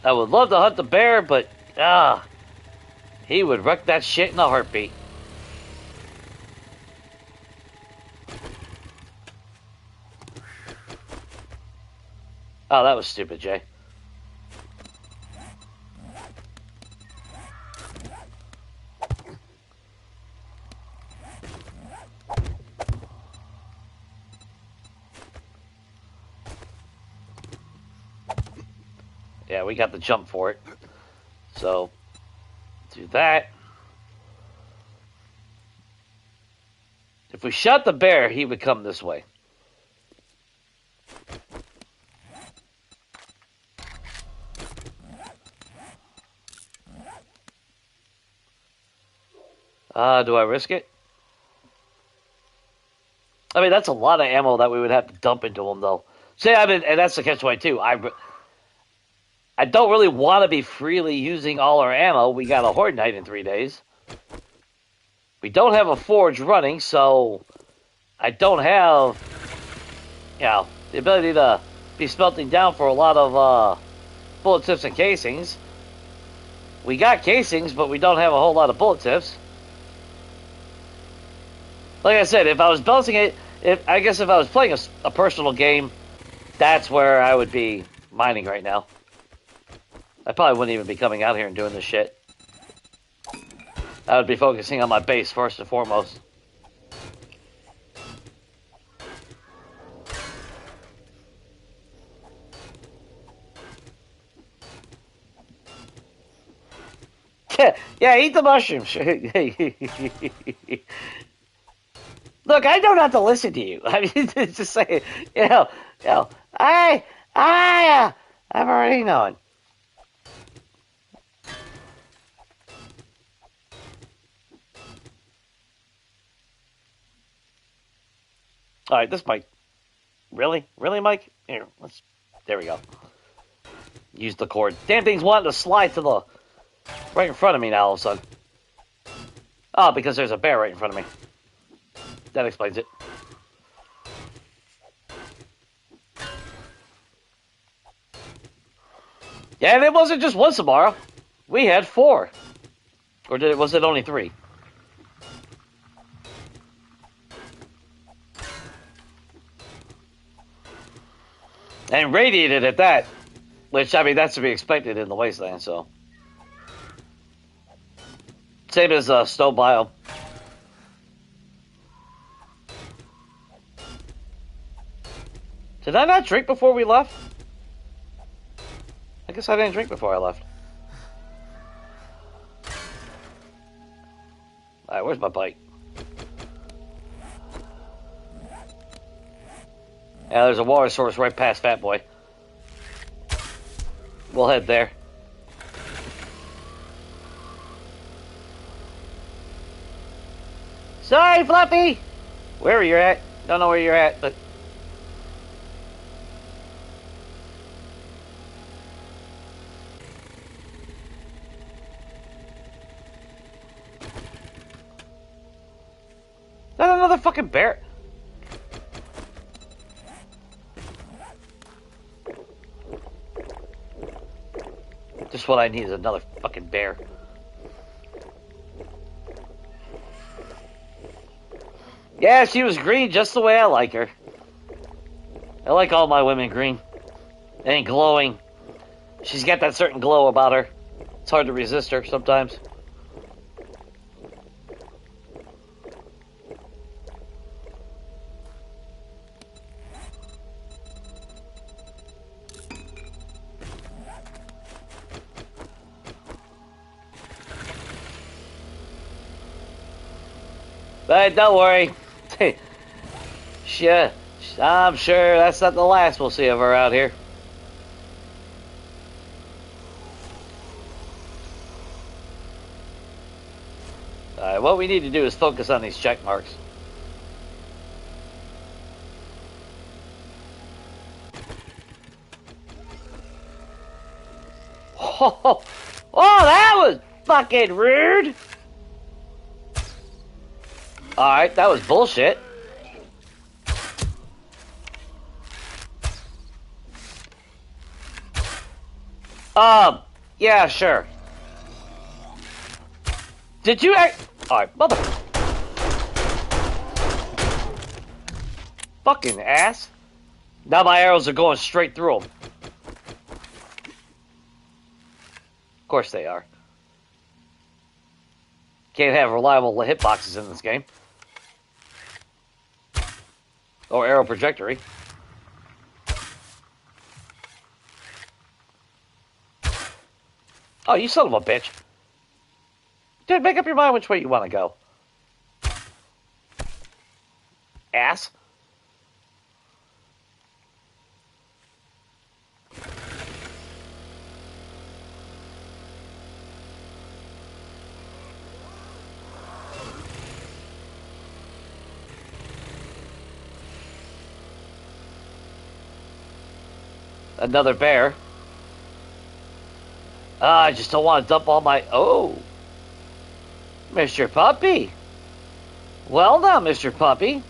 [SPEAKER 1] I would love to hunt the bear, but he would wreck that shit in a heartbeat. Oh, that was stupid, Jay. Yeah, we got the jump for it. So, do that. If we shot the bear, he would come this way. Do I risk it? I mean, that's a lot of ammo that we would have to dump into him, though. See, I mean, and that's the catch-22. I don't really want to be freely using all our ammo. We got a Horde Night in 3 days. We don't have a forge running, so I don't have, the ability to be smelting down for a lot of bullet tips and casings. We got casings, but we don't have a whole lot of bullet tips. Like I said, if I was balancing it, if I was playing a personal game, that's where I would be mining right now. I probably wouldn't even be coming out here and doing this shit. I would be focusing on my base first and foremost. Yeah, eat the mushrooms. Look, I don't have to listen to you. I mean, just saying, I'm already knowing. All right, this mic. Really, Mike? Here, there we go. Use the cord. Damn thing's wanting to slide to the right in front of me now all of a sudden. Oh, because there's a bear right in front of me. That explains it. Yeah, and it wasn't just one Samara. We had 4. Or was it only 3? And radiated at that. Which, I mean, that's to be expected in the wasteland, so. Same as snow biome. Did I not drink before we left? I guess I didn't drink before I left. Alright, where's my bike? Yeah, there's a water source right past Fat Boy. We'll head there. Sorry, Fluffy! Where you're at. Don't know where you're at, but... Not another fucking bear. Just what I need is another fucking bear. Yeah, she was green just the way I like her. I like all my women green. And glowing. She's got that certain glow about her. It's hard to resist her sometimes. But don't worry. Sure, I'm sure that's not the last we'll see of her out here. Alright, what we need to do is focus on these check marks. Oh, that was fucking rude! Alright, that was bullshit. Yeah, sure. Did you Alright, mother... Fucking ass. Now my arrows are going straight through them. Of course they are. Can't have reliable hitboxes in this game. Or arrow trajectory. Oh, you son of a bitch. Dude, make up your mind which way you want to go. Ass. Another bear. I just don't want to dump all my... Oh. Mr. Puppy. Well now, Mr. Puppy.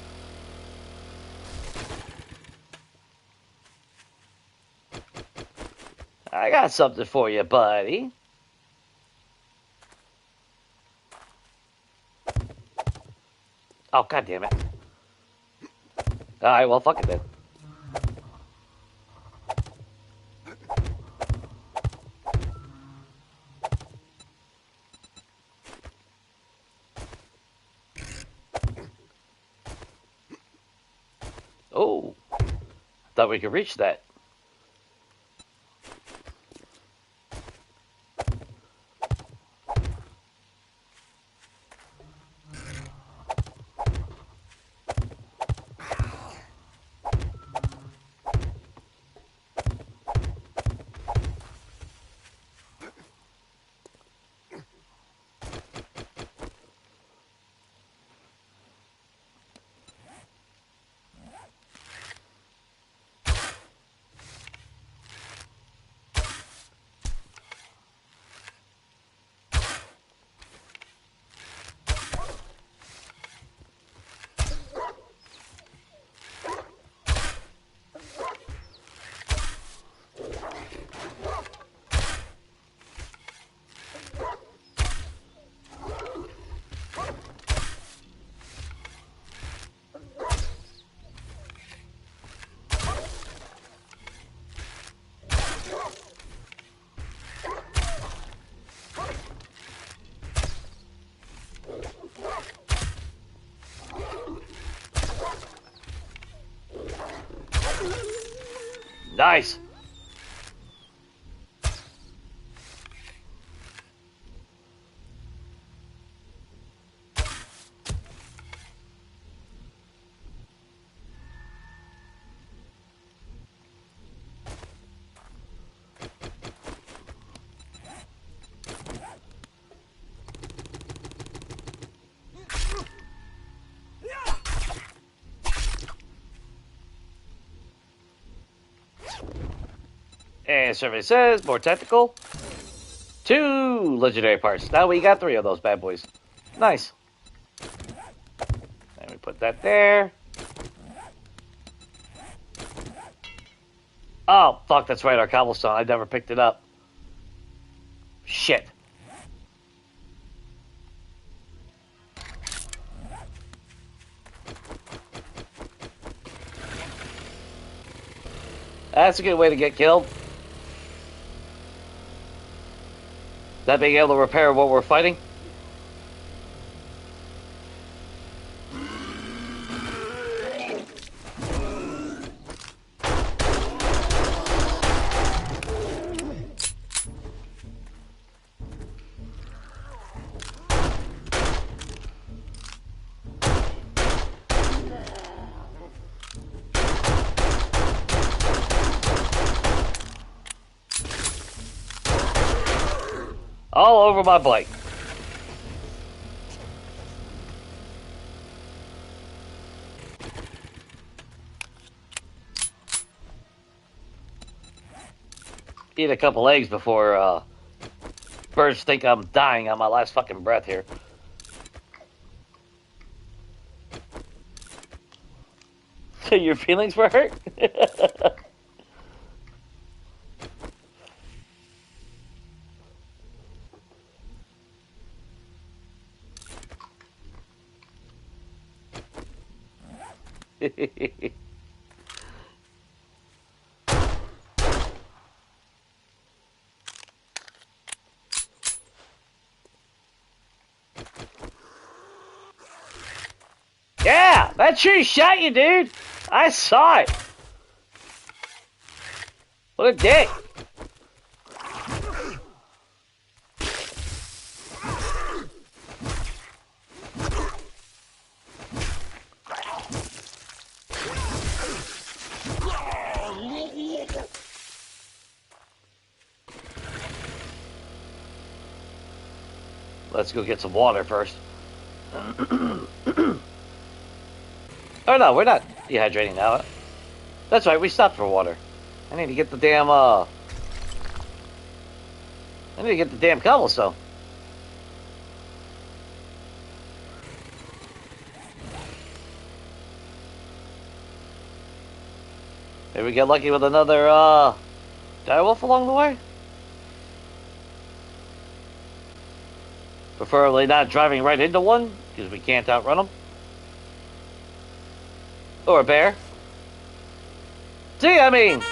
[SPEAKER 1] I got something for you, buddy. Oh, god damn it. Alright, well, fuck it then. Oh, thought we could reach that. Nice. And survey says, more technical. 2 legendary parts. Now we got 3 of those bad boys. Nice. And we put that there. Oh, fuck, that's right, our cobblestone. I never picked it up. Shit. That's a good way to get killed. That being able to repair what we're fighting. All over my bike. Eat a couple eggs before birds think I'm dying on my last fucking breath here. Your feelings were hurt? Yeah, that tree shot you, dude. I saw it. What a dick. Let's go get some water first. Oh no, we're not dehydrating now. That's right, we stopped for water. I need to get the damn cobblestone. Maybe we get lucky with another direwolf along the way. Preferably not driving right into one, because we can't outrun them. Or a bear. See, I mean...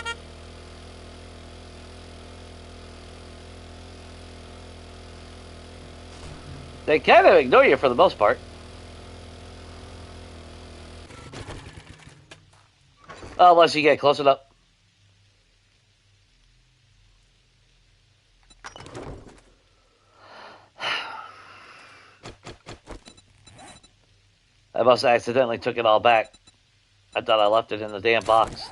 [SPEAKER 1] They kind of ignore you for the most part. Unless you get close enough. I must have accidentally took it all back. I thought I left it in the damn box.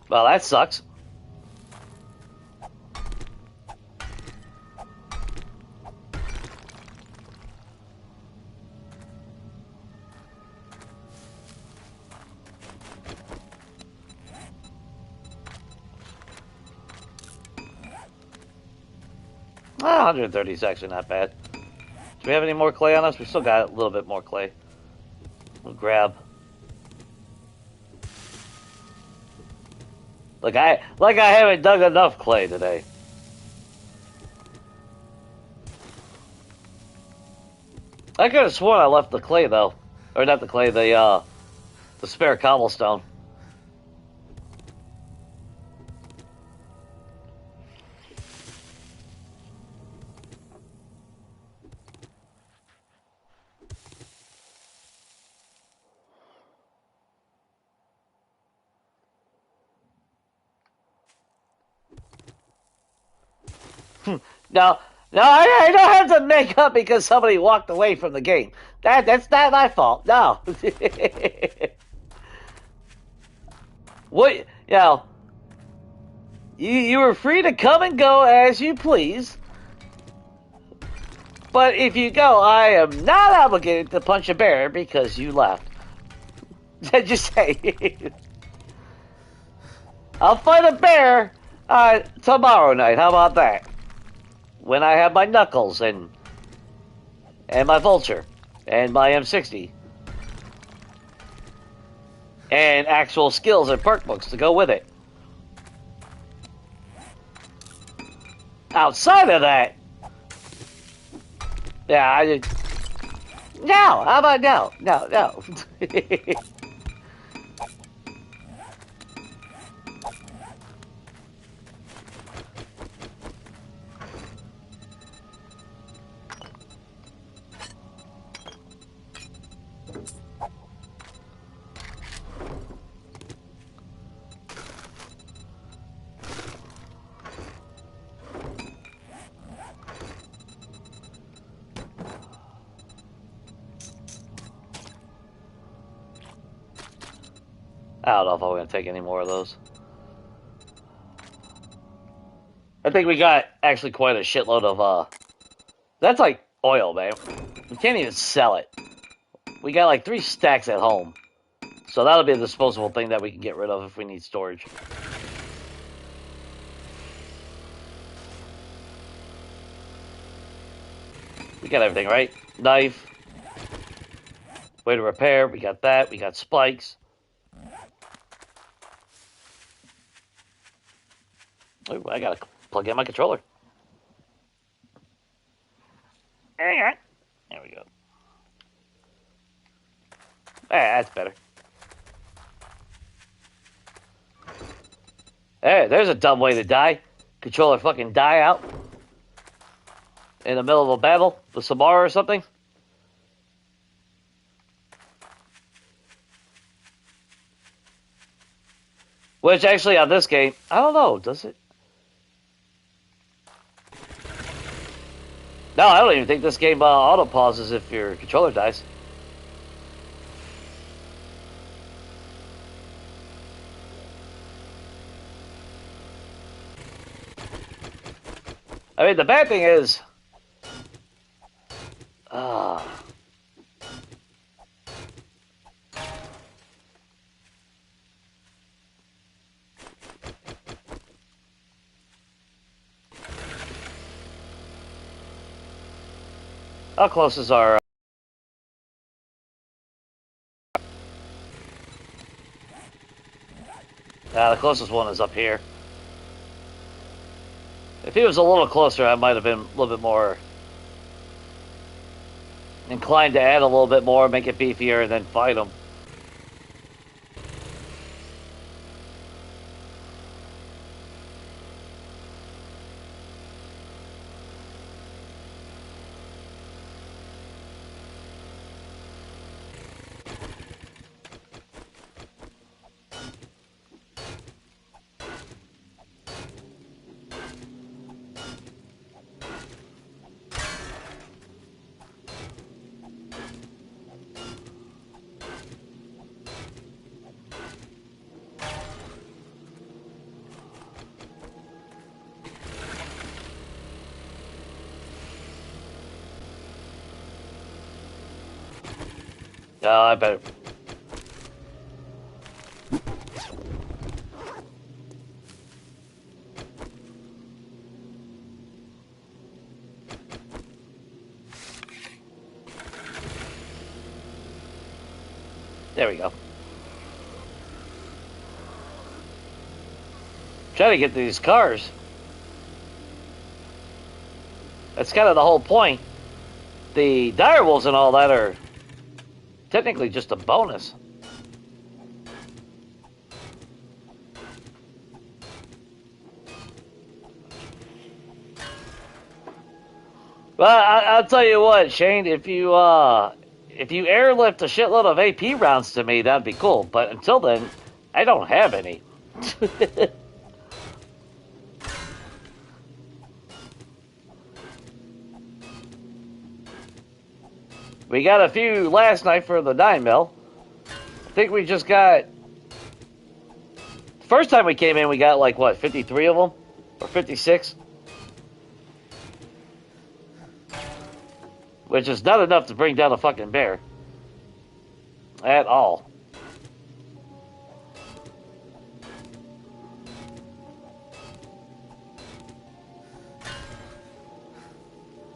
[SPEAKER 1] Well, that sucks. Ah, 130 is actually not bad. Do we have any more clay on us? We still got a little bit more clay. We'll grab. Like I haven't dug enough clay today. I could have sworn I left the clay though, or not the clay, the spare cobblestone. No, I don't have to make up because somebody walked away from the game. That's not my fault. No. What, you know, you were free to come and go as you please. But if you go, I am not obligated to punch a bear because you left. Just say. I'll fight a bear tomorrow night. How about that? When I have my knuckles and my vulture and my M60 and actual skills and perk books to go with it. Outside of that, yeah, no. How about no? No. I don't know if I'm going to take any more of those. I think we got actually quite a shitload of, that's like oil, man. We can't even sell it. We got like 3 stacks at home. So that'll be a disposable thing that we can get rid of if we need storage. We got everything, right? Knife. Way to repair. We got that. We got spikes. Ooh, I gotta plug in my controller. Hang on. There we go. That's better. Hey, there's a dumb way to die. Controller fucking die out. In the middle of a battle with Samara or something. Which actually on this game, I don't know, does it? No, I don't even think this game auto pauses if your controller dies. I mean, the bad thing is... Uh, how close is our... the closest one is up here. If he was a little closer, I might have been a little bit more inclined to add a little bit more, make it beefier, and then fight him. I better... There we go. Try to get these cars. That's kind of the whole point. The direwolves and all that are technically just a bonus. Well, I'll tell you what, Shane. If you airlift a shitload of AP rounds to me, that'd be cool. But until then, I don't have any. We got a few last night for the 9mm. I think we just got... First time we came in, we got like, what, 53 of them? Or 56? Which is not enough to bring down a fucking bear. At all.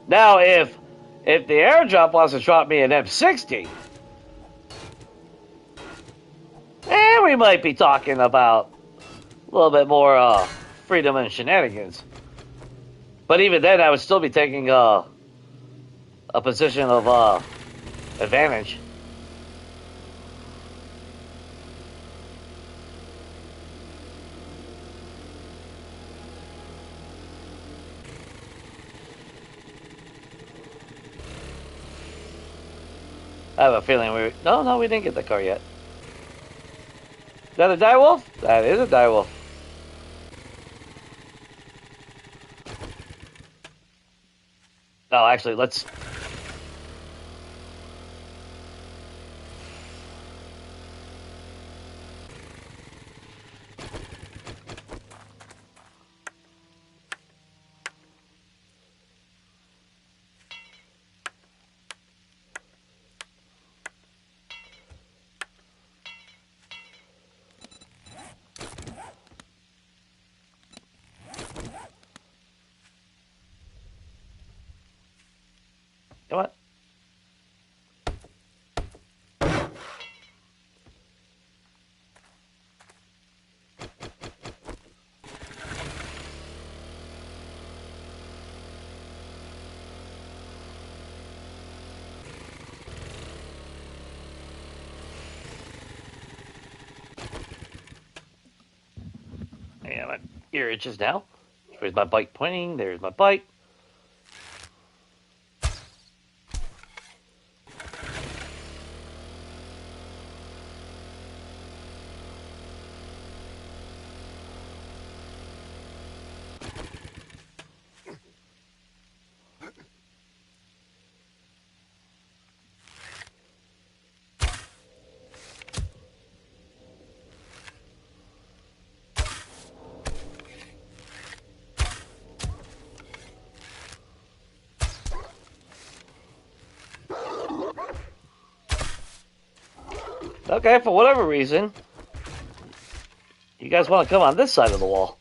[SPEAKER 1] Now, if the airdrop wants to drop me an M60, we might be talking about a little bit more freedom and shenanigans. But even then, I would still be taking a position of advantage. I have a feeling we... No, we didn't get the car yet. Is that a direwolf? That is a direwolf. Oh, actually, let's... Come on. Yeah, my ear itches now. Where's my bike pointing? There's my bike. Okay, for whatever reason, you guys want to come on this side of the wall.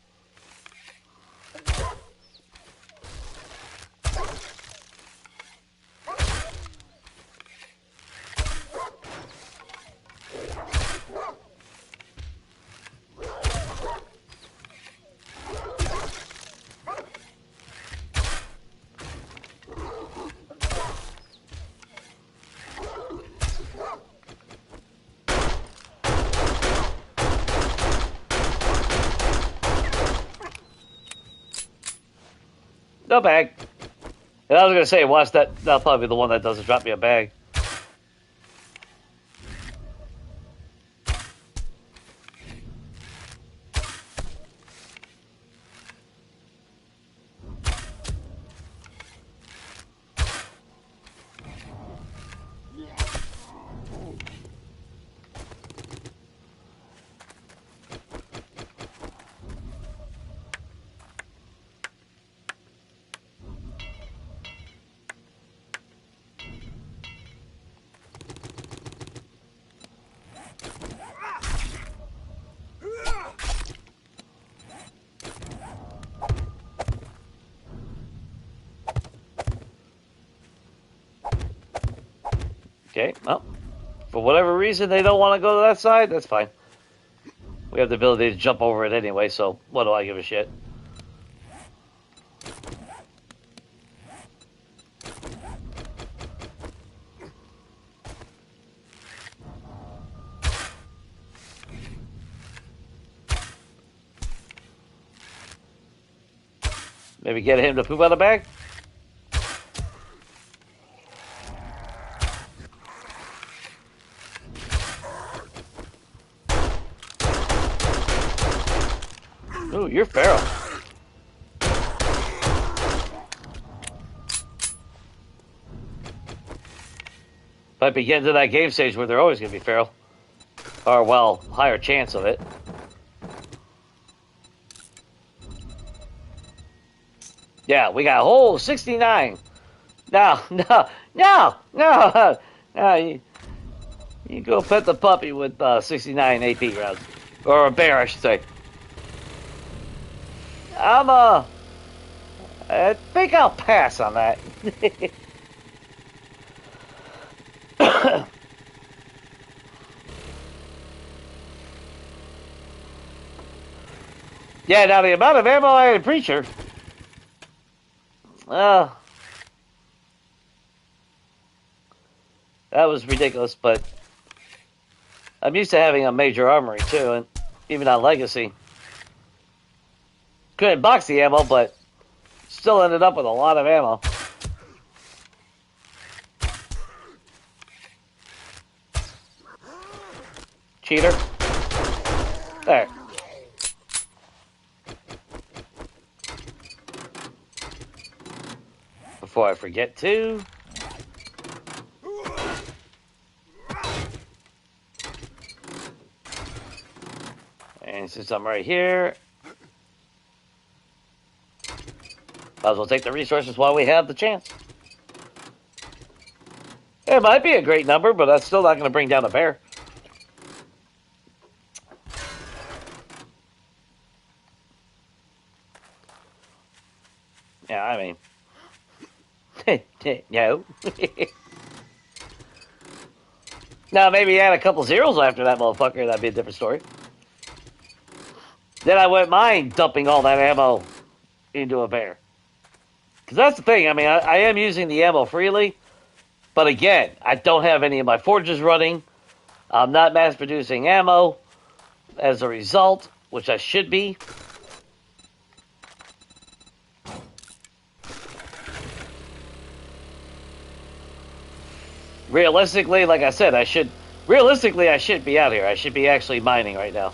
[SPEAKER 1] No bag. And I was gonna say, watch that. That'll probably be the one that doesn't drop me a bag. Okay, well, for whatever reason they don't want to go to that side, that's fine. We have the ability to jump over it anyway, so what do I give a shit? Maybe get him to poop out a bag? Ooh, you're feral. Might be getting to that game stage where they're always going to be feral. Or, well, higher chance of it. Yeah, we got a whole 69. No, no, no, no. No, you go pet the puppy with 69 AP rounds. Or a bear, I should say. I think I'll pass on that. Yeah, now the amount of ammo I had in Preacher. That was ridiculous, but I'm used to having a major armory too, and even on Legacy. Couldn't box the ammo, but still ended up with a lot of ammo. Cheater. There. Before I forget to. And since I'm right here, might as well take the resources while we have the chance. It might be a great number, but that's still not going to bring down a bear. Yeah, I mean... no. Now, maybe add a couple zeros after that motherfucker, that'd be a different story. Then I wouldn't mind dumping all that ammo into a bear. Because that's the thing, I mean, I am using the ammo freely, but again, I don't have any of my forges running. I'm not mass producing ammo as a result, which I should be. Realistically, like I said, I should be out here. I should be actually mining right now.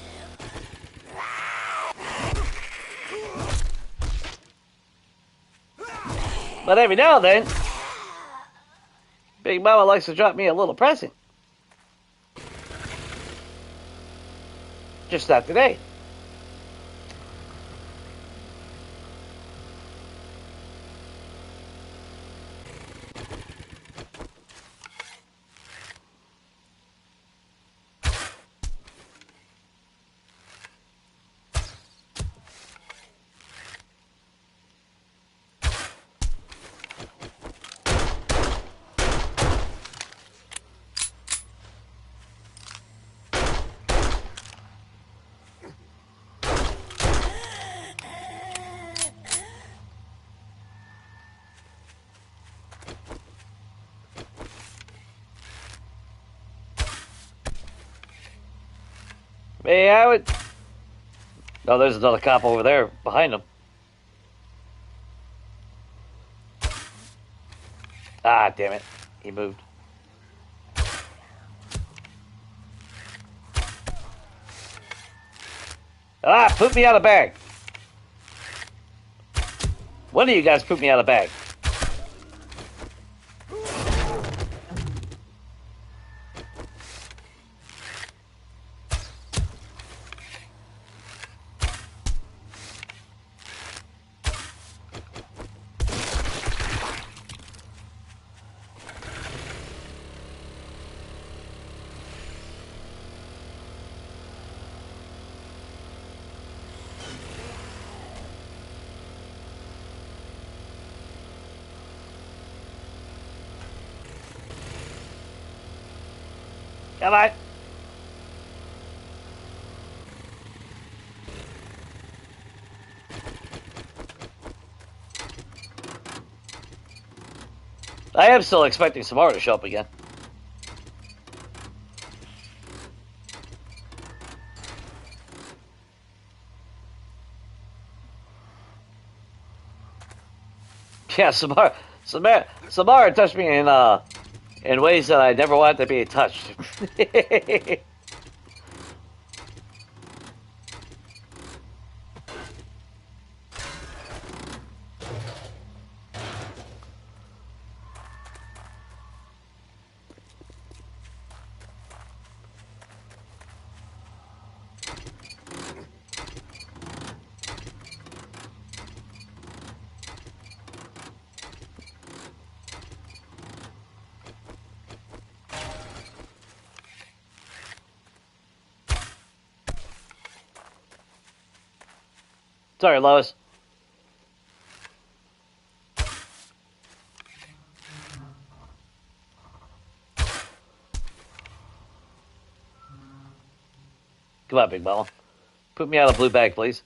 [SPEAKER 1] But every now and then, Big Mama likes to drop me a little present. Just not today. Hey, I would... Oh, there's another cop over there behind him. Ah, damn it. He moved. Ah, poop me out of bag. One of you guys poop me out of bag. Come on. I am still expecting Samara to show up again. Yeah, Samara touched me in ways that I never wanted to be touched. Sorry, Lois. Come on, Big Mama. Put me out of blue bag, please.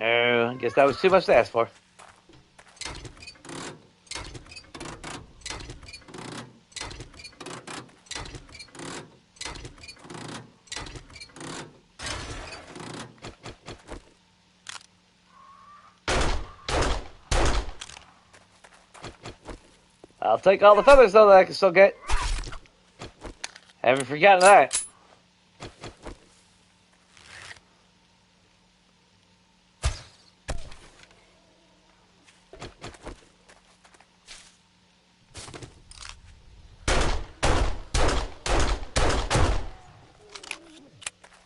[SPEAKER 1] I guess that was too much to ask for. I'll take all the feathers, though, that I can still get. Haven't forgotten that.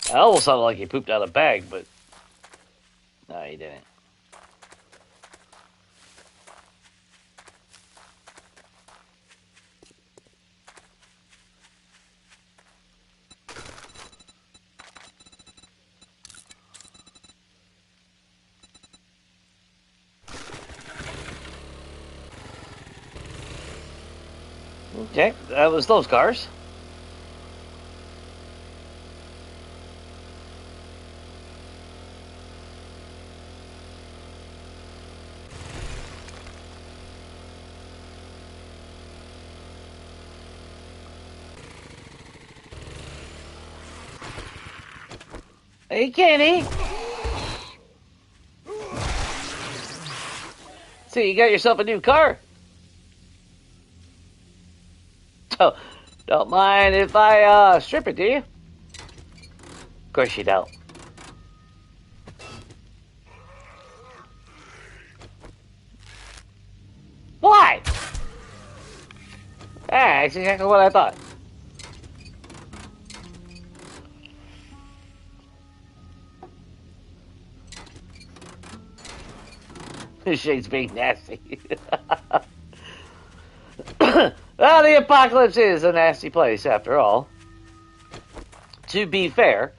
[SPEAKER 1] It almost sounded like he pooped out a bag, but no, he didn't. Okay, that was those cars. Hey, Kenny. So you got yourself a new car. Oh, don't mind if I strip it, do you? Of course you don't. Why? Ah, that's exactly what I thought. This shade's being nasty. Well, the apocalypse is a nasty place, after all. To be fair.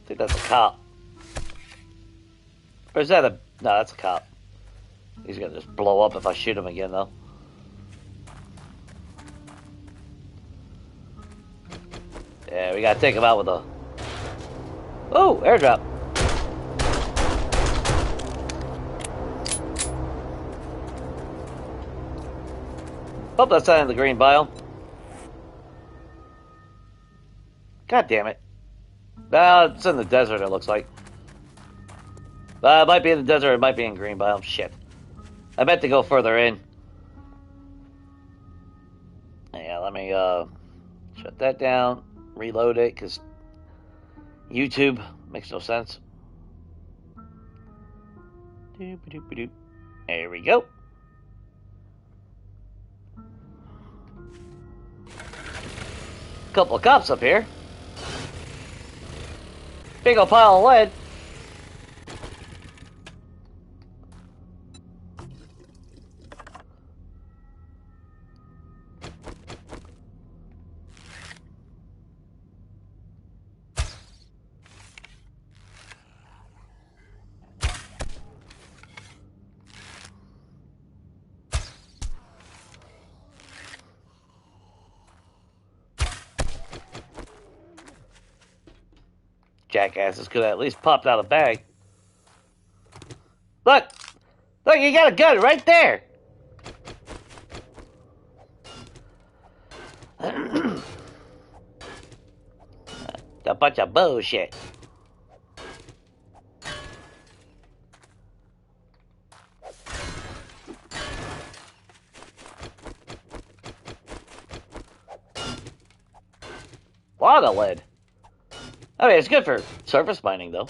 [SPEAKER 1] think that's a cop. Or is that a... No, that's a cop. He's gonna just blow up if I shoot him again, though. Yeah, we gotta take him out with a... Oh, airdrop. Oh, that's not in the green biome. God damn it. It's in the desert, it looks like. It might be in the desert, it might be in green biome. Shit. I meant to go further in. Yeah, let me shut that down, reload it, because YouTube makes no sense. There we go. Couple of cops up here. Big old pile of lead. Jackasses could have at least popped out a bag. Look! Look, you got a gun right there! A bunch of bullshit. A lot of lead. I mean, it's good for surface mining, though.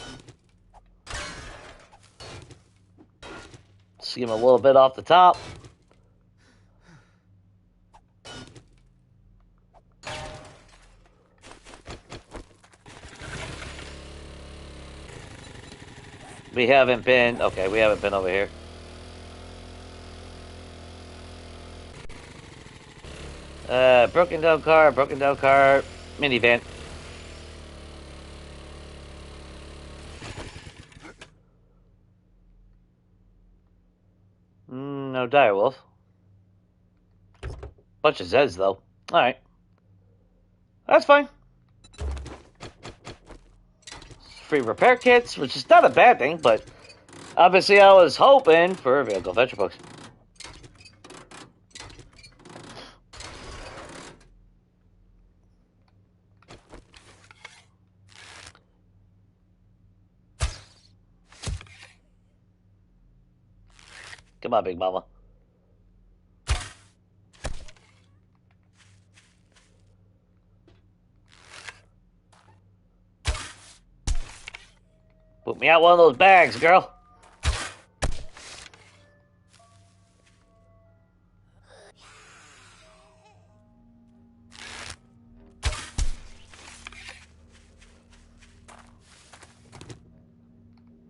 [SPEAKER 1] Skim a little bit off the top. We haven't been... Okay, we haven't been over here. Broken down car, minivan. No direwolf. Bunch of Zeds, though. Alright. That's fine. Free repair kits, which is not a bad thing, but obviously I was hoping for vehicle venture books. Come on, Big Mama. Put me out one of those bags, girl.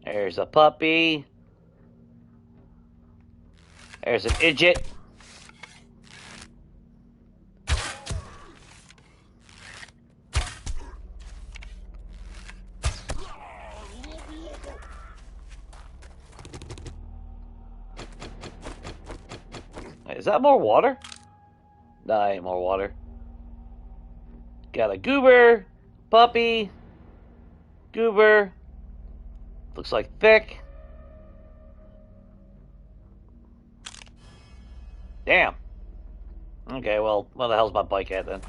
[SPEAKER 1] There's a puppy. There's an idiot. Is that more water? Nah, ain't more water. Got a goober, puppy, goober. Looks like thick. Damn. Okay, well, where the hell's my bike at then?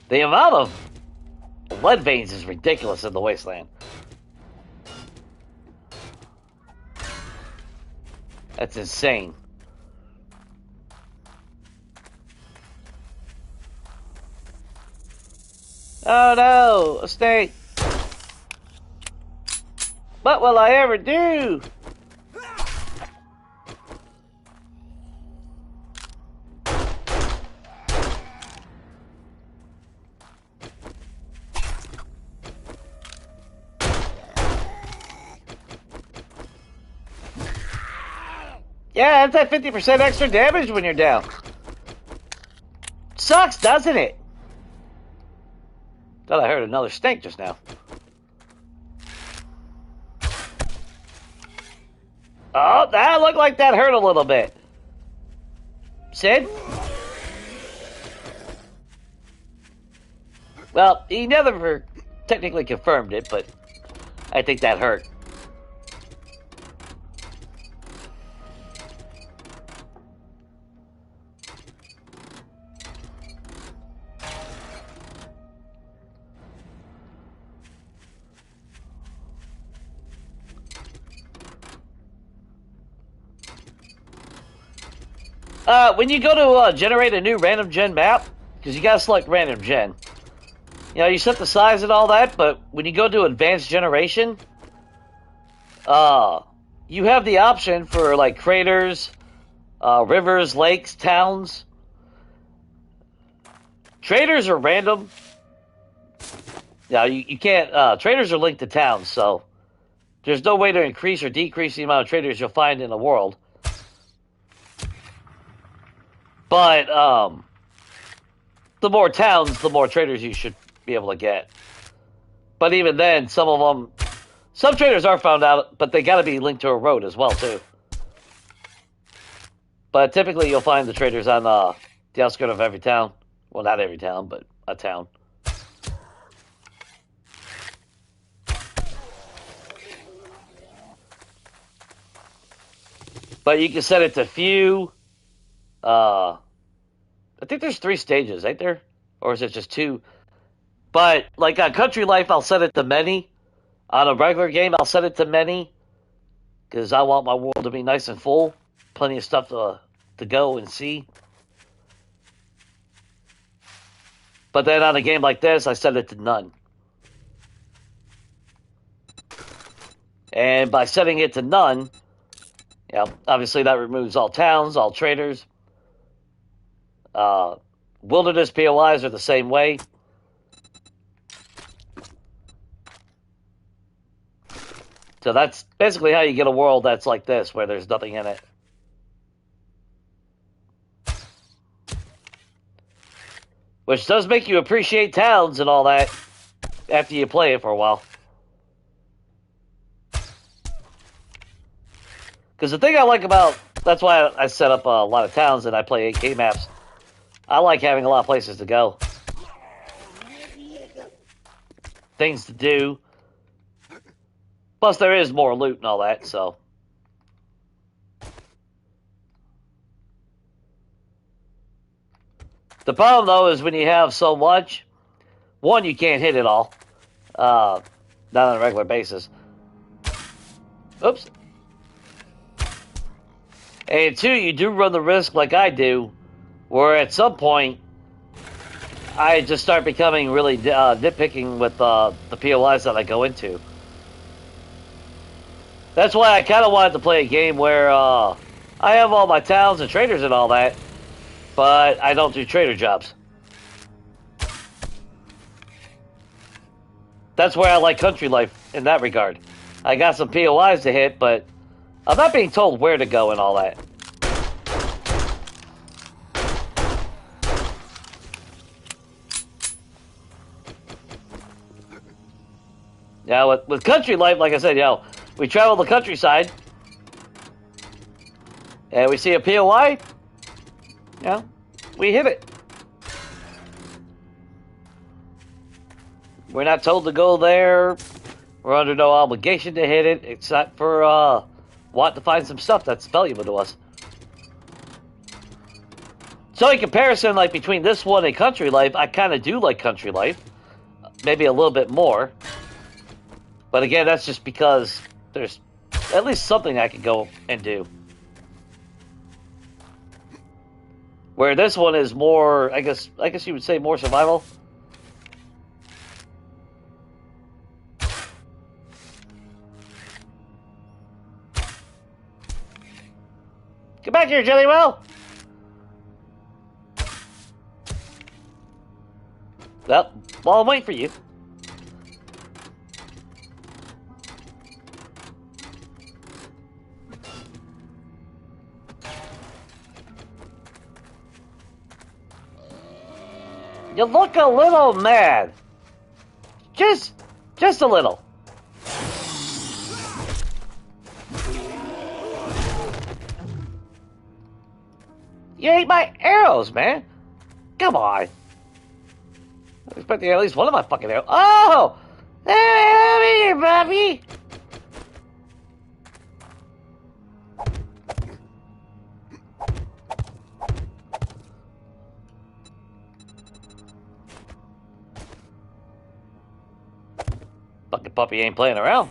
[SPEAKER 1] The amount of lead veins is ridiculous in the wasteland. That's insane. Oh no, a snake. What will I ever do? Yeah, that's that 50% extra damage when you're down. Sucks, doesn't it? Thought I heard another stink just now. Oh, that looked like that hurt a little bit. Sid? Well, he never technically confirmed it, but I think that hurt. When you go to generate a new random gen map, because you gotta select random gen, you know, you set the size and all that, but when you go to advanced generation, you have the option for like craters, rivers, lakes, towns. Traders are random. Yeah, you can't. Traders are linked to towns, so there's no way to increase or decrease the amount of traders you'll find in the world. But the more towns, the more traders you should be able to get. But even then, some traders are found out, but they got to be linked to a road as well too. But typically, you'll find the traders on the outskirts of every town. Well, not every town, but a town. But you can set it to few. I think there's 3 stages, ain't there? Or is it just 2? But, like on Country Life, I'll set it to many. On a regular game, I'll set it to many. Because I want my world to be nice and full. Plenty of stuff to go and see. But then on a game like this, I set it to none. And by setting it to none, you know, obviously that removes all towns, all traders. Wilderness POIs are the same way. So that's basically how you get a world that's like this, where there's nothing in it. Which does make you appreciate towns and all that after you play it for a while. Because the thing I like about... That's why I set up a lot of towns and I play 8K maps. I like having a lot of places to go. Things to do. Plus, there is more loot and all that, so... The problem, though, is when you have so much, one, you can't hit it all. Not on a regular basis. Oops. And two, you do run the risk, like I do, where at some point, I just start becoming really nitpicking with the POIs that I go into. That's why I kind of wanted to play a game where I have all my towns and traders and all that, but I don't do trader jobs. That's where I like country life in that regard. I got some POIs to hit, but I'm not being told where to go and all that. Now, with country life, like I said, you know, we travel the countryside, and we see a POI, you know, we hit it. We're not told to go there. We're under no obligation to hit it, except for wanting to find some stuff that's valuable to us. So in comparison, like between this one and country life, I kind of do like country life. Maybe a little bit more. But again, that's just because there's at least something I can go and do. Where this one is more, I guess you would say more survival. Get back here, Jellywell! Well, I'm waiting for you. You look a little mad. Just a little. You ate my arrows, man. Come on. I expect to get at least one of my fucking arrows. Oh! Hey, here, Bobby. Fucking puppy ain't playing around.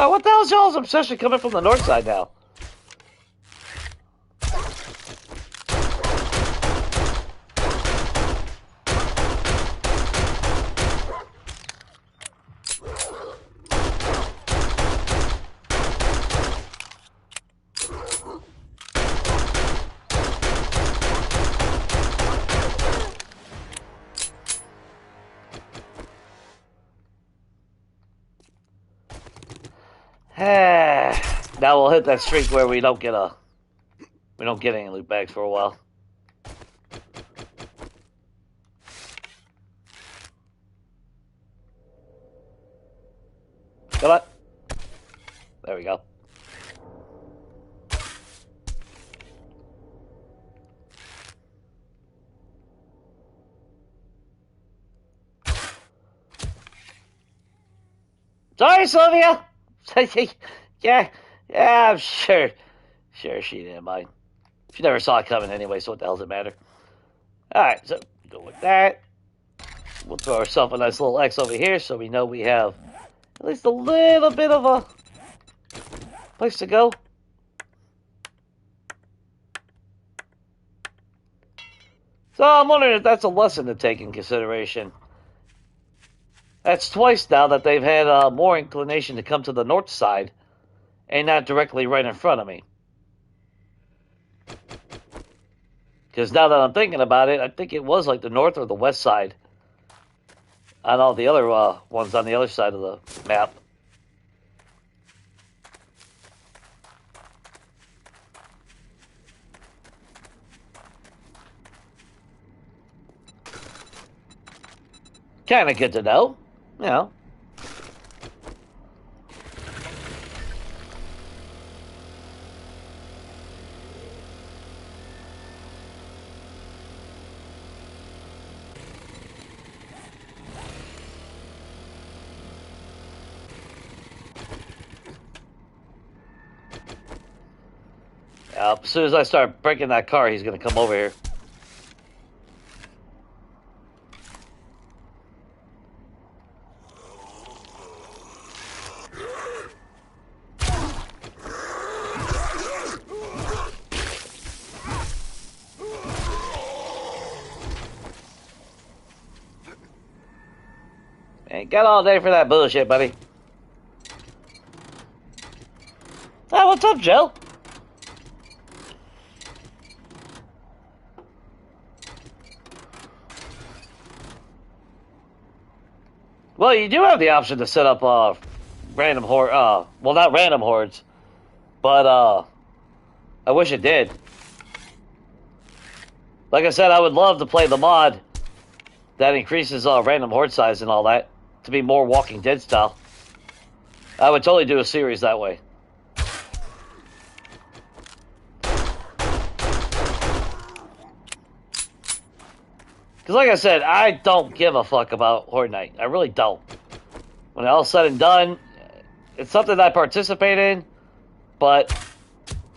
[SPEAKER 1] What the hell's y'all's obsession coming from the north side now? Now we'll hit that streak where we don't get any loot bags for a while. Come on. There we go. Sorry, Sylvia. Yeah, I'm sure she didn't mind. She never saw it coming anyway, so what the hell does it matter? Alright, so go with that. We'll throw ourselves a nice little X over here so we know we have at least a little bit of a place to go. So I'm wondering if that's a lesson to take in consideration. That's twice now that they've had more inclination to come to the north side and not directly right in front of me. Because now that I'm thinking about it, I think it was like the north or the west side on all the other ones on the other side of the map. Kind of good to know, you know. As soon as I start breaking that car, he's going to come over here. Ain't got all day for that bullshit, buddy. Oh, what's up, Joe? Well, you do have the option to set up random horde. Well, not random hordes, but I wish it did. Like I said, I would love to play the mod that increases random horde size and all that to be more Walking Dead style. I would totally do a series that way. Because like I said, I don't give a fuck about Horde Night. I really don't. When all said and done, it's something that I participate in, but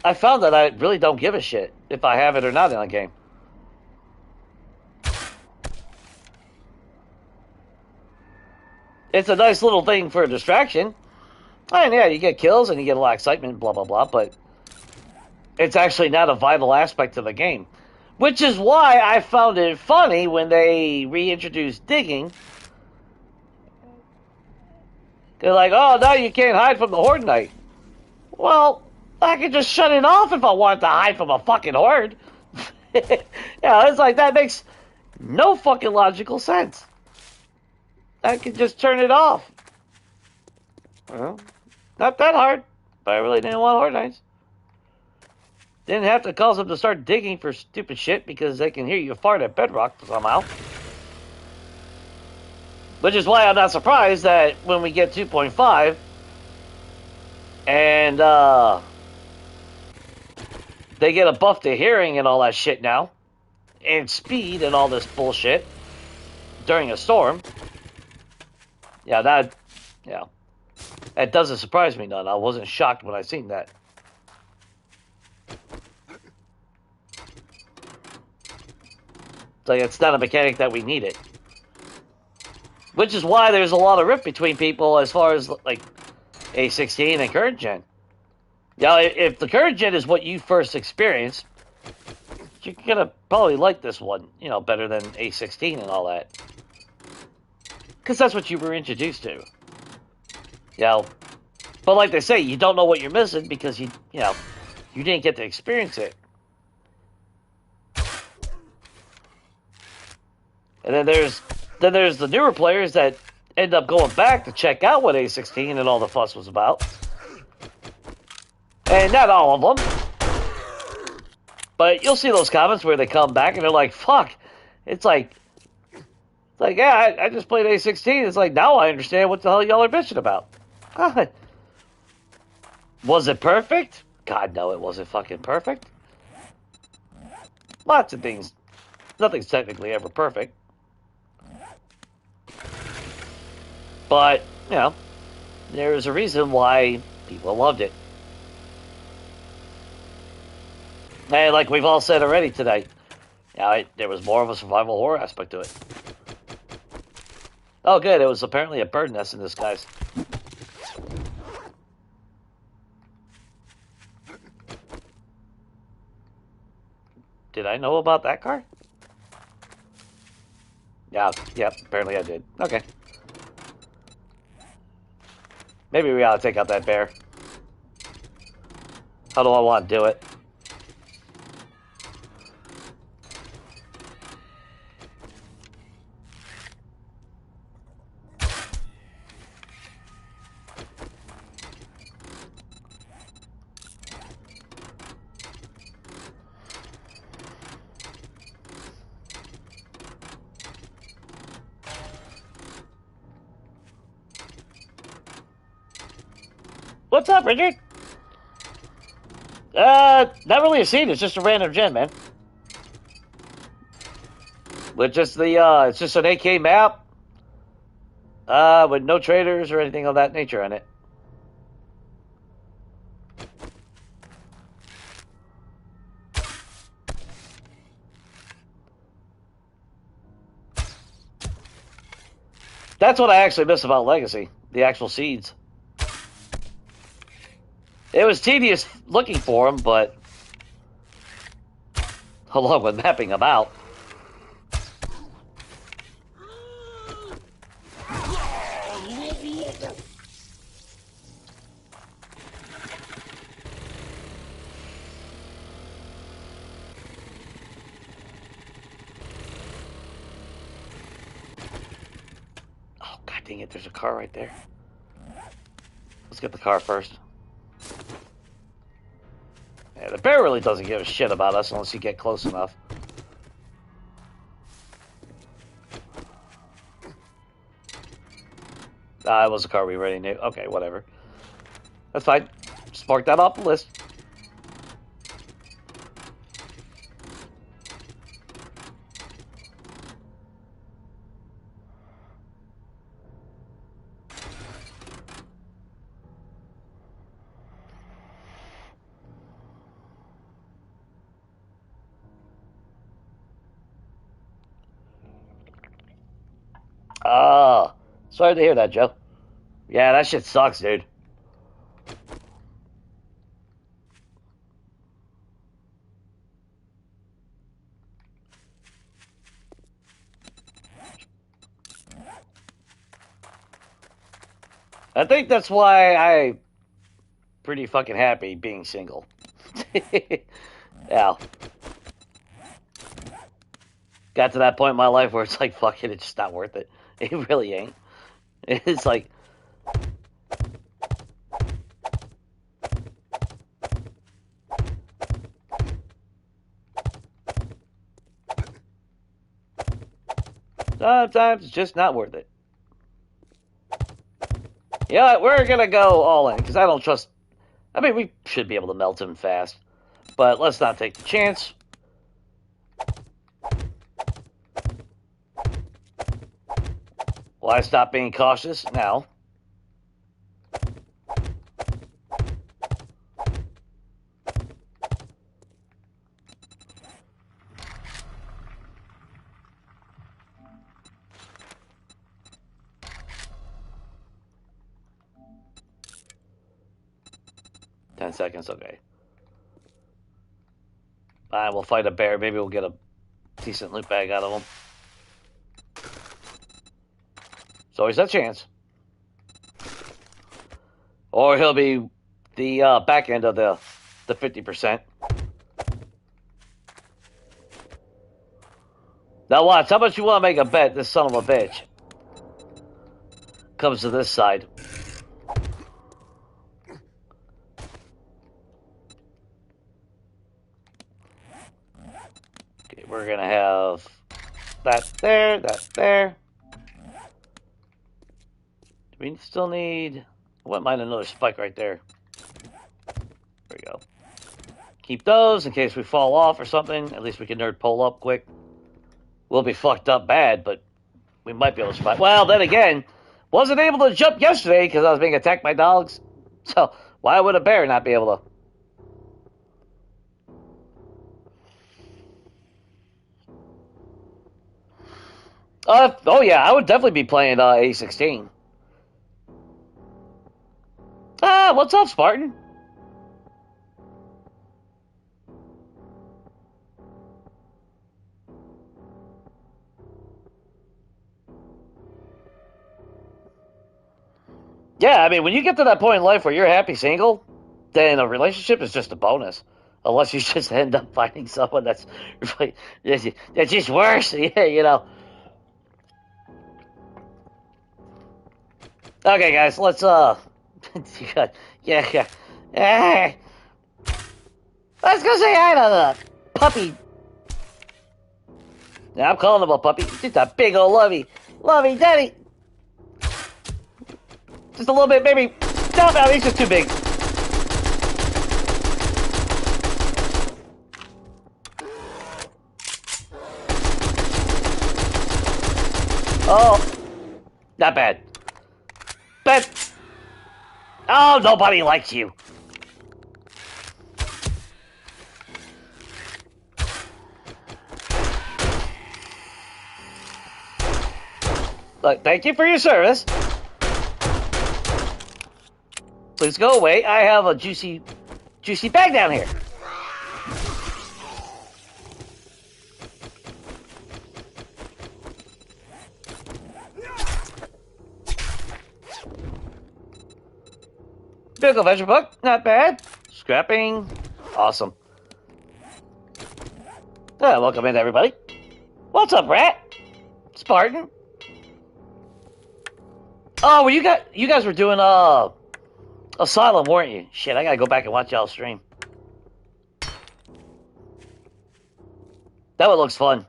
[SPEAKER 1] I found that I really don't give a shit if I have it or not in a game. It's a nice little thing for a distraction. And yeah, you get kills and you get a lot of excitement, blah, blah, blah, but it's actually not a vital aspect of the game. Which is why I found it funny when they reintroduced digging They're like, oh, no, you can't hide from the Horde Knight. Well, I could just shut it off if I wanted to hide from a fucking Horde. Yeah, it's like, that makes no fucking logical sense. I could just turn it off. Well, not that hard, but I really didn't want Horde Knights. Didn't have to cause them to start digging for stupid shit because they can hear you fart at bedrock somehow. Which is why I'm not surprised that when we get 2.5 and they get a buff to hearing and all that shit now, and speed and all this bullshit during a storm. Yeah, that doesn't surprise me none. I wasn't shocked when I seen that. It's like, it's not a mechanic that we needed. Which is why there's a lot of rift between people as far as, like, A16 and current gen. Now, if the current gen is what you first experienced, you're gonna probably like this one, you know, better than A16 and all that. Because that's what you were introduced to. You know, but like they say, you don't know what you're missing because you didn't get to experience it. And then there's the newer players that end up going back to check out what A16 and all the fuss was about. And not all of them. But you'll see those comments where they come back and they're like, fuck. It's like, yeah, I just played A16. It's like, now I understand what the hell y'all are bitching about. God. Was it perfect? God, no, it wasn't fucking perfect. Lots of things. Nothing's technically ever perfect. But, you know, there's a reason why people loved it. And like we've all said already today, there was more of a survival horror aspect to it. Oh, good. It was apparently a bird nest in disguise. Did I know about that car? Yeah, apparently I did. Okay. Maybe we ought to take out that bear. How do I want to do it? What's up, Richard? Not really a scene. It's just a random gen, man. With just the, it's just an AK map. With no traders or anything of that nature in it. That's what I actually miss about Legacy. The actual seeds. It was tedious looking for them, but along with mapping them out. Oh, god dang it, there's a car right there. Let's get the car first. Yeah, the bear really doesn't give a shit about us unless you get close enough. That was a car we already knew. Okay, whatever. That's fine. Just mark that off the list. Oh, sorry to hear that, Joe. Yeah, that shit sucks, dude. I think that's why I'm pretty fucking happy being single. Yeah. Got to that point in my life where it's like, fuck it, it's just not worth it. It really ain't. It's like, sometimes it's just not worth it. You know what? We're gonna go all in because I don't trust. I mean, we should be able to melt him fast, but let's not take the chance. Why stop being cautious now? Seconds, okay. Fine, we'll fight a bear. Maybe we'll get a decent loot bag out of him. There's always that chance. Or he'll be the back end of the 50%. Now watch, how much you want to make a bet this son of a bitch comes to this side. Okay, we're gonna have that there, that there. Do we still need... I wouldn't mind another spike right there. There we go. Keep those in case we fall off or something. At least we can nerd pole up quick. We'll be fucked up bad, but we might be able to survive. Well, then again, wasn't able to jump yesterday because I was being attacked by dogs. So why would a bear not be able to? Oh yeah, I would definitely be playing A16. Ah, what's up, Spartan? Yeah, I mean, when you get to that point in life where you're happy single, then a relationship is just a bonus. Unless you just end up finding someone that's just worse. Yeah, you know. Okay, guys, let's yeah. Hey, let's go say hi to the puppy. Yeah, I'm calling him a puppy. Just a big old lovey daddy. Just a little bit, maybe. No, he's just too big. Oh, not bad. But, oh, nobody likes you. Look, thank you for your service. Please go away. I have a juicy bag down here. Vehicle venture book, not bad. Scrapping, awesome. Welcome in, everybody. What's up, Rat? Spartan. Oh, well, you guys were doing Asylum, weren't you? Shit, I gotta go back and watch y'all stream. That one looks fun.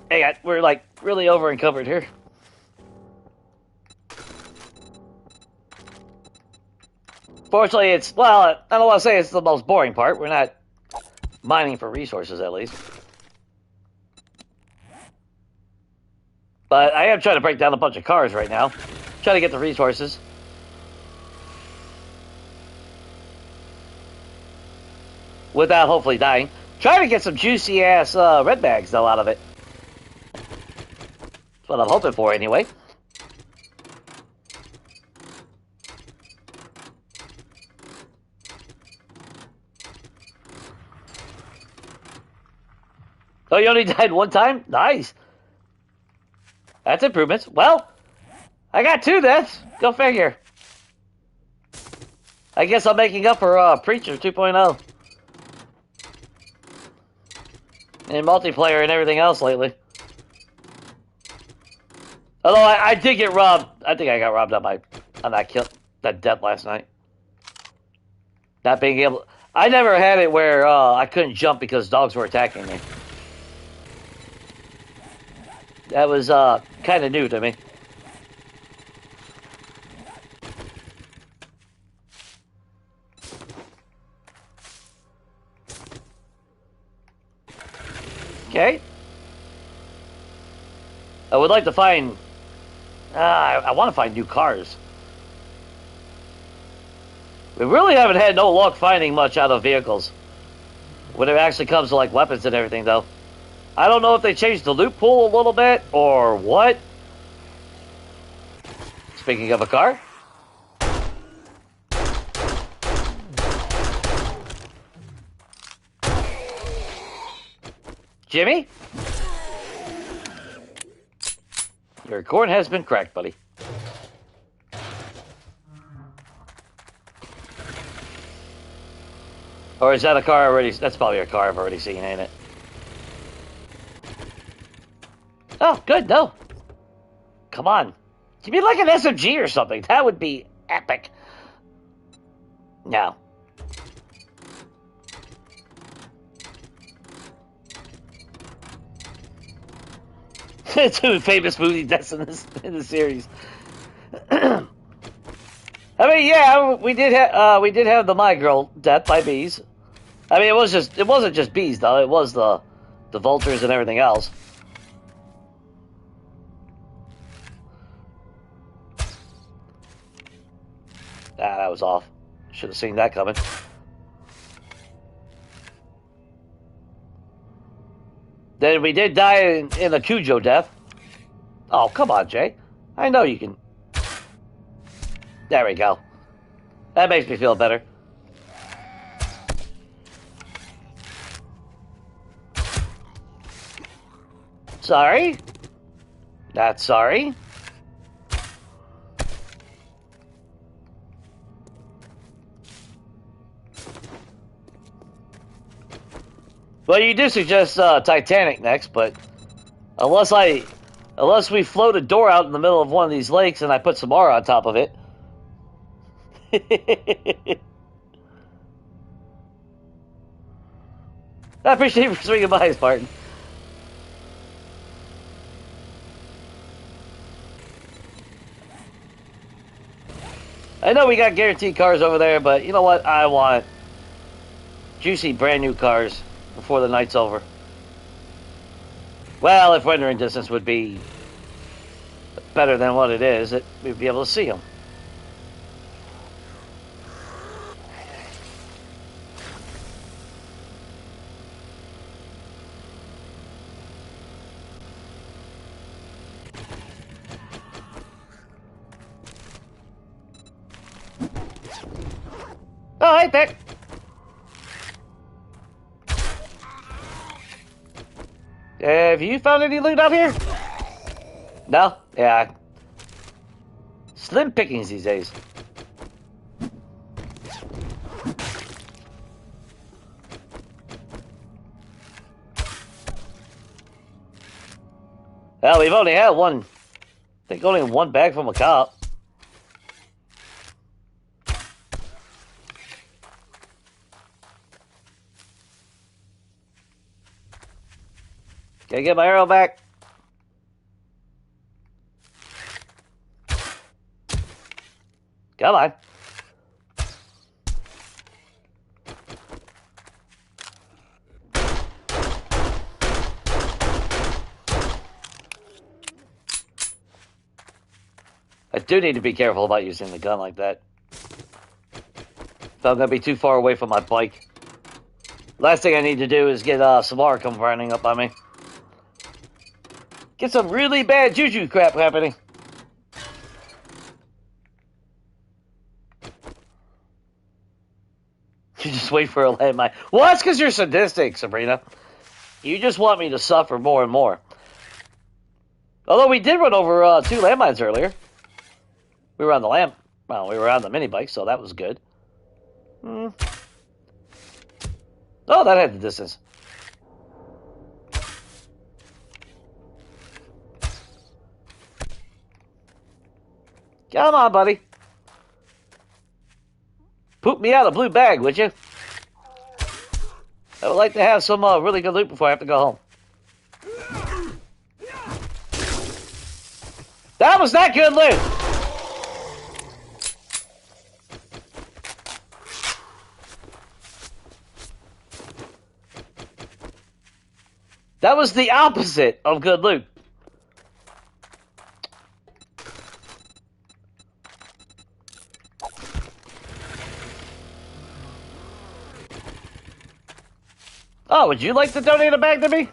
[SPEAKER 1] Hey, we're like really over encumbered here. Fortunately, it's, well, I don't want to say it's the most boring part. We're not mining for resources, at least. But I am trying to break down a bunch of cars right now. Trying to get the resources. Without hopefully dying. Trying to get some juicy-ass red bags, though, out of it. That's what I'm hoping for, anyway. Oh, you only died one time? Nice. That's improvements. Well, I got 2 deaths. Go figure. I guess I'm making up for Preacher 2.0. And multiplayer and everything else lately. Although I did get robbed. I think I got robbed on that death last night. Not being able... I never had it where I couldn't jump because dogs were attacking me. That was kind of new to me. Okay. I would like to find... I want to find new cars. We really haven't had no luck finding much out of vehicles. When it actually comes to, like, weapons and everything, though. I don't know if they changed the loot pool a little bit, or what. Speaking of a car. Jimmy? Your corn has been cracked, buddy. Or is that a car already? That's probably a car I've already seen, ain't it? Oh, good, no. Come on. Give me like an SMG or something. That would be epic. No. Two famous movie deaths in the series. I mean, yeah, we did have the My Girl death by bees. I mean, it wasn't just bees though. It was the vultures and everything else. Ah, that was off. Should have seen that coming. Then we did die in a Cujo death. Oh, come on, Jay. I know you can. There we go. That makes me feel better. Sorry. Not sorry. Well, you do suggest Titanic next, but unless we float a door out in the middle of one of these lakes and I put some more on top of it. I appreciate you for swinging by, Spartan. I know we got guaranteed cars over there, but you know what? I want juicy brand new cars before the night's over. Well, if rendering distance would be better than what it is, we'd be able to see them. Oh, hey, Beck. Have you found any loot out here? No? Yeah. Slim pickings these days. Well, we've only had one. I think only one bag from a cop. Can I get my arrow back? Come on. I do need to be careful about using the gun like that. If I'm going to be too far away from my bike. Last thing I need to do is get Samara come running up on me. Get some really bad juju crap happening. You just wait for a landmine. Well, that's because you're sadistic, Sabrina. You just want me to suffer more and more. Although we did run over 2 landmines earlier. We were on the we were on the mini bike, so that was good. Oh, that had the distance. Come on, buddy. Poop me out a blue bag, would you? I would like to have some really good loot before I have to go home. That was not good loot! That was the opposite of good loot. Oh, would you like to donate a bag to me?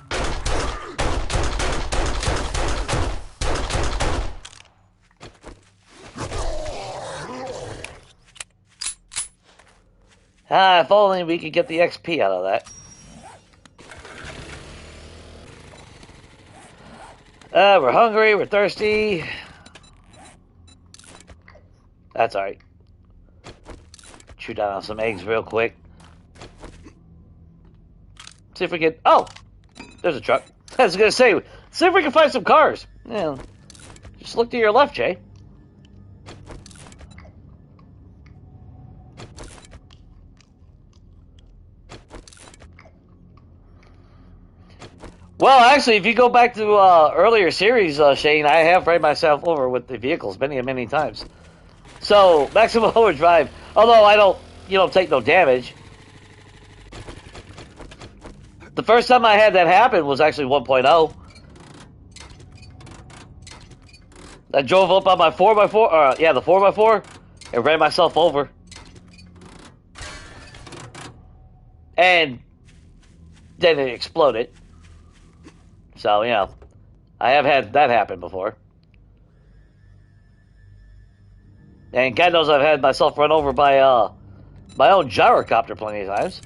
[SPEAKER 1] If only we could get the XP out of that. We're hungry, we're thirsty. That's alright. Chew down on some eggs real quick. See if we can... Oh! There's a truck. I was gonna say, see if we can find some cars. Yeah. Just look to your left, Jay. Well, actually, if you go back to earlier series, Shane, I have ran myself over with the vehicles many times. So, maximum overdrive, although you don't take no damage. The first time I had that happen was actually 1.0. I drove up on my 4x4, the 4x4, and ran myself over. And then it exploded. So, you know, I have had that happen before. And God knows I've had myself run over by my own gyrocopter plenty of times.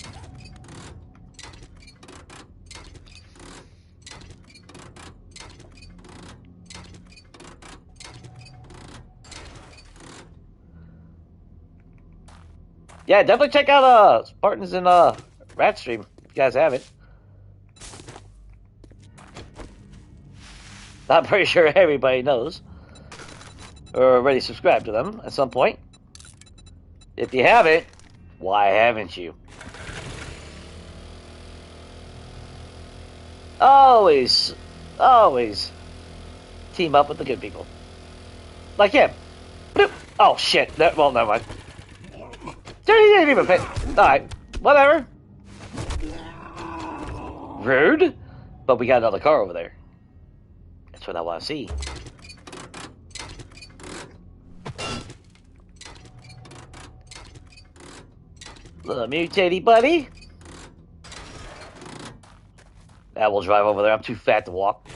[SPEAKER 1] Yeah, definitely check out Spartans and Ratstream if you guys have it. I'm pretty sure everybody knows or already subscribed to them at some point. If you haven't, why haven't you? Always team up with the good people. Like him. Bloop. Oh shit. Well, never mind. Dude, he didn't even pay. Alright, whatever. Rude. But we got another car over there. That's what I want to see. Little mutaty buddy. Yeah, we'll drive over there. I'm too fat to walk.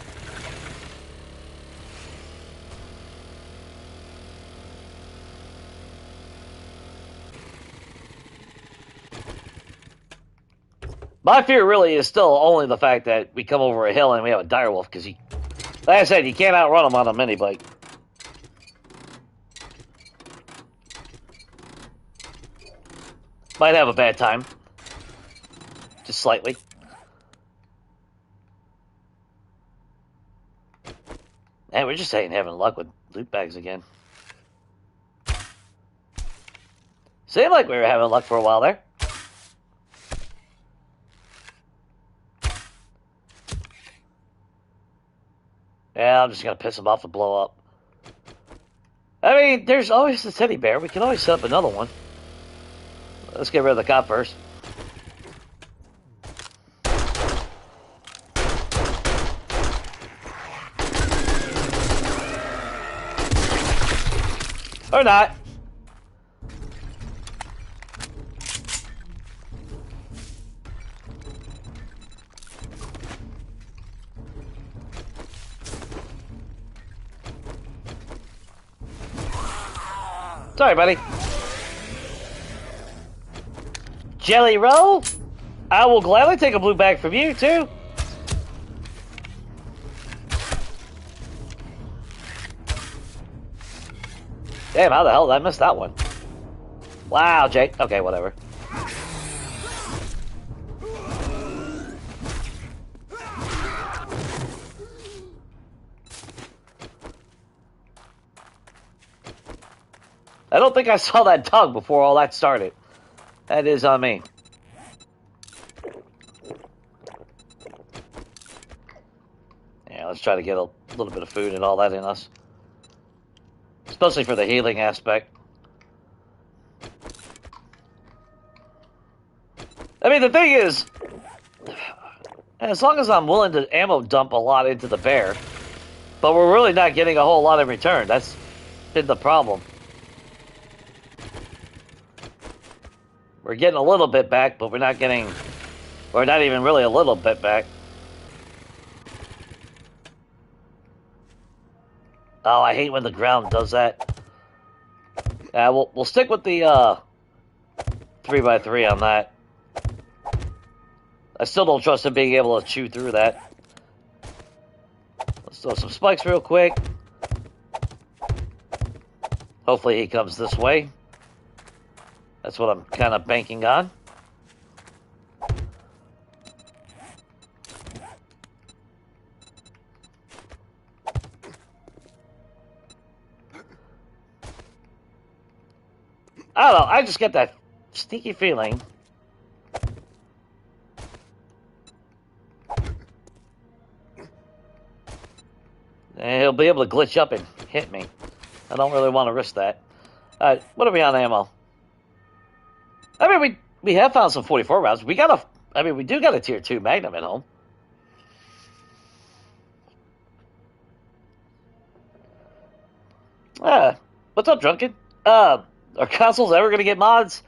[SPEAKER 1] My fear really is still only the fact that we come over a hill and we have a direwolf, because he, like I said, you can't outrun him on a mini bike. Might have a bad time. Just slightly. And we're just ain't having luck with loot bags again. Seemed like we were having luck for a while there. Yeah, I'm just gonna piss him off and blow up. I mean, there's always the teddy bear. We can always set up another one. Let's get rid of the cop first. Or not. Sorry, buddy. Jelly roll? I will gladly take a blue bag from you, too. Damn, how the hell did I miss that one? Wow, Jake. Okay, whatever. I don't think I saw that dog before all that started. That is on me. Yeah, let's try to get a little bit of food and all that in us. Especially for the healing aspect. I mean, the thing is, as long as I'm willing to ammo dump a lot into the bear, but we're really not getting a whole lot in return. That's been the problem. We're getting a little bit back, but we're not even really a little bit back. Oh, I hate when the ground does that. Yeah, we'll stick with the 3x3 on that. I still don't trust him being able to chew through that. Let's throw some spikes real quick. Hopefully he comes this way. That's what I'm kind of banking on. I don't know, I just get that sneaky feeling. And he'll be able to glitch up and hit me. I don't really want to risk that. Alright, what are we on ammo? I mean, we have found some 44 rounds. We do got a tier 2 Magnum at home. What's up, Drunken? Are consoles ever going to get mods?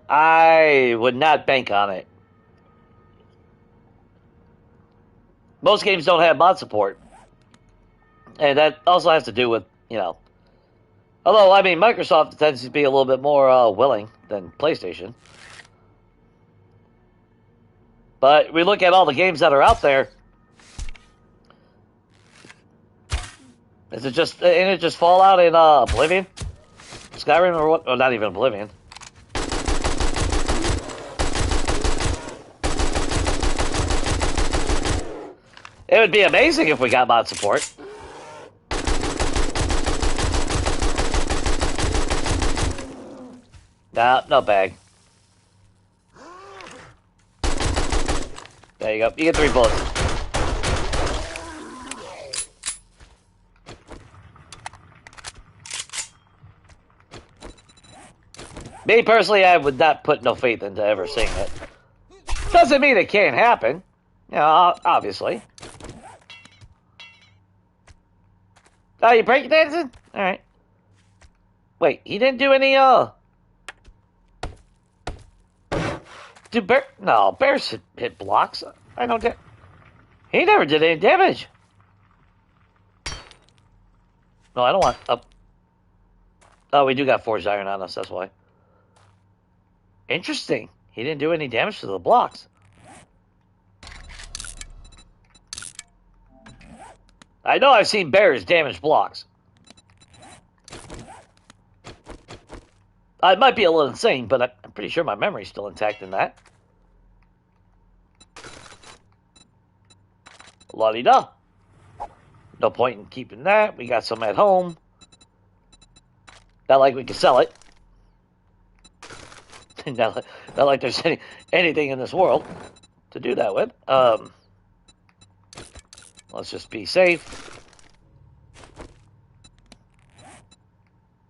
[SPEAKER 1] I would not bank on it. Most games don't have mod support. And that also has to do with, you know... Although, I mean, Microsoft tends to be a little bit more willing than PlayStation. But we look at all the games that are out there. Ain't it just Fallout and Oblivion? Skyrim or what? Oh, not even Oblivion. It would be amazing if we got mod support. Nah, no bag. There you go. You get 3 bullets. Me personally, I would not put no faith into ever seeing it. Doesn't mean it can't happen. You know, obviously. Oh, you break dancing? Alright. Wait, he didn't do any, No, bears hit blocks. I don't get... He never did any damage. No, I don't want... Oh, we do got forged iron on us, that's why. Interesting. He didn't do any damage to the blocks. I know I've seen bears damage blocks. It might be a little insane, but I'm pretty sure my memory's still intact in that. La-di-da. No point in keeping that. We got some at home. Not like we can sell it. not like there's anything in this world to do that with. Let's just be safe.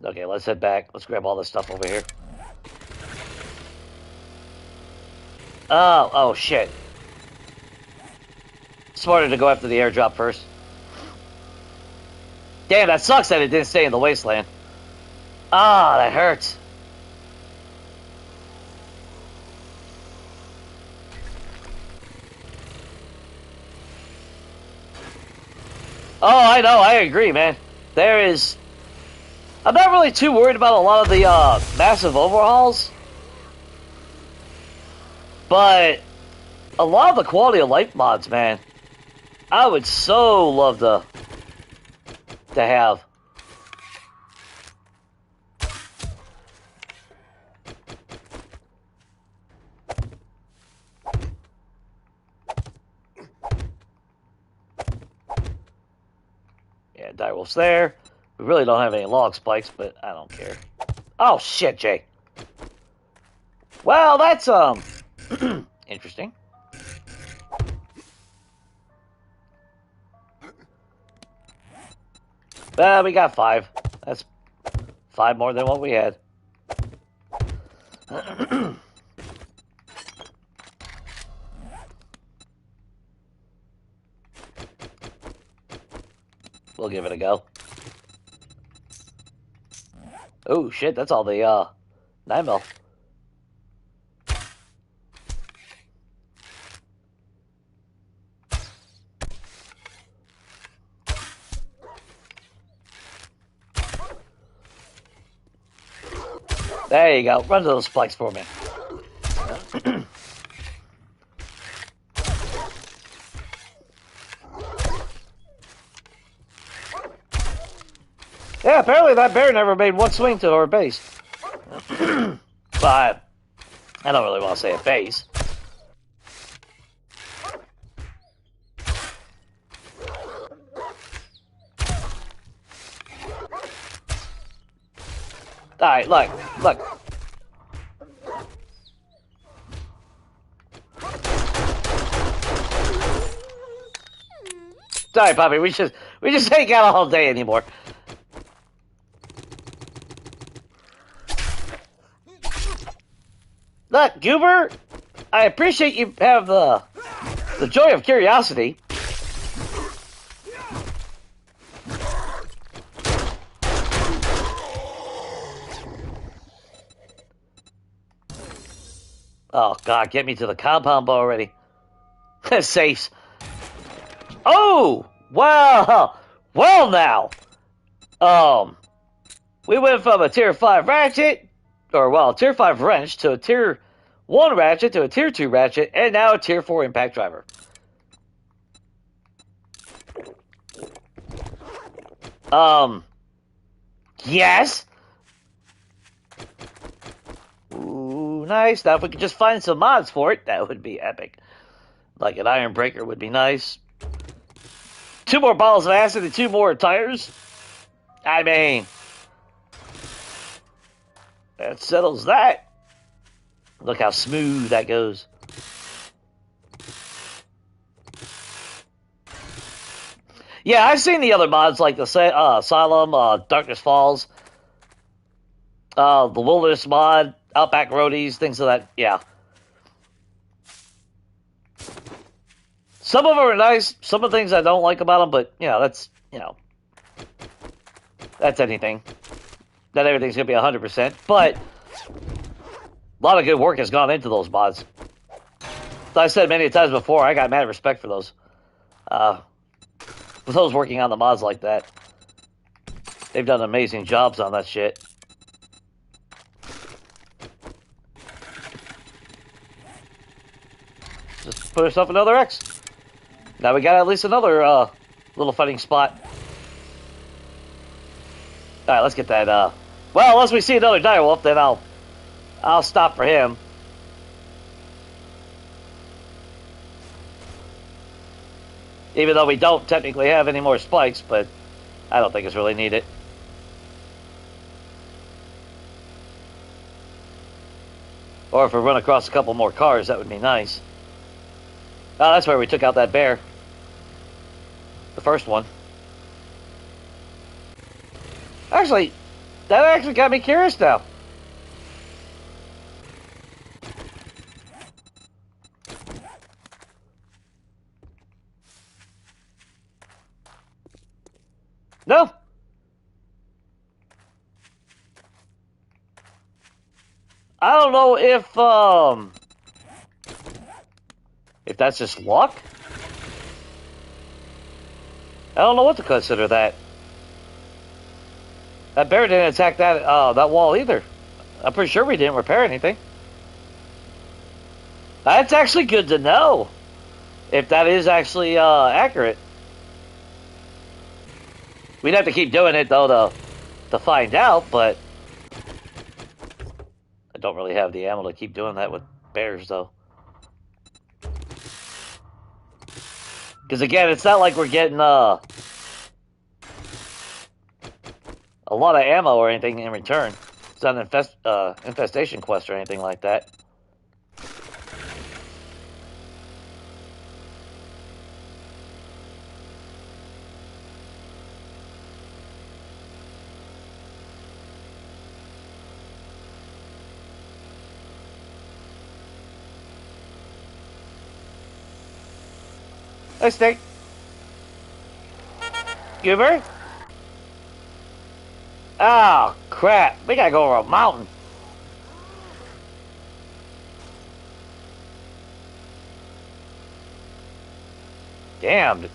[SPEAKER 1] Okay, let's head back. Let's grab all this stuff over here. Oh shit. Smarter to go after the airdrop first. Damn, that sucks that it didn't stay in the wasteland. Ah, that hurts. Oh, I know, I agree, man. There is... I'm not really too worried about a lot of the massive overhauls. But a lot of the quality of life mods, man, I would so love to have. direwolves there. We really don't have any log spikes, but I don't care. Oh, shit, Jay. Well, that's, interesting. We got 5. That's 5 more than what we had. We'll give it a go. Oh, shit, that's all the, 9mm. There you go. Run to those spikes for me. Yeah, apparently that bear never made one swing to our base. But I don't really want to say a base. Alright, look. Sorry, Poppy, we just ain't got a whole day anymore. Look, Goober, I appreciate you have the joy of curiosity. Oh, God, get me to the compound bow already. Safe. Oh, wow. Well, now. We went from a tier 5 ratchet, or, well, a tier 5 wrench to a tier 1 ratchet to a tier 2 ratchet, and now a tier 4 impact driver. Yes. Ooh, nice. Now, if we could just find some mods for it, that would be epic. Like an iron breaker would be nice. 2 more bottles of acid and 2 more tires. I mean, that settles that. Look how smooth that goes. Yeah, I've seen the other mods like the Asylum, Darkness Falls, the Wilderness mod, Outback Roadies, things of that. Yeah. Some of them are nice. Some of the things I don't like about them, but, that's anything. Not everything's going to be 100%, but a lot of good work has gone into those mods. As I said many times before, I got mad respect for those. For those working on the mods like that. They've done amazing jobs on that shit. Just put ourselves another X. Now we got at least another little fighting spot. Alright, let's get that, well, unless we see another direwolf, then I'll stop for him. Even though we don't technically have any more spikes, but I don't think it's really needed. Or if we run across a couple more cars, that would be nice. Oh, that's where we took out that bear. The first one. Actually, that actually got me curious now. No. I don't know if that's just luck. I don't know what to consider that. That bear didn't attack that wall either. I'm pretty sure we didn't repair anything. That's actually good to know. If that is actually accurate. We'd have to keep doing it though to find out, but I don't really have the ammo to keep doing that with bears though. Because again, it's not like we're getting a lot of ammo or anything in return. It's not an infestation quest or anything like that. Hey, Snake. Goober? Oh, crap. We gotta go over a mountain. Damn.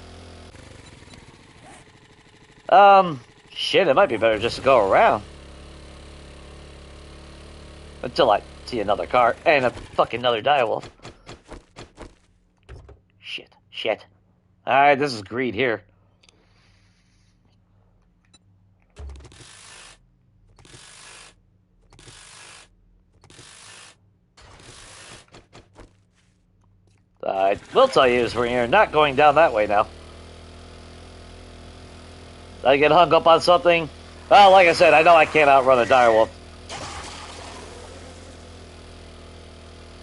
[SPEAKER 1] Shit, it might be better just to go around. Until I see another car and a fucking another direwolf. Shit. Alright, this is greed here. I will tell you is we're not going down that way now. I get hung up on something. Well, like I said, I know I can't outrun a direwolf.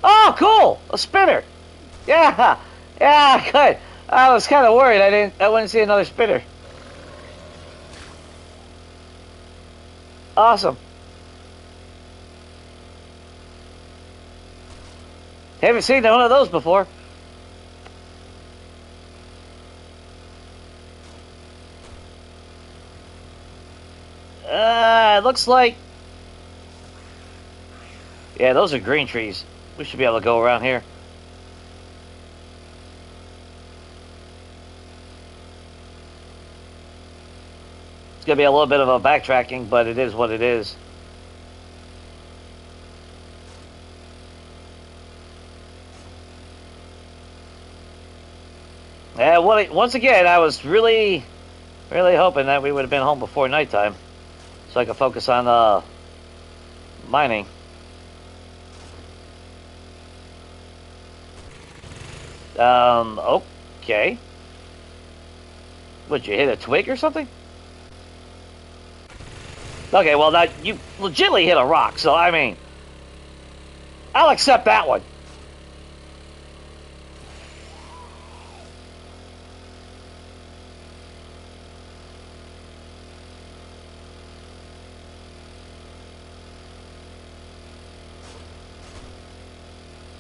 [SPEAKER 1] Oh, cool! A spinner! Yeah! Yeah, good. I was kind of worried I wouldn't see another spinner. Awesome. Haven't seen one of those before. It looks like... Yeah, those are green trees. We should be able to go around here. It's going to be a little bit of a backtracking, but it is what it is. And once again, I was really hoping that we would have been home before nighttime, so I could focus on mining. Okay. Would you hit a twig or something? Okay, well, now you legitimately hit a rock, so I mean, I'll accept that one.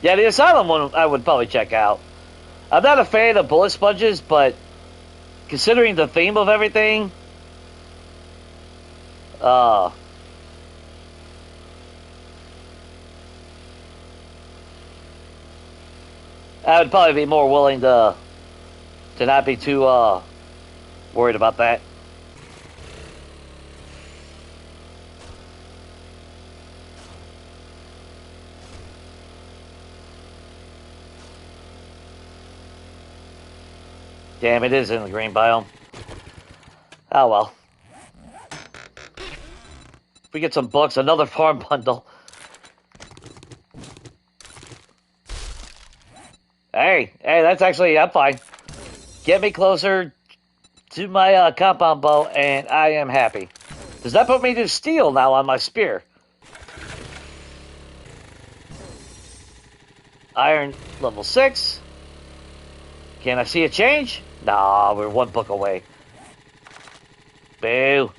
[SPEAKER 1] Yeah, the Asylum one I would probably check out. I'm not a fan of bullet sponges, but considering the theme of everything, I would probably be more willing to not be too worried about that. Damn, it is in the green biome. Oh well. If we get some books, another farm bundle. Hey, that's actually, I'm fine. Get me closer to my compound bow, and I am happy. Does that put me to steel now on my spear? Iron level 6. Can I see a change? Nah, we're one book away. Boo.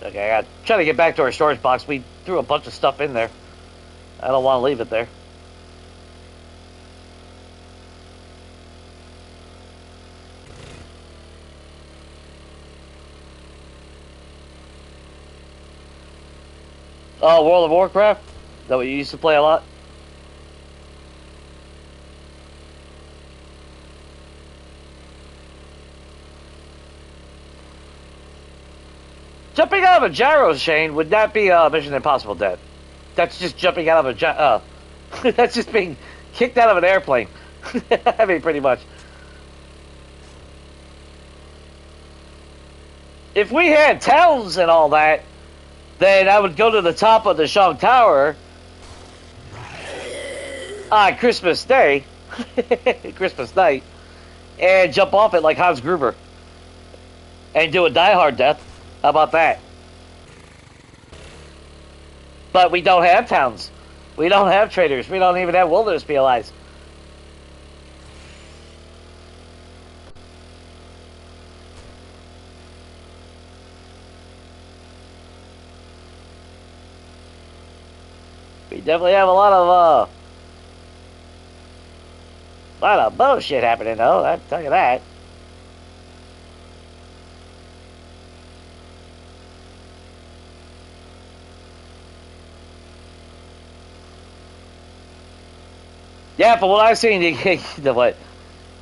[SPEAKER 1] Okay, I gotta try to get back to our storage box. We threw a bunch of stuff in there. I don't want to leave it there. Oh, World of Warcraft? Is that what you used to play a lot? Jumping out of a gyro, Shane, would that be Mission Impossible Dead? That's just jumping out of a that's just being kicked out of an airplane. I mean, pretty much. If we had towns and all that, then I would go to the top of the Shang Tower on Christmas Day, Christmas night, and jump off it like Hans Gruber. and do a die-hard death. How about that? But we don't have towns. We don't have traders. We don't even have wilderness PLIs. We definitely have a lot of bullshit happening, though. I tell you that. Yeah, from what I've seen, you get the what,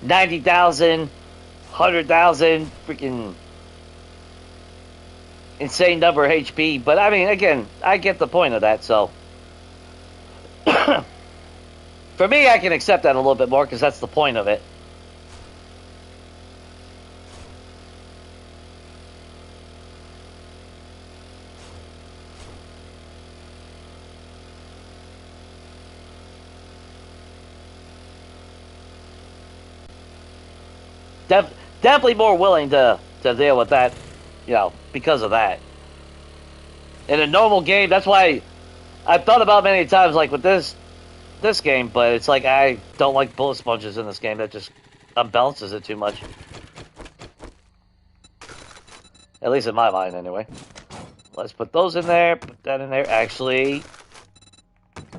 [SPEAKER 1] 90,000, 100,000, freaking insane number of HP. But I mean, again, I get the point of that. So for me, I can accept that a little bit more because that's the point of it. Definitely more willing to deal with that, you know, because of that. In a normal game, that's why I've thought about many times, like with this game, but it's like I don't like bullet sponges in this game. That just unbalances it too much. At least in my mind, anyway. Let's put those in there. Put that in there. Actually, let's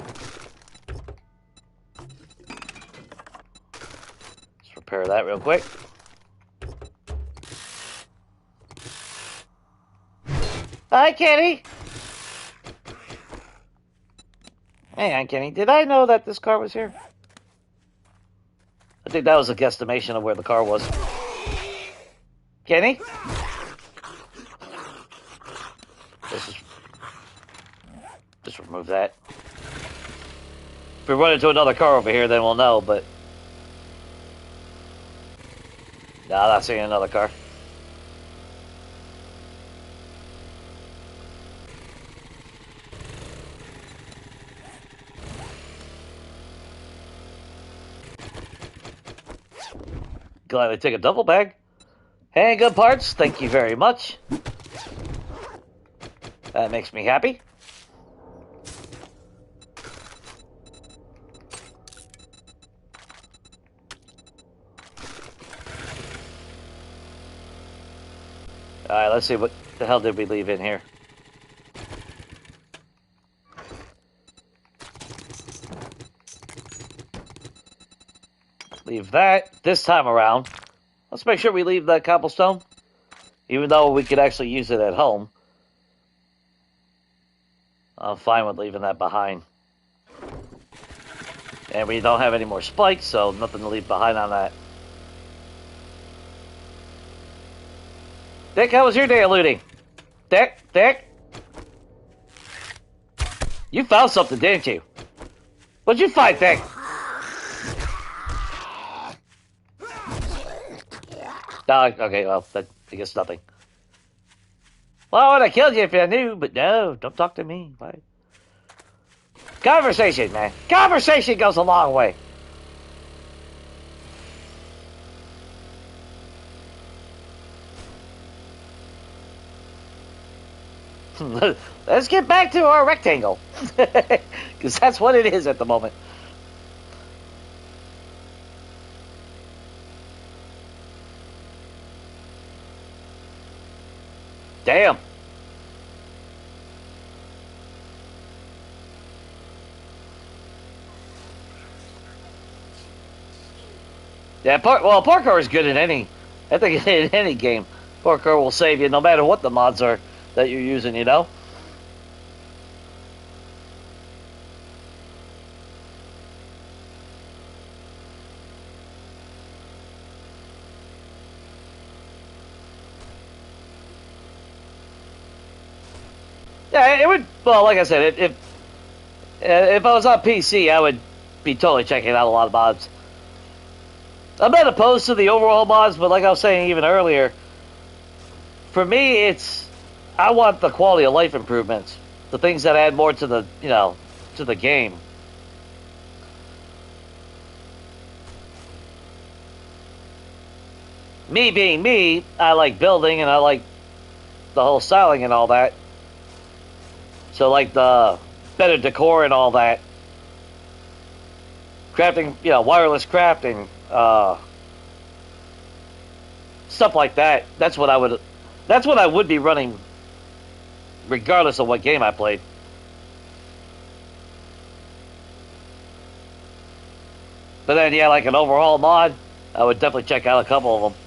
[SPEAKER 1] repair that real quick. Hi, Kenny. Hang on, Kenny. Did I know that this car was here? I think that was a guesstimation of where the car was. Kenny? Just remove that. If we run into another car over here, then we'll know, but... No, I'm not seeing another car. Glad I take a double bag. Handgun parts, thank you very much. That makes me happy. Alright, let's see what the hell did we leave in here. Leave that this time around. Let's make sure we leave that cobblestone, even though we could actually use it at home. I'm fine with leaving that behind. And we don't have any more spikes, so nothing to leave behind on that. Dick, how was your day of looting? Dick? You found something, didn't you? What'd you find, Dick? Okay, well, I guess nothing. Well, I would have killed you if I knew, but no, don't talk to me. Bye. Conversation, man. Conversation goes a long way. Let's get back to our rectangle. Because that's what it is at the moment. Damn. Yeah, parkour is good in any, I think in any game. Parkour will save you no matter what the mods are that you're using, you know? Yeah, it would, well, like I said, if I was on PC, I would be totally checking out a lot of mods. I'm not opposed to the overall mods, but like I was saying even earlier, for me, I want the quality of life improvements, the things that add more to the, you know, to the game. me being me, I like building and I like the whole styling and all that. So like the better decor and all that. Crafting, you know, wireless crafting, stuff like that. That's what I would be running regardless of what game I played. But then, yeah, like an overhaul mod, I would definitely check out a couple of them.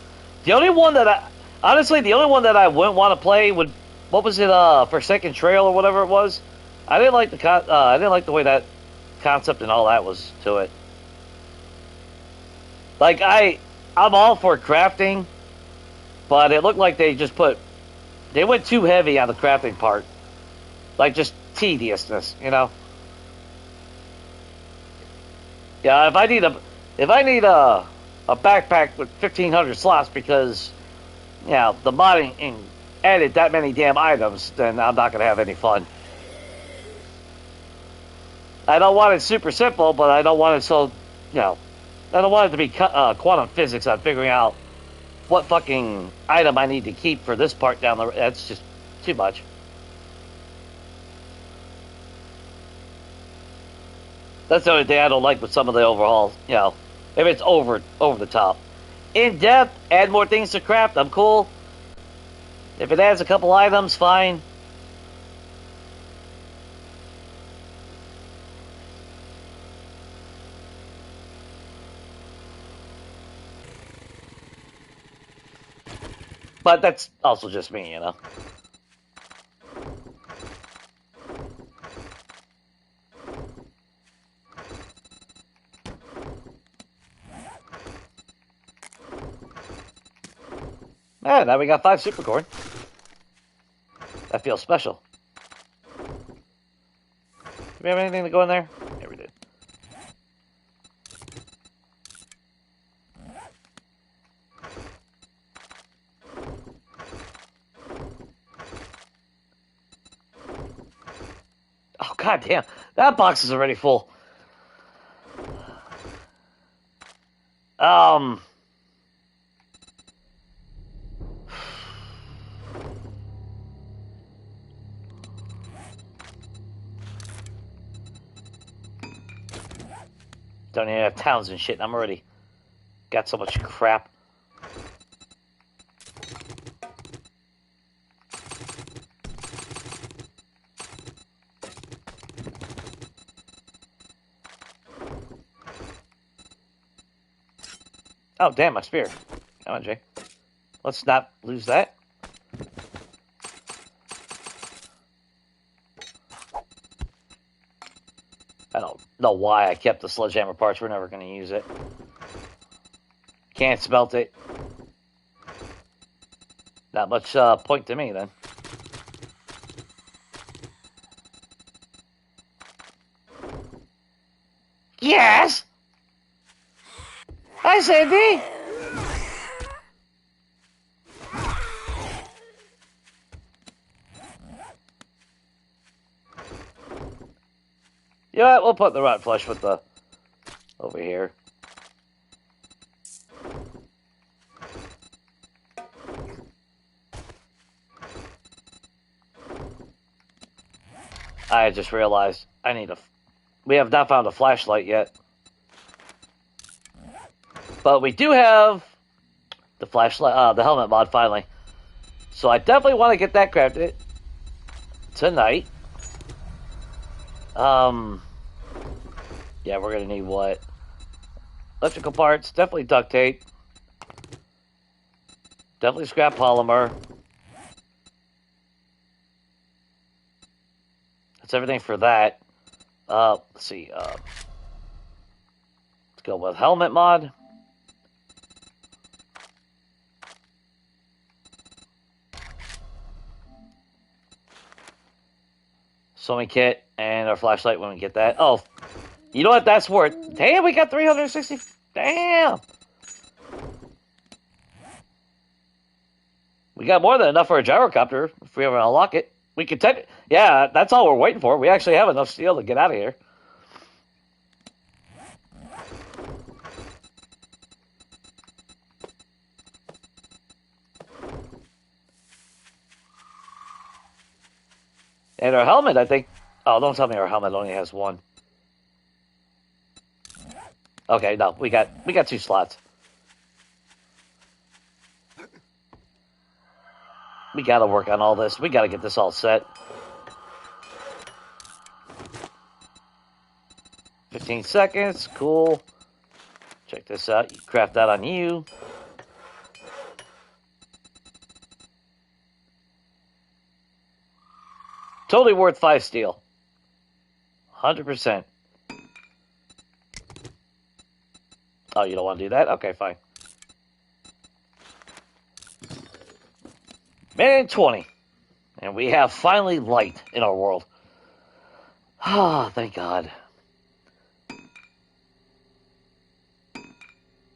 [SPEAKER 1] The only one that the only one that I wouldn't want to play would, what was it, Forsaken Trail or whatever it was. I didn't like the way that concept and all that was to it. Like I'm all for crafting, but it looked like they went too heavy on the crafting part, like just tediousness, you know. Yeah, if I need a backpack with 1,500 slots because, you know, the modding added that many damn items, then I'm not gonna have any fun. I don't want it super simple, but I don't want it so, you know, I don't want it to be quantum physics on figuring out what fucking item I need to keep for this part down the road. That's just too much. That's the only thing I don't like with some of the overhauls. You know, if it's over the top. In depth, add more things to craft, I'm cool. If it adds a couple items, fine. But that's also just me, you know. Man, now we got 5 supercorn. That feels special. Do we have anything to go in there? Yeah, we did. Oh, god damn. That box is already full. Don't even have towns and shit. I'm already got so much crap. Oh, damn, my spear. Come on, Jay. Let's not lose that. I don't know why I kept the sledgehammer parts. We're never going to use it. Can't smelt it. Not much point to me, then. Yes! Hi, Sandy! You know what? We'll put the rot flush with the... over here. I just realized I need a... We have not found a flashlight yet. But we do have the flashlight, the helmet mod finally. So I definitely want to get that crafted tonight. Yeah, we're gonna need what? Electrical parts, definitely duct tape. Definitely scrap polymer. That's everything for that. Let's see, let's go with helmet mod. Sewing kit and our flashlight when we get that. Oh, you know what? That's worth. Damn, we got 360. Damn. We got more than enough for a gyrocopter if we ever unlock it. We could yeah, that's all we're waiting for. We actually have enough steel to get out of here. And our helmet, I think... Oh, don't tell me our helmet only has one. Okay, no, we got 2 slots. We gotta work on all this. We gotta get this all set. 15 seconds, cool. Check this out. You craft that on you. Totally worth 5 steel. 100%. Oh, you don't want to do that? Okay, fine. Minute 20. And we have finally light in our world. Ah, thank God.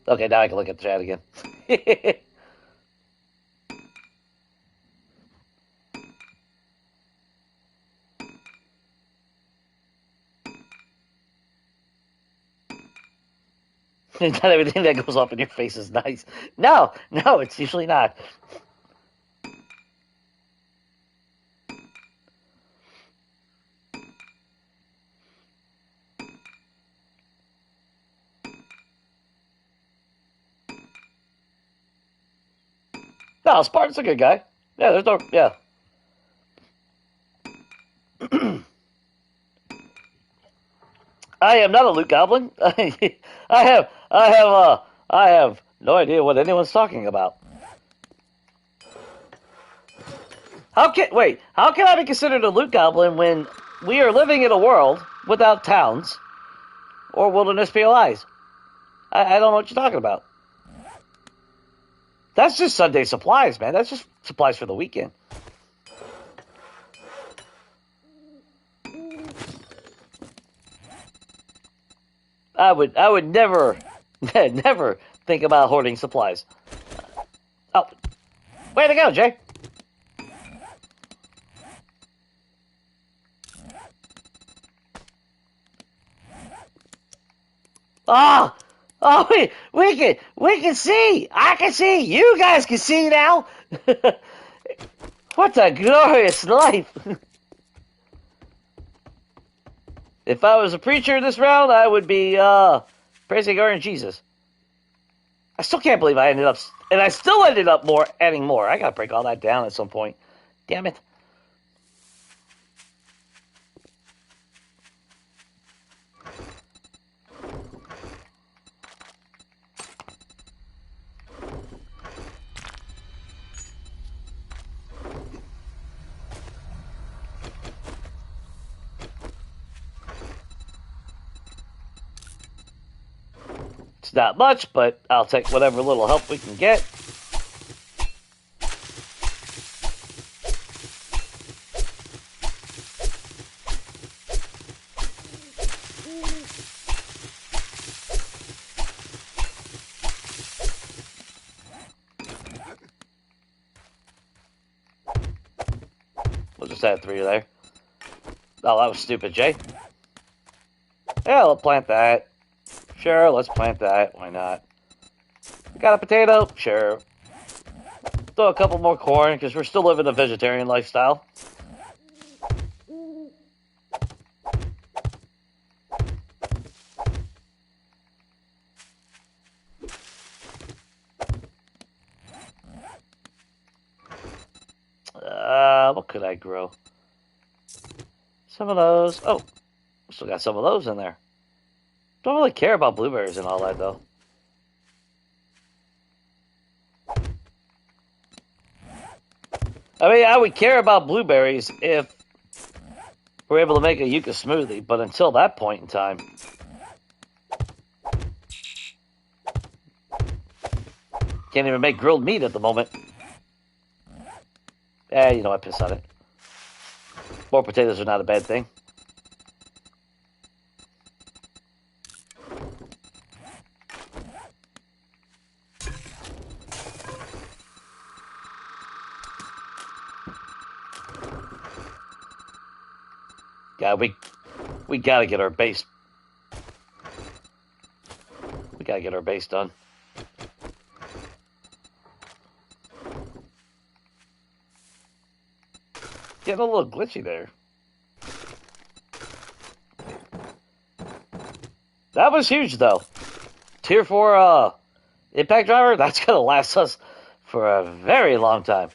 [SPEAKER 1] Okay, now I can look at the chat again. Not everything that goes off in your face is nice. No, it's usually not. No, Spartan's a good guy. Yeah, there's no... Yeah. I am not a loot goblin. I have no idea what anyone's talking about. How can I be considered a loot goblin when we are living in a world without towns or wilderness POIs? I don't know what you're talking about. That's just Sunday supplies, man. That's just supplies for the weekend. I would never, never think about hoarding supplies. Oh, way to go, Jay. Oh, we can see. I can see. You guys can see now. What a glorious life. If I was a preacher this round, I would be praising God and Jesus. I still can't believe I ended up, and I still ended up adding more. I gotta break all that down at some point. Damn it. It's not much, but I'll take whatever little help we can get. We'll just add 3 there. Oh, that was stupid, Jay. Yeah, let's plant that. Sure, let's plant that. Why not? Got a potato? Sure. Throw a couple more corn, because we're still living a vegetarian lifestyle. What could I grow? Some of those. Oh, still got some of those in there. Don't really care about blueberries and all that, though. I mean, I would care about blueberries if we're able to make a yucca smoothie, but until that point in time... Can't even make grilled meat at the moment. You know, I piss on it. More potatoes are not a bad thing. Yeah, we gotta get our base. We gotta get our base done. Getting a little glitchy there. That was huge, though. Tier 4 impact driver, that's going to last us for a very long time.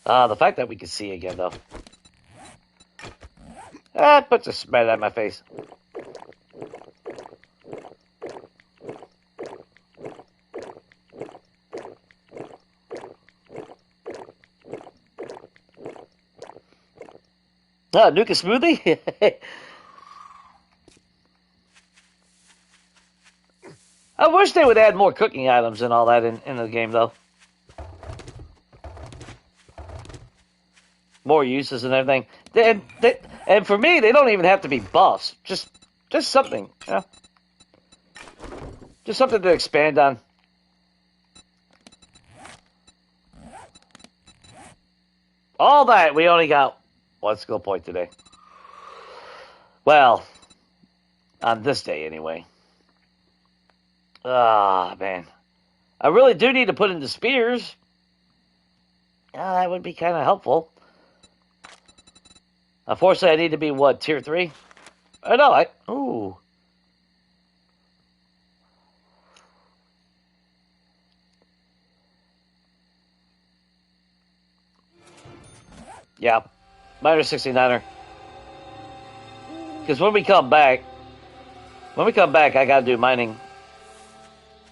[SPEAKER 1] The fact that we can see again, though. That puts a smile on my face. Nuka smoothie? I wish they would add more cooking items and all that in the game, though. More uses and everything. And for me, they don't even have to be buffs. Just something, you know? Just something to expand on. All that, we only got one skill point today. Well, on this day anyway. Ah, man. I really do need to put in the spears. That would be kind of helpful. Unfortunately, I need to be, what, tier 3? Oh, no, ooh. Yeah, minus 69er. Because when we come back, I gotta do mining.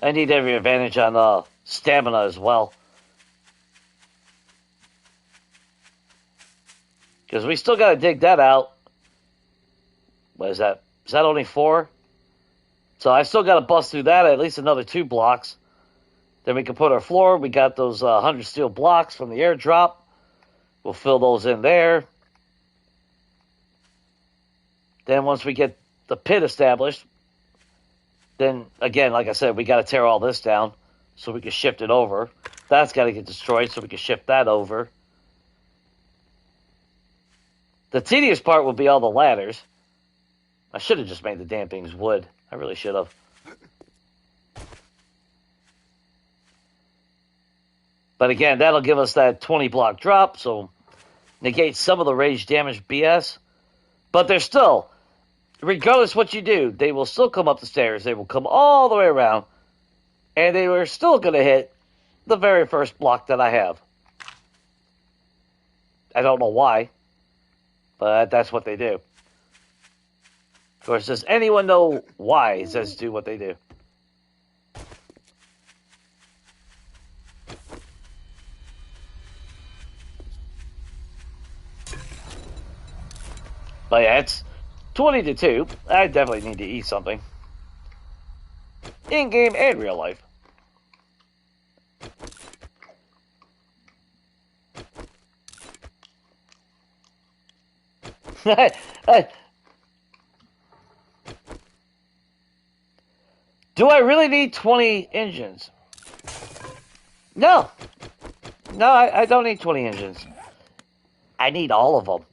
[SPEAKER 1] I need every advantage on stamina as well. Because we still gotta dig that out. What is that? Is that only 4? So I still gotta bust through that at least another 2 blocks. Then we can put our floor. We got those 100 steel blocks from the airdrop. We'll fill those in there. Then once we get the pit established, then again, like I said, we got to tear all this down so we can shift it over. That's got to get destroyed so we can shift that over. The tedious part will be all the ladders. I should have just made the damn things wood. I really should have. But again, that'll give us that 20 block drop, so negate some of the rage damage BS. But they're still, regardless what you do, they will still come up the stairs. They will come all the way around. And they are still going to hit the very first block that I have. I don't know why, but that's what they do. Of course, does anyone know why it says do what they do? But yeah, it's 20 to 2. I definitely need to eat something. In-game and real life. Do I really need 20 engines? No. No, I don't need 20 engines. I need all of them.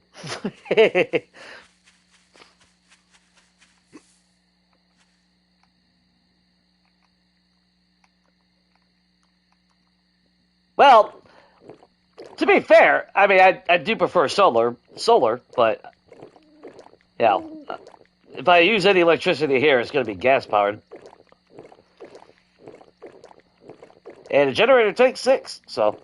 [SPEAKER 1] Well, to be fair, I mean, I do prefer solar, but, you know, if I use any electricity here, it's going to be gas-powered. And the generator takes 6, so...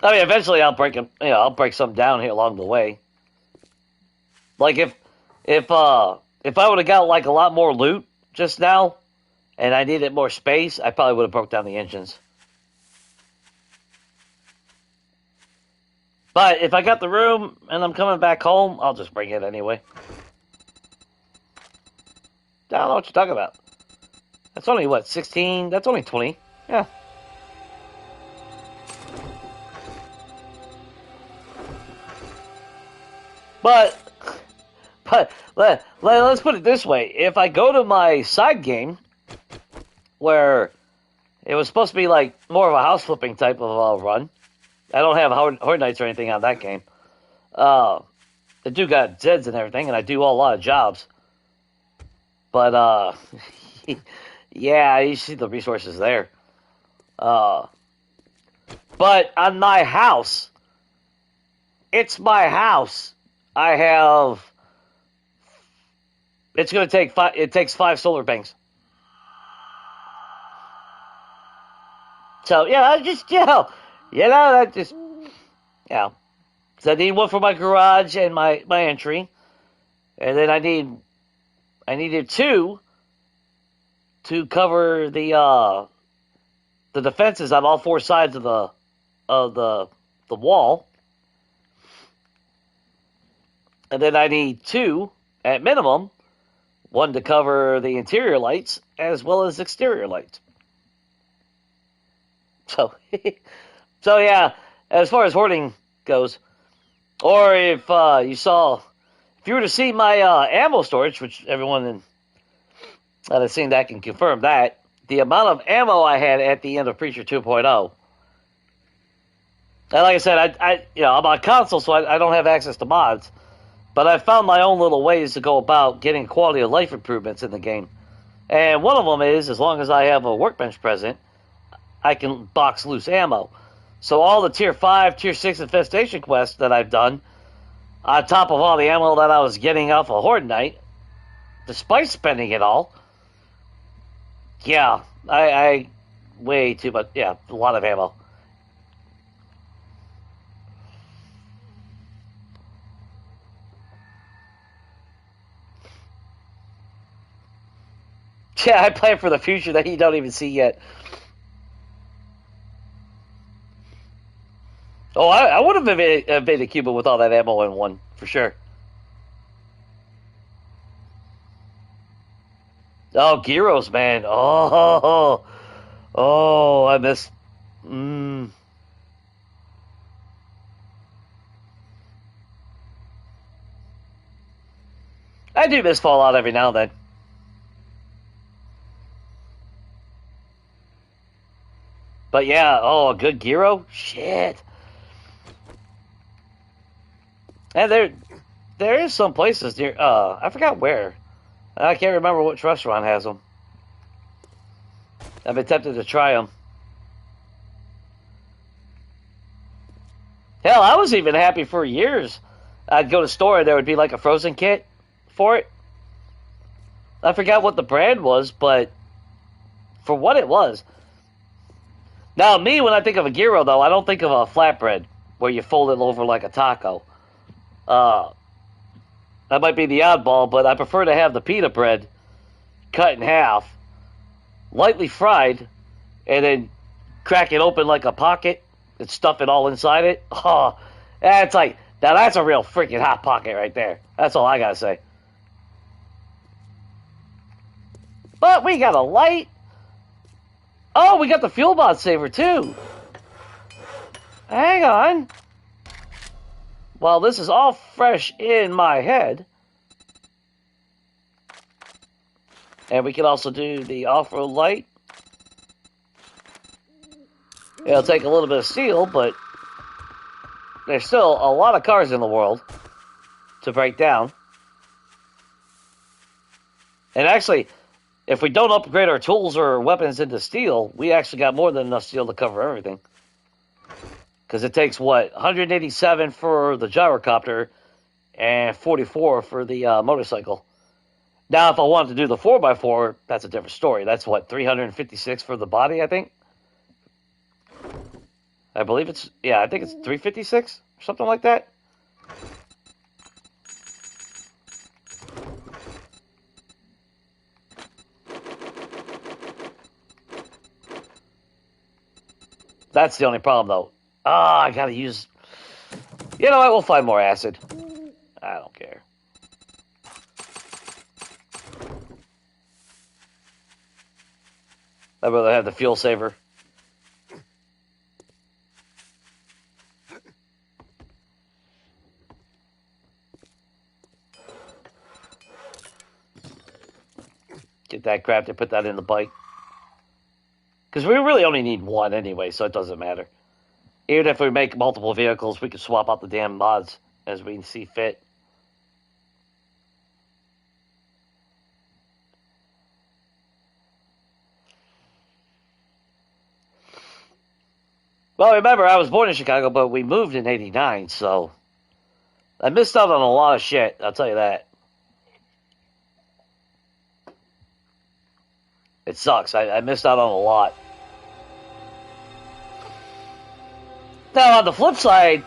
[SPEAKER 1] I mean, eventually I'll break them. You know, I'll break some down here along the way. Like if I would have got like a lot more loot just now, and I needed more space, I probably would have broke down the engines. But if I got the room and I'm coming back home, I'll just bring it anyway. I don't know what you're talking about. That's only what, 16? That's only 20. Yeah. But let's put it this way. If I go to my side game, where it was supposed to be like more of a house flipping type of run, I don't have Horde Nights or anything on that game. I do got Zeds and everything, and I do a lot of jobs. But yeah, you see the resources there. Uh, but on my house, it's my house. I have. It's going to take five. It takes 5 solar banks. So yeah, I just that just yeah. So I need one for my garage and my entry, and then I needed 2 to cover the defenses on all 4 sides of the wall, and then I need 2 at minimum, 1 to cover the interior lights as well as exterior lights. So, so yeah, as far as hoarding goes, or if if you were to see my ammo storage, which everyone that has seen that can confirm that, the amount of ammo I had at the end of Preacher 2.0, and like I said, I'm on console, so I don't have access to mods, but I found my own little ways to go about getting quality of life improvements in the game, and one of them is, as long as I have a workbench present, I can box loose ammo. So all the Tier 5, Tier 6 infestation quests that I've done, on top of all the ammo that I was getting off of Horde Night, despite spending it all, yeah, I way too much, yeah, a lot of ammo. Yeah, I plan for the future that you don't even see yet. Oh, I would have invaded Cuba with all that ammo in one, for sure. Oh, Gyros, man. Oh, I miss. Mm. I do miss Fallout every now and then. But yeah, oh, a good gyro? Shit. And there is some places near, I forgot where. I can't remember which restaurant has them. I've been tempted to try them. Hell, I was even happy for years. I'd go to the store and there would be like a frozen kit for it. I forgot what the brand was, but for what it was. Now, me, when I think of a gyro, though, I don't think of a flatbread where you fold it over like a taco. That might be the oddball, but I prefer to have the pita bread cut in half, lightly fried, and then crack it open like a pocket and stuff it all inside it. Oh, that's like, now that's a real freaking hot pocket right there. That's all I gotta say. But we got a light. Oh, we got the fuel mod saver too. Hang on. Well, this is all fresh in my head. And we can also do the off-road light. It'll take a little bit of steel, but there's still a lot of cars in the world to break down. And actually, if we don't upgrade our tools or weapons into steel, we actually got more than enough steel to cover everything. Because it takes, what, 187 for the gyrocopter and 44 for the motorcycle. Now, if I wanted to do the 4x4, that's a different story. That's, what, 356 for the body, I think? I believe it's, yeah, I think it's 356, something like that. That's the only problem, though. Ah, I gotta use... You know what? We'll find more acid. I don't care. I'd rather have the fuel saver. Get that crafted, put that in the bike. Because we really only need one anyway, so it doesn't matter. Even if we make multiple vehicles, we can swap out the damn mods as we see fit. Well, remember, I was born in Chicago, but we moved in '89, so I missed out on a lot of shit. I'll tell you that. It sucks. I missed out on a lot. Now, on the flip side,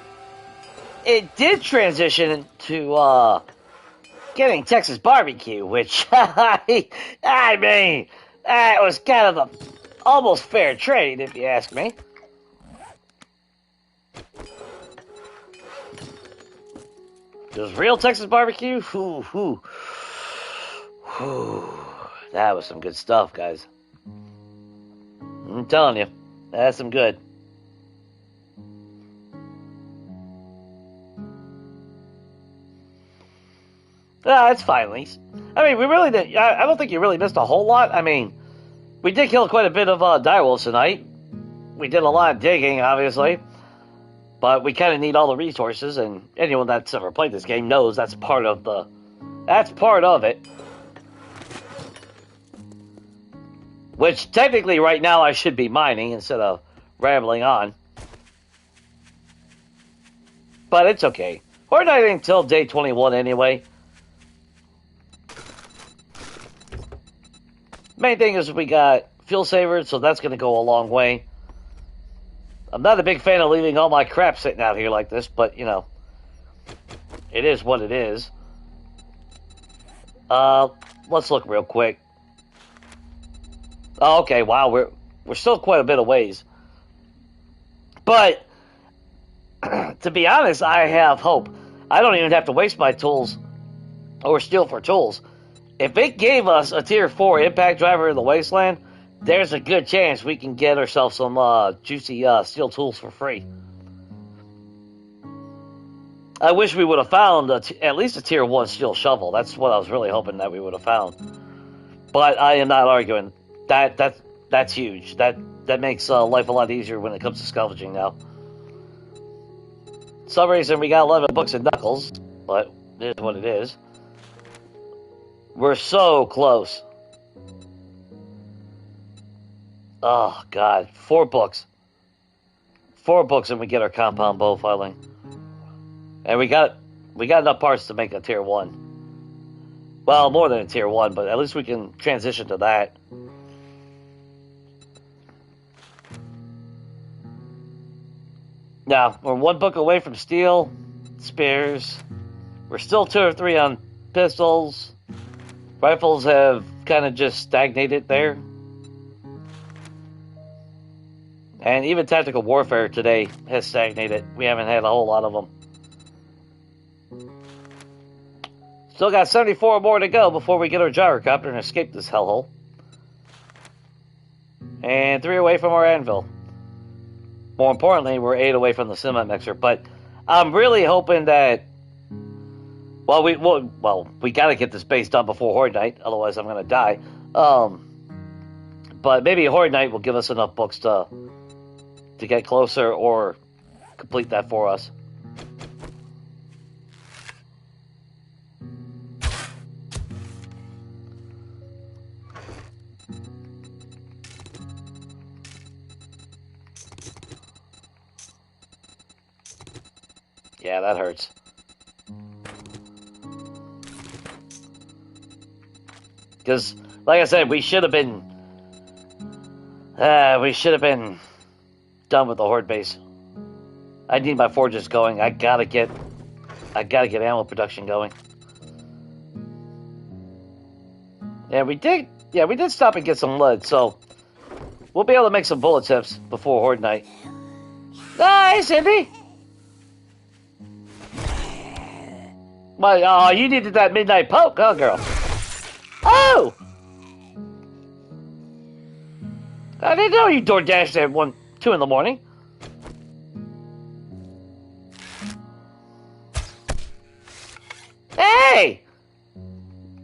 [SPEAKER 1] it did transition to getting Texas barbecue, which I mean, that was kind of a almost fair trade, if you ask me. There's real Texas barbecue. That was some good stuff, guys. I'm telling you, that's some good. It's fine, Lise. I mean, we really did. I don't think you really missed a whole lot. I mean, we did kill quite a bit of direwolves tonight. We did a lot of digging, obviously. But we kind of need all the resources, and anyone that's ever played this game knows that's part of the... That's part of it. Which, technically, right now, I should be mining instead of rambling on. But it's okay. We're not until day 21 anyway. Main thing is we got fuel savers, so that's going to go a long way. I'm not a big fan of leaving all my crap sitting out here like this, but, you know, it is what it is. Let's look real quick. Oh, okay, wow, we're still quite a bit of ways. But, to be honest, I have hope. I don't even have to waste my tools or steal for tools. If it gave us a tier 4 impact driver in the wasteland, there's a good chance we can get ourselves some juicy steel tools for free. I wish we would have found at least a tier 1 steel shovel. That's what I was really hoping that we would have found. But I am not arguing. That's huge. That makes life a lot easier when it comes to scavenging now. For some reason we got 11 books and knuckles, but it is what it is. We're so close. Oh, God. 4 books. 4 books and we get our compound bow filing. And we got enough parts to make a tier 1. Well, more than a tier 1, but at least we can transition to that. Now, we're 1 book away from steel, spears. We're still 2 or 3 on pistols. Rifles have kind of just stagnated there. And even tactical warfare today has stagnated. We haven't had a whole lot of them. Still got 74 more to go before we get our gyrocopter and escape this hellhole. And 3 away from our anvil. More importantly, we're 8 away from the semi-mixer. But I'm really hoping that... Well, we gotta get this base done before Horde Night, otherwise I'm gonna die. But maybe Horde Night will give us enough books to get closer or complete that for us. Yeah, that hurts. Because, like I said, we should have been done with the Horde base. I need my forges going. I gotta get ammo production going. And we did stop and get some lead, so we'll be able to make some bullet tips before Horde Night. Nice, Indy! Oh, you needed that midnight poke, huh, girl? Oh! I didn't know you door dashed at 2 in the morning. Hey!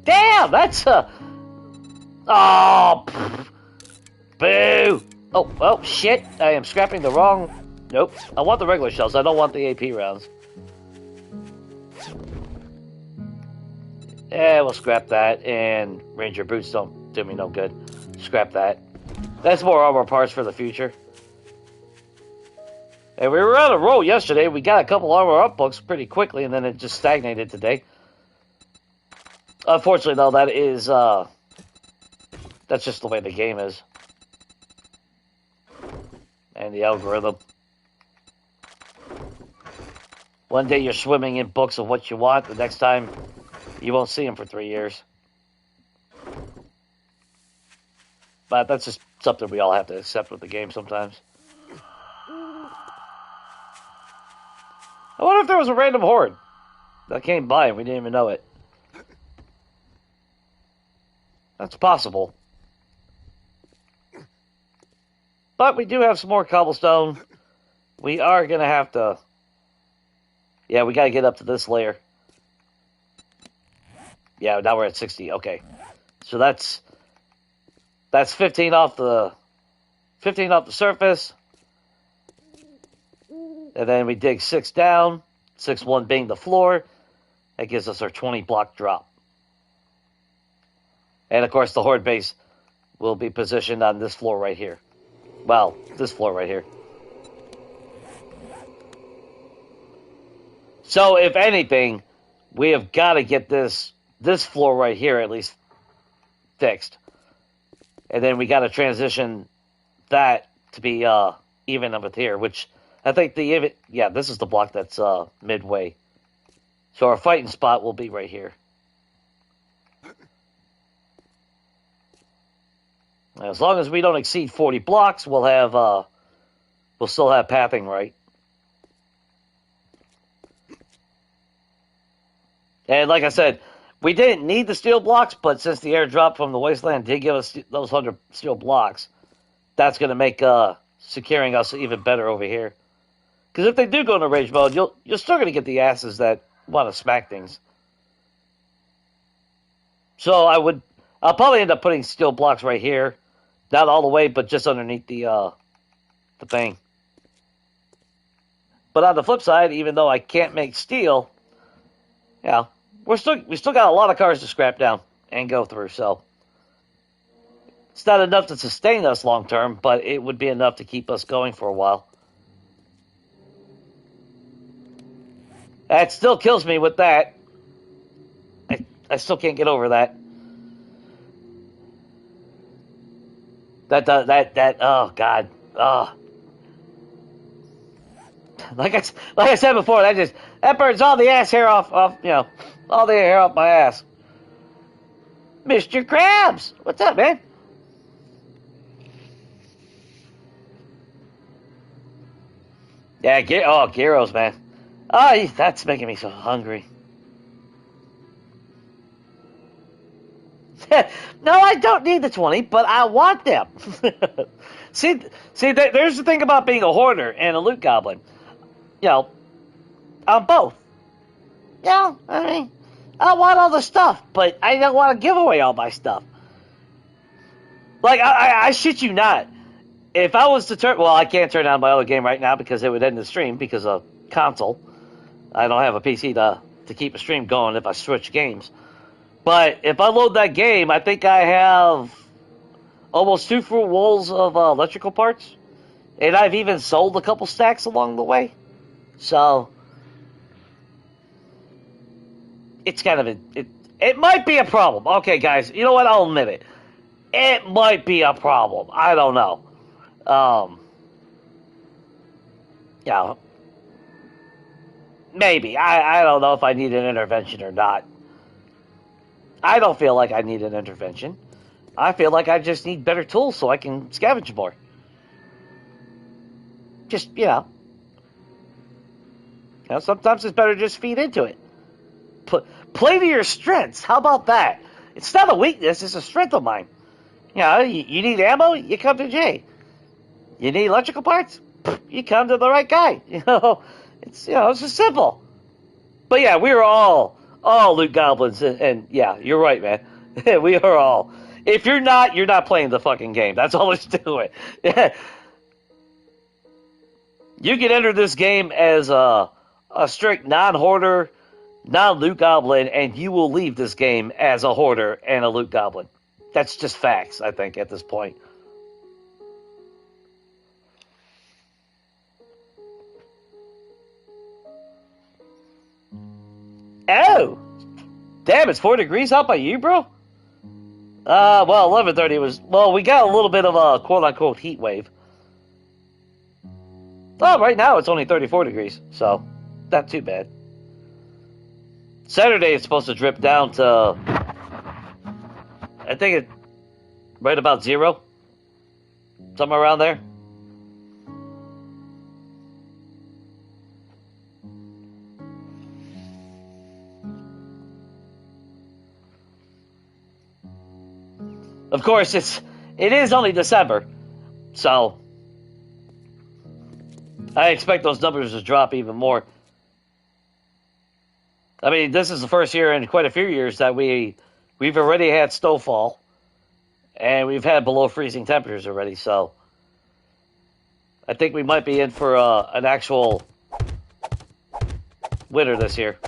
[SPEAKER 1] Damn, that's a... Oh, boo! Oh, shit, I am scrapping the wrong... Nope, I want the regular shells, I don't want the AP rounds. Yeah, we'll scrap that, and Ranger boots don't do me no good. Scrap that. That's more armor parts for the future. And we were on a roll yesterday. We got a couple of our up books pretty quickly, and then it just stagnated today. Unfortunately, though, that is that's just the way the game is. And the algorithm. One day you're swimming in books of what you want. The next time, you won't see them for 3 years. But that's just something we all have to accept with the game sometimes. I wonder if there was a random horde that came by and we didn't even know it. That's possible. But we do have some more cobblestone. We are going to have to... Yeah, we got to get up to this layer. Yeah, now we're at 60. Okay. So that's 15 off the surface. And then we dig 6 down, 6-1 being the floor. That gives us our 20 block drop. And of course the horde base will be positioned on this floor right here. Well, this floor right here. So if anything, we have got to get this floor right here at least fixed. And then we got to transition that to be even up with here, which I think this is the block that's midway. So our fighting spot will be right here. As long as we don't exceed 40 blocks, we'll still have pathing right. And like I said, we didn't need the steel blocks, but since the airdrop from the wasteland did give us those 100 steel blocks, that's going to make securing us even better over here. Because if they do go into rage mode, you're still going to get the asses that want to smack things. So I'll probably end up putting steel blocks right here, not all the way, but just underneath the thing. But on the flip side, even though I can't make steel, yeah, we still got a lot of cars to scrap down and go through. So it's not enough to sustain us long term, but it would be enough to keep us going for a while. That still kills me with that. I still can't get over that. That oh God. Like I said before, that burns all the ass hair off all the hair off my ass. Mr. Krabs, what's up, man? Yeah, gyros, man. Oh, that's making me so hungry. No, I don't need the 20, but I want them. see, there's the thing about being a hoarder and a loot goblin. I'm both. I mean, I want all the stuff, but I don't want to give away all my stuff. Like, I shit you not. If I was to turn... Well, I can't turn on my other game right now because it would end the stream because of console. I don't have a PC to keep a stream going if I switch games. But if I load that game, I think I have almost 2 full rolls of electrical parts. And I've even sold a couple stacks along the way. So... it's kind of it might be a problem. Okay, guys, you know what? I'll admit it. It might be a problem. I don't know. Maybe. I don't know if I need an intervention or not. I don't feel like I need an intervention. I feel like I just need better tools so I can scavenge more. Just, sometimes it's better to just feed into it. Play to your strengths. How about that? It's not a weakness, it's a strength of mine. You need ammo, you come to Jay. You need electrical parts, you come to the right guy. It's just simple. But yeah, we are all loot goblins, and yeah, you're right, man. We are all. If you're not playing the fucking game. That's all there's to it. You can enter this game as a strict non-hoarder, non-loot goblin, and you will leave this game as a hoarder and a loot goblin. That's just facts, I think, at this point. Damn, it's 4 degrees out by you, bro? Well, 11:30 was... Well, we got a little bit of a quote-unquote heat wave. Oh, right now it's only 34 degrees, so not too bad. Saturday it's supposed to drip down to... I think it... right about 0. Somewhere around there. Of course, it is only December, so I expect those numbers to drop even more. I mean, this is the first year in quite a few years that we've already had snowfall, and we've had below freezing temperatures already. So I think we might be in for an actual winter this year.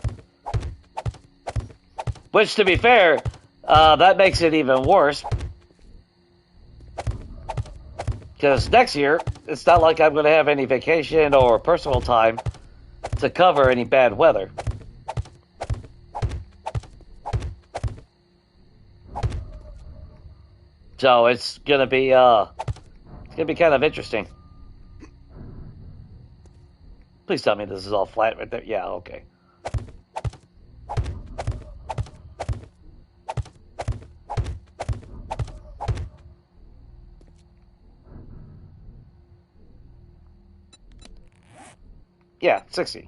[SPEAKER 1] Which, to be fair, that makes it even worse. Because next year, it's not like I'm going to have any vacation or personal time to cover any bad weather. So it's going to be kind of interesting. Please tell me this is all flat right there. Yeah, okay. Yeah, 60.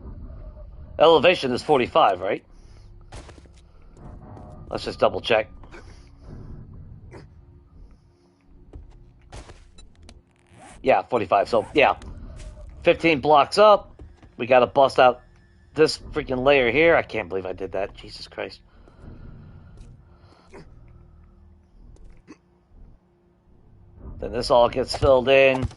[SPEAKER 1] Elevation is 45, right? Let's just double check. Yeah, 45. So, yeah. 15 blocks up. We got to bust out this freaking layer here. I can't believe I did that. Jesus Christ. Then this all gets filled in.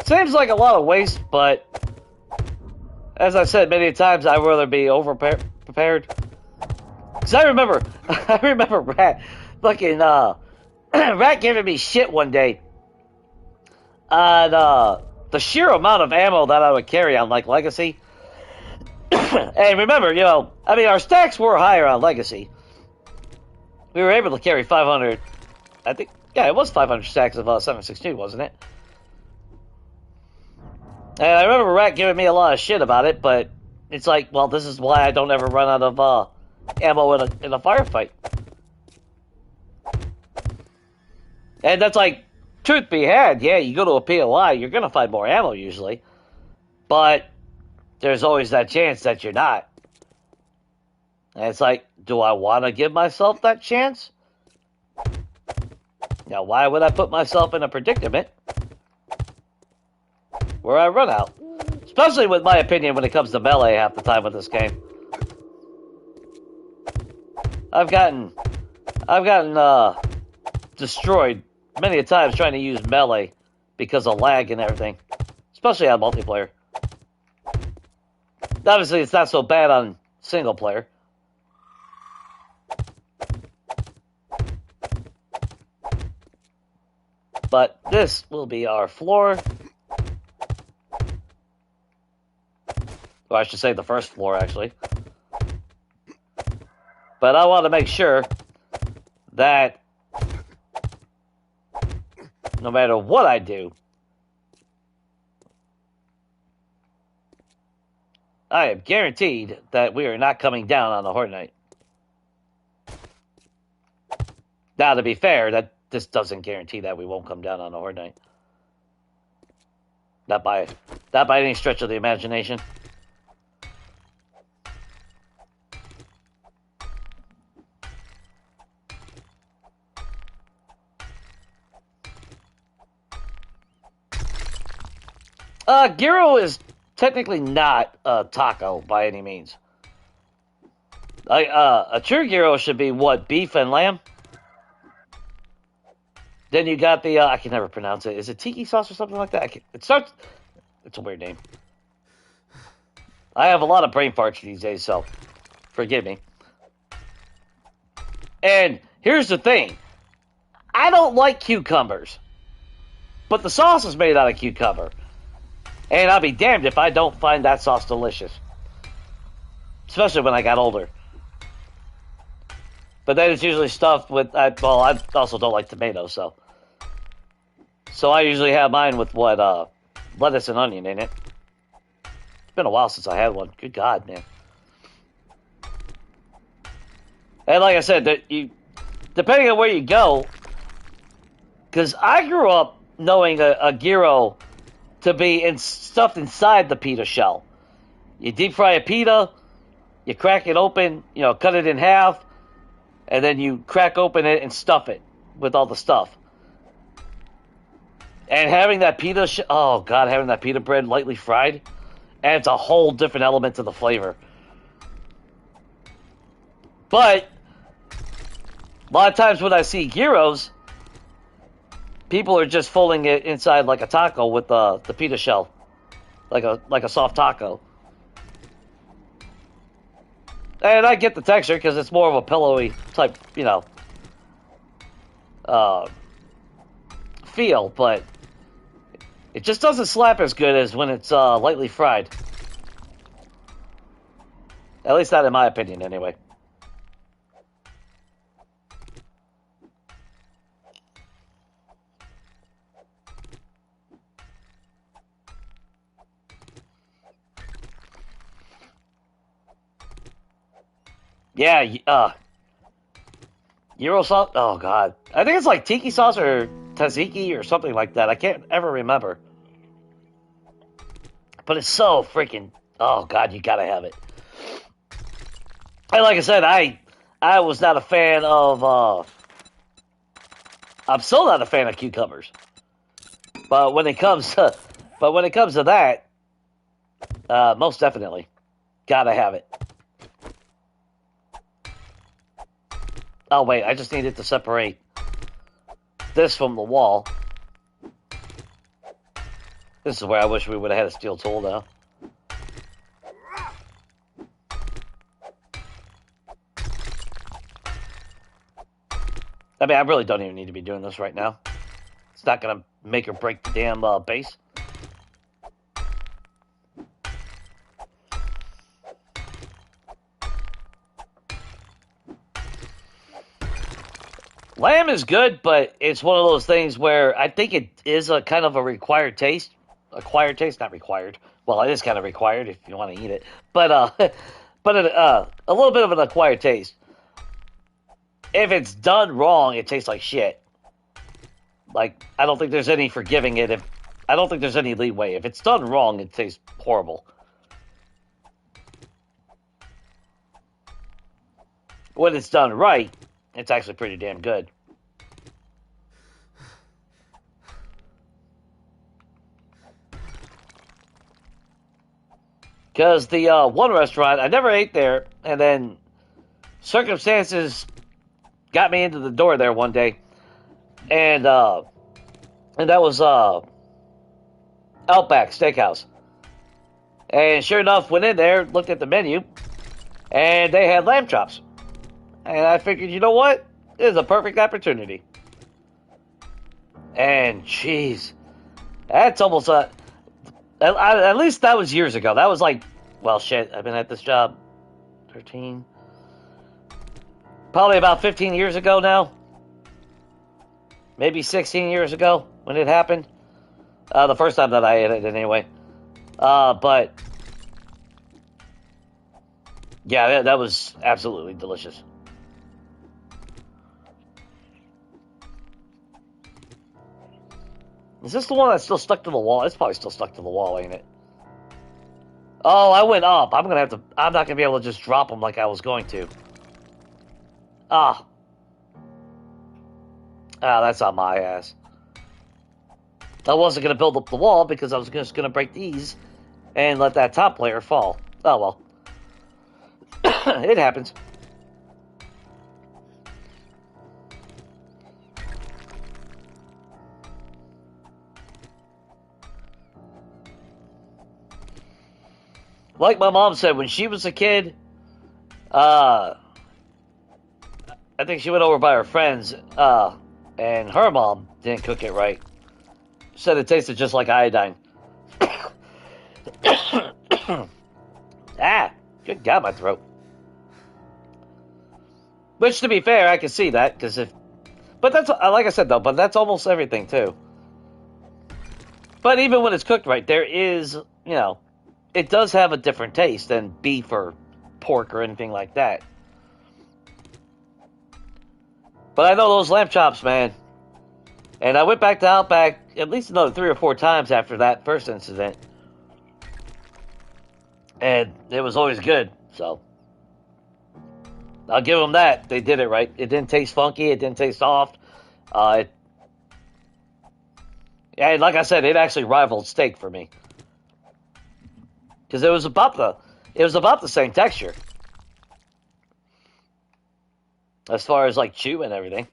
[SPEAKER 1] Seems like a lot of waste, but as I've said many times, I'd rather be over-prepared. Because I remember Rat fucking, Rat giving me shit one day on the sheer amount of ammo that I would carry on, like, Legacy. And remember, you know, I mean, our stacks were higher on Legacy. We were able to carry 500, I think, yeah, it was 500 stacks of 7.62, wasn't it? And I remember Rat giving me a lot of shit about it, but it's like, well, this is why I don't ever run out of ammo in a firefight. And that's like, truth be had, yeah, you go to a POI, you're going to find more ammo usually. But there's always that chance that you're not. And it's like, do I want to give myself that chance? Now, why would I put myself in a predicament where I run out? Especially with my opinion when it comes to melee half the time with this game. I've gotten destroyed many a times trying to use melee because of lag and everything. Especially on multiplayer. Obviously, it's not so bad on single player. But this will be our floor. Or I should say the first floor, actually. But I want to make sure that no matter what I do, I am guaranteed that we are not coming down on the Horde Night. Now, to be fair, this doesn't guarantee that we won't come down on the Horde Night. Not by any stretch of the imagination. Gyro is technically not a taco by any means. A true gyro should be what, beef and lamb? Then you got the I can never pronounce it. Is it tiki sauce or something like that? It's a weird name. I have a lot of brain farts these days, so forgive me. And here's the thing. I don't like cucumbers. But the sauce is made out of cucumber. And I'll be damned if I don't find that sauce delicious. Especially when I got older. But then it's usually stuffed with, I also don't like tomatoes, so. So I usually have mine with lettuce and onion in it. It's been a while since I had one. Good God, man. And like I said, depending on where you go, because I grew up knowing a gyro to be stuffed inside the pita shell. You deep fry a pita, you crack it open, cut it in half, and then you crack open it and stuff it with all the stuff. And having that pita, having that pita bread lightly fried adds a whole different element to the flavor. But a lot of times when I see gyros, people are just folding it inside like a taco with the pita shell, like a soft taco. And I get the texture because it's more of a pillowy type, feel, but it just doesn't slap as good as when it's lightly fried. At least not in my opinion, anyway. Yeah, gyro sauce. Oh God, I think it's like tiki sauce or tzatziki or something like that. I can't ever remember, but it's so freaking. Oh God, you gotta have it. And like I said, I was not a fan of. I'm still not a fan of cucumbers, but when it comes to that, most definitely, gotta have it. Oh, wait, I just needed to separate this from the wall. This is where I wish we would have had a steel tool now. I mean, I really don't even need to be doing this right now. It's not going to make or break the damn base. Lamb is good, but it's one of those things where I think it is a kind of a required taste. Acquired taste, not required. Well, it is kind of required if you want to eat it, but a little bit of an acquired taste. If it's done wrong, it tastes like shit. Like, I don't think there's any forgiving it. I don't think there's any leeway. If it's done wrong, it tastes horrible. When it's done right, it's actually pretty damn good. Because the one restaurant, I never ate there, and then circumstances got me into the door there one day, and that was Outback Steakhouse. And sure enough, went in there, looked at the menu, and they had lamb chops. And I figured, you know what? This is a perfect opportunity. And, jeez, that's almost at least that was years ago. That was like, well, shit, I've been at this job 13, probably about 15 years ago now. Maybe 16 years ago when it happened. The first time that I ate it, anyway. But, yeah, that was absolutely delicious. Is this the one that's still stuck to the wall? It's probably still stuck to the wall, ain't it? Oh, I went up. I'm not gonna be able to just drop them like I was going to. That's on my ass. I wasn't gonna build up the wall because I was just gonna break these and let that top layer fall. Oh well. It happens. like my mom said, when she was a kid, I think she went over by her friends, and her mom didn't cook it right. Said it tasted just like iodine. Ah, good God, my throat. Which, to be fair, I can see that, because but that's, like I said, though, but that's almost everything, too. But even when it's cooked right, there is, it does have a different taste than beef or pork or anything like that. But I know those lamb chops, man. And I went back to Outback at least another 3 or 4 times after that first incident. And it was always good, so I'll give them that. They did it right. It didn't taste funky. It didn't taste soft. Yeah, like I said, it actually rivaled steak for me because it was about the same texture as far as like chew and everything.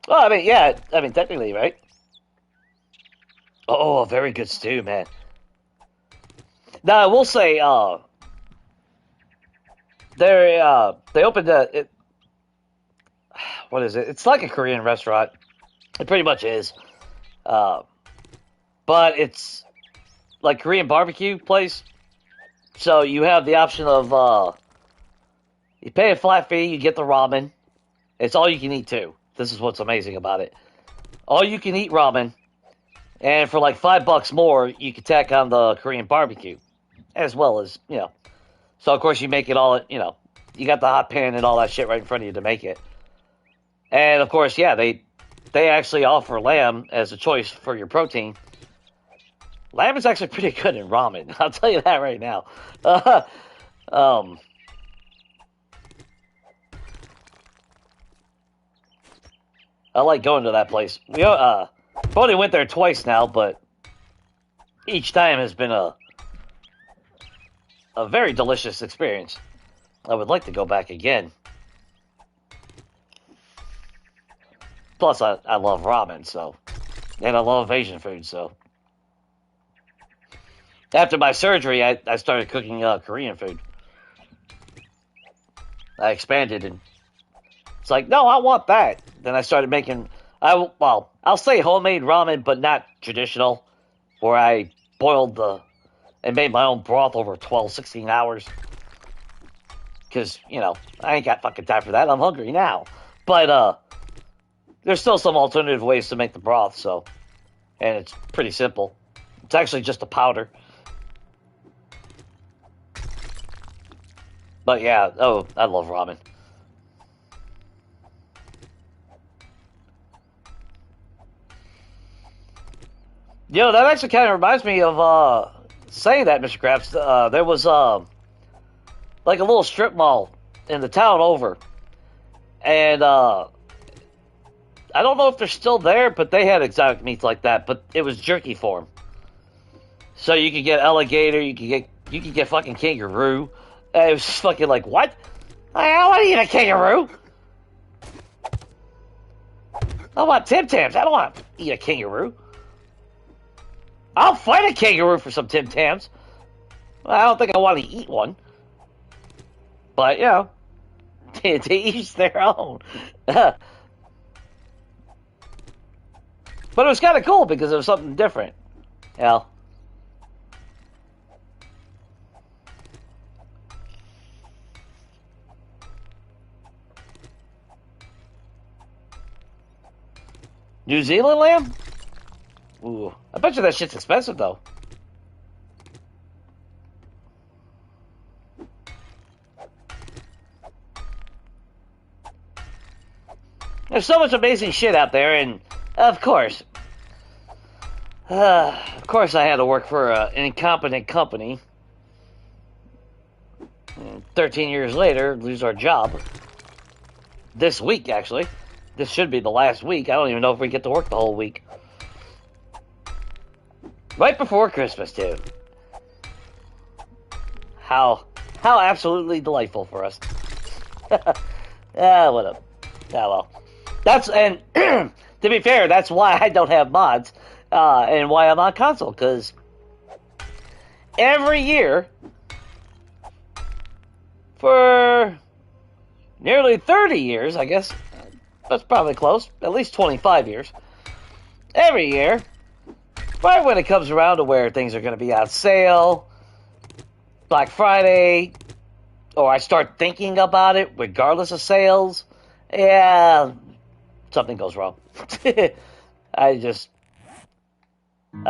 [SPEAKER 1] Well, I mean, yeah, technically, right? Oh, a very good stew, man. Now, I will say, they opened what is it? It's like a Korean restaurant. It pretty much is. But it's like Korean barbecue place. So you have the option of, you pay a flat fee, you get the ramen. It's all you can eat, too. This is what's amazing about it. All you can eat ramen, and for like $5 more, you can tack on the Korean barbecue, as well as, So, of course, you make it all, you got the hot pan and all that shit right in front of you to make it. And, of course, yeah, they actually offer lamb as a choice for your protein. Lamb is actually pretty good in ramen. I'll tell you that right now. I like going to that place. We only went there twice now, but each time has been a very delicious experience. I would like to go back again. Plus, I love ramen, so, and I love Asian food, so. After my surgery, I started cooking Korean food. I expanded, and it's like, no, I want that. Then I started making, I'll say homemade ramen, but not traditional, where I boiled and made my own broth over 12, 16 hours. Because, I ain't got fucking time for that. I'm hungry now. But, there's still some alternative ways to make the broth, so. And it's pretty simple. It's actually just a powder. But yeah, I love ramen. That actually kind of reminds me of saying that, Mr. Krabs. There was like a little strip mall in the town over, and I don't know if they're still there, but they had exotic meats like that. But it was jerky form, so you could get alligator, you could get fucking kangaroo. And it was just fucking like, what? I want to eat a kangaroo. I want Tim Tams. I don't want to eat a kangaroo. I'll fight a kangaroo for some Tim Tams. I don't think I want to eat one. But, to each their own. But it was kind of cool because it was something different. New Zealand lamb? Ooh, I bet you that shit's expensive, though. There's so much amazing shit out there, and of course, I had to work for an incompetent company. And 13 years later, lose our job. This week, actually. This should be the last week. I don't even know if we get to work the whole week. Right before Christmas, too. How How absolutely delightful for us. What up? Ah, well. That's, and to be fair, that's why I don't have mods, and why I'm on console, because every year, for nearly 30 years, I guess, that's probably close, at least 25 years, every year, right when it comes around to where things are going to be on sale, Black Friday, or I start thinking about it regardless of sales, yeah, something goes wrong. I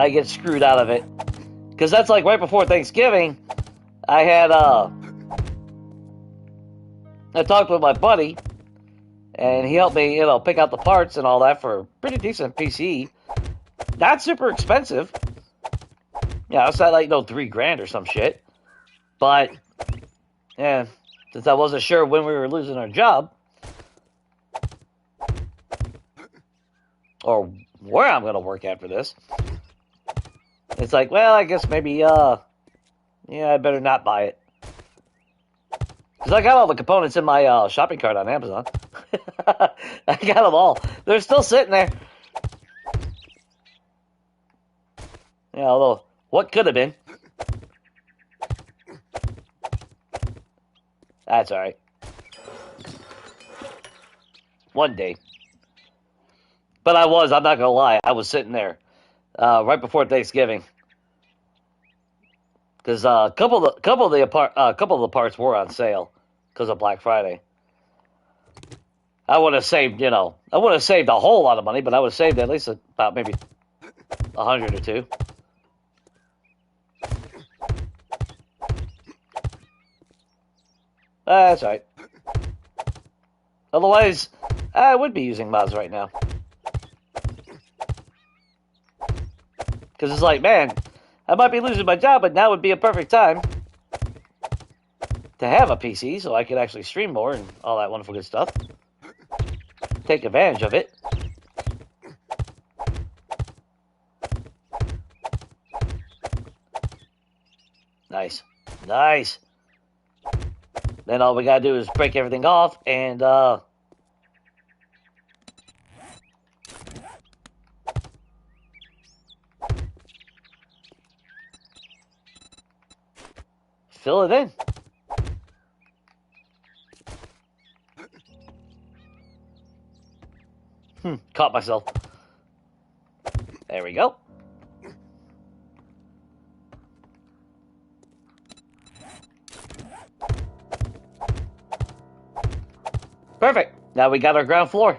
[SPEAKER 1] get screwed out of it. Because that's like right before Thanksgiving, I talked with my buddy, and he helped me, pick out the parts and all that for a pretty decent PC. Not super expensive. Yeah, it's not like $3,000 or some shit. But, yeah, since I wasn't sure when we were losing our job, or where I'm going to work after this, it's like, well, I guess maybe, I better not buy it. Because I got all the components in my shopping cart on Amazon. I got them all. They're still sitting there. Yeah, although, what could have been? That's alright. One day. But I'm not going to lie, I was sitting there right before Thanksgiving. Because a couple of the parts were on sale because of Black Friday. I would have saved, I would have saved a whole lot of money, but I would have saved at least about maybe 100 or two. That's right. Otherwise, I would be using mods right now. Because it's like, man, I might be losing my job, but now would be a perfect time to have a PC so I could actually stream more and all that wonderful good stuff. Take advantage of it. Nice. Nice. Then all we gotta do is break everything off and, fill it in. Caught myself. There we go. Perfect. Now we got our ground floor.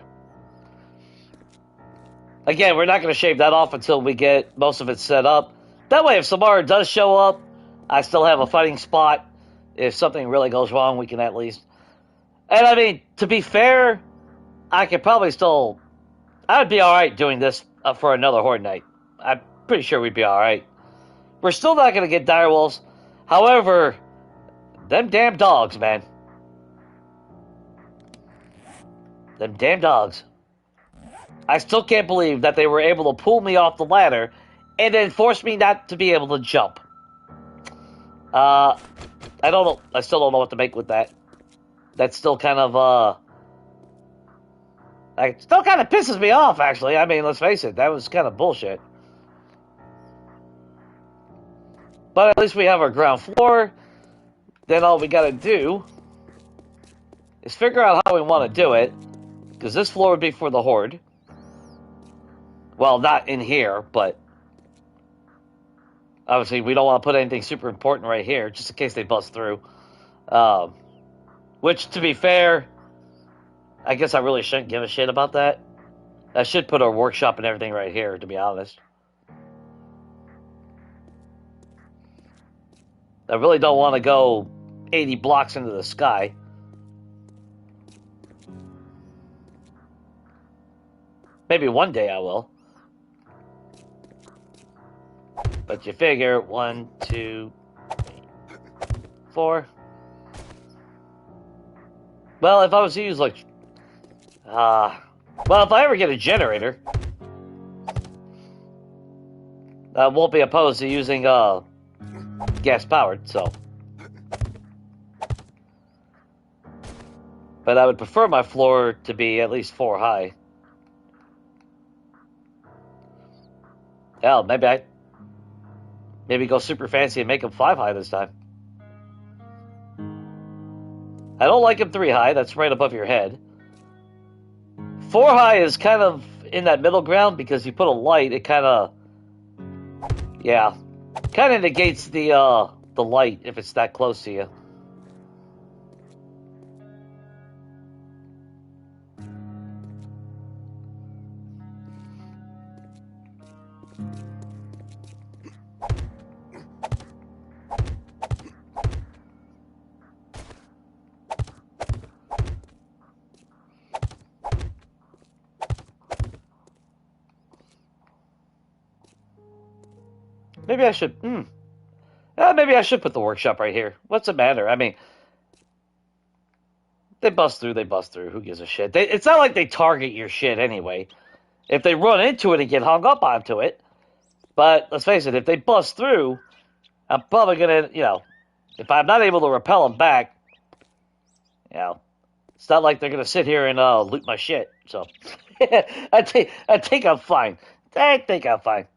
[SPEAKER 1] Again, we're not going to shave that off until we get most of it set up. That way, if Samara does show up, I still have a fighting spot. If something really goes wrong, we can at least... And I mean, to be fair, I could probably still... I would be alright doing this for another Horde night. I'm pretty sure we'd be alright. We're still not going to get direwolves. However, them damn dogs, man. Them damn dogs. I still can't believe that they were able to pull me off the ladder and then force me not to be able to jump. I don't know. I still don't know what to make with that. That's still kind of, it still kind of pisses me off, actually. I mean, let's face it. That was kind of bullshit. But at least we have our ground floor. Then all we gotta do is figure out how we want to do it. Because this floor would be for the Horde. Well, not in here, but... Obviously, we don't want to put anything super important right here, just in case they bust through. Which, to be fair, I guess I really shouldn't give a shit about that. I should put our workshop and everything right here, to be honest. I really don't want to go 80 blocks into the sky. Maybe one day I will. But you figure 1, 2, 3, 4. Well, if I was to use like, well, if I ever get a generator, I won't be opposed to using gas powered. So But I would prefer my floor to be at least 4 high. Hell, maybe go super fancy and make them 5 high this time. I don't like them 3 high. That's right above your head. 4 high is kind of in that middle ground because you put a light. It kind of, yeah, kind of negates the light if it's that close to you. Maybe I should. Maybe I should put the workshop right here. What's the matter? I mean, they bust through. They bust through. Who gives a shit? It's not like they target your shit anyway. If they run into it and get hung up onto it, but let's face it, if they bust through, I'm probably gonna, if I'm not able to repel them back, it's not like they're gonna sit here and loot my shit. So, I think I'm fine. I think I'm fine.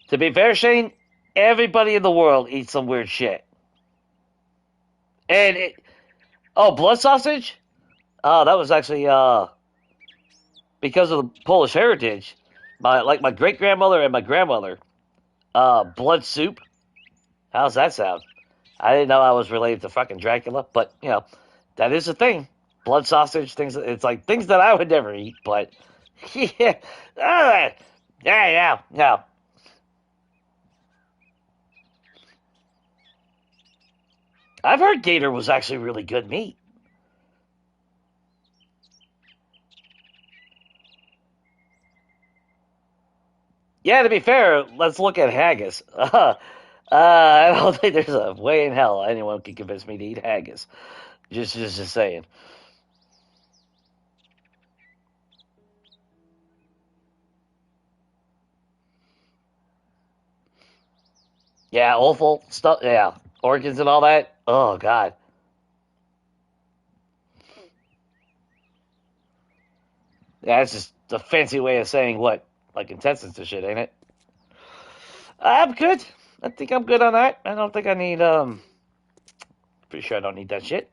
[SPEAKER 1] To be fair, Shane, everybody in the world eats some weird shit. And blood sausage? Oh, that was actually because of the Polish heritage. My great grandmother and my grandmother. Blood soup. How's that sound? I didn't know I was related to fucking Dracula, but that is a thing. Blood sausage, things. It's like things that I would never eat, but yeah, yeah. I've heard gator was actually really good meat. Yeah, to be fair, let's look at haggis. I don't think there's a way in hell anyone can convince me to eat haggis. Just saying. Yeah, awful stuff. Yeah, organs and all that. Oh God. Yeah, it's just a fancy way of saying what, like intestines and shit, ain't it? I'm good. I think I'm good on that. I don't think I need. Pretty sure I don't need that shit.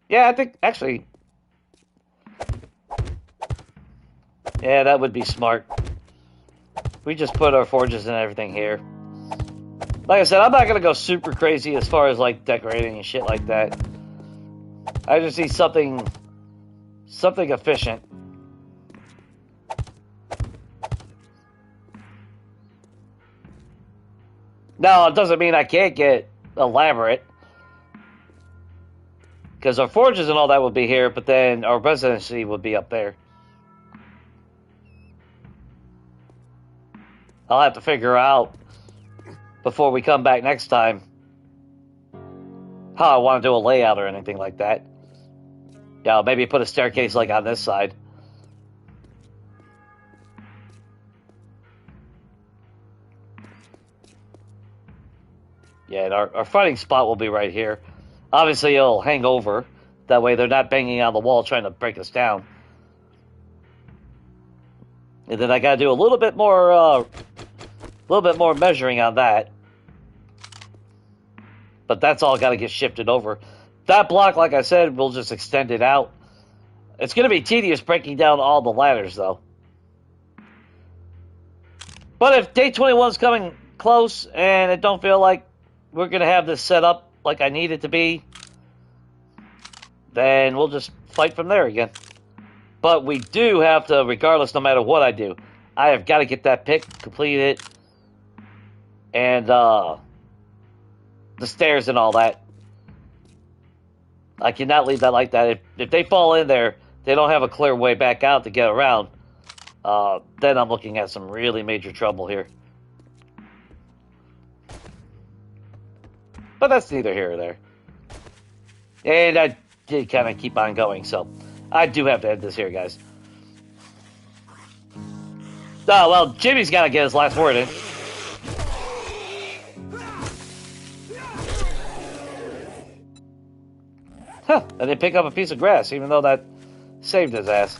[SPEAKER 1] Yeah, I think actually. Yeah, that would be smart. We just put our forges and everything here. Like I said, I'm not gonna go super crazy as far as like decorating and shit like that. I just need something efficient. No, it doesn't mean I can't get elaborate. Because our forges and all that will be here, but then our residency would be up there. I'll have to figure out before we come back next time how I want to do a layout or anything like that. Yeah, maybe put a staircase like on this side. Yeah, and our fighting spot will be right here. Obviously, it'll hang over. That way they're not banging on the wall trying to break us down. And then I got to do a little bit more measuring on that. But that's all got to get shifted over. That block, like I said, we'll just extend it out. It's going to be tedious breaking down all the ladders, though. But if day 21 is coming close and it don't feel like we're going to have this set up like I need it to be, then we'll just fight from there again. But we do have to, regardless, no matter what I do, I have got to get that pick, complete it, and the stairs and all that. I cannot leave that like that. If they fall in there, they don't have a clear way back out to get around. then I'm looking at some really major trouble here. But that's neither here or there. And I did kind of keep on going, so I do have to end this here, guys. Oh, well, Jimmy's got to get his last word in. Huh, and they pick up a piece of grass, even though that saved his ass.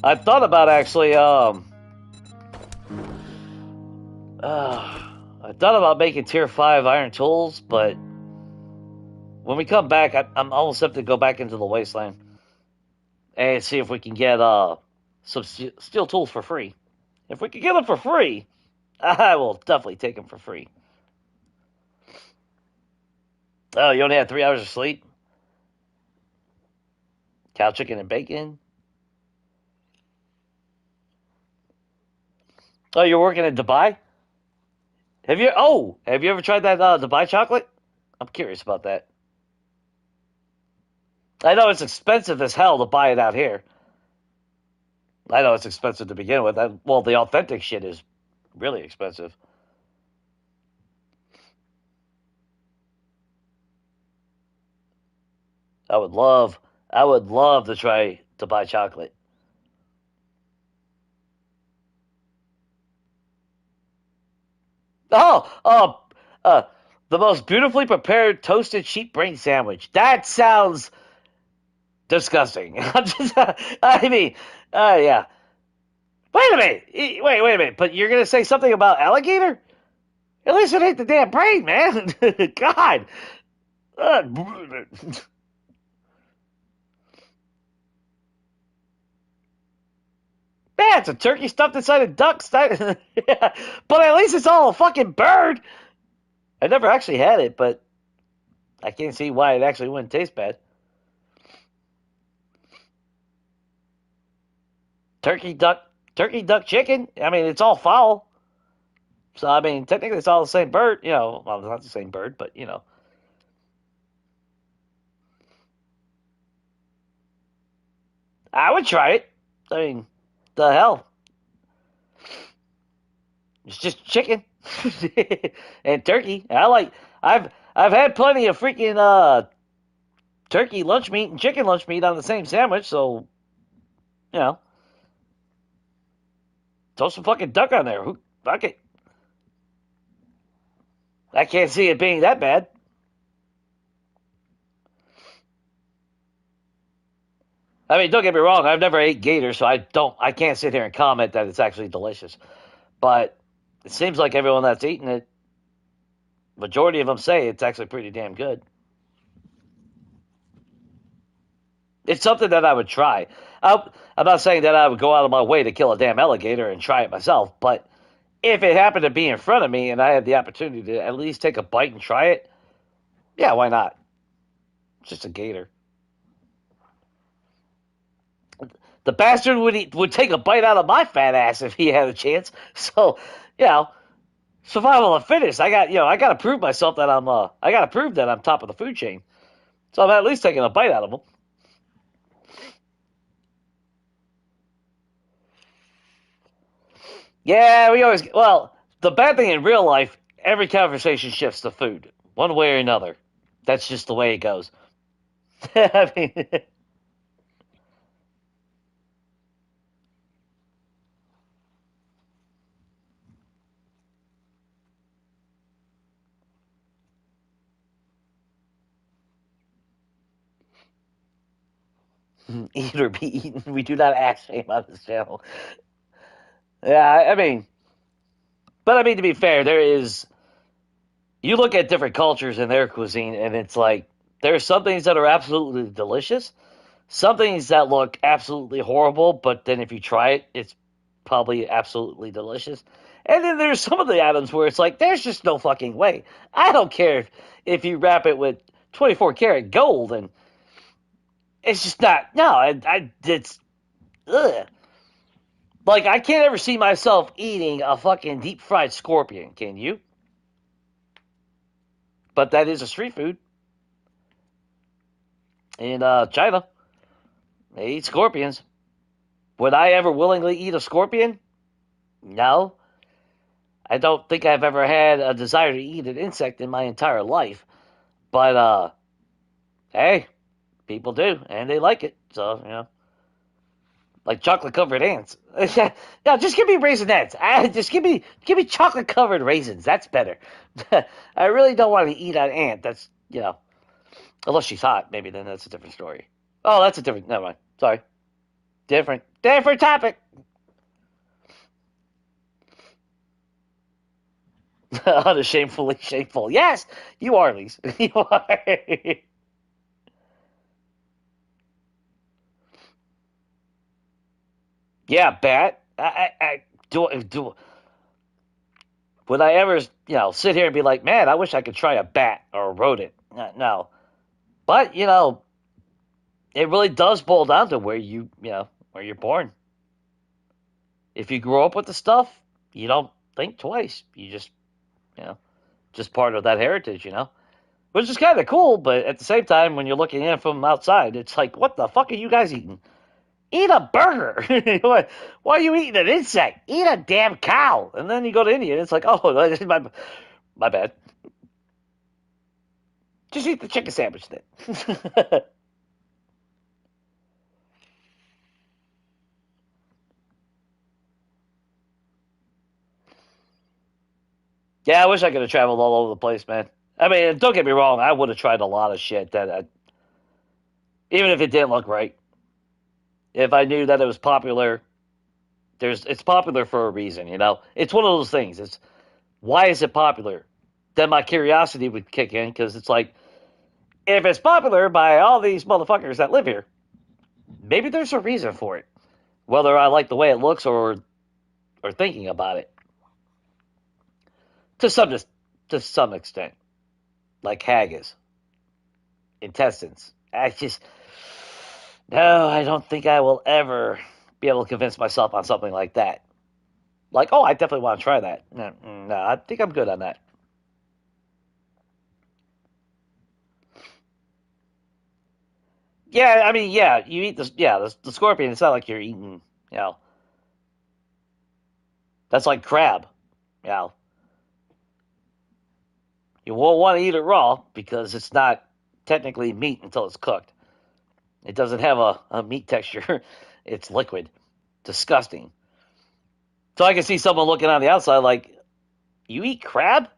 [SPEAKER 1] I thought about actually, I thought about making tier 5 iron tools, but when we come back, I'm almost up to go back into the wasteland and see if we can get some steel tools for free. If we can get them for free, I will definitely take them for free. Oh, you only had 3 hours of sleep? Cow, chicken, and bacon? Oh, you're working in Dubai? Have you ever tried that Dubai chocolate? I'm curious about that. I know it's expensive as hell to buy it out here. I know it's expensive to begin with. Well, the authentic shit is really expensive. I would love to try Dubai chocolate. The most beautifully prepared toasted sheep brain sandwich. That sounds disgusting. I mean, yeah. Wait a minute. Wait a minute. But you're gonna say something about alligator? At least it ain't the damn brain, man. God. Man, it's a turkey stuffed inside a duck. But at least it's all a fucking bird. I never actually had it, but I can't see why it actually wouldn't taste bad. Turkey, duck, chicken. I mean, it's all fowl. So, I mean, technically it's all the same bird. You know, well, it's not the same bird, but, you know. I would try it. I mean, the hell. It's just chicken and turkey. I've had plenty of freaking turkey lunch meat and chicken lunch meat on the same sandwich, so you know. Throw some fucking duck on there. Fuck it. I can't see it being that bad. I mean, don't get me wrong. I've never ate gator, so I can't sit here and comment that it's actually delicious. But it seems like everyone that's eaten it, majority of them say it's actually pretty damn good. It's something that I would try. I'm not saying that I would go out of my way to kill a damn alligator and try it myself, but if it happened to be in front of me and I had the opportunity to at least take a bite and try it, yeah, why not? It's just a gator. The bastard would take a bite out of my fat ass if he had a chance. So, you know, survival of the fittest. I got to prove myself that I got to prove that I'm top of the food chain. So I'm at least taking a bite out of him. Yeah, the bad thing in real life, every conversation shifts to food, one way or another. That's just the way it goes. I mean, eat or be eaten. We do not ask shame on this channel. Yeah, but I mean, to be fair, you look at different cultures and their cuisine, and it's like, there are some things that are absolutely delicious, some things that look absolutely horrible, but then if you try it, it's probably absolutely delicious. And then there's some of the items where it's like, there's just no fucking way. I don't care if you wrap it with 24 karat gold, and it's just not, no, it's, ugh. Like, I can't ever see myself eating a fucking deep fried scorpion, can you? But that is a street food. in China. They eat scorpions. Would I ever willingly eat a scorpion? No. I don't think I've ever had a desire to eat an insect in my entire life. But hey, people do, and they like it. So like chocolate covered ants. Yeah, just give me raisinets. Just give me chocolate covered raisins. That's better. I really don't want to eat an ant. That's unless she's hot. Maybe then that's a different story. Oh, that's a different. Never mind. Sorry. Different topic. Unashamefully shameful. Yes, you are, Lise. You are. Yeah, bat. I do. Would I ever, sit here and be like, man, I wish I could try a bat or a rodent? No. But it really does boil down to where you're born. If you grow up with the stuff, you don't think twice. You just part of that heritage, which is kind of cool. But at the same time, when you're looking in from outside, it's like, what the fuck are you guys eating? Eat a burger. Why are you eating an insect? Eat a damn cow. And then you go to India, and it's like, oh, my bad. Just eat the chicken sandwich then. Yeah, I wish I could have traveled all over the place, man. I mean, don't get me wrong, I would have tried a lot of shit even if it didn't look right. If I knew that it was popular, it's popular for a reason, It's one of those things. It's why is it popular? Then my curiosity would kick in because it's like, if it's popular by all these motherfuckers that live here, maybe there's a reason for it. Whether I like the way it looks or thinking about it to some to some extent, like haggis, intestines. No, I don't think I will ever be able to convince myself on something like that. Like, oh, I definitely want to try that. No, I think I'm good on that. Yeah, I mean, yeah, you eat the scorpion. It's not like you're eating, you know, that's like crab. You know, you won't want to eat it raw because it's not technically meat until it's cooked. It doesn't have a meat texture. It's liquid. Disgusting. So I can see someone looking on the outside like, you eat crab?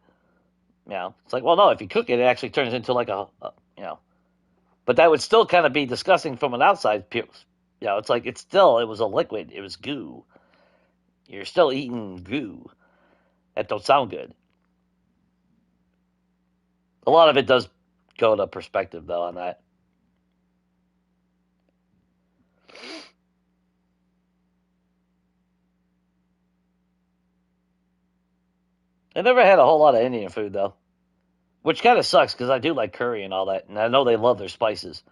[SPEAKER 1] It's like, well, no, if you cook it, it actually turns into like but that would still kind of be disgusting from an outside. It's like it was a liquid. It was goo. You're still eating goo. That don't sound good. A lot of it does go to perspective though on that. I never had a whole lot of Indian food though, which kind of sucks because I do like curry and all that, and I know they love their spices.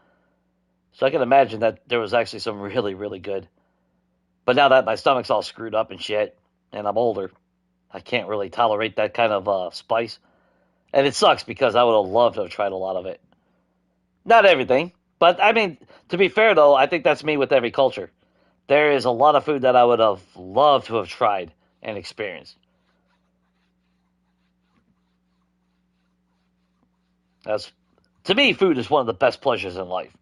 [SPEAKER 1] So I can imagine that there was actually some really, really good. But now that my stomach's all screwed up and shit, and I'm older, I can't really tolerate that kind of spice. And it sucks because I would have loved to have tried a lot of it. Not everything, but I mean, to be fair though, I think that's me with every culture. There is a lot of food that I would have loved to have tried and experienced. That's to me, food is one of the best pleasures in life.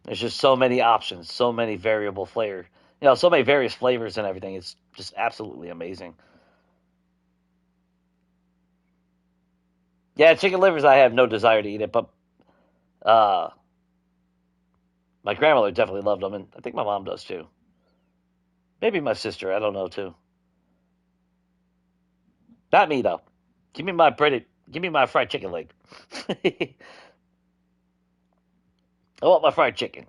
[SPEAKER 1] There's just so many options, so many variable flavor, so many various flavors and everything. It's just absolutely amazing. Yeah, chicken livers, I have no desire to eat it, but uh, my grandmother definitely loved them, and I think my mom does too. Maybe my sister, I don't know too. Not me though. Give me my fried chicken leg. I want my fried chicken.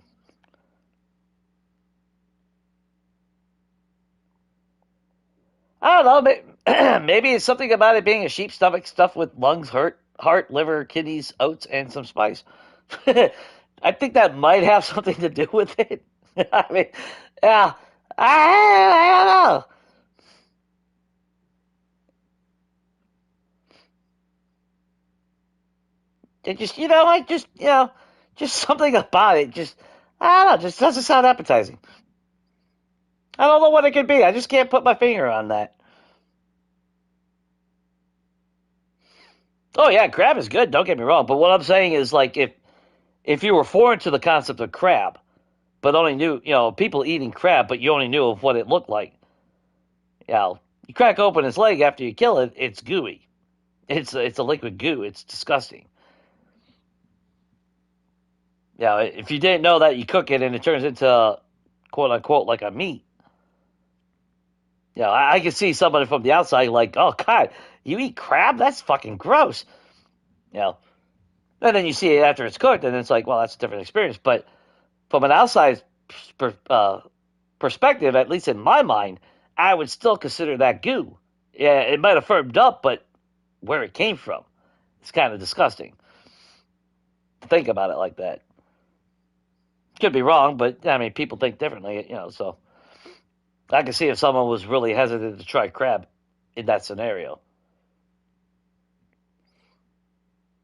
[SPEAKER 1] I don't know. Maybe it's something about it being a sheep stomach stuffed with lungs, heart, liver, kidneys, oats, and some spice. I think that might have something to do with it. I mean, yeah, I don't know. It just, I just, Just something about it, I don't know, just doesn't sound appetizing. I don't know what it could be. I just can't put my finger on that. Oh yeah, crab is good. Don't get me wrong, but what I'm saying is like if you were foreign to the concept of crab, but only knew people eating crab, but you only knew of what it looked like. You crack open its leg after you kill it, it's gooey. It's a liquid goo. It's disgusting. If you didn't know that, you cook it and it turns into quote unquote like a meat. I can see somebody from the outside like, oh god, you eat crab? That's fucking gross. You know, and then you see it after it's cooked, and it's like, well, that's a different experience. But from an outside per, uh, perspective, at least in my mind, I would still consider that goo. Yeah, it might have firmed up, but where it came from, it's kind of disgusting. Think about it like that. Could be wrong, but I mean, people think differently, So I can see if someone was really hesitant to try crab in that scenario.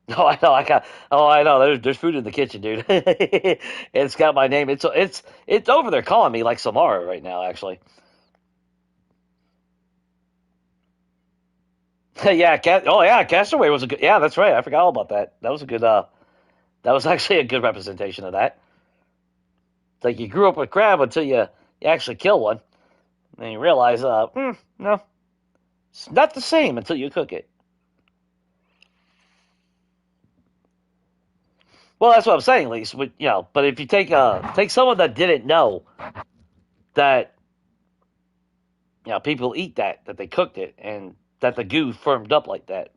[SPEAKER 1] Oh, I know. I know. There's food in the kitchen, dude. It's got my name. It's over there calling me like Samara right now. Actually, yeah. Oh yeah, Castaway was a good. Yeah, that's right. I forgot all about that. That was a good. That was actually a good representation of that. It's like you grew up with crab until you actually kill one, and you realize, no, it's not the same until you cook it. Well, that's what I'm saying, Lise. But if you take someone that didn't know that people eat that they cooked it, and that the goo firmed up like that,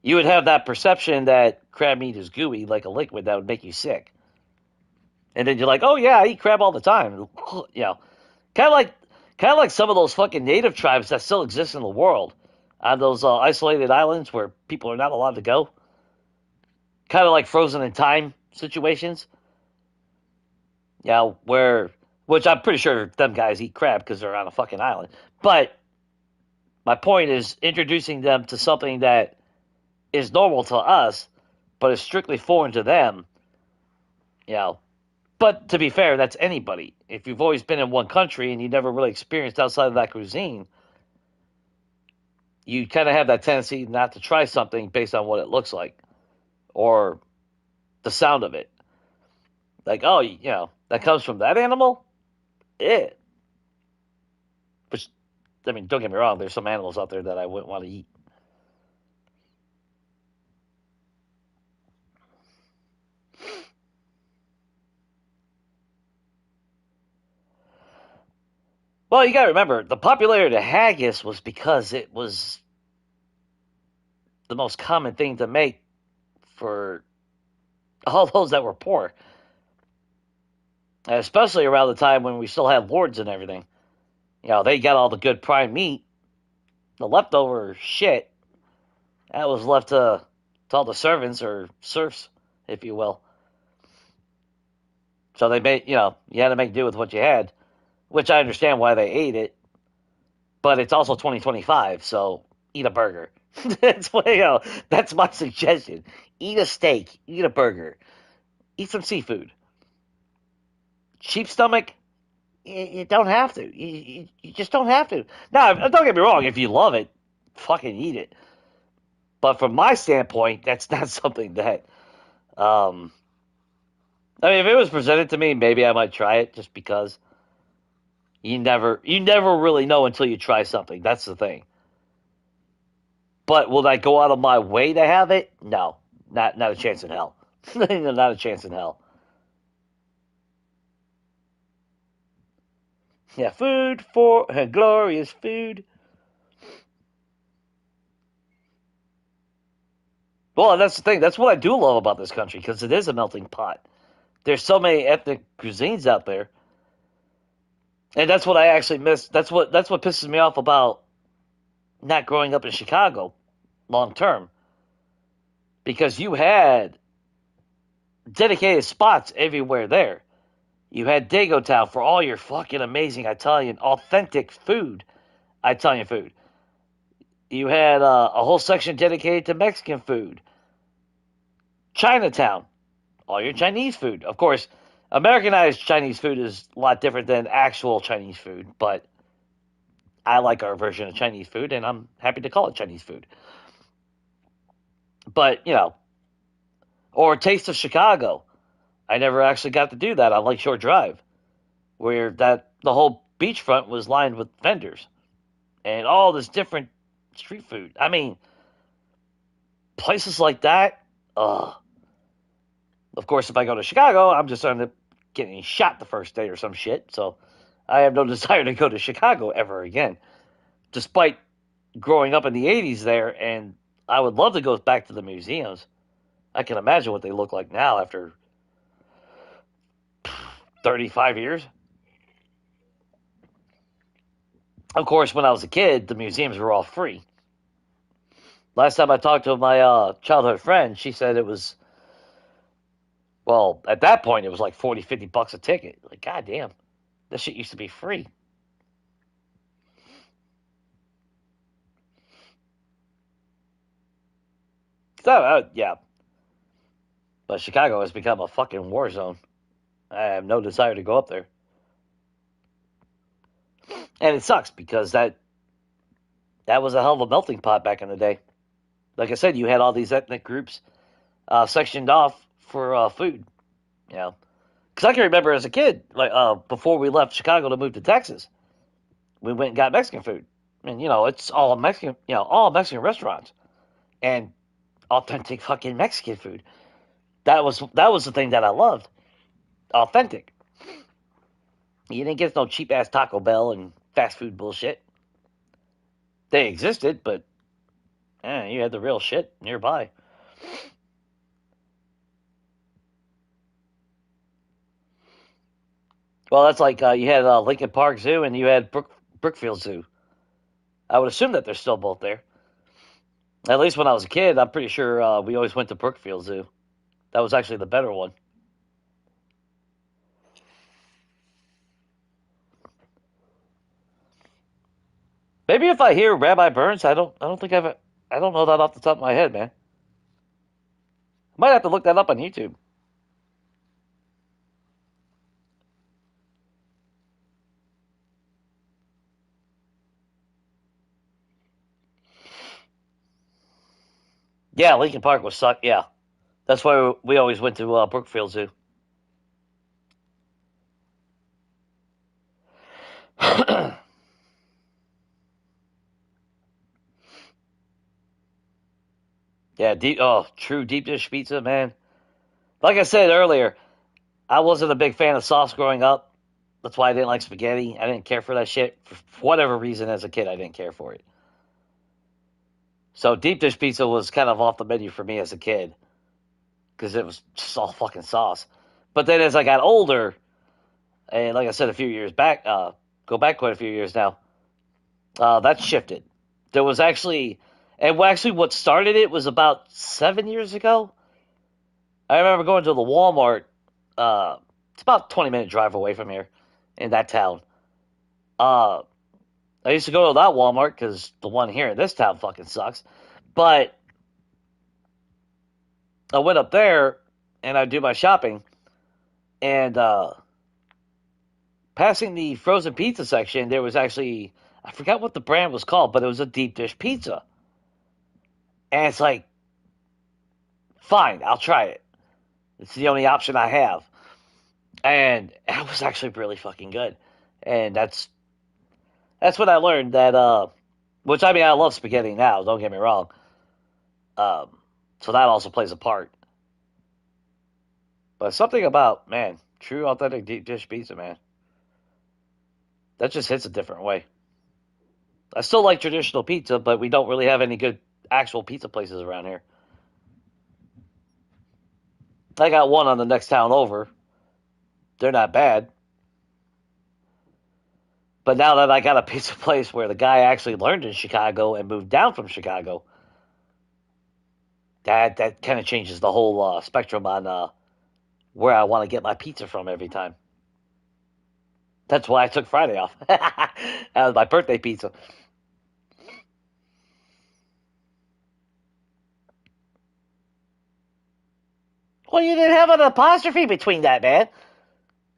[SPEAKER 1] you would have that perception that crab meat is gooey like a liquid that would make you sick. And then you're like, oh yeah, I eat crab all the time. Kind of like kind of like some of those fucking native tribes that still exist in the world on those isolated islands where people are not allowed to go. Kind of like frozen in time situations. Which I'm pretty sure them guys eat crab because they're on a fucking island. But my point is introducing them to something that is normal to us, but is strictly foreign to them. You know, but to be fair, that's anybody. If you've always been in one country and you never really experienced outside of that cuisine, you kind of have that tendency not to try something based on what it looks like or the sound of it. Like, oh, that comes from that animal? It. Which, I mean, don't get me wrong, there's some animals out there that I wouldn't want to eat. Well, you gotta remember, the popularity of haggis was because it was the most common thing to make for all those that were poor. And especially around the time when we still had lords and everything. They got all the good prime meat. The leftover shit, that was left to all the servants or serfs, if you will. So they made, you had to make do with what you had, which I understand why they ate it. But it's also 2025, so eat a burger. That's my suggestion. Eat a steak, eat a burger, eat some seafood. Cheap stomach, you don't have to. You just don't have to. Now, don't get me wrong. If you love it, fucking eat it. But from my standpoint, that's not something that. I mean, if it was presented to me, maybe I might try it just because. You never really know until you try something. That's the thing. But will I go out of my way to have it? No, not a chance in hell. Not a chance in hell. Yeah, food for glorious food. Well, that's the thing. That's what I do love about this country because it is a melting pot. There's so many ethnic cuisines out there, and that's what I actually miss. That's what pisses me off about not growing up in Chicago long term, because you had dedicated spots everywhere there. You had Dago Town for all your fucking amazing Italian, authentic food. Italian food. You had a whole section dedicated to Mexican food. Chinatown, all your Chinese food. Of course, Americanized Chinese food is a lot different than actual Chinese food, but I like our version of Chinese food, and I'm happy to call it Chinese food. But, or Taste of Chicago. I never actually got to do that on Lakeshore Drive, where the whole beachfront was lined with vendors and all this different street food. I mean, places like that. Of course, if I go to Chicago, I'm just going to getting shot the first day or some shit. So I have no desire to go to Chicago ever again, despite growing up in the '80s there. And I would love to go back to the museums. I can imagine what they look like now after 35 years. Of course, when I was a kid, the museums were all free. Last time I talked to my childhood friend, she said it was, well, at that point, it was like 40, $50 a ticket. Like, goddamn, this shit used to be free. So, yeah. But Chicago has become a fucking war zone. I have no desire to go up there. And it sucks because that was a hell of a melting pot back in the day. Like I said, you had all these ethnic groups sectioned off for food. Because I can remember as a kid, like before we left Chicago to move to Texas, we went and got Mexican food, and it's all Mexican, all Mexican restaurants, and authentic fucking Mexican food. That was the thing that I loved, authentic. You didn't get no cheap ass Taco Bell and fast food bullshit. They existed, but you had the real shit nearby. Well, that's like you had Lincoln Park Zoo and you had Brookfield Zoo. I would assume that they're still both there. At least when I was a kid, I'm pretty sure we always went to Brookfield Zoo. That was actually the better one. Maybe if I hear Rabbi Burns, I don't think I don't know that off the top of my head, man. I might have to look that up on YouTube. Yeah, Lincoln Park was suck. Yeah, that's why we always went to Brookfield Zoo. Yeah, true deep dish pizza, man. Like I said earlier, I wasn't a big fan of sauce growing up. That's why I didn't like spaghetti. I didn't care for that shit. For whatever reason, as a kid, I didn't care for it. So deep dish pizza was kind of off the menu for me as a kid because it was just all fucking sauce. But then as I got older, and like I said a few years back, go back quite a few years now, that shifted. There was actually, and actually what started it was about 7 years ago. I remember going to the Walmart. It's about a 20-minute drive away from here in that town. Uh, I used to go to that Walmart because the one here in this town fucking sucks. But I went up there and I do my shopping, and passing the frozen pizza section, there was actually, I forgot what the brand was called, but it was a deep dish pizza. And it's like, fine, I'll try it. It's the only option I have. And it was actually really fucking good. And that's what I learned that which I mean I love spaghetti now, don't get me wrong. Um so that also plays a part. But something about, man, true authentic deep dish pizza, man. That just hits a different way. I still like traditional pizza, but we don't really have any good actual pizza places around here. I got one on the next town over. They're not bad. But now that I got a pizza place where the guy actually learned in Chicago and moved down from Chicago, that kind of changes the whole spectrum on where I want to get my pizza from every time. That's why I took Friday off. That was my birthday pizza. Well, you didn't have an apostrophe between that, man.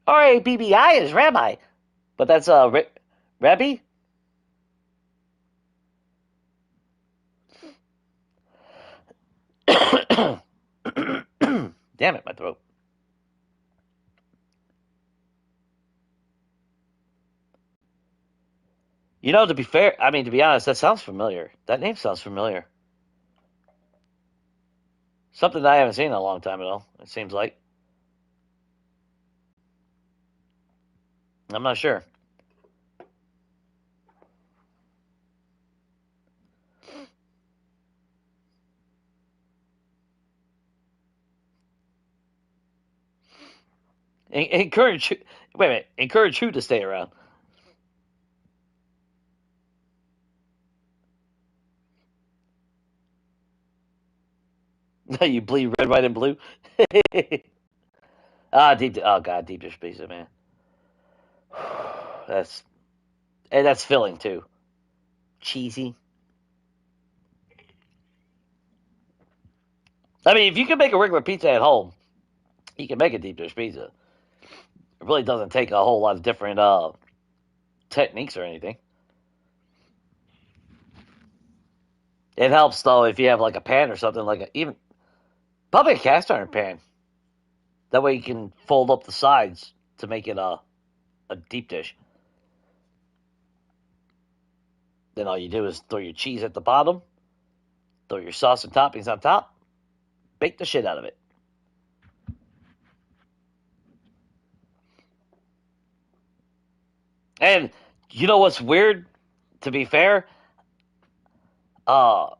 [SPEAKER 1] R-A-B-B-I is rabbi. But that's, Rabbi? Damn it, my throat. You know, to be fair, I mean, to be honest, that sounds familiar. That name sounds familiar. Something that I haven't seen in a long time at all, it seems like. I'm not sure. Encourage, wait a minute, encourage who to stay around? You bleed red, white, and blue? Oh god, deep dish pizza, man. That's, and that's filling too. Cheesy. I mean, if you can make a regular pizza at home, you can make a deep dish pizza. It really doesn't take a whole lot of different techniques or anything. It helps though if you have like a pan or something like even probably a cast iron pan. That way you can fold up the sides to make it a deep dish. Then all you do is throw your cheese at the bottom, throw your sauce and toppings on top, bake the shit out of it. And you know what's weird? To be fair, uh,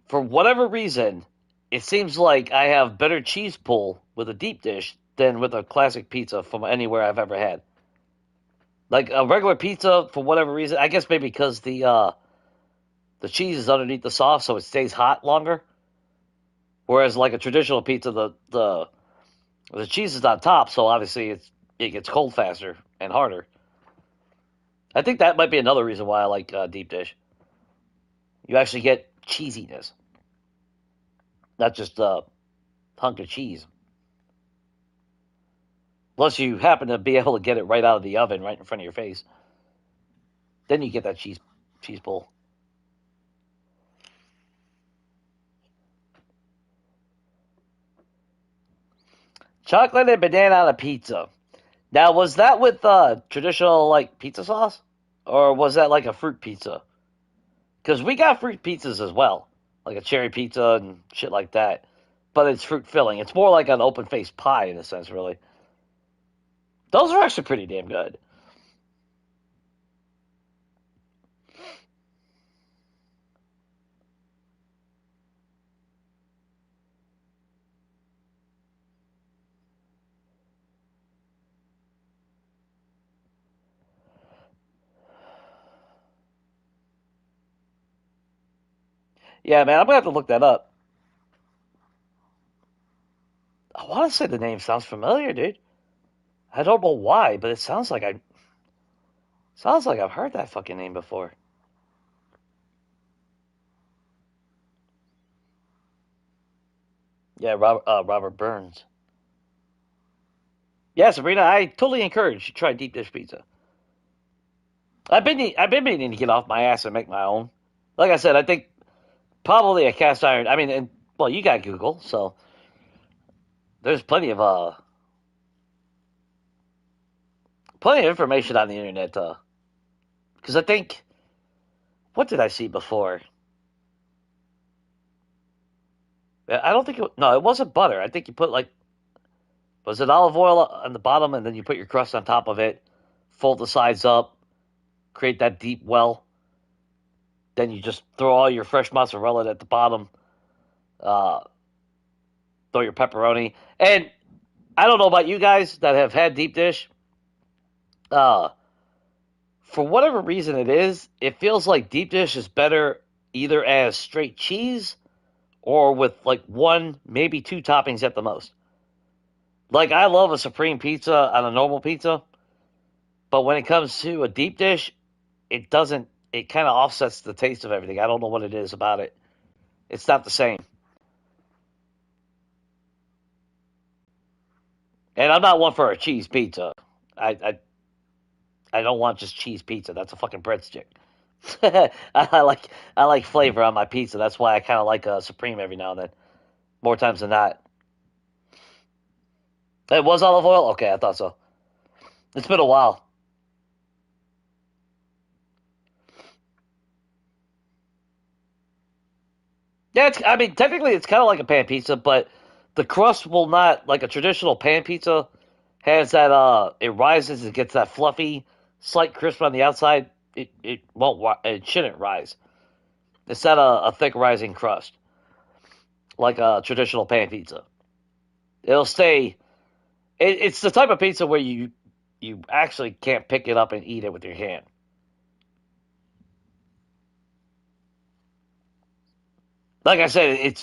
[SPEAKER 1] for whatever reason, it seems like I have better cheese pull with a deep dish than with a classic pizza from anywhere I've ever had. Like a regular pizza, for whatever reason, I guess maybe because the cheese is underneath the sauce, so it stays hot longer. Whereas like a traditional pizza, the cheese is on top, so obviously it gets cold faster and harder. I think that might be another reason why I like deep dish. You actually get cheesiness, not just a hunk of cheese. Unless you happen to be able to get it right out of the oven, right in front of your face, then you get that cheese pull. Chocolate and banana on a pizza. Now, was that with traditional like pizza sauce, or was that like a fruit pizza? Because we got fruit pizzas as well, like a cherry pizza and shit like that. But it's fruit filling. It's more like an open faced pie in a sense, really. Those are actually pretty damn good. Yeah, man, I'm gonna have to look that up. I want to say the name sounds familiar, dude. I don't know why, but it sounds like I've heard that fucking name before. Yeah, Robert Burns. Yeah, Sabrina, I totally encourage you to try deep dish pizza. I've been meaning to get off my ass and make my own. Like I said, I think probably a cast iron. I mean, and well, you got Google, so there's plenty of information on the internet. Because I think what did I see before? I don't think no, it wasn't butter. I think you put like was it olive oil on the bottom, and then you put your crust on top of it, fold the sides up, create that deep well. Then you just throw all your fresh mozzarella at the bottom. Uh, Throw your pepperoni, and I don't know about you guys that have had deep dish. Uh, for whatever reason it is, it feels like deep dish is better either as straight cheese or with like one, maybe two toppings at the most. Like I love a supreme pizza on a normal pizza, but when it comes to a deep dish, it doesn't. It kind of offsets the taste of everything. I don't know what it is about it. It's not the same. And I'm not one for a cheese pizza. I I, I don't want just cheese pizza. That's a fucking breadstick. I like I like flavor on my pizza. That's why I kind of like a Supreme every now and then, more times than not. It was olive oil. Okay, I thought so. It's been a while. Yeah, I mean, technically, it's kind of like a pan pizza, but the crust will not like a traditional pan pizza has that. It rises, it gets that fluffy, slight crisp on the outside. It won't. It shouldn't rise. It's not a thick rising crust like a traditional pan pizza. It'll stay. It's the type of pizza where you actually can't pick it up and eat it with your hand. Like I said,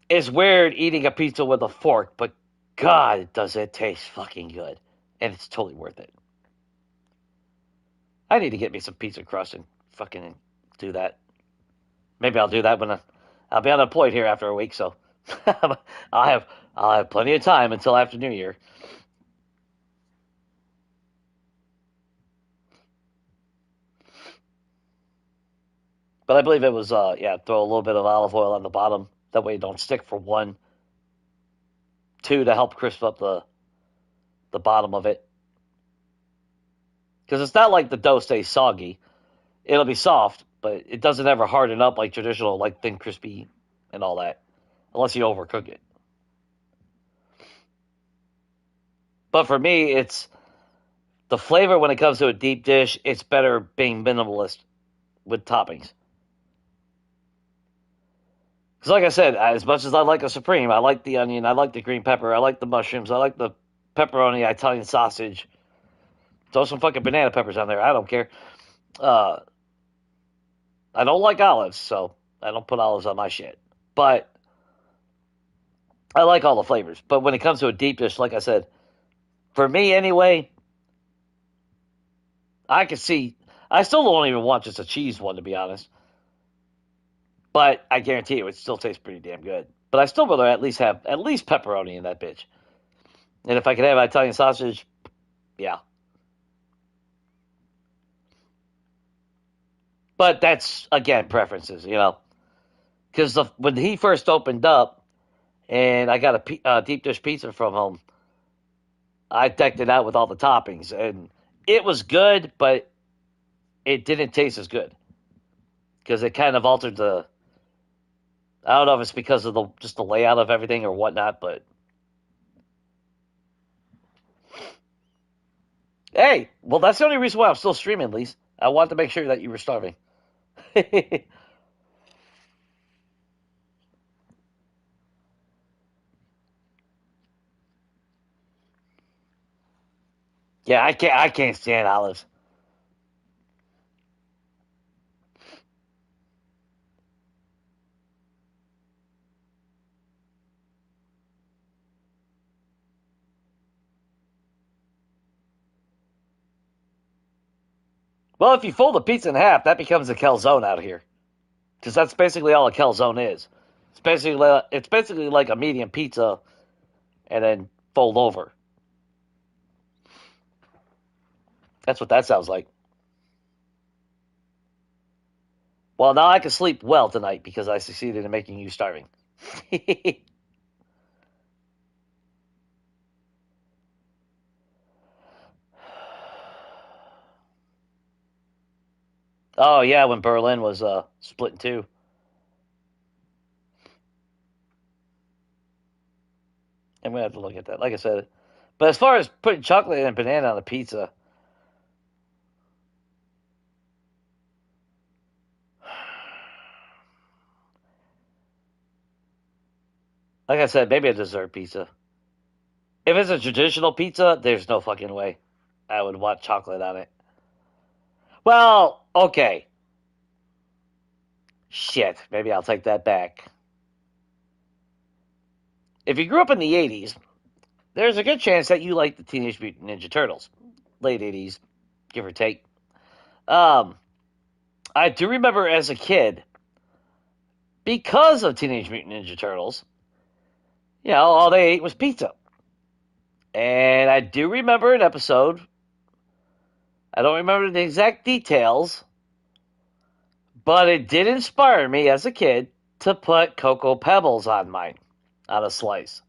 [SPEAKER 1] it's weird eating a pizza with a fork, but God, does it taste fucking good, and it's totally worth it. I need to get me some pizza crust and fucking do that. Maybe I'll do that when I'll be unemployed here after a week, so I'll have I'll have plenty of time until after New Year. But I believe it was yeah, throw a little bit of olive oil on the bottom. That way it don't stick for one. Two, to help crisp up the bottom of it. Because it's not like the dough stays soggy. It'll be soft, but it doesn't ever harden up like traditional, like thin, crispy, and all that. Unless you overcook it. But for me, it's the flavor when it comes to a deep dish, it's better being minimalist with toppings. Because, like I said, as much as I like a Supreme, I like the onion, I like the green pepper, I like the mushrooms, I like the pepperoni, Italian sausage. Throw some fucking banana peppers on there. I don't care. Uh, I don't like olives, so I don't put olives on my shit. But I like all the flavors. But when it comes to a deep dish, like I said, for me anyway, I can see. I still don't even want just a cheese one, to be honest. But I guarantee you, it still tastes pretty damn good. But I still rather at least have at least pepperoni in that bitch. And if I could have Italian sausage, yeah. But that's again preferences, you know. Because when he first opened up, and I got a deep dish pizza from home, I decked it out with all the toppings, and it was good, but it didn't taste as good because it kind of altered the. I don't know if it's because of the just the layout of everything or whatnot, but hey, well that's the only reason why I'm still streaming, Lise. I wanted to make sure that you were starving. Yeah, I can't stand olives. Well, if you fold a pizza in half, that becomes a calzone out here, because that's basically all a calzone is. It's basically like a medium pizza and then fold over. That's what that sounds like. Well, now I can sleep well tonight because I succeeded in making you starving. Oh yeah, when Berlin was split in two. I'm gonna have to look at that. Like I said, but as far as putting chocolate and banana on a pizza, like I said, maybe a dessert pizza. If it's a traditional pizza, there's no fucking way I would want chocolate on it. Well, okay, shit. Maybe I'll take that back. If you grew up in the '80s, there's a good chance that you like the Teenage Mutant Ninja Turtles, late '80s, give or take. Um, I do remember as a kid, because of Teenage Mutant Ninja Turtles, all they ate was pizza. And I do remember an episode. I don't remember the exact details, but it did inspire me as a kid to put Cocoa Pebbles on mine, on a slice.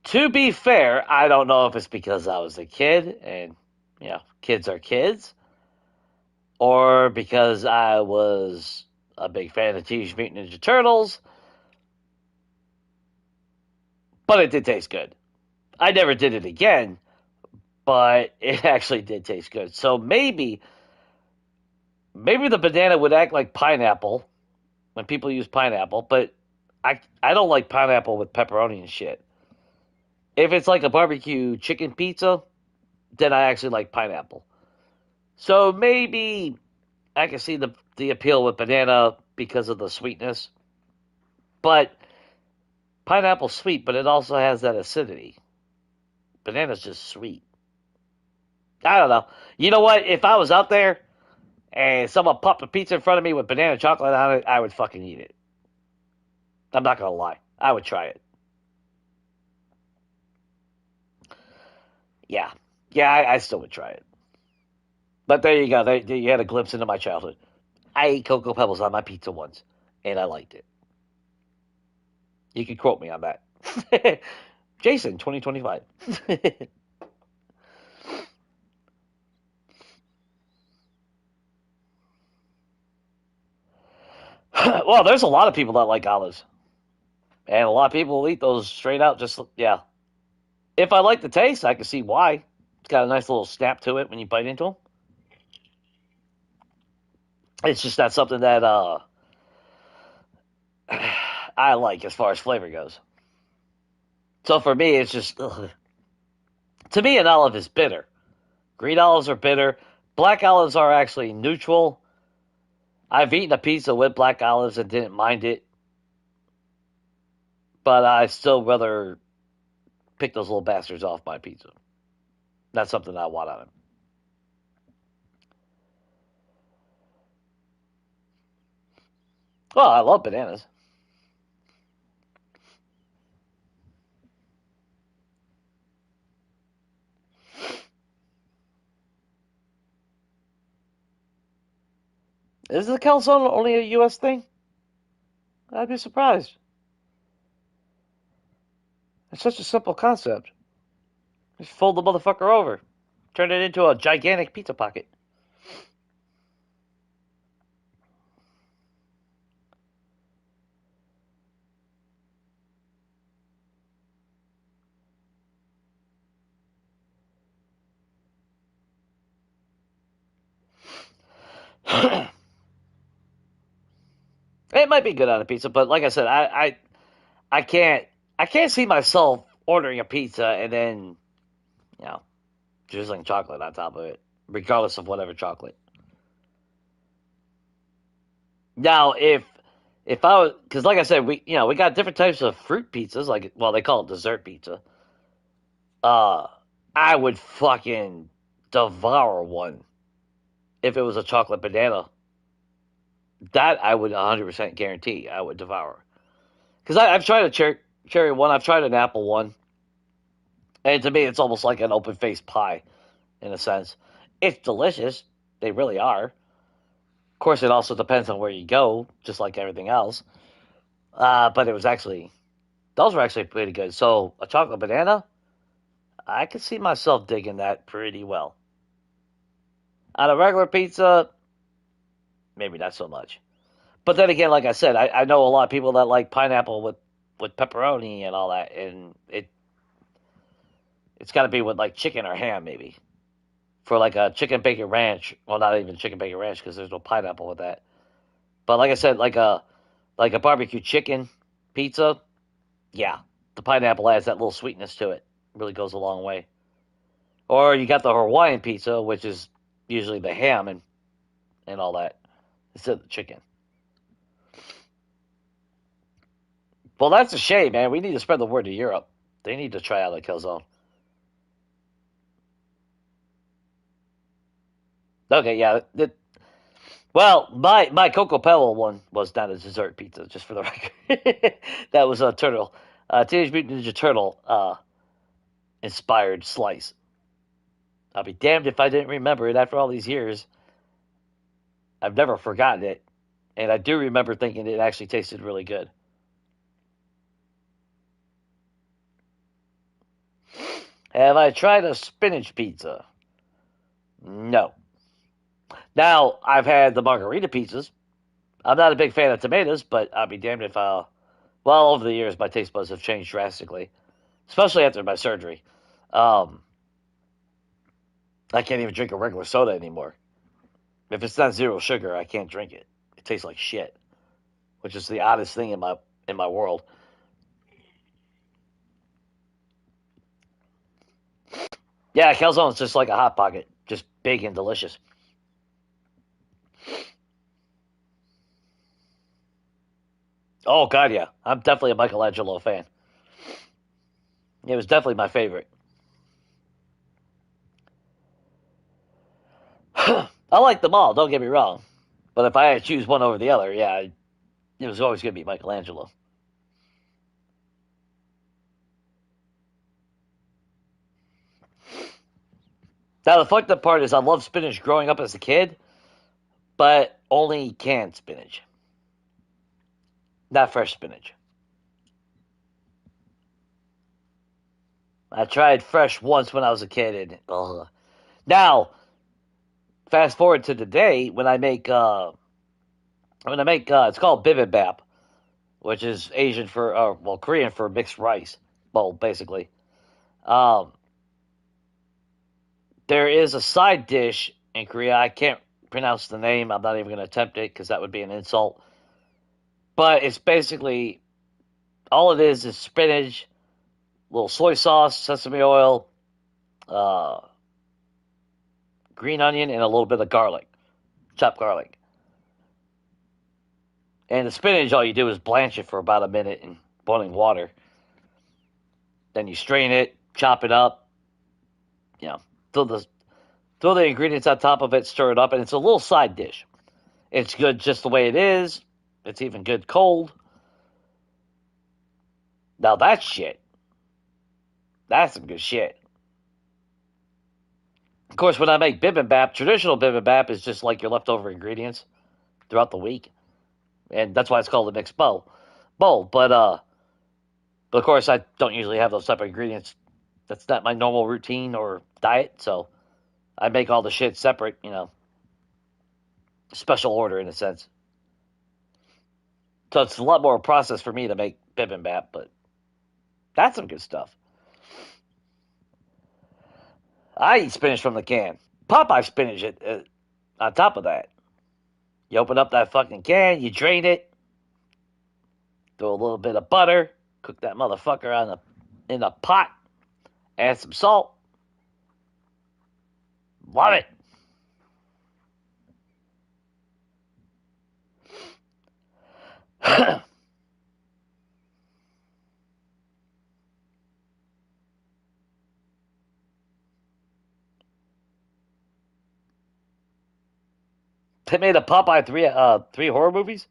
[SPEAKER 1] To be fair, I don't know if it's because I was a kid and, kids are kids, or because I was a big fan of Teenage Mutant Ninja Turtles, but it did taste good. I never did it again, but it actually did taste good. So maybe the banana would act like pineapple when people use pineapple, but I don't like pineapple with pepperoni and shit. If it's like a barbecue chicken pizza, then I actually like pineapple. So maybe I can see the appeal with banana because of the sweetness. But pineapple's sweet, but it also has that acidity. Banana's just sweet. I don't know. You know what? If I was out there and someone popped a pizza in front of me with banana chocolate on it, I would fucking eat it. I'm not gonna lie. I would try it. Yeah. Yeah, I still would try it. But there you go. There you had a glimpse into my childhood. I ate Cocoa Pebbles on my pizza once, and I liked it. You can quote me on that. Jason, 2025. Well, there's a lot of people that like olives. And a lot of people will eat those straight out. Just, yeah. If I like the taste, I can see why. It's got a nice little snap to it when you bite into them. It's just not something that I like as far as flavor goes. So for me, it's just, ugh. To me, an olive is bitter. Green olives are bitter. Black olives are actually neutral. I've eaten a pizza with black olives and didn't mind it, but I still rather pick those little bastards off my pizza. That's something I want on it. Well, I love bananas. Is the calzone only a U.S. thing? I'd be surprised. It's such a simple concept. Just fold the motherfucker over, turn it into a gigantic pizza pocket. It might be good on a pizza, but like I said, I can't I can't see myself ordering a pizza and then you know drizzling chocolate on top of it, regardless of whatever chocolate. Now, if I was, because like I said, we got different types of fruit pizzas, like well they call it dessert pizza. Uh, I would fucking devour one if it was a chocolate banana. That I would 100% guarantee I would devour. Because I've tried a cherry one, I've tried an apple one, and to me it's almost like an open faced pie in a sense. It's delicious. They really are. Of course, it also depends on where you go, just like everything else. But it was actually those were actually pretty good. So a chocolate banana, I could see myself digging that pretty well. On a regular pizza, maybe not so much. But then again, like I said, I know a lot of people that like pineapple with pepperoni and all that, and it's got to be with like chicken or ham maybe for like a chicken bacon ranch. Well, not even chicken bacon ranch because there's no pineapple with that. But like I said, like a barbecue chicken pizza, yeah, the pineapple adds that little sweetness to it. Really goes a long way. Or you got the Hawaiian pizza, which is usually the ham and all that instead of the chicken. Well, that's a shame, man. We need to spread the word to Europe. They need to try out a calzone. Okay, yeah. Well, my Cocoa Pebble one was not a dessert pizza, just for the record. That was a turtle, Teenage Mutant Ninja Turtle. inspired slice. I'll be damned if I didn't remember it after all these years. I've never forgotten it. And I do remember thinking it actually tasted really good. Have I tried a spinach pizza? No. Now, I've had the margarita pizzas. I'm not a big fan of tomatoes, but I'll be damned if I'll. Well, over the years, my taste buds have changed drastically, especially after my surgery. Um, I can't even drink a regular soda anymore. If it's not zero sugar, I can't drink it. It tastes like shit, which is the oddest thing in my world. Yeah, calzone's just like a hot pocket, just big and delicious. Oh god, yeah, I'm definitely a Michelangelo fan. It was definitely my favorite. I like them all. Don't get me wrong, but if I had to choose one over the other, yeah, it was always going to be Michelangelo. Now the fucked up part is I loved spinach growing up as a kid, but only canned spinach, not fresh spinach. I tried fresh once when I was a kid, and now fast forward to today when I make it's called bibimbap, which is Asian for well Korean for mixed rice bowl basically. Um, there is a side dish in Korea. I can't pronounce the name. I'm not even going to attempt it because that would be an insult. But it's basically all it is spinach, little soy sauce, sesame oil, uh, green onion, and a little bit of garlic, chopped garlic. And the spinach, all you do is blanch it for about a minute in boiling water. Then you strain it, chop it up, you know, throw the ingredients on top of it, stir it up, and it's a little side dish. It's good just the way it is. It's even good cold. Now that's shit. That's some good shit. Of course, when I make bibimbap, traditional bibimbap is just like your leftover ingredients throughout the week, and that's why it's called a mixed bowl. But of course, I don't usually have those type of ingredients. That's not my normal routine or diet, so I make all the shit separate, special order in a sense. So it's a lot more process for me to make bibimbap, but that's some good stuff. I eat spinach from the can. Popeye spinach on top of that. You open up that fucking can, you drain it, throw a little bit of butter, cook that motherfucker in a pot, add some salt. Love it. They made a Popeye three horror movies.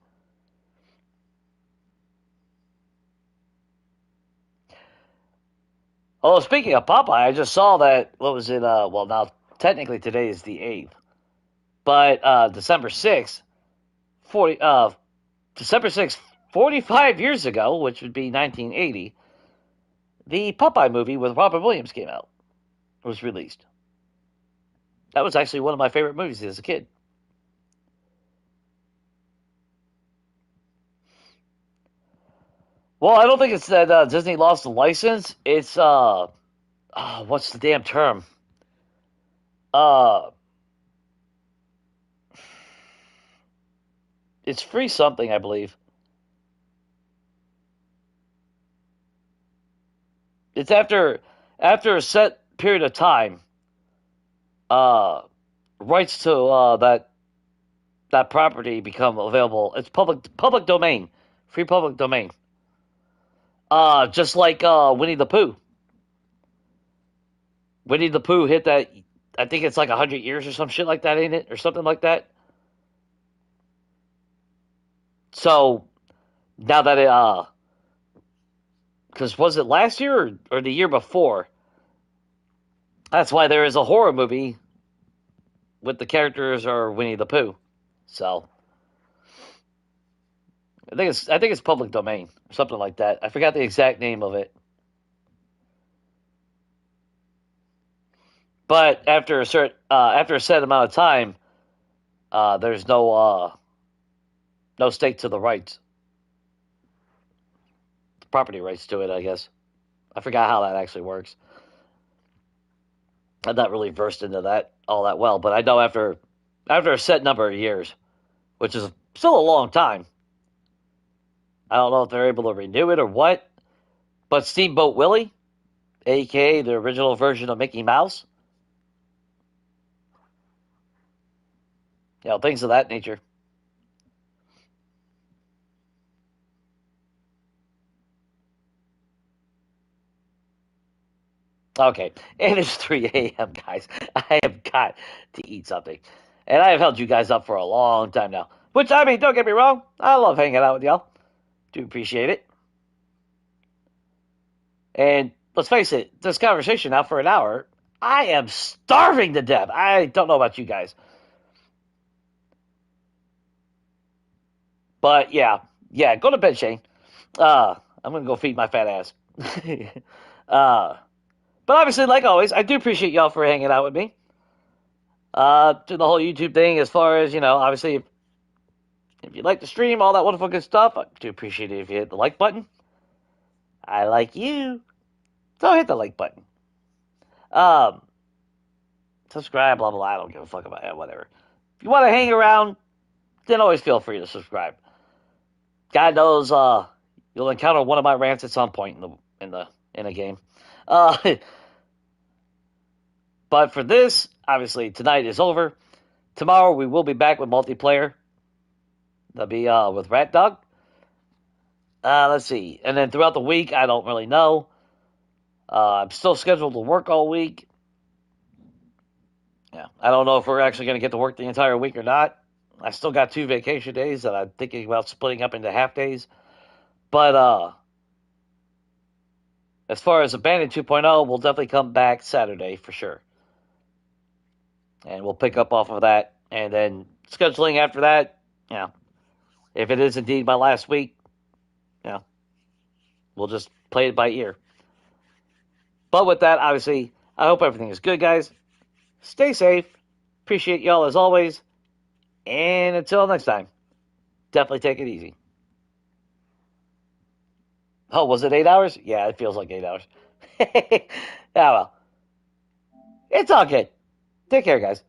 [SPEAKER 1] Oh, speaking of Popeye, I just saw that. What was it? Well, now technically today is the 8th, but December 6th, 40 December 6th, 45 years ago, which would be 1980, the Popeye movie with Robin Williams came out. Was released. That was actually one of my favorite movies as a kid. Well, I don't think it's that Disney lost the license. It's what's the damn term? Uh, it's free something, I believe. It's after a set period of time. Uh, rights to that property become available. It's public domain, free public domain. Just like Winnie the Pooh. Winnie the Pooh hit that. I think it's like 100 years or some shit like that, ain't it, or something like that. So now that because was it last year or the year before? That's why there is a horror movie with the characters or Winnie the Pooh. So I think it's public domain or something like that. I forgot the exact name of it. But after a set amount of time, there's no stake to the rights, property rights to it. I guess I forgot how that actually works. I'm not really versed into that all that well, but I know after a set number of years, which is still a long time. I don't know if they're able to renew it or what, but Steamboat Willie, aka the original version of Mickey Mouse, things of that nature. Okay, it is 3 a.m., guys. I have got to eat something. And I have held you guys up for a long time now. Which, I mean, don't get me wrong, I love hanging out with y'all. Do appreciate it. And let's face it, this conversation now for an hour, I am starving to death. I don't know about you guys. But yeah, go to bed, Shane. I'm going to go feed my fat ass. uh, but obviously, like always, I do appreciate y'all for hanging out with me. To the whole YouTube thing, as far as, obviously, if you like the stream, all that wonderful good stuff, I do appreciate it if you hit the like button. I like you. So hit the like button. Um, Subscribe, blah, blah, blah. I don't give a fuck about that, whatever. If you want to hang around, then always feel free to subscribe. God knows, you'll encounter one of my rants at some point in a game. Uh, but for this, obviously, tonight is over. Tomorrow we will be back with multiplayer. That'll be with Rat Dog. Let's see. And then throughout the week, I don't really know. I'm still scheduled to work all week. Yeah, I don't know if we're actually going to get to work the entire week or not. I still got 2 vacation days that I'm thinking about splitting up into half days. But as far as Abandoned 2.0, we'll definitely come back Saturday for sure. And we'll pick up off of that. And then scheduling after that, if it is indeed my last week, we'll just play it by ear. But with that, obviously, I hope everything is good, guys. Stay safe. Appreciate y'all as always. And until next time, definitely take it easy. Oh, was it 8 hours? Yeah, it feels like 8 hours. Yeah, well. It's all good. Take care, guys.